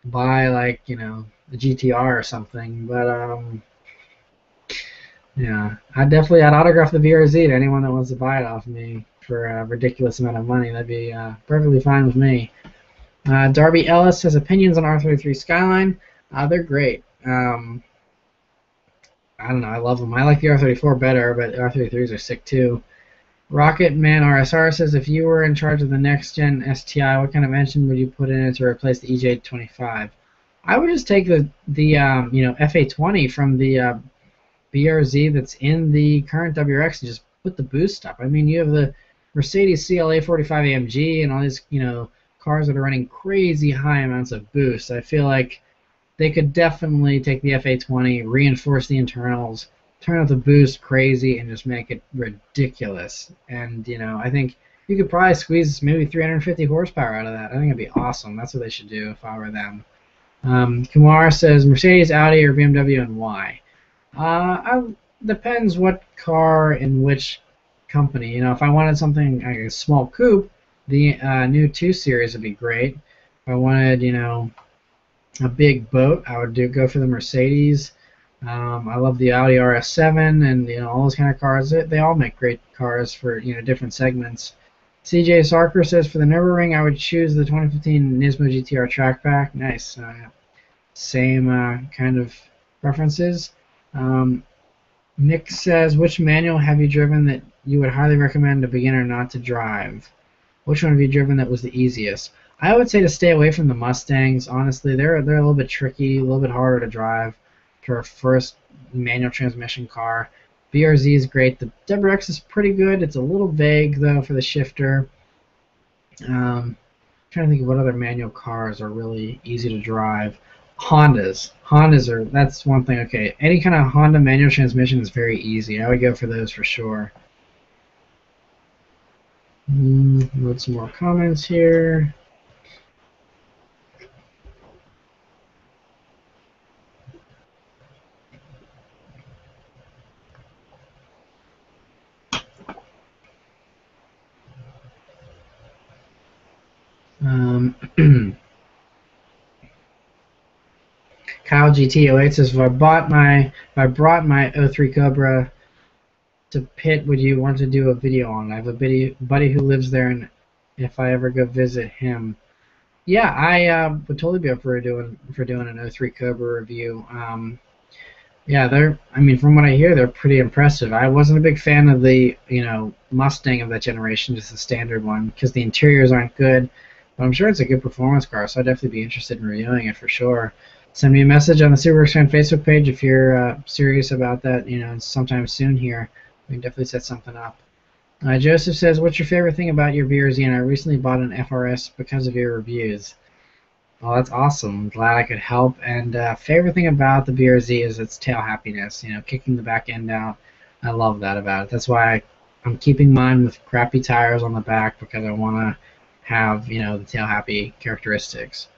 buy, like, the GTR or something. But yeah, I'd autograph the BRZ to anyone that wants to buy it off me for a ridiculous amount of money. That'd be perfectly fine with me. Darby Ellis has opinions on R33 Skyline. They're great. I don't know. I love them. I like the R34 better, but R33s are sick too. Rocket Man RSR says, if you were in charge of the next gen STI, what kind of engine would you put in it to replace the EJ25? I would just take the FA20 from the BRZ that's in the current WRX and just put the boost up. I mean, you have the Mercedes CLA 45 AMG and all these cars that are running crazy high amounts of boost. I feel like they could definitely take the FA20, reinforce the internals, turn up the boost crazy, and just make it ridiculous. And I think you could probably squeeze maybe 350 horsepower out of that. I think it'd be awesome. That's what they should do if I were them. Kumar says Mercedes, Audi, or BMW, and why? Depends what car in which company. If I wanted something like a small coupe, the new 2 Series would be great. If I wanted, a big boat, I would go for the Mercedes. I love the Audi RS7 and all those kind of cars. They all make great cars for different segments. CJ Sarker says for the Nürburgring, I would choose the 2015 Nismo GTR Trackback. Nice. Same kind of preferences. Nick says, which manual have you driven that you would highly recommend a beginner not to drive? Which one have you driven that was the easiest? I would say to stay away from the Mustangs. Honestly, they're a little bit tricky, a little bit harder to drive for a first manual transmission car. BRZ is great. The WRX is pretty good. It's a little vague though for the shifter. Trying to think of what other manual cars are really easy to drive. Hondas that's one thing. Okay, any kind of Honda manual transmission is very easy. I would go for those for sure. Load some more comments here. Um, Kyle GT08 says, if I brought my '03 Cobra to Pitt, would you want to do a video on it? I have a buddy who lives there, and if I ever go visit him, yeah, I would totally be up for doing an '03 Cobra review. Yeah, I mean, from what I hear, they're pretty impressive. I wasn't a big fan of the, Mustang of that generation, just the standard one, because the interiors aren't good. But I'm sure it's a good performance car, so I'd definitely be interested in reviewing it for sure. Send me a message on the Subaruwrxfan Facebook page if you're serious about that, sometime soon here. We can definitely set something up. Joseph says, "What's your favorite thing about your BRZ?" And I recently bought an FRS because of your reviews. Well, that's awesome. I'm glad I could help. And favorite thing about the BRZ is its tail happiness. Kicking the back end out. I love that about it. That's why I'm keeping mine with crappy tires on the back because I want to have the tail happy characteristics.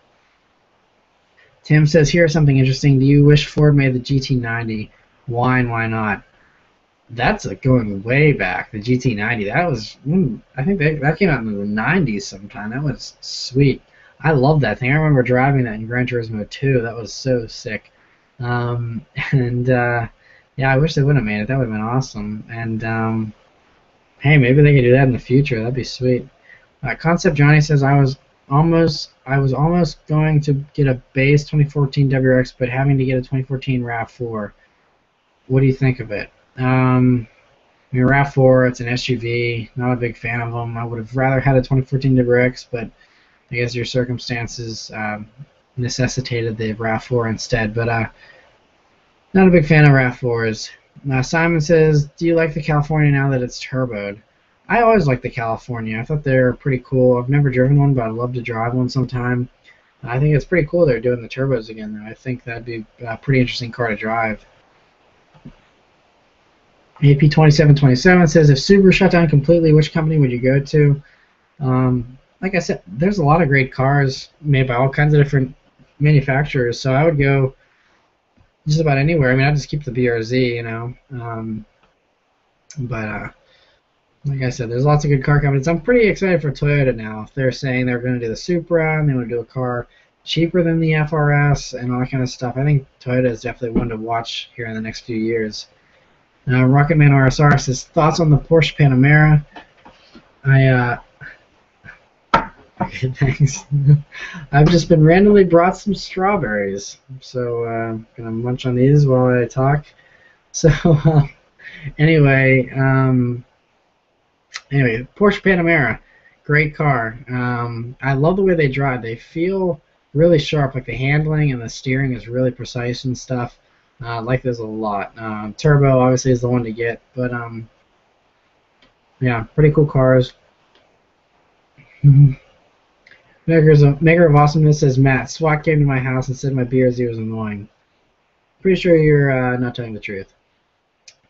Tim says, "Here's something interesting. Do you wish Ford made the GT90? Why and why not?" That's going way back. The GT90. That was, I think that came out in the '90s sometime. That was sweet. I love that thing. I remember driving that in Gran Turismo 2. That was so sick. And yeah, I wish they would have made it. That would have been awesome. And hey, maybe they could do that in the future. That'd be sweet. Concept Johnny says, I was almost going to get a base 2014 WRX, but having to get a 2014 RAV4. What do you think of it? I mean, RAV4, it's an SUV. Not a big fan of them. I would have rather had a 2014 WRX, but I guess your circumstances necessitated the RAV4 instead. But not a big fan of RAV4s. Simon says, "Do you like the California now that it's turboed?" I always liked the California. I thought they were pretty cool. I've never driven one, but I'd love to drive one sometime. I think it's pretty cool they're doing the turbos again, though. I think that'd be a pretty interesting car to drive. AP2727 says, "If Subaru shut down completely, which company would you go to?" Like I said, there's a lot of great cars made by all kinds of different manufacturers, so I would go just about anywhere. I mean, I'd just keep the BRZ. But like I said, there's lots of good car companies. I'm pretty excited for Toyota now. If they're saying they're going to do the Supra and they want to do a car cheaper than the FRS and all that kind of stuff, I think Toyota is definitely one to watch here in the next few years. Rocketman RSR says, "Thoughts on the Porsche Panamera?" Okay, thanks. I've just been randomly brought some strawberries, so I'm gonna munch on these while I talk. So anyway, Porsche Panamera, great car. I love the way they drive. They feel really sharp. Like the handling and the steering is really precise and stuff. Like this a lot. Turbo obviously is the one to get, but yeah, pretty cool cars. Maker of Awesomeness says, "Matt, SWAT came to my house and said my BRZ was annoying." Pretty sure you're not telling the truth.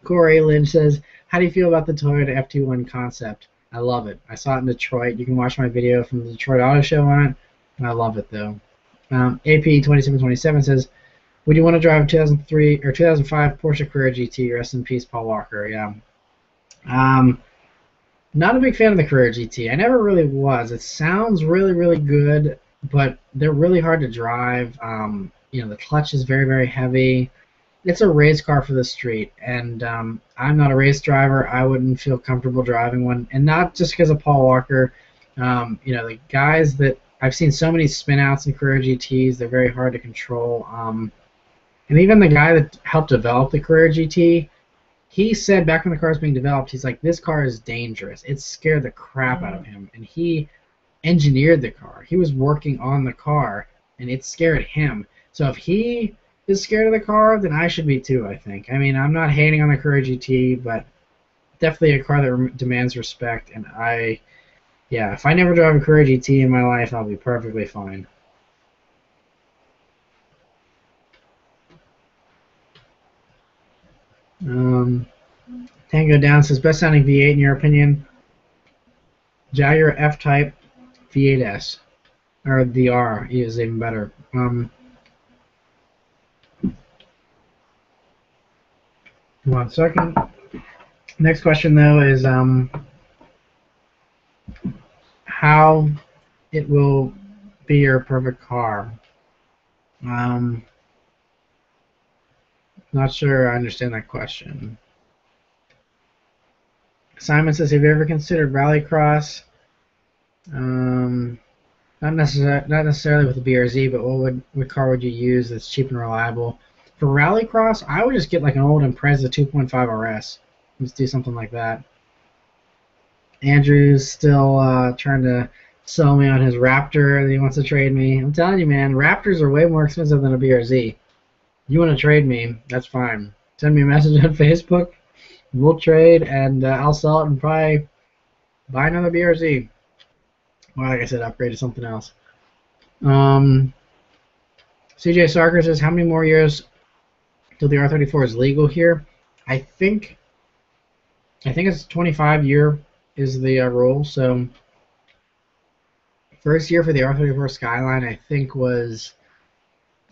Corey Lynch says, "How do you feel about the Toyota FT1 concept?" I love it. I saw it in Detroit. You can watch my video from the Detroit Auto Show on it. I love it though. AP2727 says, "Would you want to drive a 2003 or 2005 Porsche Carrera GT?" Rest in peace, Paul Walker. Yeah. Not a big fan of the Carrera GT. I never really was. It sounds really, really good, but they're really hard to drive. The clutch is very, very heavy. It's a race car for the street, and I'm not a race driver. I wouldn't feel comfortable driving one, and not just because of Paul Walker. The guys that I've seen so many spinouts in Carrera GTs, they're very hard to control. And even the guy that helped develop the Carrera GT, he said back when the car was being developed, he's like, "This car is dangerous." It scared the crap out of him, and he engineered the car. He was working on the car, and it scared him. So if he is scared of the car, then I should be too, I think. I mean, I'm not hating on the Carrera GT, but definitely a car that demands respect, and if I never drive a Carrera GT in my life, I'll be perfectly fine. Tango Down says, "Best sounding V8 in your opinion?" Jaguar F-Type V8S. Or the R is even better. 1 second. Next question though is how it will be your perfect car? Not sure I understand that question. Simon says, have you ever considered rallycross? Not necessarily with the BRZ, but what car would you use that's cheap and reliable? For rallycross, I would just get like an old Impreza 2.5 RS. Let's do something like that. Andrew's still trying to sell me on his Raptor that he wants to trade me. I'm telling you, man, Raptors are way more expensive than a BRZ. You want to trade me, that's fine. Send me a message on Facebook. We'll trade, and I'll sell it and probably buy another BRZ. Well, like I said, upgrade to something else. CJ Sarker says, how many more years till the R34 is legal here? I think it's 25-year is the rule. So first year for the R34 Skyline, I think was,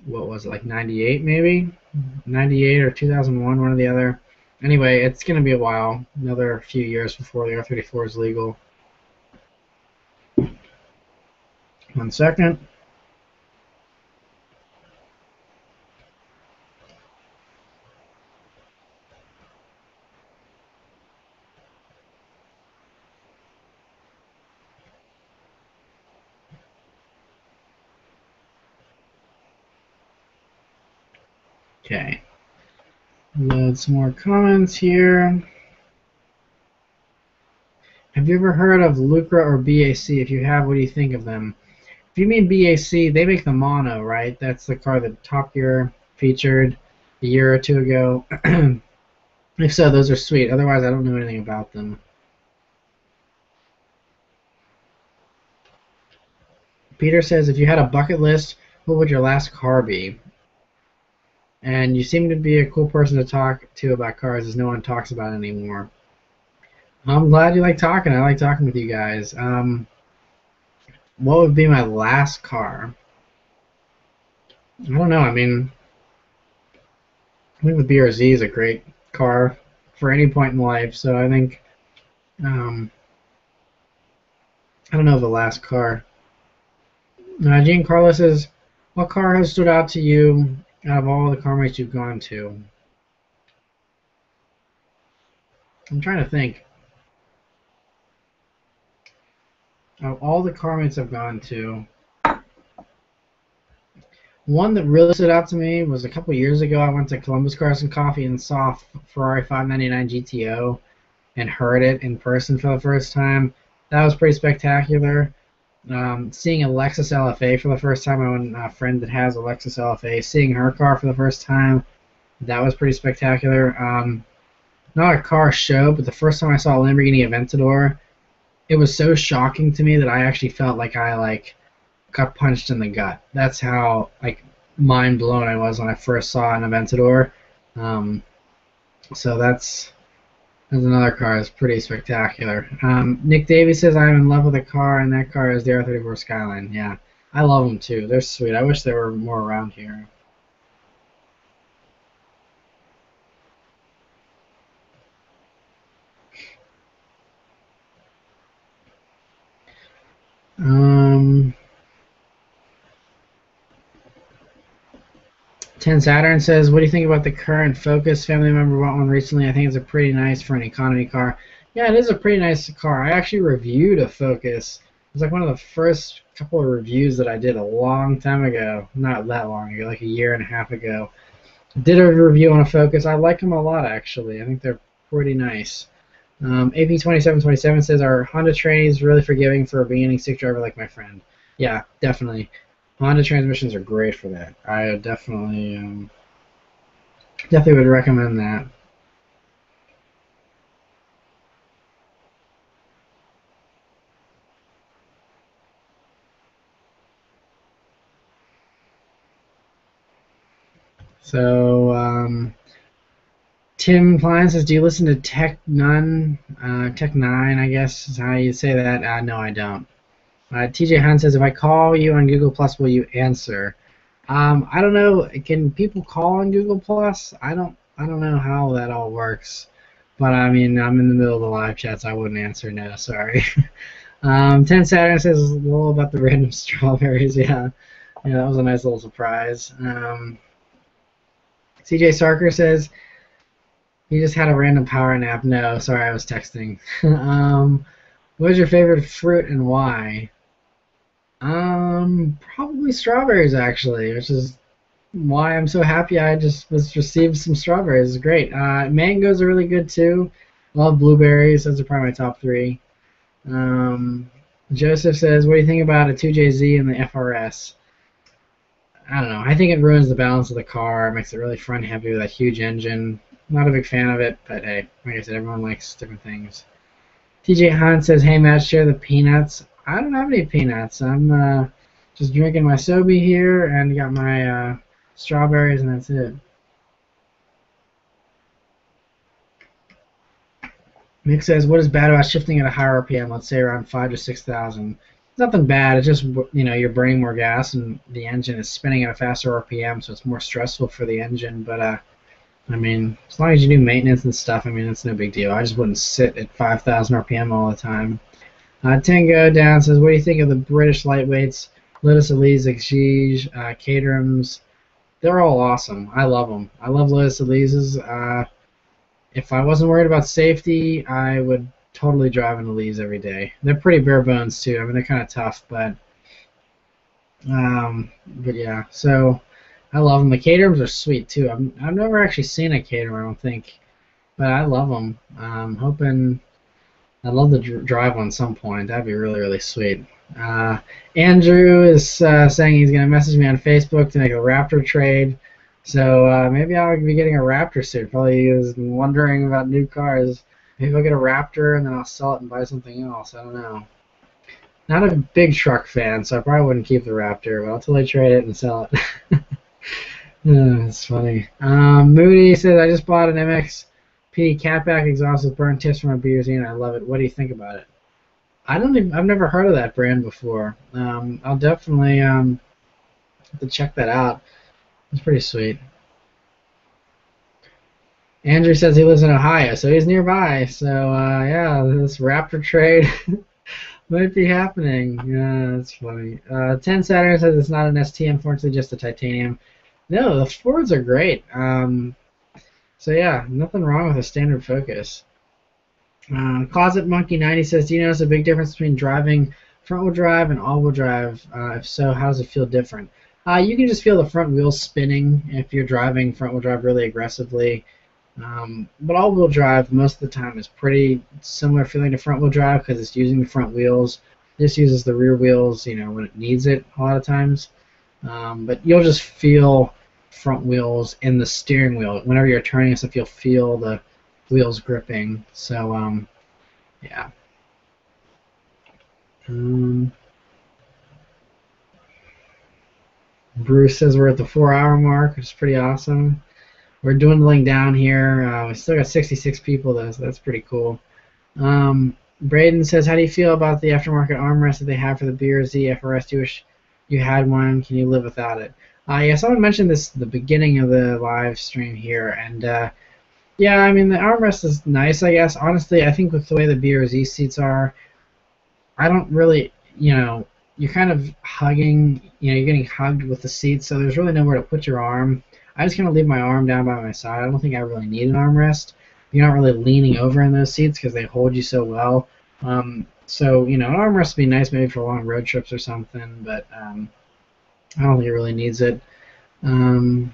what was it, like 98 maybe? 98 or 2001, one or the other. Anyway, it's going to be a while, another few years before the R34 is legal. 1 second. Okay. Load some more comments here. Have you ever heard of Lucra or BAC? If you have, what do you think of them? If you mean BAC, they make the Mono, right? That's the car that Top Gear featured a year or two ago. If so, those are sweet. Otherwise, I don't know anything about them. Peter says, if you had a bucket list, what would your last car be? And you seem to be a cool person to talk to about cars, as no one talks about it anymore. I'm glad you like talking. I like talking with you guys. What would be my last car? I don't know. I mean, I think the BRZ is a great car for any point in life. So I think, I don't know the last car. Jean Carlos says, what car has stood out to you out of all the car meets you've gone to? I'm trying to think. Of all the car meets I've gone to, one that really stood out to me was a couple years ago. I went to Columbus Cars and Coffee and saw Ferrari 599 GTO and heard it in person for the first time. That was pretty spectacular. Seeing a Lexus LFA for the first time, I went a friend that has a Lexus LFA. Seeing her car for the first time, that was pretty spectacular. Not a car show, but the first time I saw a Lamborghini Aventador, it was so shocking to me that I actually felt like I got punched in the gut. That's how mind blown I was when I first saw an Aventador. So that's another car that's pretty spectacular. Nick Davies says, I'm in love with a car, and that car is the R34 Skyline. Yeah, I love them too. They're sweet. I wish they were more around here. Ten Saturn says, what do you think about the current Focus? Family member bought one recently. I think it's a pretty nice for an economy car. Yeah, it is a pretty nice car. I actually reviewed a Focus. It was like one of the first couple of reviews that I did a long time ago. Not that long ago, like a year and a half ago. Did a review on a Focus. I like them a lot, actually. I think they're pretty nice. AP2727 says, are Honda trainees really forgiving for a beginning stick driver like my friend? Yeah, definitely. Honda transmissions are great for that. I definitely would recommend that. So Tim Klein says, do you listen to Tech 9? Tech 9, I guess is how you say that. No, I don't. TJ Hunt says, if I call you on Google Plus, will you answer? I don't know. Can people call on Google Plus? I don't know how that all works. But I mean, I'm in the middle of the live chat, so I wouldn't answer. No, sorry. Ten Saturn says a little about the random strawberries. Yeah, yeah, that was a nice little surprise. CJ Sarker says he just had a random power nap. No, sorry, I was texting. What is your favorite fruit and why? Probably strawberries actually, which is why I'm so happy I just was received some strawberries. It's great. Mangoes are really good too. Love blueberries. Those are probably my top three. Um, Joseph says, "What do you think about a 2JZ and the FRS?" I don't know. I think it ruins the balance of the car. It makes it really front heavy with that huge engine. Not a big fan of it, but hey, like I said, everyone likes different things. TJ Hunt says, "Hey Matt, share the peanuts." I don't have any peanuts. I'm just drinking my Sobe here and got my strawberries, and that's it. Mick says, "What is bad about shifting at a higher RPM? Let's say around 5 to 6,000." Nothing bad. It's just you're burning more gas and the engine is spinning at a faster RPM, so it's more stressful for the engine. But I mean, as long as you do maintenance and stuff, I mean, it's no big deal. I just wouldn't sit at 5,000 RPM all the time. Tango Down says, "What do you think of the British lightweights? Lotus Elise, Exige, Caterhams. They're all awesome. I love them. I love Lotus Elises. If I wasn't worried about safety, I would totally drive an Elise every day. They're pretty bare bones too. I mean, they're kind of tough, but yeah. So I love them. The Caterhams are sweet too. I've never actually seen a Caterham, I don't think, but I love them. Hoping I'd love to drive one some point. That'd be really, really sweet. Uh, Andrew is saying he's going to message me on Facebook to make a Raptor trade. So maybe I'll be getting a Raptor soon. Probably he was wondering about new cars. Maybe I'll get a Raptor and then I'll sell it and buy something else. I don't know. Not a big truck fan, so I probably wouldn't keep the Raptor, but I'll totally trade it and sell it. It's funny. Moody says, "I just bought an MX PD catback exhaust with burnt tips from a BRZ and I love it. What do you think about it?" I've never heard of that brand before. I'll definitely have to check that out. It's pretty sweet. Andrew says he lives in Ohio, so he's nearby. So yeah, this Raptor trade might be happening. Yeah, that's funny. 10 Saturn says it's not an ST, unfortunately, just a titanium. No, the Fords are great. So yeah, nothing wrong with a standard Focus. Closet Monkey 90 says, "Do you notice a big difference between driving front-wheel drive and all-wheel drive? If so, how does it feel different?" You can just feel the front wheels spinning if you're driving front-wheel drive really aggressively. But all-wheel drive most of the time is pretty similar feeling to front-wheel drive because it's using the front wheels. This uses the rear wheels, when it needs it a lot of times. But you'll just feel front wheels in the steering wheel. Whenever you're turning stuff, you'll feel the wheels gripping. So yeah. Bruce says we're at the 4-hour mark, which is pretty awesome. We're dwindling down here. We still got 66 people though, so that's pretty cool. Braden says, "How do you feel about the aftermarket armrest that they have for the BRZ FRS? Do you wish you had one? Can you live without it?" Yeah, someone mentioned this at the beginning of the live stream here, and yeah, I mean the armrest is nice, I guess. Honestly, I think with the way the BRZ seats are, I don't really, you're kind of hugging, you're getting hugged with the seats, so there's really nowhere to put your arm. I just kind of leave my arm down by my side. I don't think I really need an armrest. You're not really leaning over in those seats because they hold you so well. So, an armrest would be nice maybe for long road trips or something, but I don't think it really needs it. Andrew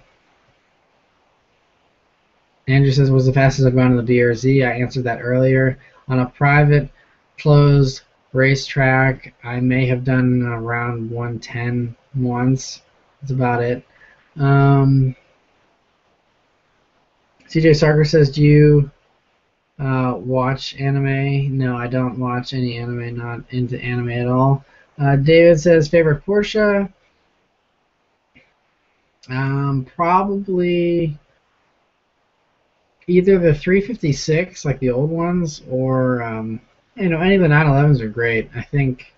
says, "Was the fastest I've gone in the BRZ?" I answered that earlier. On a private, closed racetrack, I may have done around 110 once. That's about it. CJ Sarker says, "Do you watch anime?" No, I don't watch any anime. Not into anime at all. David says, "Favorite Porsche?" Probably either the 356, like the old ones, or any of the 911s are great. I think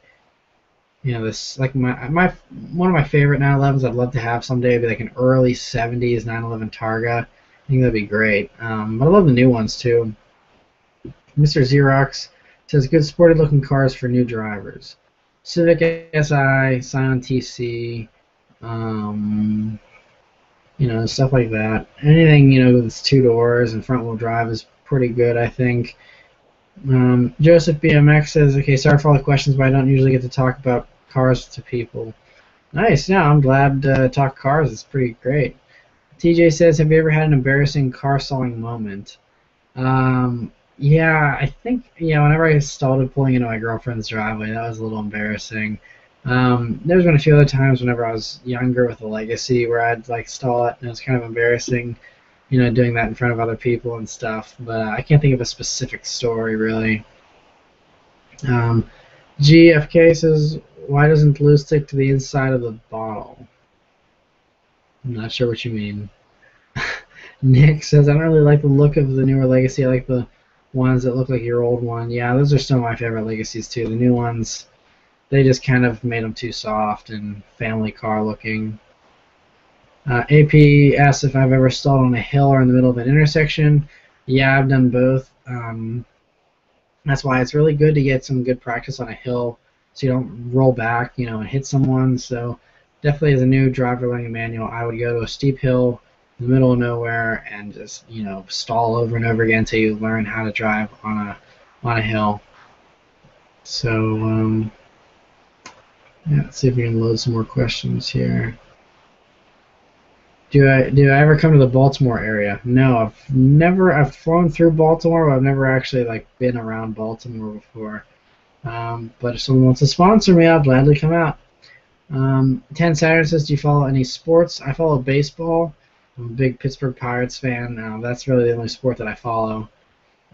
this like my one of my favorite 911s I'd love to have someday would be like an early 70s 911 Targa. I think that'd be great. But I love the new ones too. Mr. Xerox says good sporty looking cars for new drivers. Civic Si, Scion TC, um, stuff like that. Anything, that's two doors and front wheel drive is pretty good, I think. Joseph BMX says, okay, sorry for all the questions, but I don't usually get to talk about cars to people. Nice, yeah, I'm glad to talk cars. It's pretty great. TJ says, have you ever had an embarrassing car stalling moment? Yeah, I think, whenever I started pulling into my girlfriend's driveway, that was a little embarrassing. There's been a few other times whenever I was younger with a Legacy where I'd like stall it, and it was kind of embarrassing, doing that in front of other people and stuff. But I can't think of a specific story really. GFK says, why doesn't glue stick to the inside of the bottle? I'm not sure what you mean. Nick says, I don't really like the look of the newer Legacy. I like the ones that look like your old one. Yeah, those are still my favorite Legacies too. The new ones, they just kind of made them too soft and family car looking. AP asks if I've ever stalled on a hill or in the middle of an intersection. Yeah, I've done both. That's why it's really good to get some good practice on a hill so you don't roll back, and hit someone. So definitely as a new driver learning a manual, I would go to a steep hill in the middle of nowhere and just, stall over and over again until you learn how to drive on a hill. So yeah, let's see if we can load some more questions here. Do I ever come to the Baltimore area? No, I've flown through Baltimore, but I've never actually been around Baltimore before. But if someone wants to sponsor me, I'll gladly come out. 10 Saturn says, do you follow any sports? I follow baseball. I'm a big Pittsburgh Pirates fan. That's really the only sport that I follow.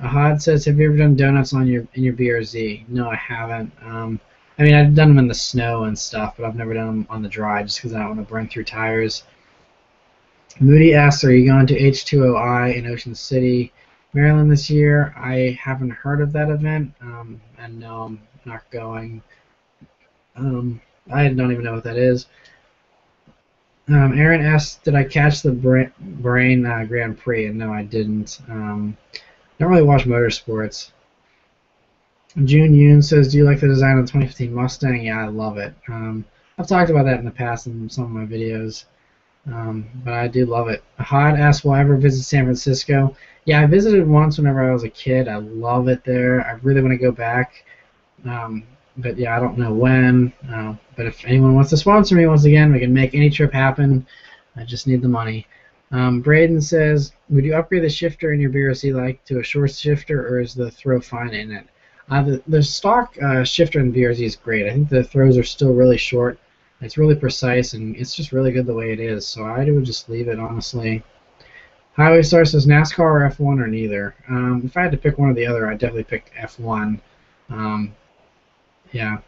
Ahad says, have you ever done donuts in your BRZ? No, I haven't. I mean, I've done them in the snow and stuff, but I've never done them on the dry just because I don't want to burn through tires. Moody asks, are you going to H2OI in Ocean City, Maryland this year? I haven't heard of that event, and no, I'm not going. I don't even know what that is. Aaron asks, did I catch the Bahrain Grand Prix? And no, I didn't. Don't really watch motorsports. June Yoon says, do you like the design of the 2015 Mustang? Yeah, I love it. I've talked about that in the past in some of my videos. But I do love it. Ahad asks, will I ever visit San Francisco? Yeah, I visited once whenever I was a kid. I love it there. I really want to go back. But yeah, I don't know when. But if anyone wants to sponsor me, once again, we can make any trip happen. I just need the money. Braden says, would you upgrade the shifter in your BRZ to a short shifter, or is the throw fine in it? The stock shifter in BRZ is great. I think the throws are still really short. It's really precise, and it's just really good the way it is. So I would just leave it, honestly. Highway Star says NASCAR or F1 or neither. If I had to pick one or the other, I'd definitely pick F1. Yeah.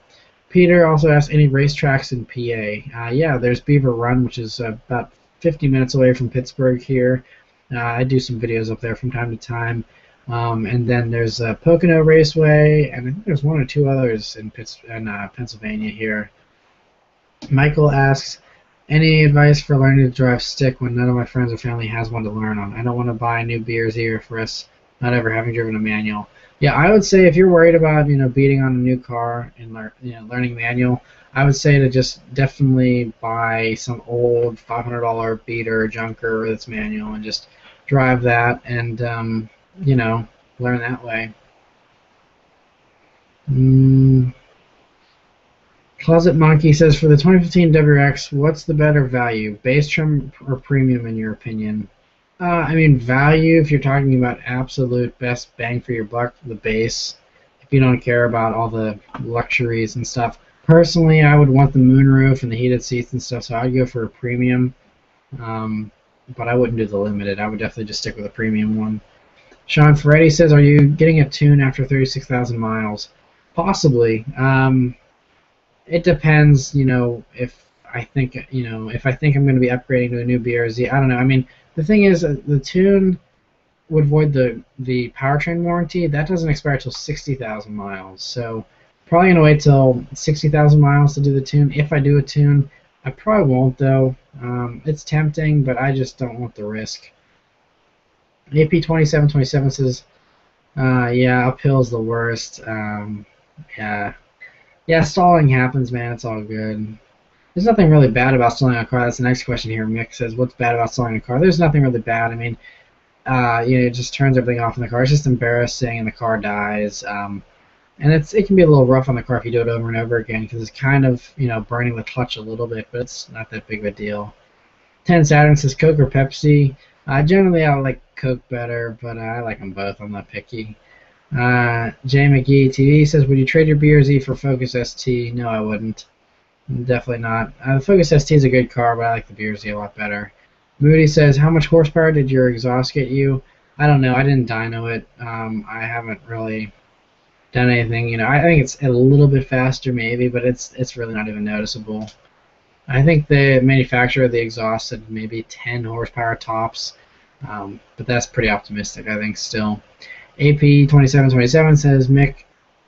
Peter also asked any racetracks in PA. Yeah, there's Beaver Run, which is about 50 minutes away from Pittsburgh here. I do some videos up there from time to time. And then there's Pocono Raceway, and I think there's one or two others in Pennsylvania here. Michael asks, any advice for learning to drive stick when none of my friends or family has one to learn on? I don't want to buy a new BRZ for us not ever having driven a manual. Yeah, I would say if you're worried about beating on a new car and learning manual, I would say to just definitely buy some old $500 beater junker that's manual and just drive that and learn that way. Closet Monkey says, for the 2015 WRX, what's the better value, base trim or premium in your opinion? I mean, value, if you're talking about absolute best bang for your buck, the base, if you don't care about all the luxuries and stuff. Personally, I would want the moonroof and the heated seats and stuff, so I'd go for a premium. But I wouldn't do the limited. I would definitely just stick with a premium one. Sean Ferretti says, are you getting a tune after 36,000 miles? Possibly. It depends, if I think I'm going to be upgrading to a new BRZ. I don't know. I mean, the thing is, the tune would void the powertrain warranty. That doesn't expire until 60,000 miles. So probably going to wait till 60,000 miles to do the tune. If I do a tune, I probably won't, though. It's tempting, but I just don't want the risk. AP2727 says, Yeah, uphill's the worst. Yeah, yeah, stalling happens, man. It's all good. There's nothing really bad about stalling a car. That's the next question here. Mick says, "What's bad about stalling a car?" There's nothing really bad. I mean, it just turns everything off in the car. It's just embarrassing, and the car dies. And it can be a little rough on the car if you do it over and over again because it's kind of burning the clutch a little bit, but it's not that big of a deal. 10 Saturn says Coke or Pepsi. Generally, I like Coke better, but I like them both. I'm not picky. J McGee TV says, "Would you trade your BRZ for Focus ST?" No, I wouldn't. Definitely not. The Focus ST is a good car, but I like the BRZ a lot better. Moody says, "How much horsepower did your exhaust get you?" I don't know. I didn't dyno it. I haven't really done anything. I think it's a little bit faster maybe, but it's really not even noticeable. I think the manufacturer of the exhaust said maybe 10 horsepower tops, but that's pretty optimistic, I think, still. AP 2727 says, Mick,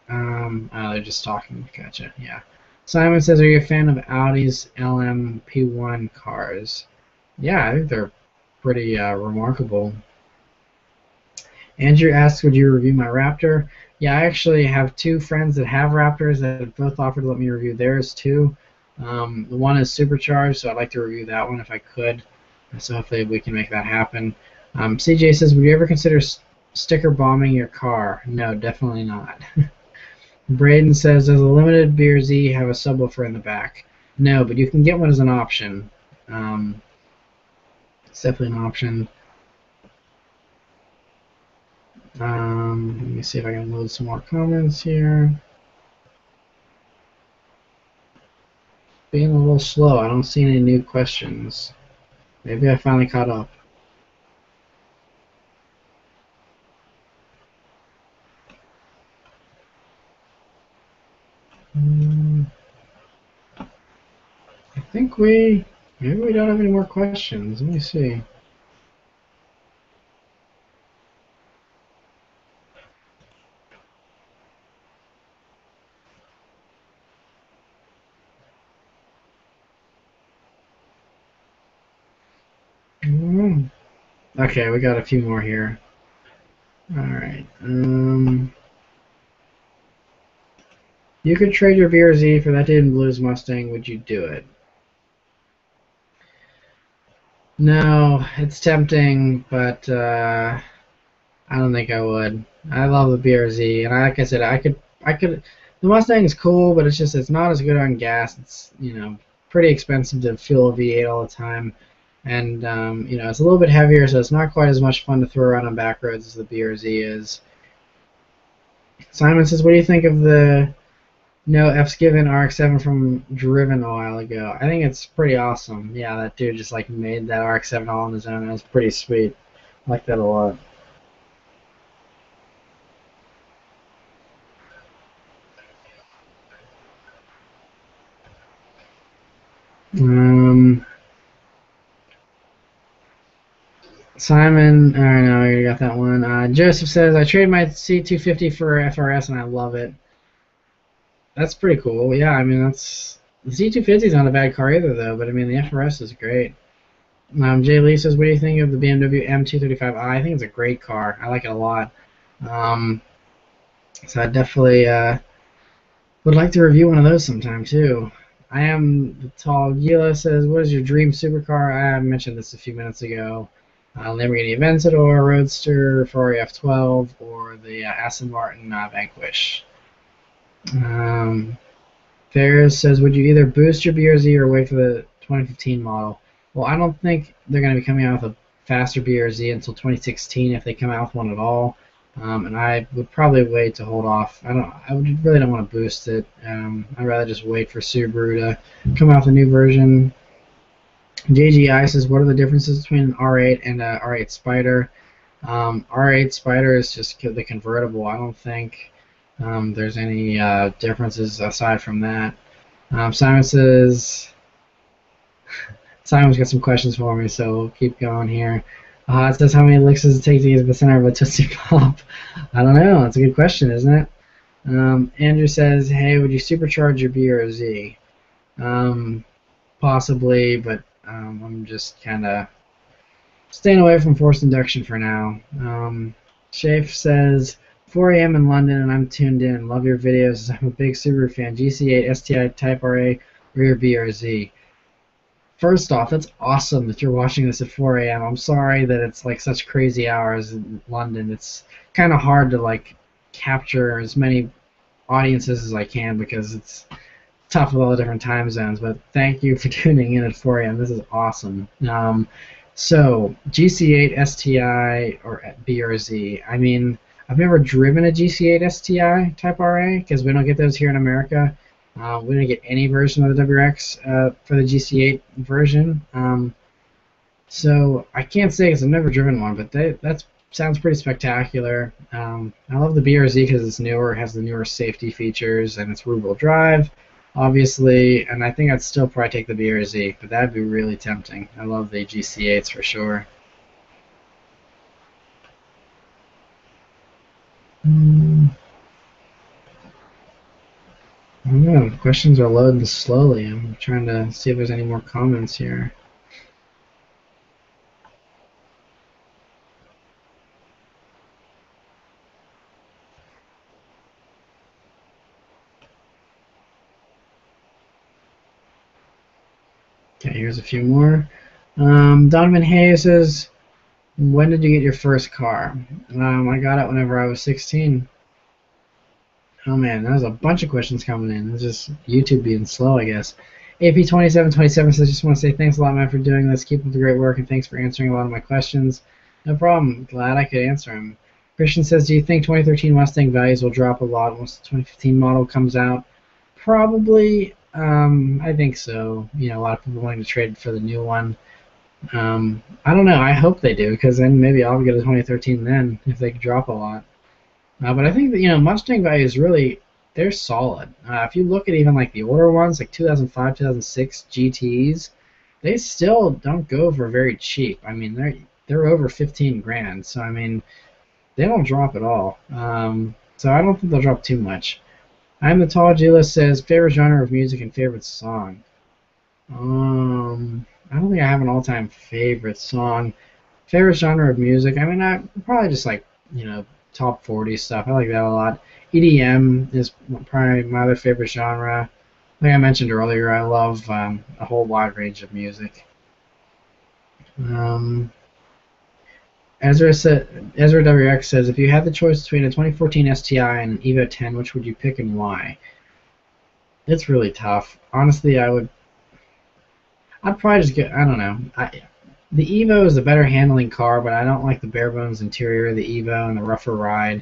oh, they're just talking. Gotcha, yeah. Simon says, "Are you a fan of Audi's LMP1 cars?" Yeah, I think they're pretty remarkable. Andrew asks, "Would you review my Raptor?" Yeah, I actually have two friends that have Raptors that have both offered to let me review theirs too. The one is supercharged, so I'd like to review that one if I could. So hopefully we can make that happen. CJ says, "Would you ever consider sticker bombing your car?" No, definitely not. Braden says, "Does a limited BRZ have a subwoofer in the back?" No, but you can get one as an option. It's definitely an option. Let me see if I can load some more comments here. Being a little slow. I don't see any new questions. Maybe I finally caught up. I think maybe we don't have any more questions. Let me see. Okay, we got a few more here. All right. You could trade your BRZ for that dude in Blues Mustang. Would you do it? No, it's tempting, but I don't think I would. I love the BRZ, and like I said, I could. The Mustang is cool, but it's not as good on gas. It's pretty expensive to fuel a V8 all the time, and it's a little bit heavier, so it's not quite as much fun to throw around on back roads as the BRZ is. Simon says, "What do you think of the F's given RX-7 from Driven a while ago?" I think it's pretty awesome. Yeah, that dude just like made that RX-7 all on his own. That was pretty sweet. I like that a lot. Um, Simon, I know you got that one. Joseph says, "I traded my C250 for FRS and I love it." That's pretty cool. Yeah, I mean the C250 is not a bad car either though, but I mean the FRS is great. Jay Lee says, "What do you think of the BMW M235i?" I think it's a great car. I like it a lot. Um, so I definitely would like to review one of those sometime too. I am the tall. Gila says, "What is your dream supercar?" I mentioned this a few minutes ago. Lamborghini Aventador, Roadster, Ferrari F12, or the Aston Martin Vanquish. Um, Ferris says, "Would you either boost your BRZ or wait for the 2015 model?" Well, I don't think they're going to be coming out with a faster BRZ until 2016 if they come out with one at all. And I would probably wait to hold off. Really don't want to boost it. I'd rather just wait for Subaru to come out with a new version. JGI says, "What are the differences between an R8 and an R8 Spider?" R8 Spider is just the convertible. I don't think there's any differences aside from that. Simon says, Simon's got some questions for me, so we'll keep going here. It says, "How many licks does it take to get to the center of a Tootsie Pop?" I don't know. That's a good question, isn't it? Andrew says, "Hey, would you supercharge your B or Z?" Possibly, but I'm just kind of staying away from forced induction for now. Shafe says, 4 a.m. in London, and I'm tuned in. Love your videos. I'm a big Subaru fan. GC8, STI, Type RA, Rear BRZ. First off, that's awesome that you're watching this at 4 a.m. I'm sorry that it's like such crazy hours in London. It's kind of hard to like capture as many audiences as I can because it's tough with all the different time zones. But thank you for tuning in at 4 a.m. This is awesome. So GC8 STI or BRZ. I mean, I've never driven a GC8 STI Type RA because we don't get those here in America. We didn't get any version of the WRX for the GC8 version. So I can't say because I've never driven one, but that sounds pretty spectacular. I love the BRZ because it's newer, has the newer safety features, and it's rear-wheel drive, obviously. And I think I'd still probably take the BRZ, but that'd be really tempting. I love the GC8s for sure. I don't know, questions are loading slowly. I'm trying to see if there's any more comments here. Okay, here's a few more. Donovan Hayes says, when did you get your first car? I got it whenever I was 16. Oh man, there's a bunch of questions coming in. It's just YouTube being slow, I guess. AP2727 says, just want to say thanks a lot, man, for doing this. Keep up the great work, and thanks for answering a lot of my questions. No problem. Glad I could answer them. Christian says, do you think 2013 Mustang values will drop a lot once the 2015 model comes out? Probably. I think so. You know, a lot of people wanting to trade for the new one. I don't know. I hope they do, because then maybe I'll get a 2013 then if they drop a lot. But I think that Mustang values really they're solid. If you look at even like the older ones, like 2005, 2006 GTs, they still don't go for very cheap. I mean, they're over 15 grand. So I mean, they don't drop at all. So I don't think they'll drop too much. I'm the Tall Gila says favorite genre of music and favorite song. I don't think I have an all-time favorite song. Favorite genre of music. I mean, I probably just like top 40 stuff. I like that a lot. EDM is probably my other favorite genre. Like I mentioned earlier, I love a whole wide range of music. Ezra WX says, if you had the choice between a 2014 STI and an Evo 10, which would you pick and why? It's really tough. Honestly, I'd probably just get, I don't know. The Evo is the better handling car, but I don't like the bare bones interior of the Evo and the rougher ride.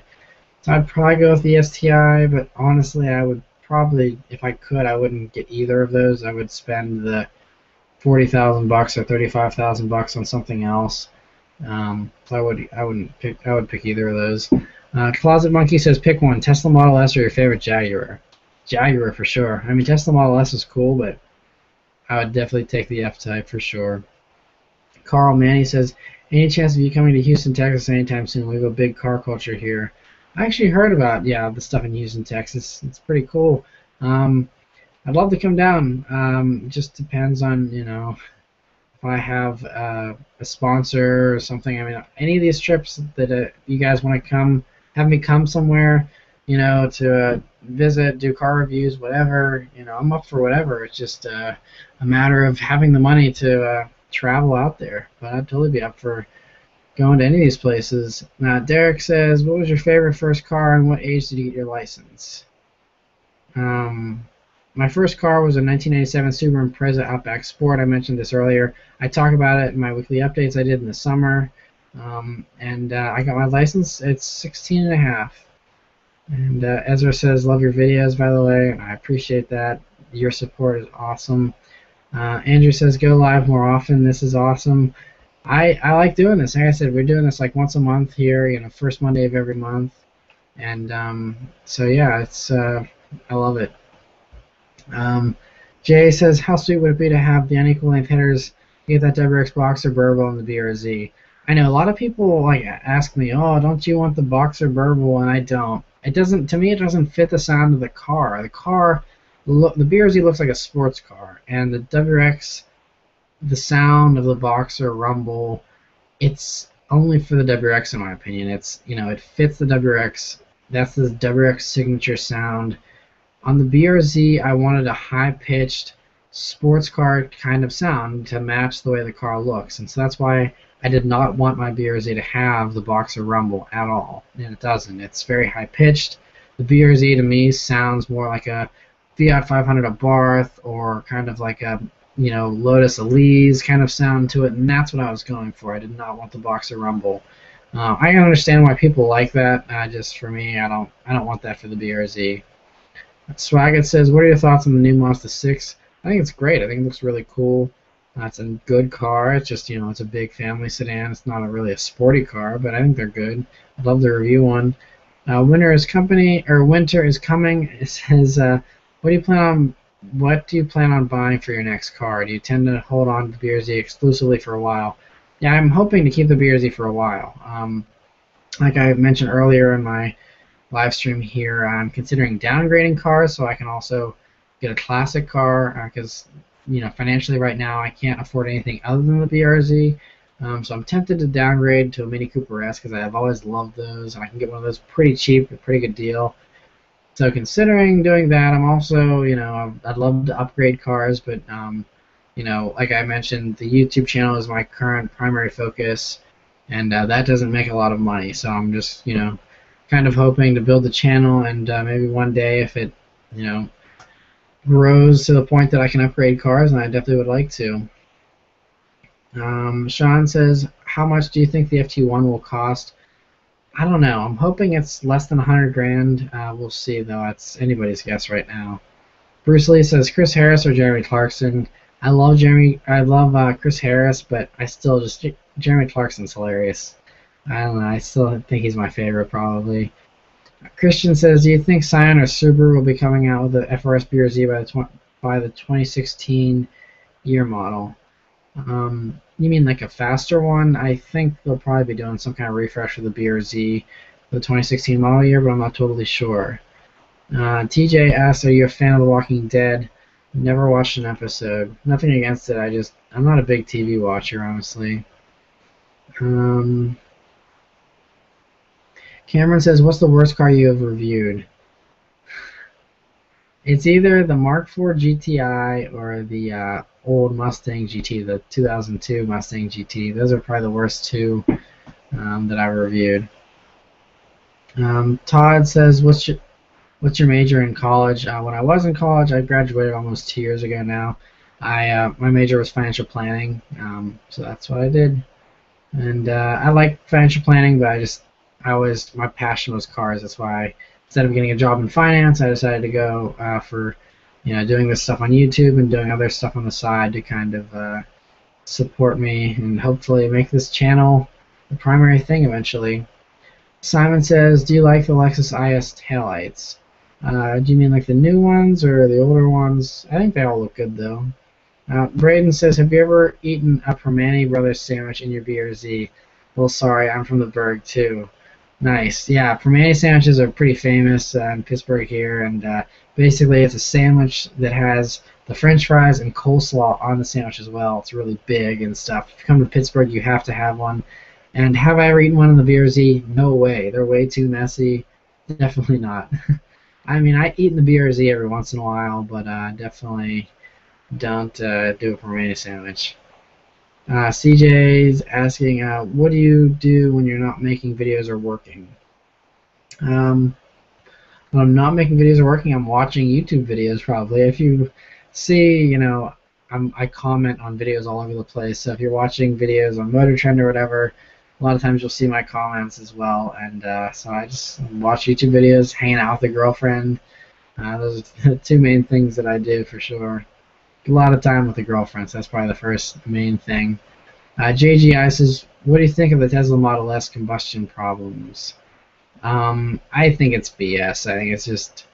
So I'd probably go with the STI, but honestly, I would probably, if I could, I wouldn't get either of those. I would spend the $40,000 or $35,000 on something else. So I would pick either of those. Closet Monkey says pick one, Tesla Model S or your favorite Jaguar. Jaguar for sure. I mean, Tesla Model S is cool, but I would definitely take the F-Type for sure. Carl Manny says, any chance of you coming to Houston, Texas anytime soon? We have a big car culture here. I actually heard about the stuff in Houston, Texas. It's pretty cool. I'd love to come down. Just depends on if I have a sponsor or something. I mean, any of these trips that you guys want to have me come somewhere, to visit, do car reviews, whatever. I'm up for whatever. It's just a matter of having the money to travel out there. But I'd totally be up for going to any of these places. Now, Derek says, what was your favorite first car and what age did you get your license? My first car was a 1997 Subaru Impreza Outback Sport. I mentioned this earlier. I talk about it in my weekly updates I did in the summer. And I got my license at 16 and a half. And Ezra says, love your videos, by the way. I appreciate that. Your support is awesome. Andrew says, go live more often. This is awesome. I like doing this. Like I said, we're doing this like once a month here, first Monday of every month. And so, yeah, it's I love it. Jay says, how sweet would it be to have the unequal length headers, get that WRX Boxer Burble and the BRZ? I know a lot of people like ask me, oh, don't you want the Boxer Burble? And I don't. To me, it doesn't fit the sound of the car. The BRZ looks like a sports car, and the WRX, the sound of the Boxer rumble, it's only for the WRX in my opinion. It's it fits the WRX That's the WRX signature sound. On the BRZ, I wanted a high-pitched sports car kind of sound to match the way the car looks, and so that's why I did not want my BRZ to have the boxer rumble at all, and it doesn't. It's very high-pitched. The BRZ to me sounds more like a Fiat 500 Abarth or kind of like a Lotus Elise kind of sound to it, and that's what I was going for. I did not want the boxer rumble. I can understand why people like that. Just for me, I don't want that for the BRZ. Swaggett says, "What are your thoughts on the new Mazda 6?" I think it's great. I think it looks really cool. It's a good car. It's just it's a big family sedan. It's not really a sporty car, but I think they're good. I'd love to review one. Winter is coming. It says, what do you plan on buying for your next car? Do you tend to hold on to the BRZ exclusively for a while? Yeah, I'm hoping to keep the BRZ for a while. Like I mentioned earlier in my live stream here, I'm considering downgrading cars so I can also get a classic car because financially right now I can't afford anything other than the BRZ. So I'm tempted to downgrade to a Mini Cooper S because I've always loved those, and I can get one of those pretty cheap, a pretty good deal. So considering doing that, I'm also, I'd love to upgrade cars, but like I mentioned, the YouTube channel is my current primary focus, and that doesn't make a lot of money. So I'm just, kind of hoping to build the channel, and maybe one day if it, grows to the point that I can upgrade cars, and I definitely would like to. Sean says, "How much do you think the FT1 will cost?" I don't know. I'm hoping it's less than 100 grand. We'll see, though. That's anybody's guess right now. Bruce Lee says, "Chris Harris or Jeremy Clarkson?" I love Chris Harris, but I still just Jeremy Clarkson's hilarious. I don't know. I still think he's my favorite, probably. Christian says, "Do you think Scion or Subaru will be coming out with the FRS BRZ by the 2016 year model?" You mean like a faster one? I think they'll probably be doing some kind of refresh of the BRZ for the 2016 model year, but I'm not totally sure. TJ asks, "Are you a fan of The Walking Dead?" Never watched an episode. Nothing against it. I'm not a big TV watcher, honestly. Cameron says, "What's the worst car you have reviewed?" It's either the Mark IV GTI or the old Mustang GT, the 2002 Mustang GT. Those are probably the worst two that I reviewed. Todd says, "What's your major in college?" When I was in college, I graduated almost 2 years ago now. My major was financial planning, so that's what I did. And I like financial planning, but my passion was cars. That's why instead of getting a job in finance, I decided to go for doing this stuff on YouTube and doing other stuff on the side to kind of support me and hopefully make this channel the primary thing eventually. Simon says, "Do you like the Lexus IS taillights?" Do you mean like the new ones or the older ones? I think they all look good though. Braden says, "Have you ever eaten a Permane Brothers sandwich in your BRZ?" Well, sorry, I'm from the Berg too. Nice. Yeah, Permane sandwiches are pretty famous in Pittsburgh here, and basically it's a sandwich that has the French fries and coleslaw on the sandwich as well. It's really big and stuff. If you come to Pittsburgh, you have to have one. And have I ever eaten one in the BRZ? No way. They're way too messy. Definitely not. I mean, I eat in the BRZ every once in a while, but definitely don't do a Permane sandwich. CJ's asking, "What do you do when you're not making videos or working?" When I'm not making videos or working, I'm watching YouTube videos probably. If you see, I comment on videos all over the place. So if you're watching videos on Motor Trend or whatever, a lot of times you'll see my comments as well. And so I just watch YouTube videos, hanging out with a girlfriend. Those are the two main things that I do for sure. A lot of time with a girlfriend, so that's probably the first main thing. JGI says, "What do you think of the Tesla Model S combustion problems?" I think it's BS. I think it's just,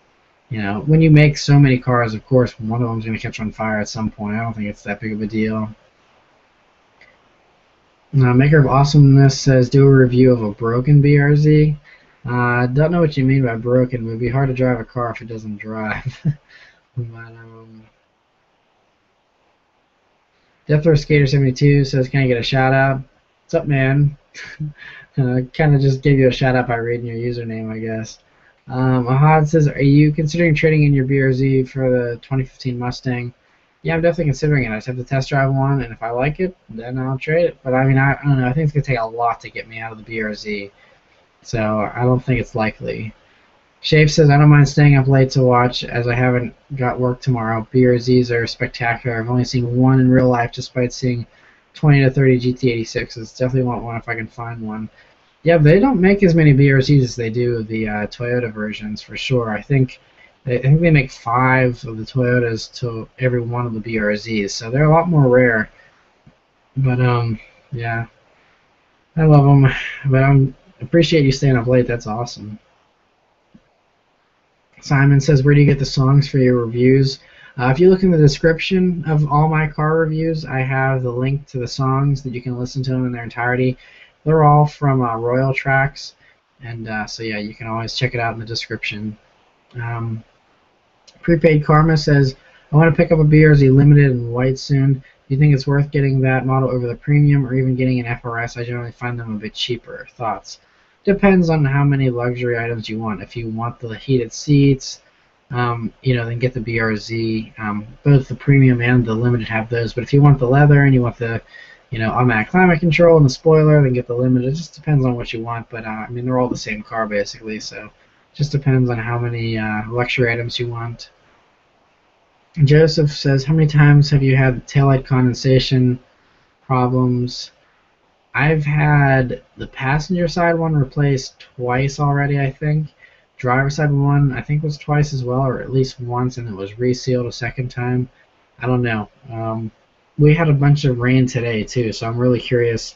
when you make so many cars, of course, one of them's going to catch on fire at some point. I don't think it's that big of a deal. Maker of Awesomeness says, "Do a review of a broken BRZ." Don't know what you mean by broken. It would be hard to drive a car if it doesn't drive. But, Death Throw Skater 72 says, "Can I get a shout out?" What's up, man? Kind of just gave you a shout out by reading your username, I guess. Ahad says, are you considering trading in your BRZ for the 2015 Mustang? Yeah, I'm definitely considering it. I just have to test drive one, and if I like it, then I'll trade it. But I mean, I don't know. I think it's gonna take a lot to get me out of the BRZ, so I don't think it's likely. Shape says, I don't mind staying up late to watch as I haven't got work tomorrow. BRZs are spectacular. I've only seen one in real life despite seeing 20 to 30 GT86s. Definitely want one if I can find one. Yeah, they don't make as many BRZs as they do the Toyota versions for sure. I think they make 5 of the Toyotas to every one of the BRZs, so they're a lot more rare. But yeah, I love them. But I appreciate you staying up late. That's awesome. Simon says, where do you get the songs for your reviews? If you look in the description of all my car reviews, I have the link to the songs that you can listen to them in their entirety. They're all from Royal Tracks, and so yeah, you can always check it out in the description. Um, Prepaid Karma says, I want to pick up a BRZ Limited in white soon. Do you think it's worth getting that model over the premium or even getting an FRS? I generally find them a bit cheaper. Thoughts? Depends on how many luxury items you want. If you want the heated seats, then get the BRZ. Both the premium and the limited have those. But if you want the leather and you want the, automatic climate control and the spoiler, then get the limited. It just depends on what you want. But I mean, they're all the same car basically. So it just depends on how many luxury items you want. Joseph says, how many times have you had taillight condensation problems? I've had the passenger side one replaced twice already, I think. Driver side one, I think was twice as well, or at least once, and it was resealed a second time. I don't know. We had a bunch of rain today too, so I'm really curious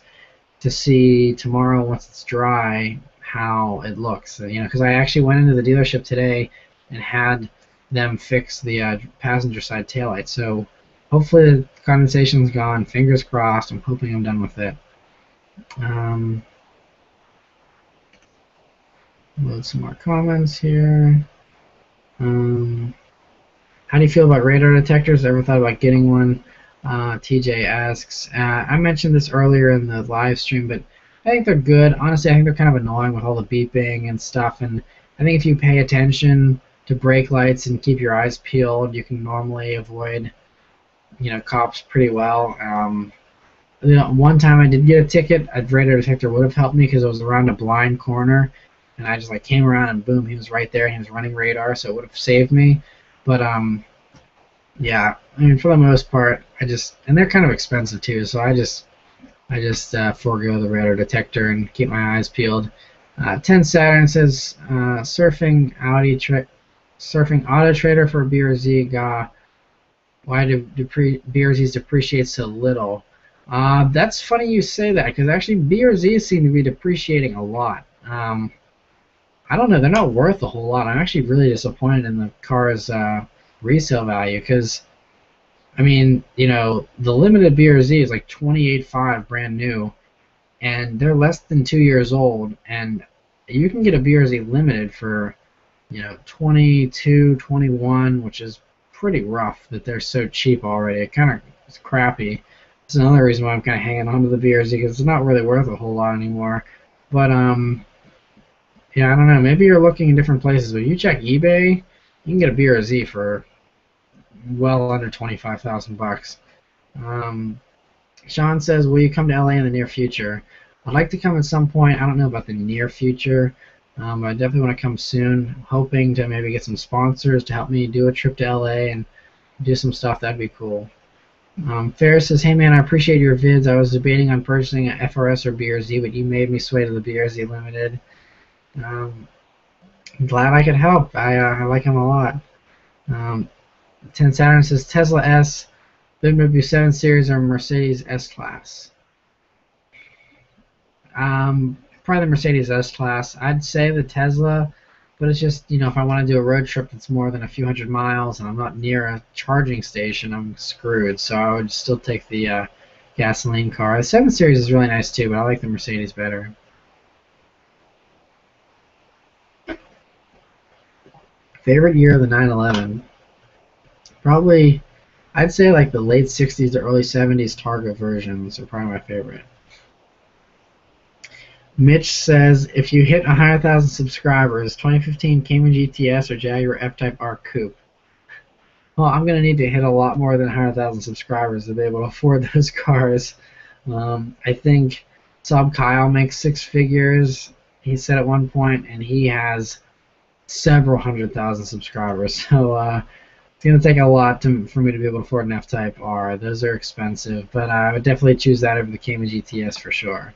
to see tomorrow once it's dry how it looks. Because I actually went into the dealership today and had them fix the passenger side taillight. So hopefully the condensation's gone. Fingers crossed. I'm hoping I'm done with it. Load some more comments here. How do you feel about radar detectors? Ever thought about getting one? TJ asks. I mentioned this earlier in the live stream, but I think they're good. Honestly, I think they're kind of annoying with all the beeping and stuff. And I think if you pay attention to brake lights and keep your eyes peeled, you can normally avoid, cops pretty well. One time I did get a ticket. A radar detector would have helped me because it was around a blind corner, and I just came around and boom, he was right there and he was running radar, so it would have saved me. But yeah, I mean for the most part, and they're kind of expensive too, so I just forego the radar detector and keep my eyes peeled. 10 Saturn says surfing Auto Trader for BRZ. Why do BRZs depreciate so little? That's funny you say that because actually BRZs seem to be depreciating a lot. I don't know, they're not worth a whole lot. I'm actually really disappointed in the car's resale value because, I mean, the limited BRZ is like 28.5 brand new, and they're less than 2 years old, and you can get a BRZ limited for 22, 21, which is pretty rough that they're so cheap already. It's crappy. It's another reason why I'm kind of hanging on to the BRZ because it's not really worth a whole lot anymore. But yeah, I don't know. Maybe you're looking in different places, but you check eBay, you can get a BRZ for well under 25,000 bucks. Sean says, will you come to LA in the near future? I'd like to come at some point. I don't know about the near future. But I definitely want to come soon. Hoping to maybe get some sponsors to help me do a trip to LA and do some stuff. That'd be cool. Ferris says, hey man, I appreciate your vids. I was debating on purchasing an FRS or BRZ, but you made me sway to the BRZ Limited. I'm glad I could help. I like him a lot. 10 Saturn says, Tesla S, BMW 7 Series, or Mercedes S-Class? Probably the Mercedes S-Class. I'd say the Tesla, but it's just, if I want to do a road trip that's more than a few hundred miles and I'm not near a charging station, I'm screwed. So I would still take the gasoline car. The 7 Series is really nice too, but I like the Mercedes better. Favorite year of the 911? Probably, I'd say like the late 60s to early 70s Targa versions are probably my favorite. Mitch says, if you hit 100,000 subscribers, 2015 Cayman GTS or Jaguar F-Type R Coupe. Well, I'm going to need to hit a lot more than 100,000 subscribers to be able to afford those cars. I think Sub Kyle makes six figures, he said at one point, and he has several 100,000 subscribers. So it's going to take a lot for me to be able to afford an F-Type R. Those are expensive, but I would definitely choose that over the Cayman GTS for sure.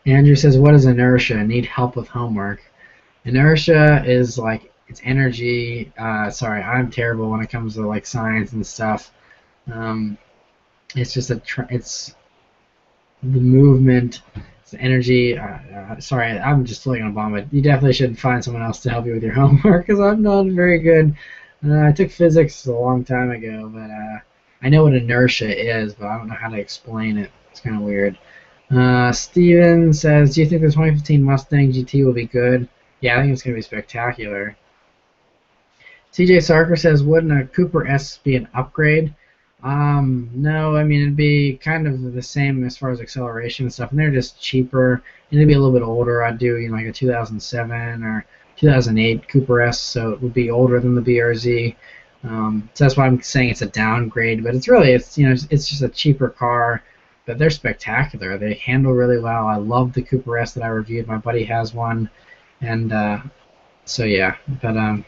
Andrew says, what is inertia? Need help with homework. Inertia is like, it's energy. Sorry, I'm terrible when it comes to like science and stuff. It's just it's the movement, it's the energy. Sorry, I'm just looking on bomb. You definitely should find someone else to help you with your homework because I'm not very good. I took physics a long time ago, but I know what inertia is, but I don't know how to explain it. It's kind of weird. Steven says, do you think the 2015 Mustang GT will be good? Yeah, I think it's going to be spectacular. CJ Sarker says, wouldn't a Cooper S be an upgrade? No, I mean, it'd be kind of the same as far as acceleration and stuff, and they're just cheaper. And it'd be a little bit older. I'd do like a 2007 or 2008 Cooper S, so it would be older than the BRZ. So that's why I'm saying it's a downgrade, but it's just a cheaper car. But they're spectacular. They handle really well. I love the Cooper S that I reviewed. My buddy has one, and so yeah. But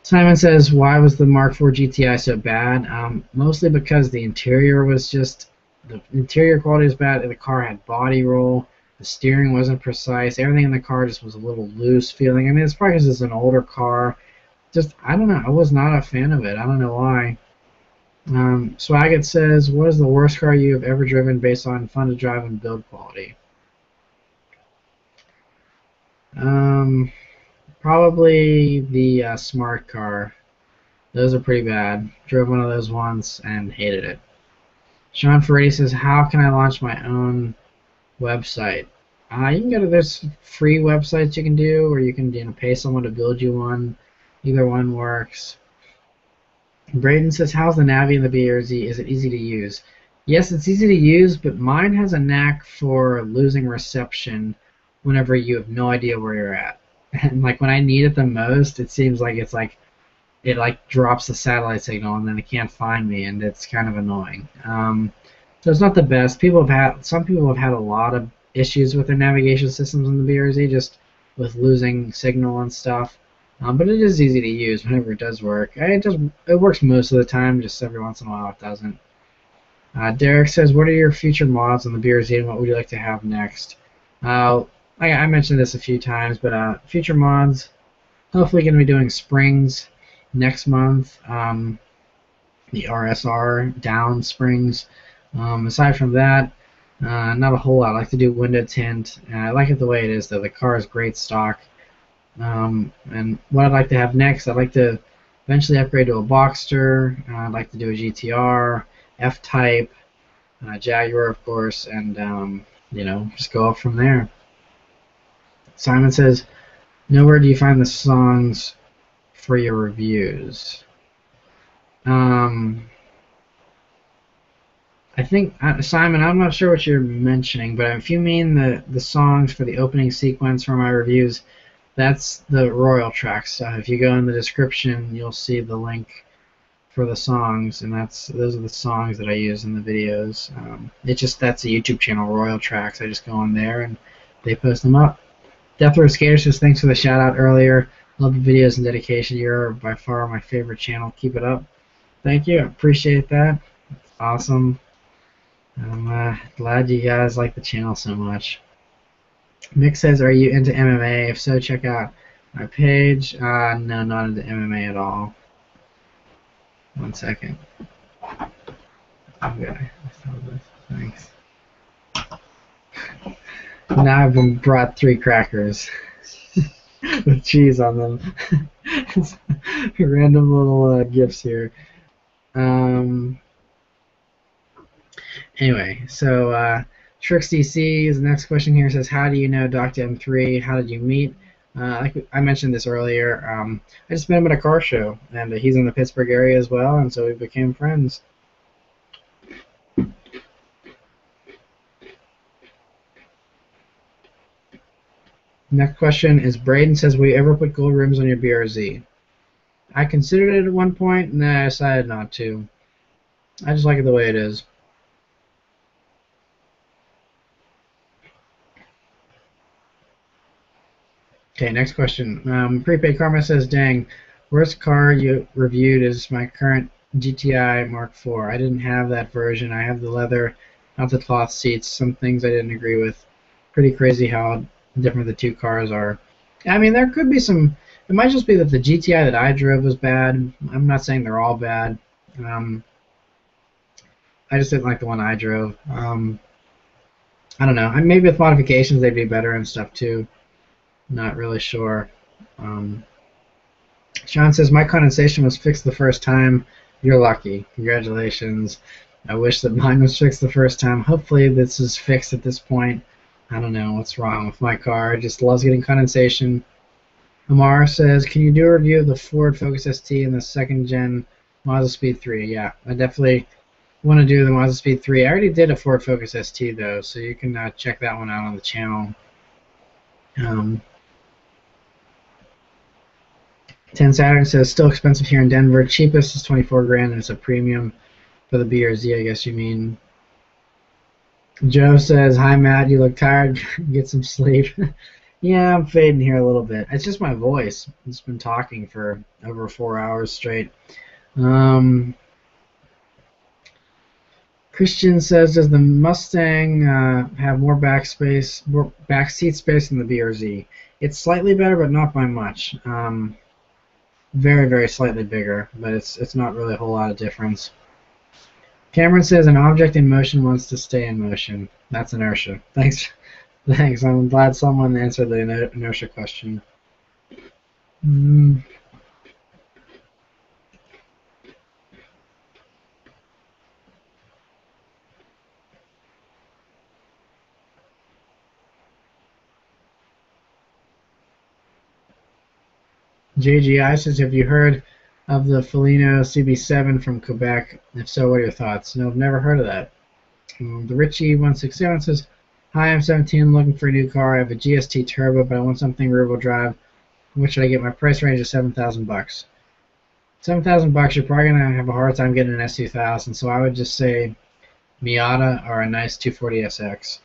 Simon says, why was the Mark IV GTI so bad? Mostly because the interior quality was bad. The car had body roll. The steering wasn't precise. Everything in the car just was a little loose feeling. I mean, it's probably because it's an older car. Just, I don't know. I was not a fan of it. I don't know why. Swaggett says, what is the worst car you have ever driven based on fun to drive and build quality? Probably the smart car. Those are pretty bad. Drove one of those once and hated it. Sean Ferretti says, how can I launch my own website? You can go to, there's free websites you can do, or you can pay someone to build you one. Either one works. Braden says, how's the Navi in the BRZ? Is it easy to use? Yes, it's easy to use, but mine has a knack for losing reception whenever you have no idea where you're at. And like when I need it the most, it seems like it drops the satellite signal and then it can't find me, and it's kind of annoying. So it's not the best. Some people have had a lot of issues with their navigation systems in the BRZ, just with losing signal and stuff. But it is easy to use whenever it does work. It works most of the time, just every once in a while it doesn't. Derek says, what are your future mods on the BRZ and what would you like to have next? I mentioned this a few times, but future mods, hopefully going to be doing springs next month. The RSR down springs. Aside from that, not a whole lot. I like to do window tint. I like it the way it is, though. The car is great stock. And what I'd like to have next, I'd like to eventually upgrade to a Boxster. I'd like to do a GTR, F-Type, Jaguar, of course, and just go up from there. Simon says, nowhere do you find the songs for your reviews? I think, Simon, I'm not sure what you're mentioning, but if you mean the songs for the opening sequence for my reviews, that's the Royal Track stuff. If you go in the description, you'll see the link for the songs, and those are the songs that I use in the videos. That's a YouTube channel, Royal Tracks. I just go on there and they post them up. Death Road Skater says, thanks for the shout out earlier. Love the videos and dedication. You're by far my favorite channel. Keep it up. Thank you. Appreciate that. It's awesome. I'm glad you guys like the channel so much. Mick says, are you into MMA? If so, check out my page. No, not into MMA at all. 1 second. Okay. Thanks. Now I've been brought 3 crackers with cheese on them. Random little gifts here. Anyway, so Trix DC's next question here says, how do you know Dr. M3? How did you meet? Like I mentioned this earlier, I just met him at a car show, and he's in the Pittsburgh area as well, and so we became friends. Next question is Braden says, will you ever put gold rims on your BRZ? I considered it at one point, and then I decided not to. I just like it the way it is. Okay, next question. Prepaid Karma says, dang, worst car you reviewed is my current GTI Mark IV. I didn't have that version. I have the leather, not the cloth seats. Some things I didn't agree with. Pretty crazy how different the two cars are. I mean, there could be some. It might just be that the GTI that I drove was bad. I'm not saying they're all bad. I just didn't like the one I drove. I don't know. Maybe with modifications they'd be better and stuff too. Not really sure. Sean says, my condensation was fixed the first time. You're lucky. Congratulations. I wish that mine was fixed the first time. Hopefully this is fixed at this point. I don't know what's wrong with my car. It just loves getting condensation. Amar says, can you do a review of the Ford Focus ST and the second gen Mazda Speed 3? Yeah, I definitely want to do the Mazda Speed 3. I already did a Ford Focus ST though, so you can check that one out on the channel. 10 Saturn says, still expensive here in Denver. Cheapest is 24 grand and it's a premium for the B or Z, I guess you mean. Joe says, hi Matt, you look tired. Get some sleep. Yeah, I'm fading here a little bit. It's just my voice. It's been talking for over 4 hours straight. Christian says, does the Mustang have more back seat space than the B or Z? It's slightly better, but not by much. Very, very slightly bigger, but it's not really a whole lot of difference. Cameron says, an object in motion wants to stay in motion. That's inertia. Thanks. I'm glad someone answered the inertia question. JGI says, have you heard of the Felino CB7 from Quebec? If so, what are your thoughts? No, I've never heard of that. The Richie167 says, hi, I'm 17, looking for a new car. I have a GST Turbo, but I want something rear-wheel drive. What should I get? My price range is $7,000. $7,000, you're probably going to have a hard time getting an S2000, so I would just say Miata or a nice 240SX.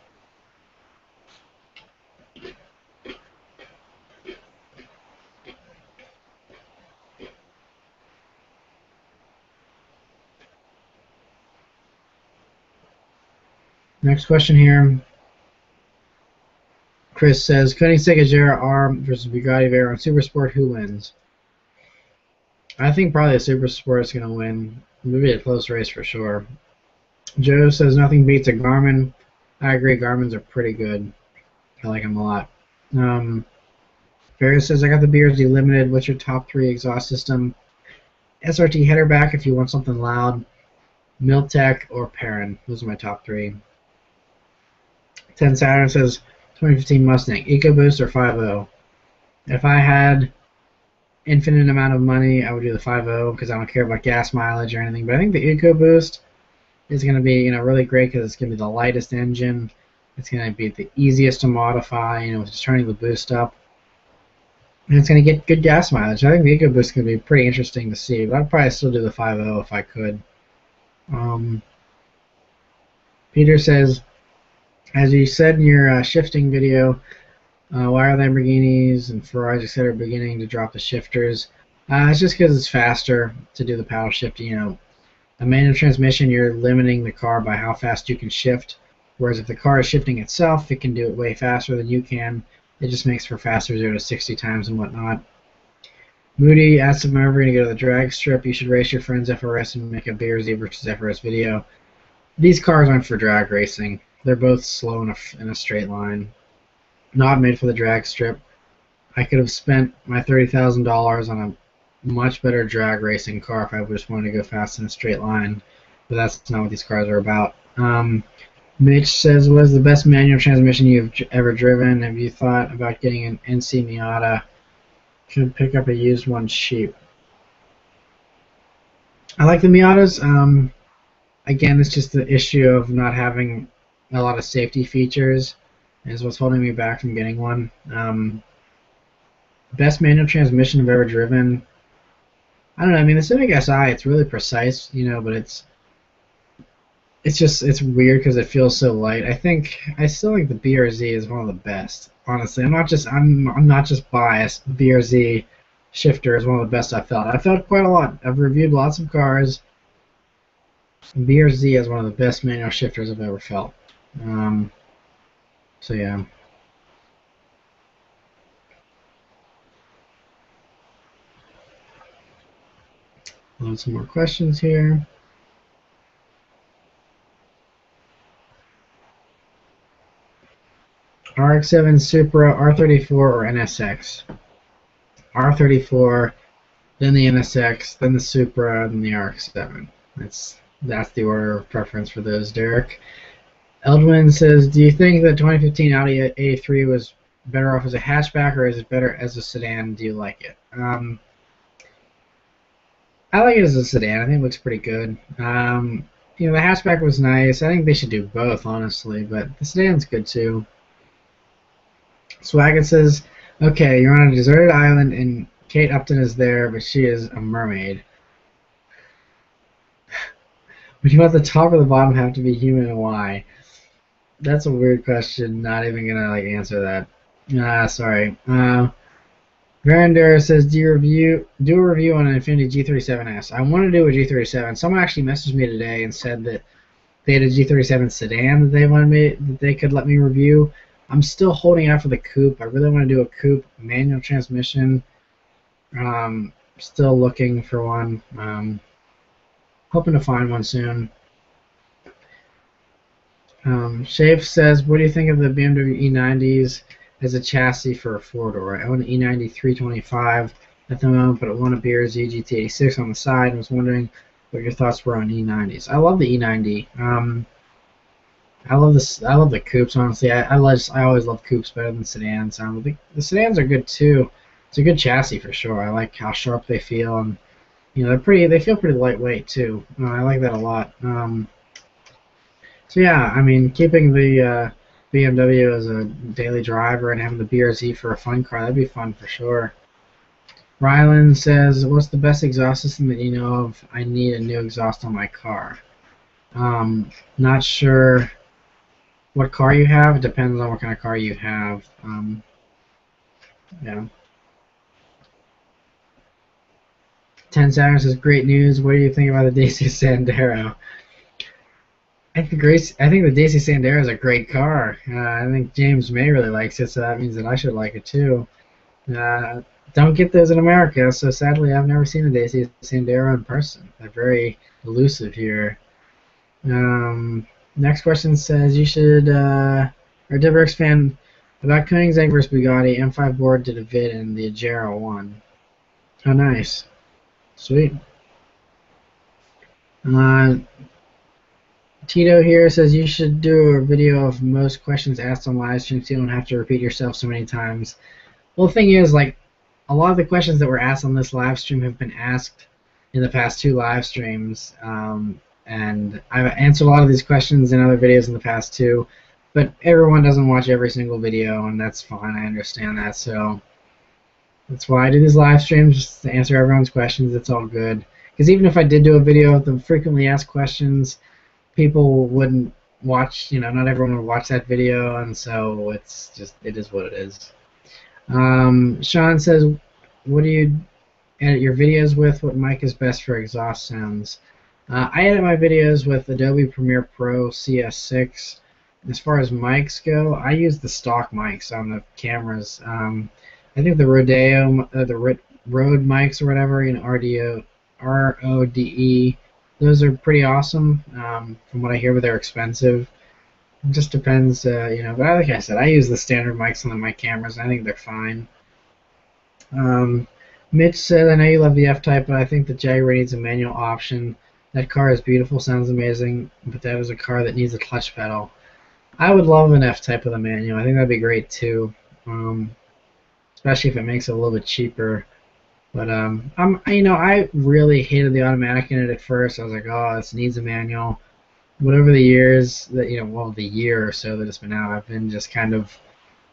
Next question here. Chris says, Koenigsegg Agera R versus Bugatti Veyron Super Sport, who wins? I think probably the Super Sport is going to win. Maybe a close race for sure. Joe says, nothing beats a Garmin. I agree, Garmin's are pretty good. I like them a lot. Ferris says, I got the BRZ Limited. What's your top 3 exhaust system? SRT header back if you want something loud. Miltech or Perrin. Those are my top 3. 10 Saturn says, 2015 Mustang, EcoBoost or 5.0? If I had infinite amount of money, I would do the 5.0 because I don't care about gas mileage or anything. But I think the EcoBoost is going to be, really great because it's going to be the lightest engine. It's going to be the easiest to modify, just turning the boost up. And it's going to get good gas mileage. I think the EcoBoost is going to be pretty interesting to see. But I'd probably still do the 5.0 if I could. Peter says, as you said in your shifting video, why are Lamborghinis and Ferraris, etc., beginning to drop the shifters? It's just because it's faster to do the paddle shift. A manual transmission, you're limiting the car by how fast you can shift, whereas if the car is shifting itself, it can do it way faster than you can. It just makes for faster 0 to 60 times and whatnot. Moody asks if I'm ever going to go to the drag strip. You should race your friend's FRS and make a BRZ versus FRS video. These cars aren't for drag racing. They're both slow in a straight line. Not made for the drag strip. I could have spent my $30,000 on a much better drag racing car if I just wanted to go fast in a straight line, but that's not what these cars are about. Mitch says, what is the best manual transmission you've ever driven? Have you thought about getting an NC Miata? Should pick up a used one cheap. I like the Miatas. Again, it's just the issue of not having a lot of safety features is what's holding me back from getting one. Best manual transmission I've ever driven. I don't know. I mean, the Civic Si, it's really precise, but it's weird because it feels so light. I still think the BRZ is one of the best. Honestly, I'm not just biased. The BRZ shifter is one of the best I've felt. I've felt quite a lot. I've reviewed lots of cars. BRZ is one of the best manual shifters I've ever felt. So yeah. Load some more questions here. RX-7 Supra, R34, or NSX? R34, then the NSX, then the Supra, then the RX-7. That's the order of preference for those, Derek. Eldwin says, do you think that 2015 Audi A3 was better off as a hatchback, or is it better as a sedan? Do you like it? I like it as a sedan. I think it looks pretty good. The hatchback was nice. I think they should do both, honestly, but the sedan's good too. Swaggin says, okay, you're on a deserted island and Kate Upton is there, but she is a mermaid. Would you want the top or the bottom have to be human, and why? That's a weird question. Not even gonna answer that. Sorry. Verinder says, do a review on an Infiniti G37S. I want to do a G37. Someone actually messaged me today and said that they had a G37 sedan that they could let me review. I'm still holding out for the coupe. I really want to do a coupe manual transmission. Still looking for one. Hoping to find one soon. Shafe says, what do you think of the BMW E90s as a chassis for a four-door? I own an E90 325 at the moment, but I want a BRZ GT86 on the side. I was wondering what your thoughts were on E90s. I love the E90. I love this. I love the coupes. Honestly, I always love coupes better than sedans. The sedans are good too. It's a good chassis for sure. I like how sharp they feel, and they feel pretty lightweight too. I like that a lot. So yeah, I mean, keeping the BMW as a daily driver and having the BRZ for a fun car, that'd be fun for sure. Rylan says, what's the best exhaust system that you know of? I need a new exhaust on my car. Not sure what car you have. It depends on what kind of car you have. Yeah. 10 Saturn says, great news. What do you think about the Dacia Sandero? I think the Dacia Sandero is a great car. I think James May really likes it, so that means that I should like it too. Don't get those in America, so sadly I've never seen a Dacia Sandero in person. They're very elusive here. Next question says, you should, or Subaruwrxfan, about Koenigsegg versus Bugatti, M5 board did a vid and the Ajero won. Oh, nice. Sweet. Tito here says you should do a video of most questions asked on live stream so you don't have to repeat yourself so many times. Well, the thing is, a lot of the questions that were asked on this live stream have been asked in the past 2 live streams, and I've answered a lot of these questions in other videos in the past too, but everyone doesn't watch every single video, and that's fine. I understand that, so that's why I do these live streams, just to answer everyone's questions. It's all good. Because even if I did do a video of the frequently asked questions, people wouldn't watch, not everyone would watch that video, and so it is what it is. Sean says, what do you edit your videos with? What mic is best for exhaust sounds? I edit my videos with Adobe Premiere Pro CS6. As far as mics go, I use the stock mics on the cameras. I think the Rode mics or whatever, RODE, those are pretty awesome from what I hear, but they're expensive. It just depends, but like I said, I use the standard mics on my cameras, and I think they're fine. Mitch said, I know you love the F-Type, but I think the Jaguar needs a manual option. That car is beautiful, sounds amazing, but that is a car that needs a clutch pedal. I would love an F-Type with a manual. I think that'd be great too, especially if it makes it a little bit cheaper. But I really hated the automatic in it at first. I was like, oh, this needs a manual. whatever the years that, well, the year or so that it's been out, I've been just kind of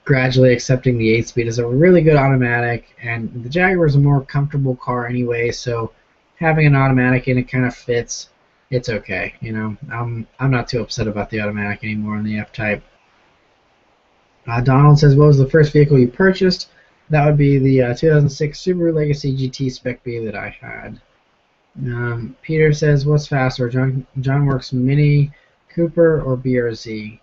gradually accepting the 8-speed as a really good automatic, and the Jaguar is a more comfortable car anyway, so having an automatic in it kind of fits. It's okay, I'm not too upset about the automatic anymore in the F-Type. Donald says, what was the first vehicle you purchased? That would be the 2006 Subaru Legacy GT Spec B that I had. Peter says, what's faster, John Works Mini Cooper or BRZ?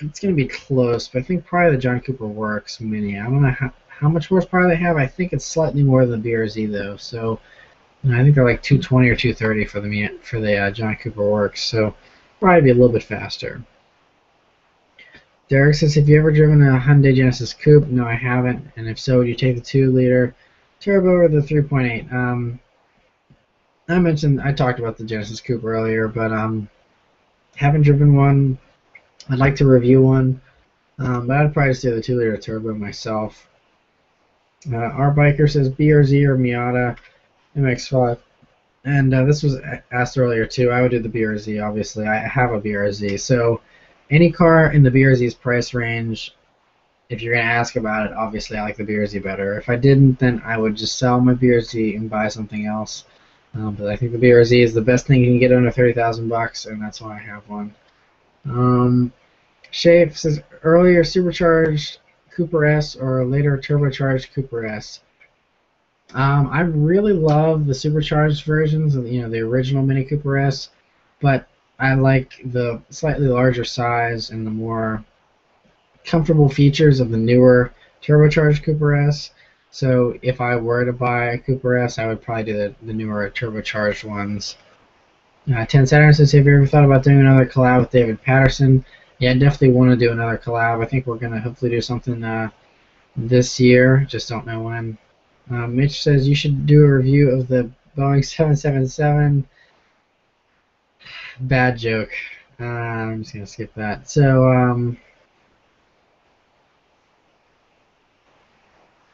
It's going to be close, but I think probably the John Cooper Works Mini. I don't know how much horsepower they have. I think it's slightly more than the BRZ though. So I think they're like 220 or 230 for the John Cooper Works. So probably be a little bit faster. Derek says, have you ever driven a Hyundai Genesis Coupe? No, I haven't. And if so, would you take the 2-liter turbo or the 3.8? I talked about the Genesis Coupe earlier, but haven't driven one. I'd like to review one, but I'd probably just do the 2-liter turbo myself. Our biker says BRZ or Miata MX-5. And this was asked earlier too. I would do the BRZ, obviously. I have a BRZ. So any car in the BRZ's price range, if you're going to ask about it, obviously I like the BRZ better. If I didn't, then I would just sell my BRZ and buy something else. But I think the BRZ is the best thing you can get under 30,000 bucks, and that's why I have one. Shape says earlier supercharged Cooper S or later turbocharged Cooper S. I really love the supercharged versions of the original Mini Cooper S, but I like the slightly larger size and the more comfortable features of the newer turbocharged Cooper S. So if I were to buy a Cooper S, I would probably do the newer turbocharged ones. 10 Saturn says, have you ever thought about doing another collab with David Patterson? Yeah, I definitely want to do another collab. I think we're going to hopefully do something this year. Just don't know when. Mitch says you should do a review of the Boeing 777. Bad joke. I'm just going to skip that. So,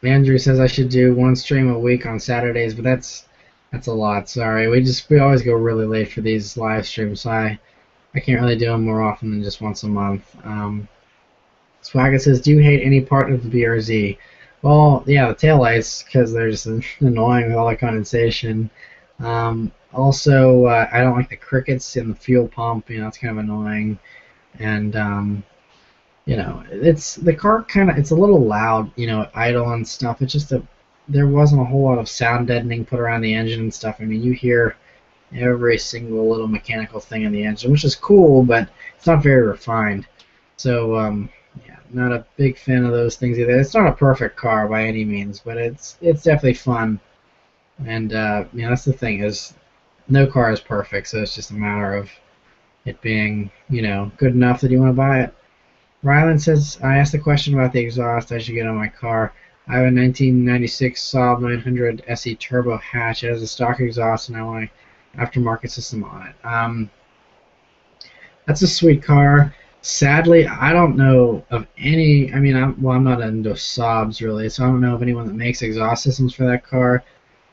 Andrew says I should do one stream a week on Saturdays, but that's a lot. Sorry, we always go really late for these live streams, so I can't really do them more often than just once a month. Swagger says, do you hate any part of the BRZ? Well, yeah, the taillights, because they're just annoying with all the condensation. Also, I don't like the crickets in the fuel pump. It's kind of annoying. And it's the car it's a little loud, idle and stuff. It's just there wasn't a whole lot of sound deadening put around the engine and stuff. I mean, you hear every single little mechanical thing in the engine, which is cool, but it's not very refined. So, yeah, not a big fan of those things either. It's not a perfect car by any means, but it's definitely fun. And that's the thing, is no car is perfect, so it's just a matter of it being good enough that you want to buy it. Ryland says, I asked a question about the exhaust I should get on my car. I have a 1996 Saab 900 SE Turbo hatch. It has a stock exhaust, and I want an aftermarket system on it. That's a sweet car. Sadly, I don't know of any. I mean, I'm not into Saabs really, so I don't know of anyone that makes exhaust systems for that car.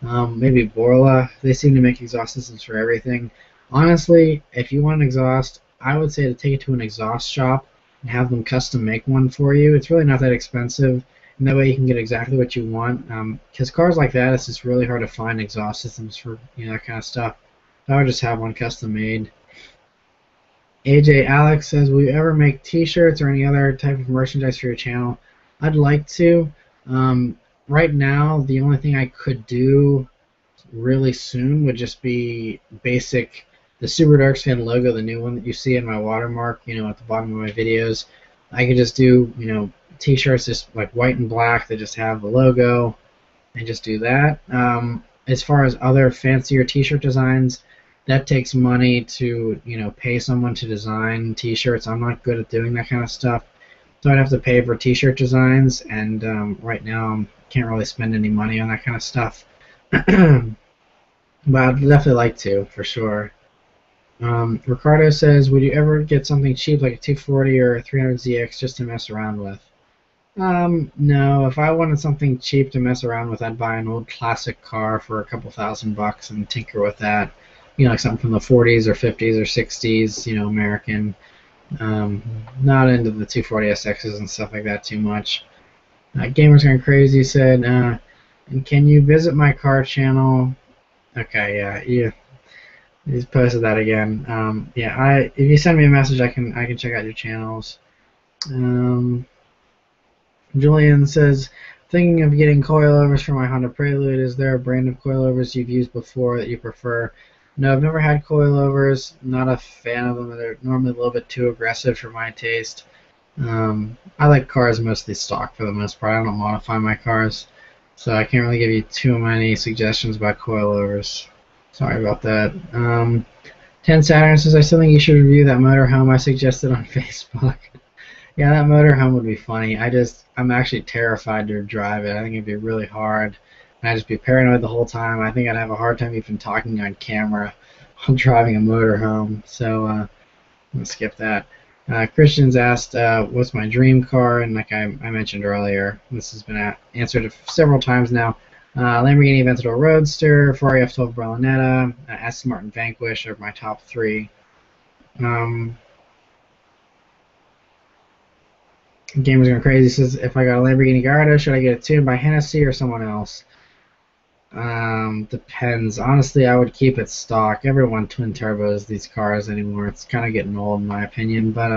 Maybe Borla. They seem to make exhaust systems for everything. Honestly, if you want an exhaust, I would say to take it to an exhaust shop and have them custom make one for you. It's really not that expensive, and that way you can get exactly what you want. Because cars like that, it's just really hard to find exhaust systems for that kind of stuff. I would just have one custom made. AJ Alex says, will you ever make t-shirts or any other type of merchandise for your channel? I'd like to. Right now, the only thing I could do really soon would just be basic, the Subaruwrxfan logo, the new one that you see in my watermark, at the bottom of my videos. I could just do, t-shirts just like white and black that just have the logo and just do that. As far as other fancier t-shirt designs, that takes money to, pay someone to design t-shirts. I'm not good at doing that kind of stuff. So I'd have to pay for t-shirt designs, and right now I can't really spend any money on that kind of stuff. But I'd definitely like to, for sure. Ricardo says, would you ever get something cheap like a 240 or a 300ZX just to mess around with? No, if I wanted something cheap to mess around with, I'd buy an old classic car for a couple $1,000 and tinker with that. like something from the 40s or 50s or 60s, American. Not into the 240SXs and stuff like that too much. Gamers Gone Crazy said, and can you visit my car channel? Okay, yeah. He's posted that again. Yeah, if you send me a message, I can check out your channels. Julian says, thinking of getting coilovers for my Honda Prelude. Is there a brand of coilovers you've used before that you prefer? No, I've never had coilovers. Not a fan of them. They're normally a little bit too aggressive for my taste. I like cars mostly stock for the most part. I don't modify my cars, so I can't really give you too many suggestions about coilovers. Sorry about that. 10 Saturn says, I still think you should review that motorhome I suggested on Facebook. Yeah, that motorhome would be funny. I'm actually terrified to drive it. I think it'd be really hard. And I'd just be paranoid the whole time. I think I'd have a hard time even talking on camera while driving a motorhome. So let's skip that. Christian's asked, what's my dream car? And like I mentioned earlier, this has been answered several times now. Lamborghini Aventador Roadster, Ferrari F12 Berlinetta, Aston Martin Vanquish are my top three. Gamers Going Crazy says, if I got a Lamborghini Gallardo, should I get it tuned by Hennessy or someone else? Depends. Honestly, I would keep it stock. Everyone twin turbos these cars anymore. It's kind of getting old in my opinion, but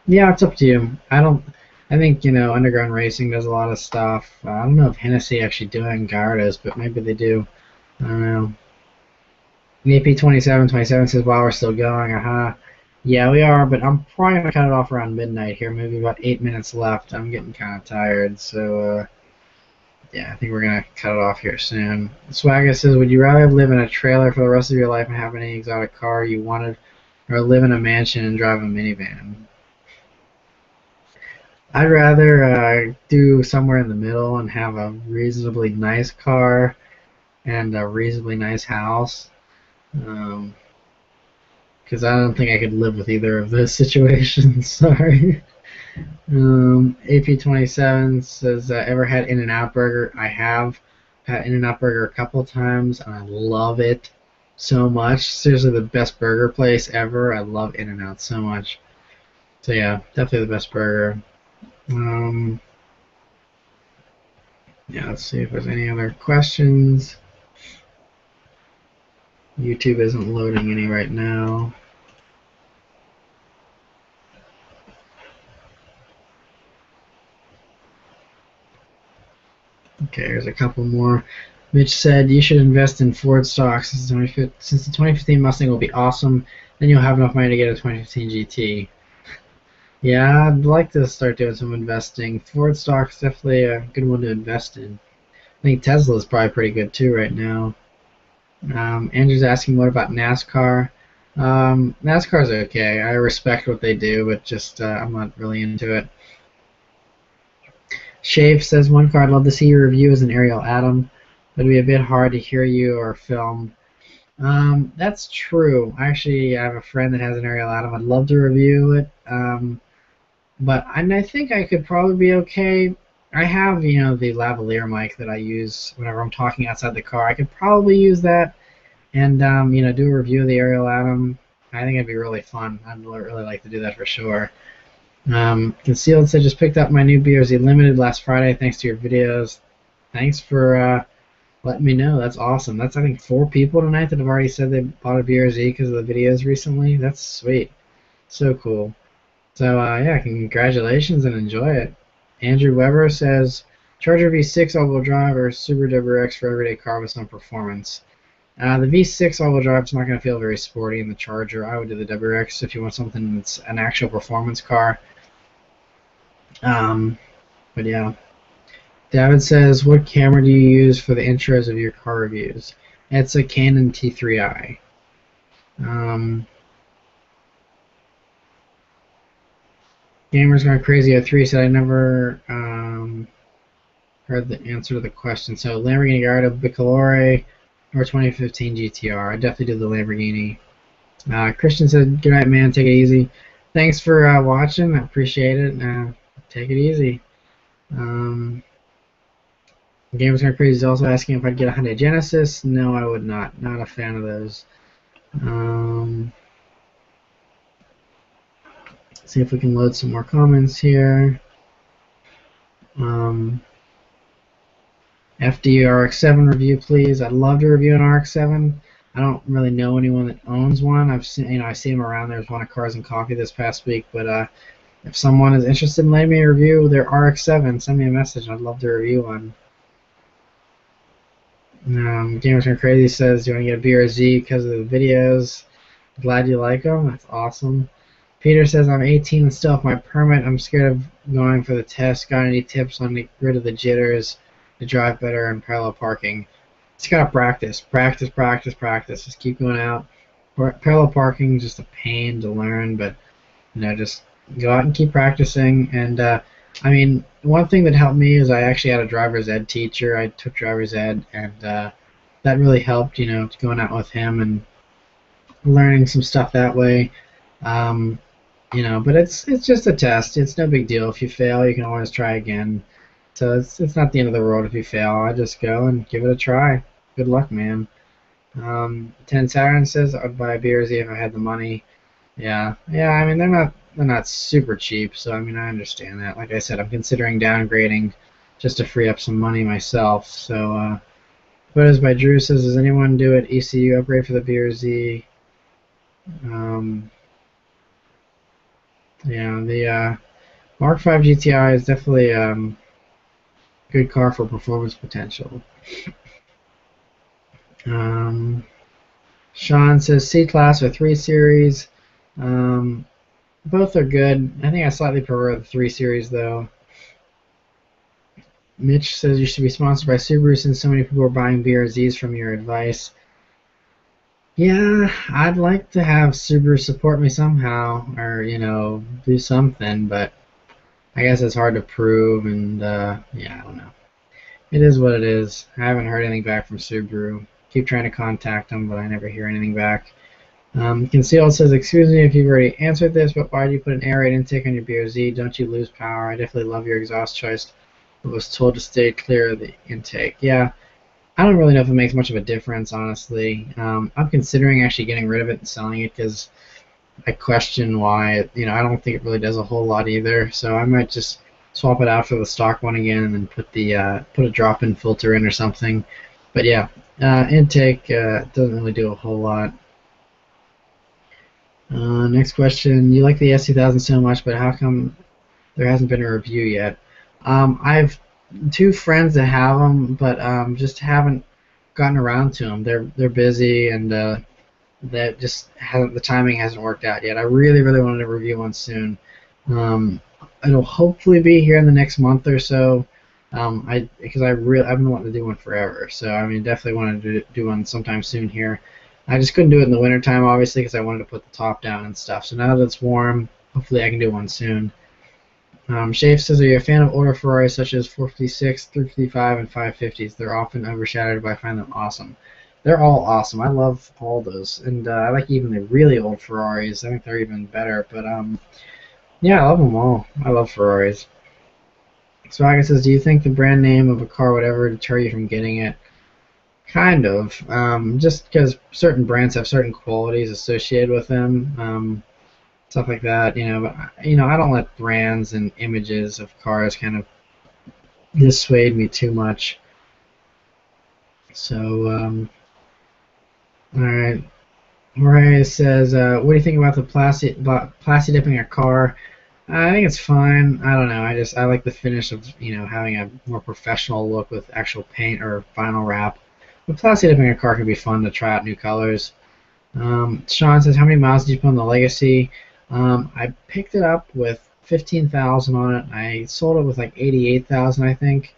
yeah, it's up to you. I think, Underground Racing does a lot of stuff. I don't know if Hennessy actually doing Gallardos, but maybe they do. I don't know. AP2727 says, while we're still going, yeah, we are, but I'm probably going to cut it off around midnight here, maybe about 8 minutes left. I'm getting kind of tired, so yeah, I think we're going to cut it off here soon. Swagger says, would you rather live in a trailer for the rest of your life and have any exotic car you wanted, or live in a mansion and drive a minivan? I'd rather do somewhere in the middle and have a reasonably nice car and a reasonably nice house. Because I don't think I could live with either of those situations. Sorry. AP27 says, ever had In-N-Out Burger? I have had In-N-Out Burger a couple times, and I love it so much. Seriously, the best burger place ever. I love In-N-Out so much. So yeah, definitely the best burger. Yeah, let's see if there's any other questions. YouTube isn't loading any right now. Okay, there's a couple more. Mitch said you should invest in Ford stocks since the 2015 Mustang will be awesome. Then you'll have enough money to get a 2015 GT. Yeah, I'd like to start doing some investing. Ford stock's definitely a good one to invest in. I think Tesla's probably pretty good too right now. Andrew's asking, what about NASCAR? NASCAR's okay. I respect what they do, but just I'm not really into it. Shave says, one car I'd love to see your review is an Ariel Atom, but it'd be a bit hard to hear you or film. That's true. Actually, I have a friend that has an Ariel Atom. I'd love to review it, but I think I could probably be okay. I have, the lavalier mic that I use whenever I'm talking outside the car. I could probably use that and, do a review of the Ariel Atom. I think it'd be really fun. I'd really like to do that for sure. Concealed said, just picked up my new BRZ Limited last Friday thanks to your videos. Thanks for letting me know. That's awesome. That's, I think, 4 people tonight that have already said they bought a BRZ because of the videos recently. That's sweet. So cool. So, yeah, congratulations and enjoy it. Andrew Weber says, Charger V6 all-wheel drive or Subaru WRX for everyday car with some performance. The V6 all-wheel drive is not going to feel very sporty in the Charger. I would do the WRX if you want something that's an actual performance car. But yeah. David says, what camera do you use for the intros of your car reviews? It's a Canon T3i. Gamers Gone Crazy 03 said, I never heard the answer to the question. So Lamborghini Gallardo Bicolore or 2015 GTR. I definitely do the Lamborghini. Christian said, good night, man. Take it easy. Thanks for watching. I appreciate it. Take it easy. Gamers Gone Crazy is also asking if I'd get a Hyundai Genesis. No, I would not. Not a fan of those. See if we can load some more comments here. FDRX7 review, please. I'd love to review an RX-7. I don't really know anyone that owns one. I've seen, I see them around. There's one at Cars and Coffee this past week. But if someone is interested in letting me review their RX-7, send me a message. I'd love to review one. Gamers Gone Crazy says, "Do you want to get a BRZ because of the videos? Glad you like them. That's awesome." Peter says, "I'm 18 and still have my permit. I'm scared of going for the test. Got any tips on getting rid of the jitters to drive better in parallel parking?" Just gotta practice, practice, practice, practice. Just keep going out. Parallel parking is just a pain to learn, but just go out and keep practicing. And I mean, one thing that helped me is I actually had a driver's ed teacher. I took driver's ed, and that really helped. Going out with him and learning some stuff that way. But it's just a test. It's no big deal. If you fail, you can always try again. So it's not the end of the world if you fail. I just go and give it a try. Good luck, man. 10 Saturn says I'd buy a BRZ if I had the money. Yeah. I mean, they're not super cheap. So I mean, I understand that. Like I said, I'm considering downgrading just to free up some money myself. So Photos by Drew says, "Does anyone do an ECU upgrade for the BRZ?" The Mark V GTI is definitely good car for performance potential. Sean says C-Class or 3 Series. Both are good. I think I slightly prefer the 3 Series though. Mitch says you should be sponsored by Subaru since so many people are buying BRZs from your advice. Yeah, I'd like to have Subaru support me somehow, or do something, but I guess it's hard to prove, and I don't know. It is what it is. I haven't heard anything back from Subaru. Keep trying to contact them, but I never hear anything back. Concealed says, "Excuse me if you've already answered this, but why do you put an air raid intake on your BRZ? Don't you lose power? I definitely love your exhaust choice, but was told to stay clear of the intake." Yeah, I don't really know if it makes much of a difference, honestly. I'm considering actually getting rid of it and selling it because I question why. I don't think it really does a whole lot either. So I might just swap it out for the stock one again and then put a drop-in filter in or something. But yeah, intake doesn't really do a whole lot. Next question: You like the S2000 so much, but how come there hasn't been a review yet? I've 2 friends that have them, but just haven't gotten around to them. They're busy, and that just the timing hasn't worked out yet. I really wanted to review one soon. It'll hopefully be here in the next month or so. Because I've been wanting to do one forever. So I mean, definitely wanted to do one sometime soon here. I just couldn't do it in the wintertime, obviously, because I wanted to put the top down and stuff. So now that it's warm, hopefully I can do one soon. Shafe says, "Are you a fan of older Ferraris such as 456, 355, and 550s? They're often overshadowed, but I find them awesome." They're all awesome. I love all those, and I like even the really old Ferraris. I think they're even better. But yeah, I love them all. I love Ferraris. Swaga says, "Do you think the brand name of a car would ever deter you from getting it?" Kind of. Just because certain brands have certain qualities associated with them. Stuff like that, but I don't let brands and images of cars kind of dissuade me too much. So, all right. Jorge says, "What do you think about the plasti dipping a car?" I think it's fine. I don't know. I like the finish of having a more professional look with actual paint or vinyl wrap. But plasti dipping a car can be fun to try out new colors. Sean says, "How many miles did you put on the Legacy?" I picked it up with 15,000 on it. I sold it with like 88,000, I think.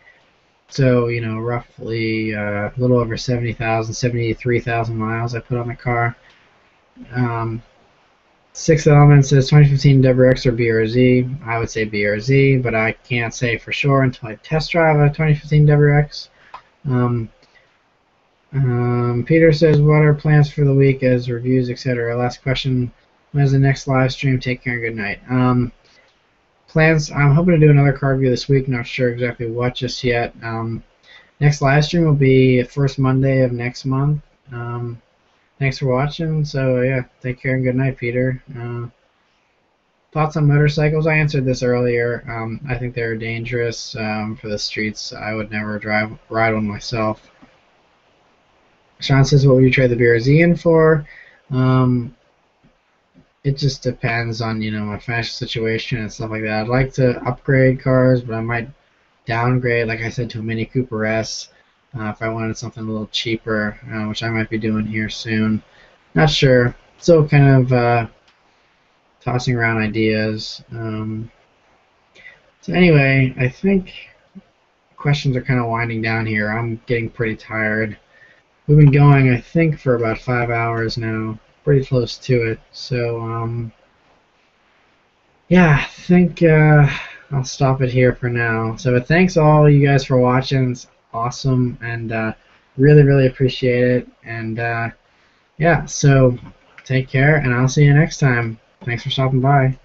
So, roughly a little over 70,000, 73,000 miles I put on the car. Sixth Element says 2015 WRX or BRZ. I would say BRZ, but I can't say for sure until I test drive a 2015 WRX. Peter says, "What are plans for the week as reviews, etc.?" Last question. When is the next live stream? Take care and good night. Plans, I'm hoping to do another car review this week. Not sure exactly what just yet. Next live stream will be first Monday of next month. Thanks for watching. So yeah, take care and good night, Peter. Thoughts on motorcycles? I answered this earlier. I think they're dangerous for the streets. I would never ride one myself. Sean says, what would you trade the BRZ in for? It just depends on, my financial situation and stuff like that. I'd like to upgrade cars, but I might downgrade, like I said, to a Mini Cooper S if I wanted something a little cheaper, which I might be doing here soon. Not sure. Still kind of tossing around ideas. So anyway, I think questions are kind of winding down here. I'm getting pretty tired. We've been going, I think, for about 5 hours now. Pretty close to it. So, yeah, I think I'll stop it here for now. So thanks all you guys for watching. It's awesome, and really, really appreciate it. And yeah, so take care, and I'll see you next time. Thanks for stopping by.